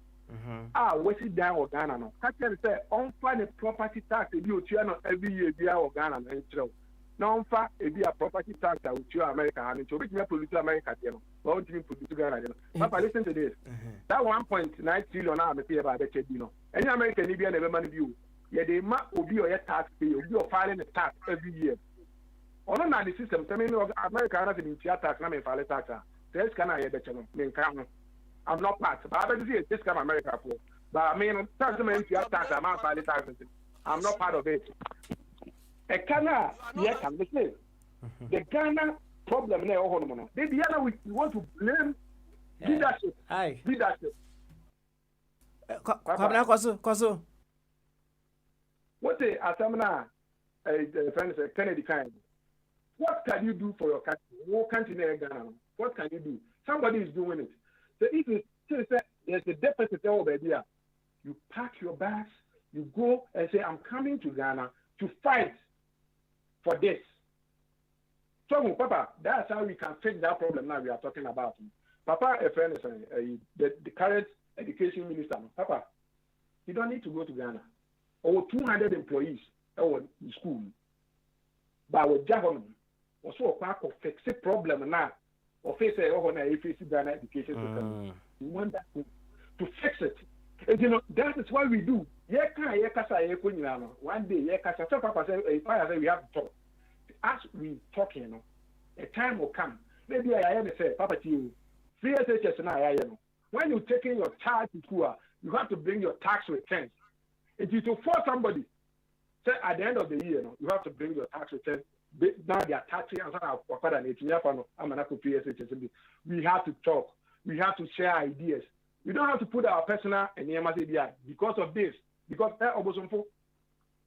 we sit down with Ghana. No, I can say on find a property tax if you every year be our Ghana and now on fact it be a property tax that will show America and to make me produce America. But want to produce Ghana. Papa, listen to this. That 1.9 trillion now me pay about the any American need never money view. Yeah, they will be your tax pay, will be filing the tax every year. Ono na the system. I mean, America has been tax. Na me file tax. This can I better no. Me can't. I'm not part. But I see this come America for. But I mean, tax me tax. I'm not file tax. I'm not part of it. A Ghana, yes, I'm the same. The Ghana problem now, no. The Ghana we want to blame leadership. Leadership. Kwabena koso. What the Asamna, friends, Kennedy kind. What can you do for your country? What country in Ghana? What can you do? Somebody is doing it. So if you say there's a deficit over there, you pack your bags, you go and say, I'm coming to Ghana to fight for this. So, Papa, that's how we can fix that problem now we are talking about. Papa, a friend is the current education minister. Papa, you don't need to go to Ghana. Over 200 employees in school. But with Jahan, also a part of fix the problem now. Or face a Ghana education system. We want that to fix it. And that is what we do. One day, Papa said, we have to talk. As we talk, a time will come. Maybe I am say, Papa, to you, when you're taking your child to school, you have to bring your tax returns. If you to force somebody, say at the end of the year, you have to bring your tax return. Now they are taxing us. We have to talk. We have to share ideas. We don't have to put our personal and because of this. Because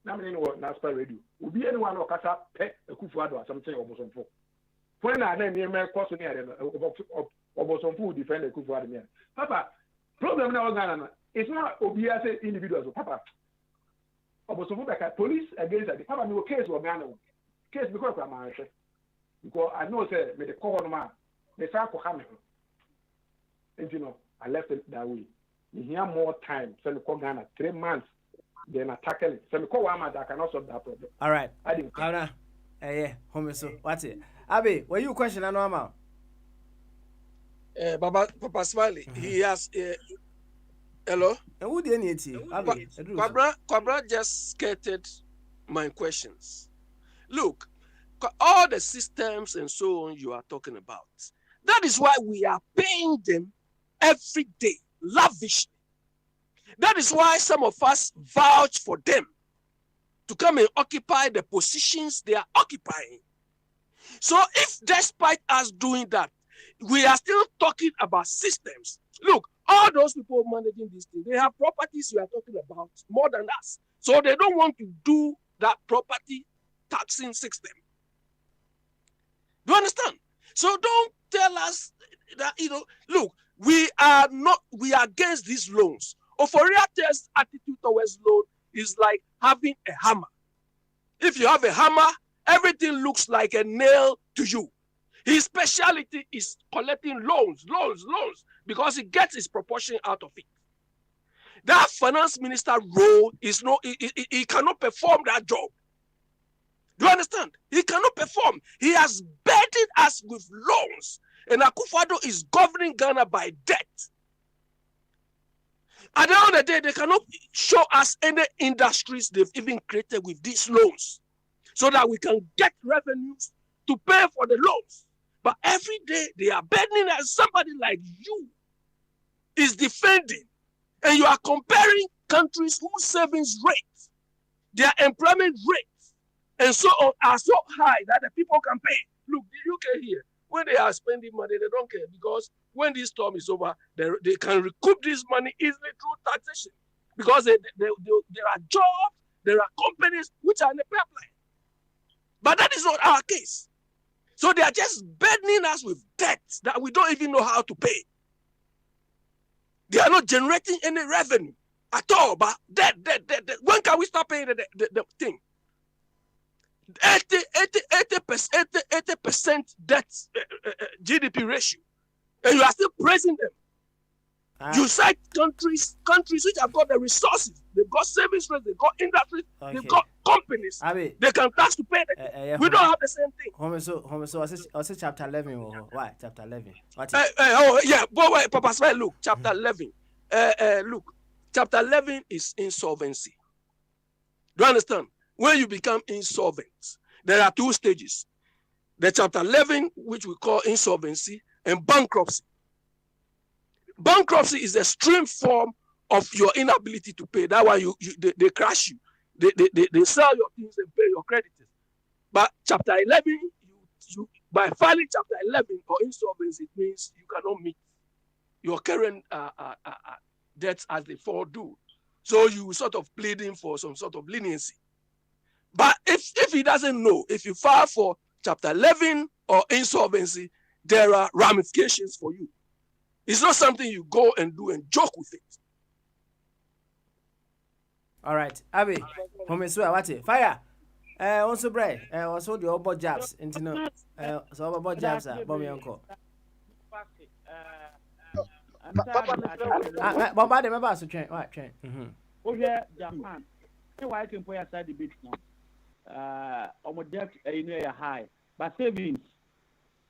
na me no na spa radio obi anyone no kasa pe Akufo-Addo asomche obosomfo when na na me course ni ade no obosomfo defend Akufo-Addo me papa problem na Ghana na it's not obi as individuals papa obosomfo beka police against it papa me case wo Ghana case because I'm answer because I know say me the call no man me say ko ha me and you know I left it that way me hear more time so me call Ghana 3 months then I tackle it so me call one month I cannot solve that problem. All right, I didn't yeah home so what's it Abi were you question normal Papa Smiley he has hello and who did any Abi Kwabra just skirted my questions. Look, all the systems and so on you are talking about, that is why we are paying them every day, lavishly. That is why some of us vouch for them to come and occupy the positions they are occupying. So if despite us doing that, we are still talking about systems. Look, all those people managing this thing, they have properties you are talking about more than us. So they don't want to do that property taxing system. Do you understand? So don't tell us that, look, we are against these loans. Oforiate's attitude towards loan is like having a hammer. If you have a hammer, everything looks like a nail to you. His specialty is collecting loans, because he gets his proportion out of it. That finance minister role is he cannot perform that job. Do you understand? He cannot perform. He has burdened us with loans. And Akufo-Addo is governing Ghana by debt. At the end of the day, they cannot show us any industries they've even created with these loans so that we can get revenues to pay for the loans. But every day, they are burdening us. Somebody like you is defending. And you are comparing countries whose savings rates, their employment rates, and so on are so high that the people can pay. Look, the UK here, when they are spending money, they don't care because when this storm is over, they can recoup this money easily through taxation because there are jobs, there are companies which are in the pipeline. But that is not our case. So they are just burdening us with debt that we don't even know how to pay. They are not generating any revenue at all, but debt. When can we start paying the thing? 80% debt GDP ratio, and you are still praising them. You cite countries which have got the resources, they've got savings rates, they've got industries, they've got companies, they can tax to pay them. We don't have the same thing. So I say chapter 11. Why chapter 11? But wait, Papa Smile, look, chapter 11. Look, chapter 11 is insolvency. Do you understand? When you become insolvent, there are 2 stages. The chapter 11, which we call insolvency, and bankruptcy. Bankruptcy is the extreme form of your inability to pay. That's why they crash you. They sell your things and pay your creditors. But chapter 11, you by filing chapter 11 or insolvency, it means you cannot meet your current debts as they fall due. So you sort of pleading for some sort of leniency. But if he doesn't know, if you file for chapter 11 or insolvency, there are ramifications for you. It's not something you go and do and joke with it. All right, Abi, what's it? Fire. Also, Bray, also the obo jabs, so about jabs, Bobby Uncle. Bombard them about to train. Right, train. Oh, yeah, Japan. Why I can put aside the bit now? Our debt is high, but savings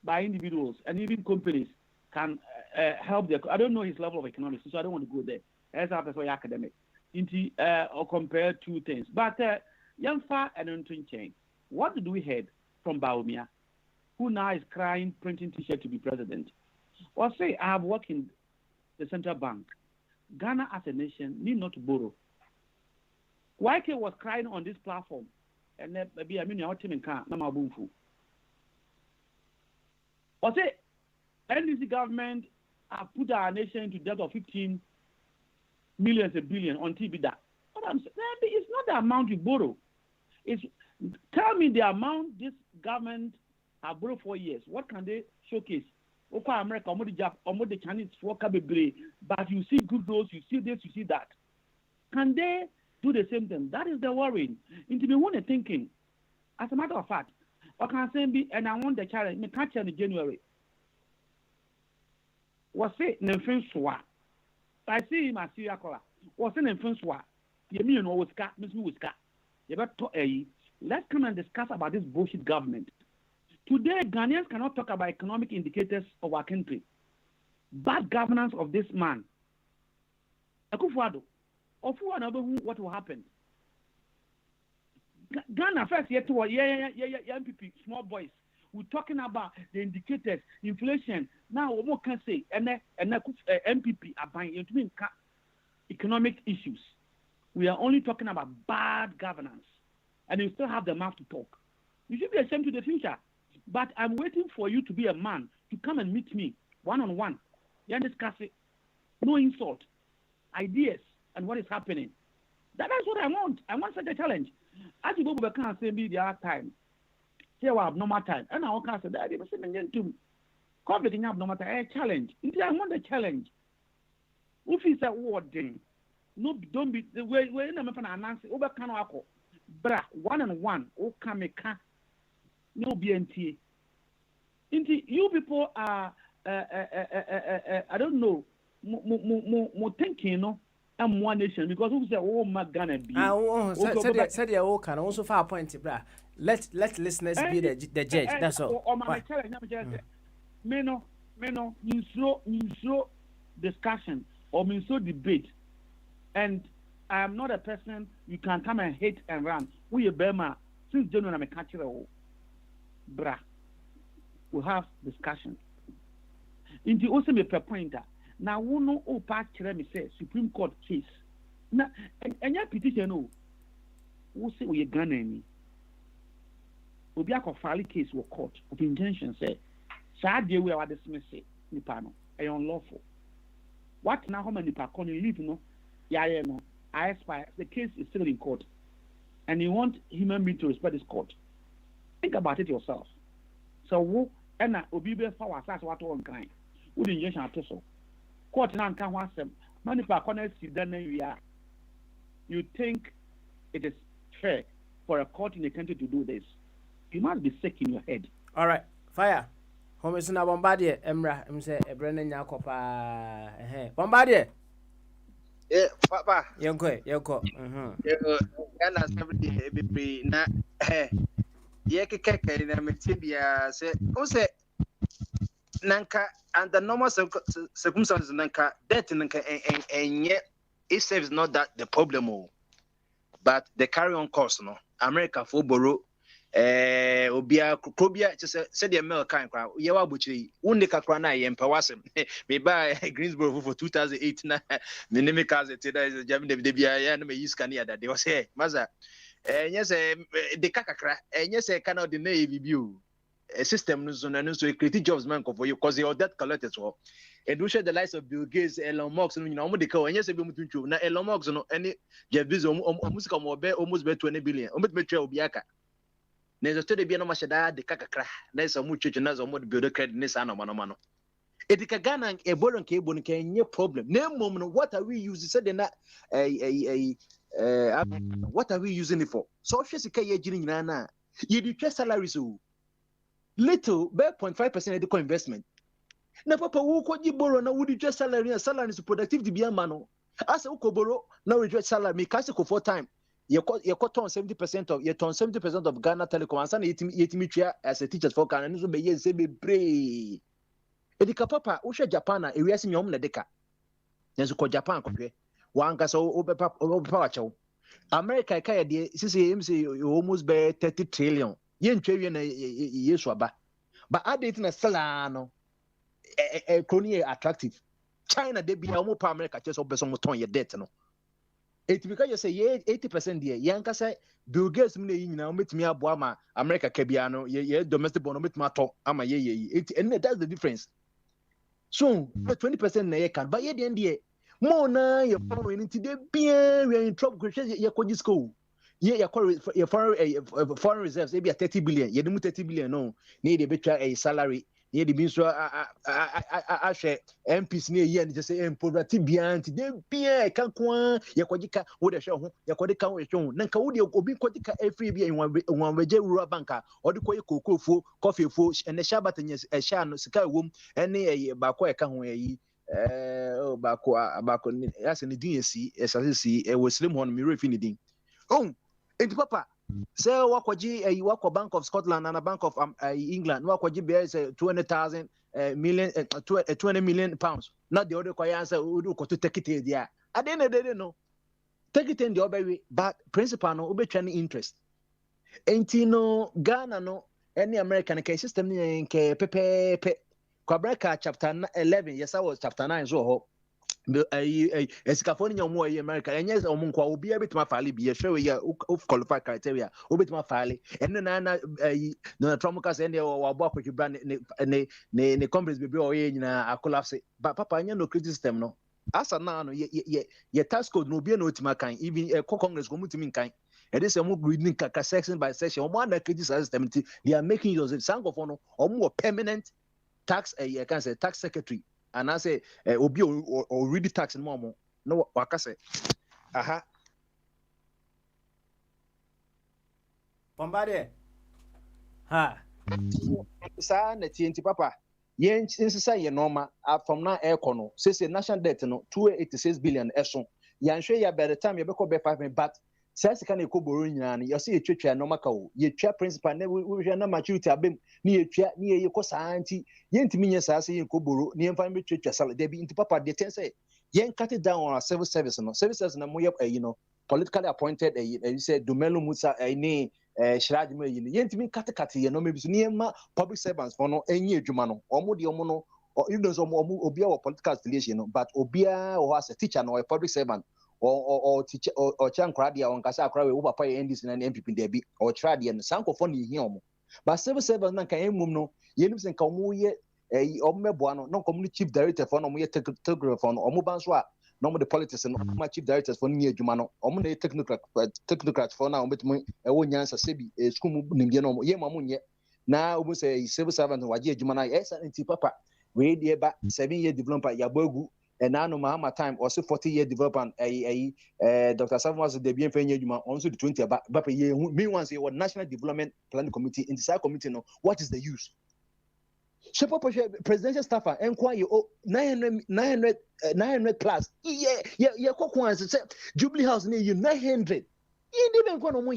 by individuals and even companies can help their. I don't know his level of economics, so I don't want to go there. As a person academic, or compare 2 things. But Yamfa and Untunchain, what did we heard from Baumia, who now is crying, printing T-shirt to be president? Or say, I have worked in the central bank. Ghana as a nation need not to borrow. YK was crying on this platform, and maybe I mean your team in car, Nama Bumfu. Or say, NDC government have put our nation into debt of 15 millions and billion on TB that. What I'm saying, it's not the amount you borrow. It's tell me the amount this government have borrowed for years. What can they showcase? Okay, America, the Chinese worker but you see good roads, you see this, you see that. Can they do the same thing? That is the worry. Into me one thinking. As a matter of fact, I can say be and I want the challenge. Me catch in January. Was it Nefenswa? I see him as Syria color. Was it Nefenswa? You mean no Wiska, Miss Wiska. You better let's come and discuss about this bullshit government. Today, Ghanaians cannot talk about economic indicators of our country. Bad governance of this man. Akufo-Addo. What will happen? Ghana first yet to MPP, small boys. We're talking about the indicators, inflation. Now, what can say? And MPP are buying into economic issues. We are only talking about bad governance. And you still have the mouth to talk. You should be ashamed to the future. But I'm waiting for you to be a man to come and meet me one-on-one. You discuss it. No insult. Ideas and what is happening. That's what I want. I want such a challenge. As you go back and say me the other time, say we have normal time. And I can't say that. I say to COVID in abnormal time. A challenge. I want a challenge. If it's a word thing, no, don't be the way we're in a announce over Kanako. Bra, one-on-one, Okameka, no BNT. You people are, I don't know, more thinking, you know, I'm one nation because who say, oh, my Ghana be. Said the old can also far point, bra. Let listeners be the judge. That's all. Or my challenge, no, you slow discussion or slow debate. And I am not a person you can come and hate and run. We a Burma since January I'm a catcher. Bra, we have discussion. In the also me per pointer. Now we know all part me say Supreme Court case. Now and your petition no. We say we Ghana ni. We be a file case with court of injunction say. Shadi we are dismiss it. Nipa no. It's unlawful. What now? How many nipa can you leave no? Yeah no. I aspire. The case is still in court, and you want human being to respect this court. Think about it yourself. So, who and Obibe power that's what one kind. Who the injunction at so? Court now can want them. Many partners then we are. You think it is fair for a court in the country to do this? You must be sick in your head. All right, fire. Home is na Bombardier. Emra, say Brennan Yakopa. Bombardier. Yeah, Papa. Yoko. Ghana somebody be na keke na metibia say o say nanka under normal circumstances nanka debt nanka enye it saves not that the problem but the carry on cost no America for borrow obia krobia say the American kwa ye wa bochiri wonde kakra na ye mpa wasem me buy Greensboro for 2008 na me name cars it is jam de bia ya na me use can ya that they was say maza yes de kakakra yes can not deny bibiu system no so create jobs man for you cause your debt collected so and we share the lives of Bill Gates Elon Musk no nyina omo de ka yes be mutunchu na Elon Musk no any Jeff Bezos musika mo be almost be 20 billion omo be twa obi aka Nezo to de bia no mashada de kakakra na isa mu chuchu na zo mo de build credit ni sa no mano edika Ghana e bolon ke ebon ke nye problem na mom no what are we using say de na what are we using it for so hwe sika ye gini nyina na ye di twa salary so little be 0.5% de investment na papa wo ko gi borrow na wo di twa salary is productivity bia ma no asa wo ko borrow na wo twa salary me kasi ko 4 time you turn 70% of Ghana Telecom and sana yetimi twa as a teachers for Ghana so be ye say be brave edika papa wo hwe Japan na ewiase nyom na deka nenso ko Japan ko hwe wanga so obepa wacho America ka ye sisi almost be 30 trillion ye ntwa wie na yesu aba but adate na sala no kroni attractive China de bia mo pa America cheso beso mo ton ye debt no it because you say 80% there yanka say Bill Gates mu na yi nyina metimi aboa ma America ka bia no ye domestic bond metimi ato ama ye and that's the difference so 20% na ye can but ye the end there more na ye following into the bia we are in trouble ye ko school Your foreign reserves, maybe 30 billion. You do 30 billion, no. Need a better a salary. Need the means I share MPs near you and just say, Poverty beyond them. Pierre Canqua, Yakodika, would a show, Yakodika, with you. Nankawudi, Obikodika, every beer in one Reje banker, or the cocoa for coffee for and the Shabbat and a shan, Sky womb, and a Bakwa Kanway. Bako, as in the DNC, as I see, it was slim on me refinity. Oh, and Papa, say Wakwaji, a Wako Bank of Scotland and a Bank of England, Wakwaji bears 200,000 million, 20 million pounds. Not the other answer who do to take it there. I didn't know. Take it in the other way, but principal no ube training interest. Ain't no Ghana no any American case system in Pepe. Kwabreka chapter 11, yes, I was chapter 9, so Escafoni more America, and yes, Omunqua will be able to my family be a show of qualified criteria, Obit my family, and then no Tromacas and or walk with you brand the companies be brought in a collapse. But Papa, you know, criticism no. As a now, your task code no be no Timakan, even a co-congress go to kind. And this is a move reading section by section. One that criticism, they are making use of some of or more permanent. Tax I can say tax secretary and I say obi or read the tax in more no waka say aha Bombade ha sa na TNT papa yen insisa ye normal from now econo say national debt no 286 billion eso yan hwe ya by the time you be ko be 5 but says can you borrow nyana you see etwetwa normal ka wo ye twa principal na we na maturity abem na ye twa na ye ko saanti ye ntimi nya saa say ye ko borrow na ye mfa be twetwa salary there be nti papa dey ten say ye cut it down on our civil service no services na mo ye you know politically appointed you say Dumelo Musa ni Shiraj me ye ntimi cut ye no maybe so na ma public servants for no enye adwuma no omo de omo no you know so omo obia or political affiliation no but obia or as a teacher no a public servant or teacher or chankradia on kasa akra we wo papa ye ndis na MPP there be or tradia no sanko for ni hia omo but civil servants na kan emum no ye nim sen kan mo ye omeboa no community chief director for no mo ye technical for no omo ban so a no mo the politics no ma chief directors for ni adwuma no omo na technical for na omo betimo e wo nyansa sebi school mu nimde no ye mo nye na omo say civil servant waje adwuma na yes anti papa we dey ba 7-year developer ya bogu and now no Mahama time also 40-year development Dr. Savas de bien fait nyuma also the 20 but me once say what national development planning committee in the committee no what is the use Shepo presidential staffer enquire 900 plus yeah kokwan say Jubilee House near you 900 you even go no more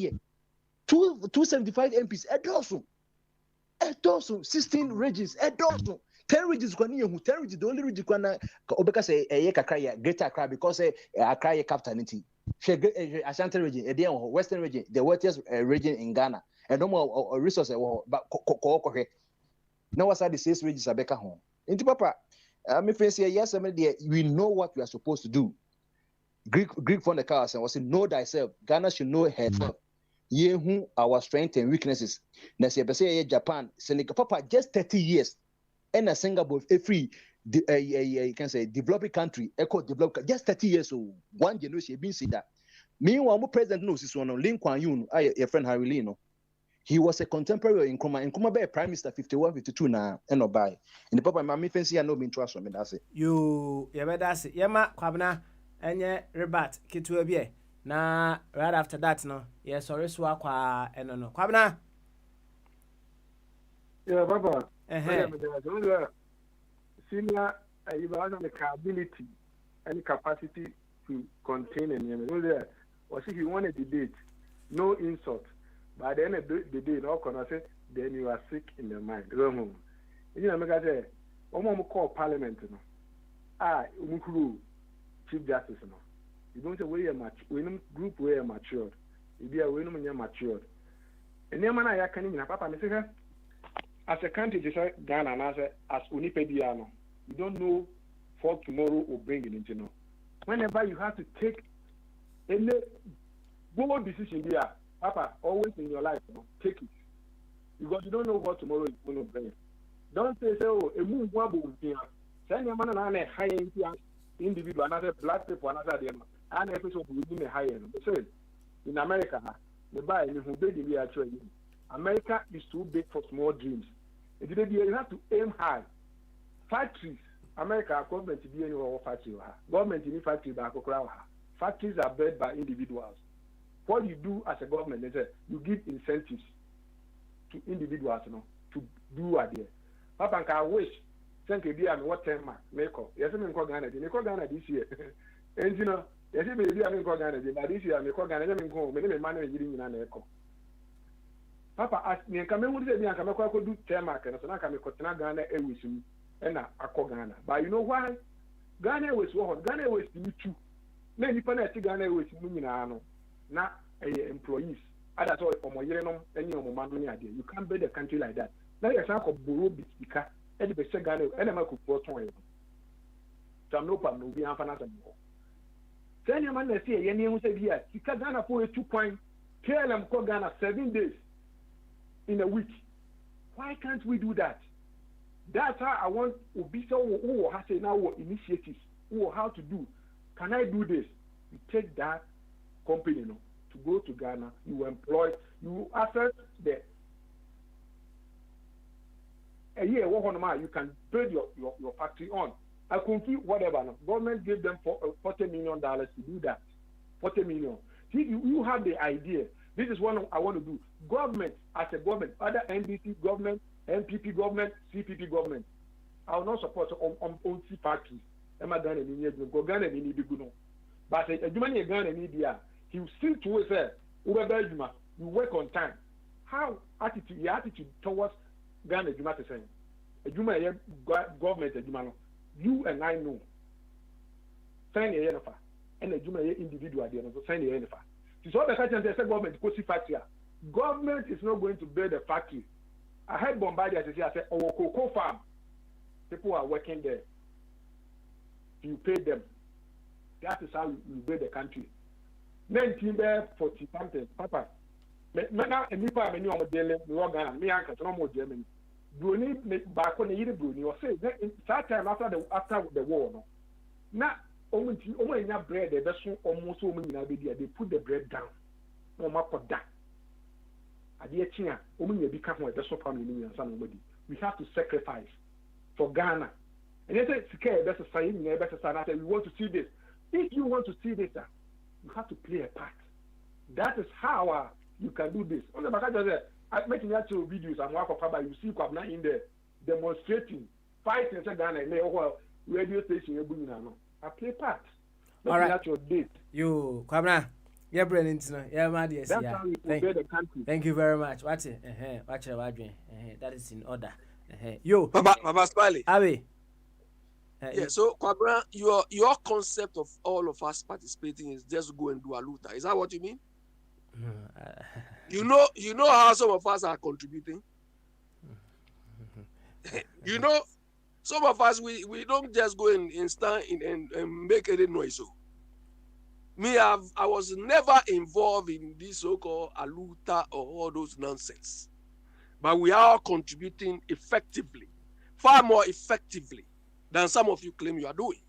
275 MPs edoso 16 regions edoso 10 regions kwa ni yehu 10 regions the only region kwa na obeka say kakra ya Greater Accra because Accra ya capital nti Ashanti region Western region the wealthiest region in Ghana and no more resources but ko now what's the 6 regions abeka ho nti papa me face here yes we know what we are supposed to do Greek from the cars and was say know thyself Ghana should know herself yehu our strengths and weaknesses na say Japan Senegal papa just 30 years and a Singapore free you can say developing country eco develop just 30 years old one generation been see that meanwhile president knows this one Lin Kuan Yew your friend Harry Lee no he was a contemporary in Nkrumah be prime minister 51 52 na and by in the papa me fancy I no be trust me that's it you that's it yema kwabna enye rebat kitu bie na right after that no yes sorry so akwa eno no kwabna yeah baba senior the ability and capacity to contain and or if you want a debate no insult by the end of the day no can say then you are sick in the mind you know me say call parliament no umukuru chief justice no you don't say we group we are matured you be we no matured and the man I can na papa me say as a country just Ghana and as Unipedia no you don't know for tomorrow will bring it into no whenever you have to take any bold decision there papa always in your life take it because you don't know what tomorrow is going to bring. Don't say oh a move one here send your man and high individual another black people another them and episode within a high end so in America The buy the who be the actually. America is too big for small dreams. You have to aim high. Factories, America government be any factory. Government in factory back. Factories are built by individuals. What you do as a government is you give incentives to individuals, to do idea. Papa, I wish thank you, and what time make up. Yes, I'm in Ghana this year. And yes, maybe I'm in Ghana, but this year I'm in Ghana, I'm home, many money in an echo. Papa asked me, come in with me, I can do Termac, and so I can make Ghana with him, and I call Ghana. But you know why? Ghana was one, Ghana was the two. Many people at Ghana was Luminano, not employees. That's all for my any of my money idea. You can't build a country like that. Now you're talking about Buru Bisika, and the Ghana, and I'm a cook for 20. So no problem, no be unfinanced anymore. Then your man say, Yenny said, yes, because Ghana for a 2 point, KLM call Ghana 7 days in a week. Why can't we do that? That's how I want Ubisa who has now initiatives, who how to do. Can I do this? You take that company, to go to Ghana, you employ, you assess the a year, you can build your factory on. I can keep whatever. Government gave them $40 million to do that. 40 million. See, you have the idea. This is what I want to do. Government, as a government, other NDC government, MPP government, CPP government, I will not support on factories. Am I Ghana need go Ghana need be good? But a Germany Ghana need he will still to say, you work on time. How your attitude towards Ghana Juma to say, a Juma government a Juma, you and I know. Sign a Yenafa, and a Juma individual, sign a Yenafa. So the question is, government go see factory. Government is not going to build a factory. I had Bombardier to say, I said, oh, cocoa farm. People are working there. You pay them. That is how you build the country. 1940 something, Papa. Now, and if I'm any of the Ghana, me and Catromo Germany. Bruni back on the year Bruni or say that time after the war. No. Now, only bread, the best almost so many idea. They put the bread down. No more for that. At the China, only a become a best family and somebody. We have to sacrifice for Ghana. And they say, "Okay, that's a sign. Better sign." I said, "We want to see this. If you want to see this, you have to play a part. That is how you can do this." On the back of I'm making actual videos. I'm working for you see Kwabna in there demonstrating, fighting. Ghana and radio station. I play part. All right. Your date. You Kwabna. Yeah, brilliant. Yeah, my dear. That's how we build the country. Thank you very much. Watch it. Watch it. That is in order. Yo, Baba Smiley. Abi. Yeah, so Kwabra, your concept of all of us participating is just go and do a luta. Is that what you mean? You know how some of us are contributing. Some of us we don't just go and stand and make any noise. So I was never involved in this so-called aluta or all those nonsense, but we are contributing effectively, far more effectively than some of you claim you are doing.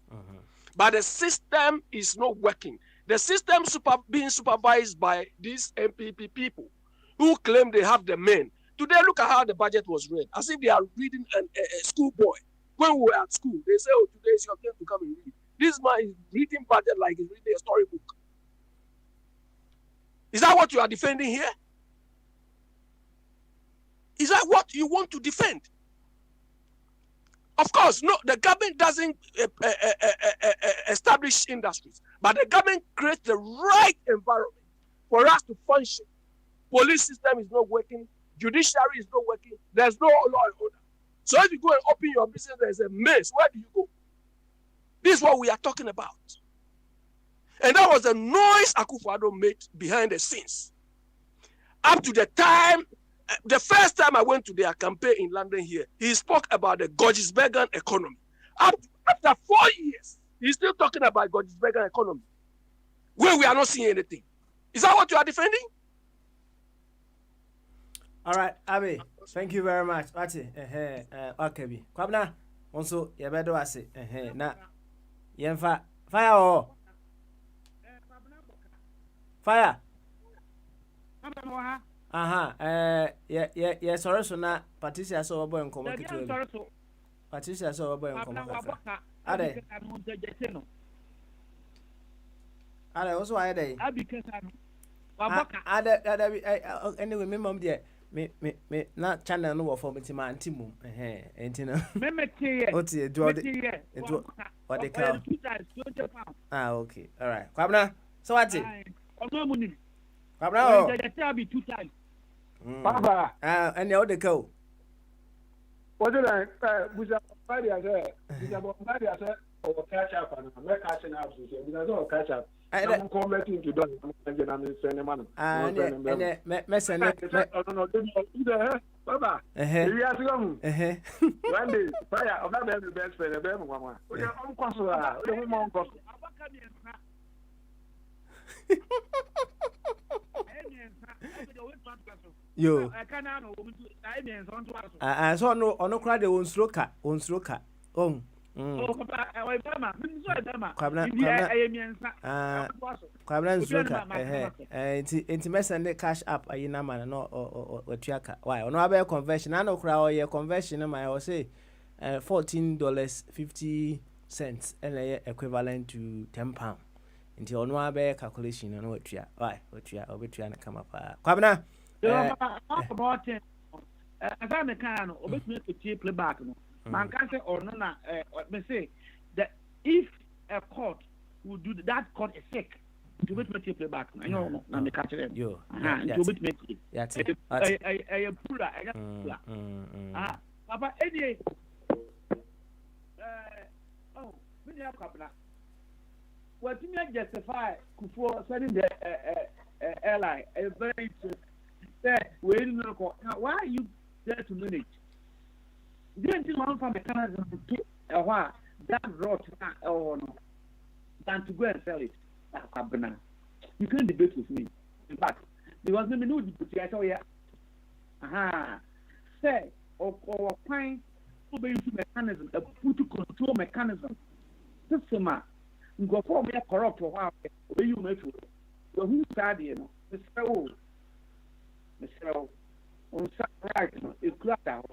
But the system is not working. The system being supervised by these MPP people who claim they have the men. Today, look at how the budget was read, as if they are reading a schoolboy. When we were at school, they say, "Oh, today is your turn to come and read." This man is reading budget like he's reading a storybook. Is that what you are defending here? Is that what you want to defend? Of course, no, the government doesn't establish industries, but the government creates the right environment for us to function. Police system is not working, judiciary is not working, there's no law and order. So if you go and open your business, there's a mess. Where do you go? This is what we are talking about. And that was the noise Akufo-Addo made behind the scenes. Up to the time, the first time I went to their campaign in London here, he spoke about the Georgesbergen economy. After 4 years, he's still talking about Georgesbergen economy, where we are not seeing anything. Is that what you are defending? All right, Abi, thank you very much. Okay, Kwabna, also, you better was it. Now, fire. Yeah, sorry, so now Patricia saw a boy and come. Patricia saw a boy and come. Are also I day. Anyway, me mom dear. Me not channel no for me to my antimum. Ain't you know? What's it? Do what they call? Okay, all right. Kwabna, so what's it? Kwabna, be 2 times. Papa. And the other go. What did I say? Or catch up and I'm not catching up. Because I'll catch up. I'm commenting to them and I'm sending money. And messing Papa, you are going. One day, fire, I'm not the best friend of everyone. We are on consular. Yo. I saw no crowd on stroker. Oh, Kwabna cash up a man no or triaka. Why? On our conversion, I know crowd your conversion. I will say $14.50 and equivalent to £10. Until on our calculation, and what you are. Why? What you are over trying to come up. Kwabna. About it. As I'm a can, always make a cheap playback. Man can say or no, me say that if a court would do that court is sick, to which make play back. I know, I'm the catcher. You, to which make it. That's it. I pull Papa, anyway. Oh, we have couple. What you may justify for sending the airline a very that we don't know why are you there to manage? Didn't you want from mechanism to keep a while that rot or no than to go and sell it? You can't debate with me. In fact, there was no need to I saw ya. Say or find mechanism, a put to control mechanism. System go for me corrupt or how you make it. So who started, you know, Mr. On right, it's clear out.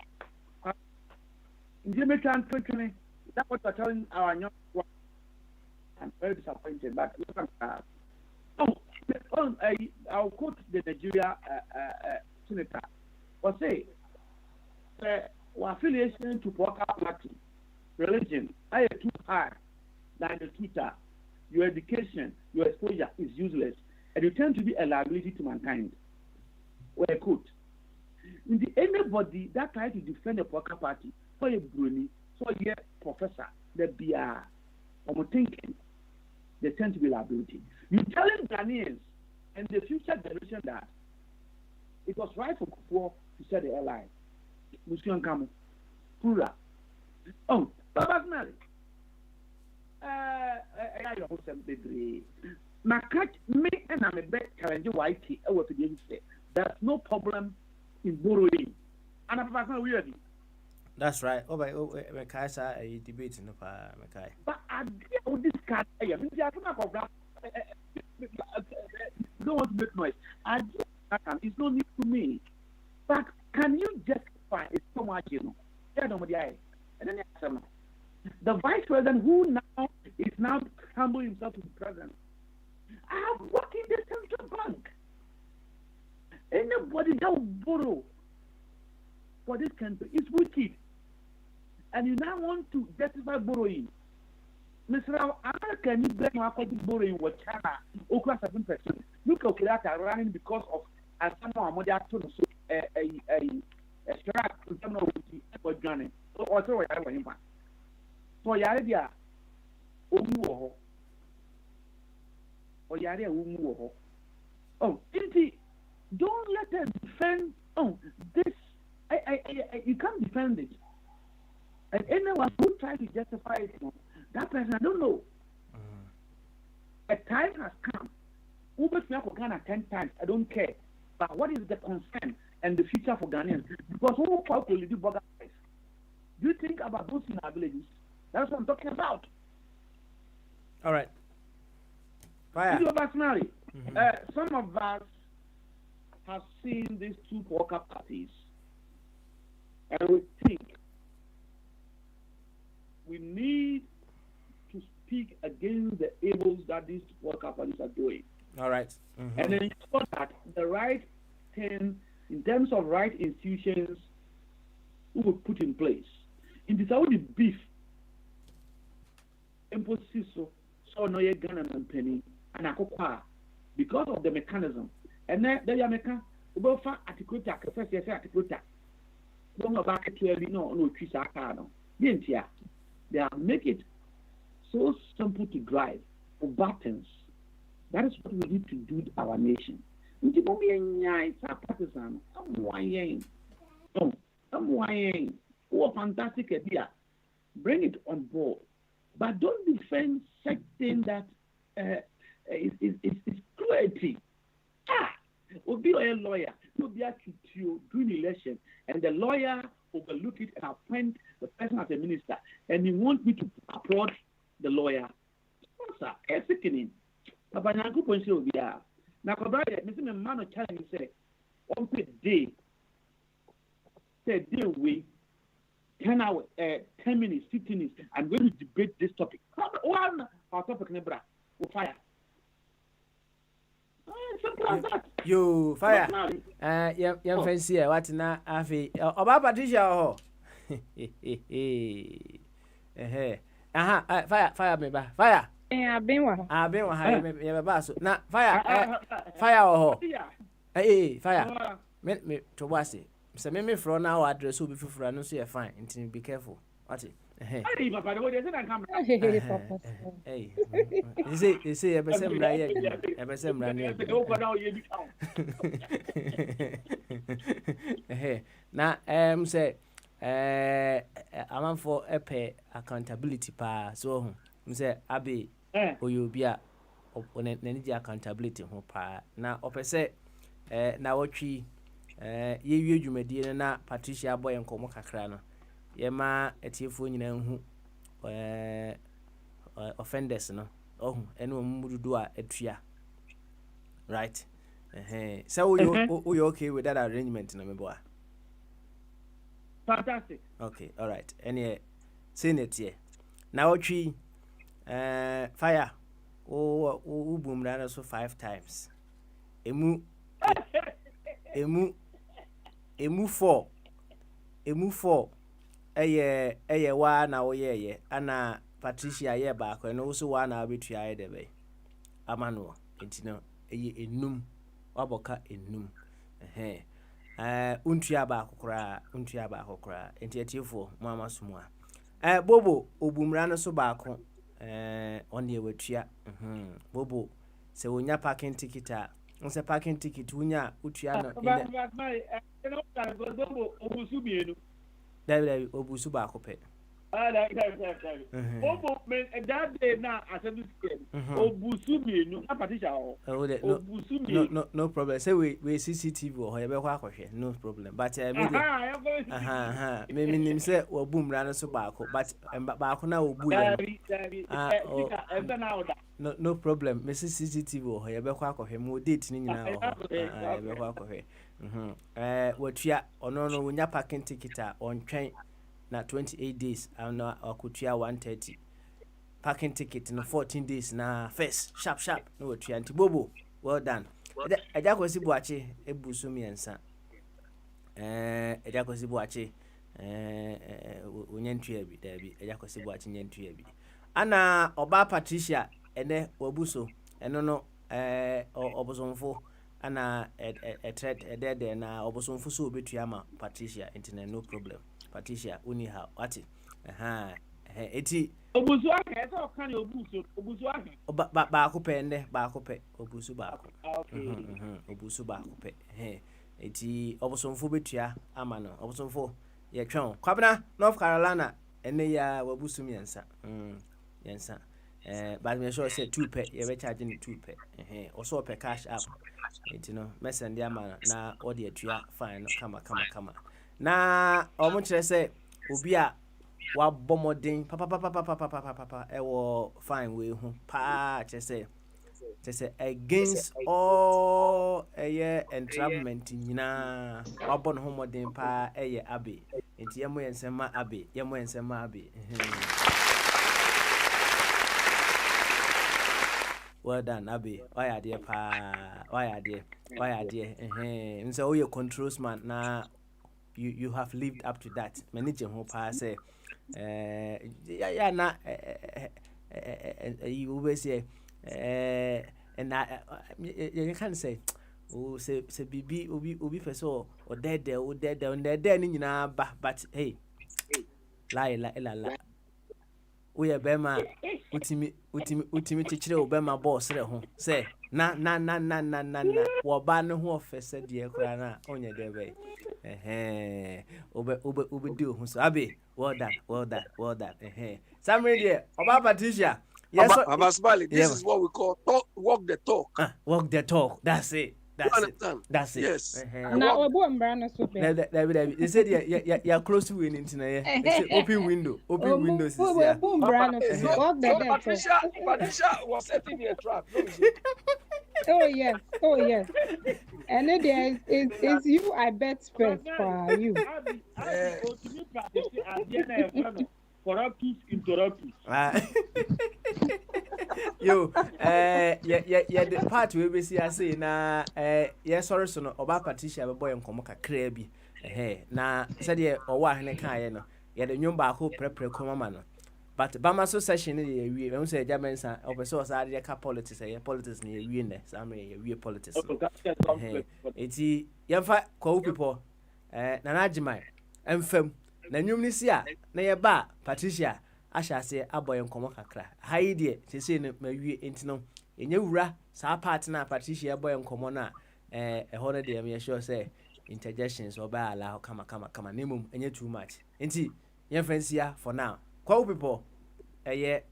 Jimmy can quickly. That's what I'm telling our young one. I'm very disappointed, but I'll quote the Nigeria senator. Or say, affiliation to Bogyae party, religion, are too high than the Twitter. Your education, your exposure is useless, and you tend to be a liability to mankind. Well, I quote. Anybody that tries to defend the Bogyae party, for a brony, so a professor, the BR, I'm thinking they tend to be liability. You telling Ghanaians and the future generation that it was right for Kufuor to set the airline. Muslim Kamu, Pura. Oh, Baba Mary. I don't know my catch me and I'm a bit challenge whitey. I was to say there's no problem in borrowing. And I'm not weird. That's right. Oh, Mekasa, a debate in the Mekai. But I deal this card. I don't want to make noise. I it's no need to me. But can you justify it so much, you know? And then the vice president who now is now humbling himself to the president. I have worked in the central bank. Anybody that will borrow for this country is wicked. And you now want to justify borrowing. Mr. America needs to borrowing with China over 7%. Look at that running because of someone more than a strap to some of the journey. So also I have him. So Yaria Umuho or Yaria Umuho. Oh, don't let them defend. Oh, this you can't defend it. And anyone who tries to justify it, that person, I don't know. A time has come. Uber for Ghana 10 times, I don't care. But what is the concern and the future for Ghanaians? Because who will do Bogyae? Do you think about those in our villages? That's what I'm talking about. All right. Fire. Some of us has seen these two worker parties, and we think we need to speak against the evils that these worker parties are doing. All right. And ensure that the right thing, in terms of right institutions, we will put in place. In this, the beef, so no Ghana and penny, and Akokwa, because of the mechanism. And then they are making about articulate, first yes, articulate. Don't go back to every no Trisakano. They are make it so simple to drive for buttons. That is what we need to do to our nation. It's a partisan. Oh, fantastic idea. Bring it on board. But don't defend something that is cruelty. Will be a lawyer, will be to during election, and the lawyer overlook it and appoint the person as a minister, and he wants me to applaud the lawyer. Sir, it's sickening. Papa Nyanku Ponsi will be there. Now, Mr. Man of challenge say, on the day, say, deal with 10 hours, 10 minutes, 15 minutes, I'm going to debate this topic. One, our topic, Nebra, will fire. Simple as that. You fire. Young fancy, what na afi. Oba Patricia ho. Fire me ba. Fire. I've been one. Me ba so. Na fire. Fire ho. Fire. Me to wasi. Se me fro na our address will be fufura no so you fine. Until be careful. What it? Hey, Papa, what is it? Hey, you see, ebesem raye, ebesem raye. Hey, na say, I'm for a accountability pa. So, say, Abi, Oyobia, on any accountability ho pa. Na opese, na ochi, ye jumedi na Patricia boy and komo kakra no. Yema etiefo nyina hu offenders no ene omudu do a etua right so we okay with that arrangement na meboa fantastic okay all right any senate here now otwi fire o boom na so 5 times emu 4 eye wa na wo ye ana Patricia ye ba ko no so wa na betua ye de be amano entino eye enum waboka enum untua ba akokora enti atiefo mama sumwa bobo obumra no so ba ko on ye watua bobo se wonya parking ticket a nse parking ticket wonya utua no David obusu ba ko pe Obo men that day na assembly square obusu mienu na Patricia ho obusu mienu no problem say we CCTV ho ye be kwa akwohwe no problem but me nim say obum ra no so ba ko but ba ko na obu ye no problem me CCTV ho ye be kwa akwohwe mo date ni nyina ho ye be kwa akwohwe watua ono no wonya parking ticket on twen na 28 days and akutua 130 parking ticket no 14 days na first sharp no watua anti bobo well done eja kwesi buache ebusu miensa eja kwesi buache onyentua bi dabi eja kwesi buache nyentua bi ana oba Patricia ene wabuso eno no obosomfo ana threat na obosomfo so obetua ma Patricia internet no problem Patricia uni how what eti obusu aka so kan obusu aka ba ko pe obusu ba ko obusu ba ko pe eti obosomfo betua ama no obosomfo ye twon kwabena North Carolina ene ya wabusu miensa yensa but me sure say 2 pe ye be charge ni 2 pe also pe cash app eti no mesend ya ma na odi atua fine no kama na omo kire say obi a wa bomodin papa ewo fine we hu pa kire say say against all entrapment nyina wabon homodin pa abe enti yemo yensema abe well done Abi why are there so you controls man na you have lived up to that manage ho pa say yeah na you always say and you can say oh say bibi obi person or dead ni nyina ba but hey la we are bema utimi chichire obema boss re ho say na wo ba ne ho ofese de kura na onye de be obe do ho so Abi well done Samre de oba Patricia yes Abasbali, this is what we call walk the talk. Walk the talk, that's it. That's it. Yes. Now, they said you're close to winning tonight. Open window. Windows. Walk the Patricia was setting me a trap. Oh yes. And then it's you. I bet first for you. Yo, the part we be see I say na sorry so no oba Patricia be boy nkomo kakra bi na said ye owa hene kan ye no ye de nwom ba ko prepare ko mama no but bama so session ye wie we say Germansa opeso sa de ka politics ni ye wie ne samre ye wie politics eti yemfa ko people na najimai emfam na nwom ni si a na ye ba Patricia asha se aboy nkomo kakra hayi de sese ne mawie entino enye wura sa part na Patricia aboy nkomo na ehore de me sure say interjections oba ala kama nemum enye too much enti yen friends here for now kwa people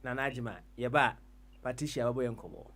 na najima ye ba Patricia aboy nkomo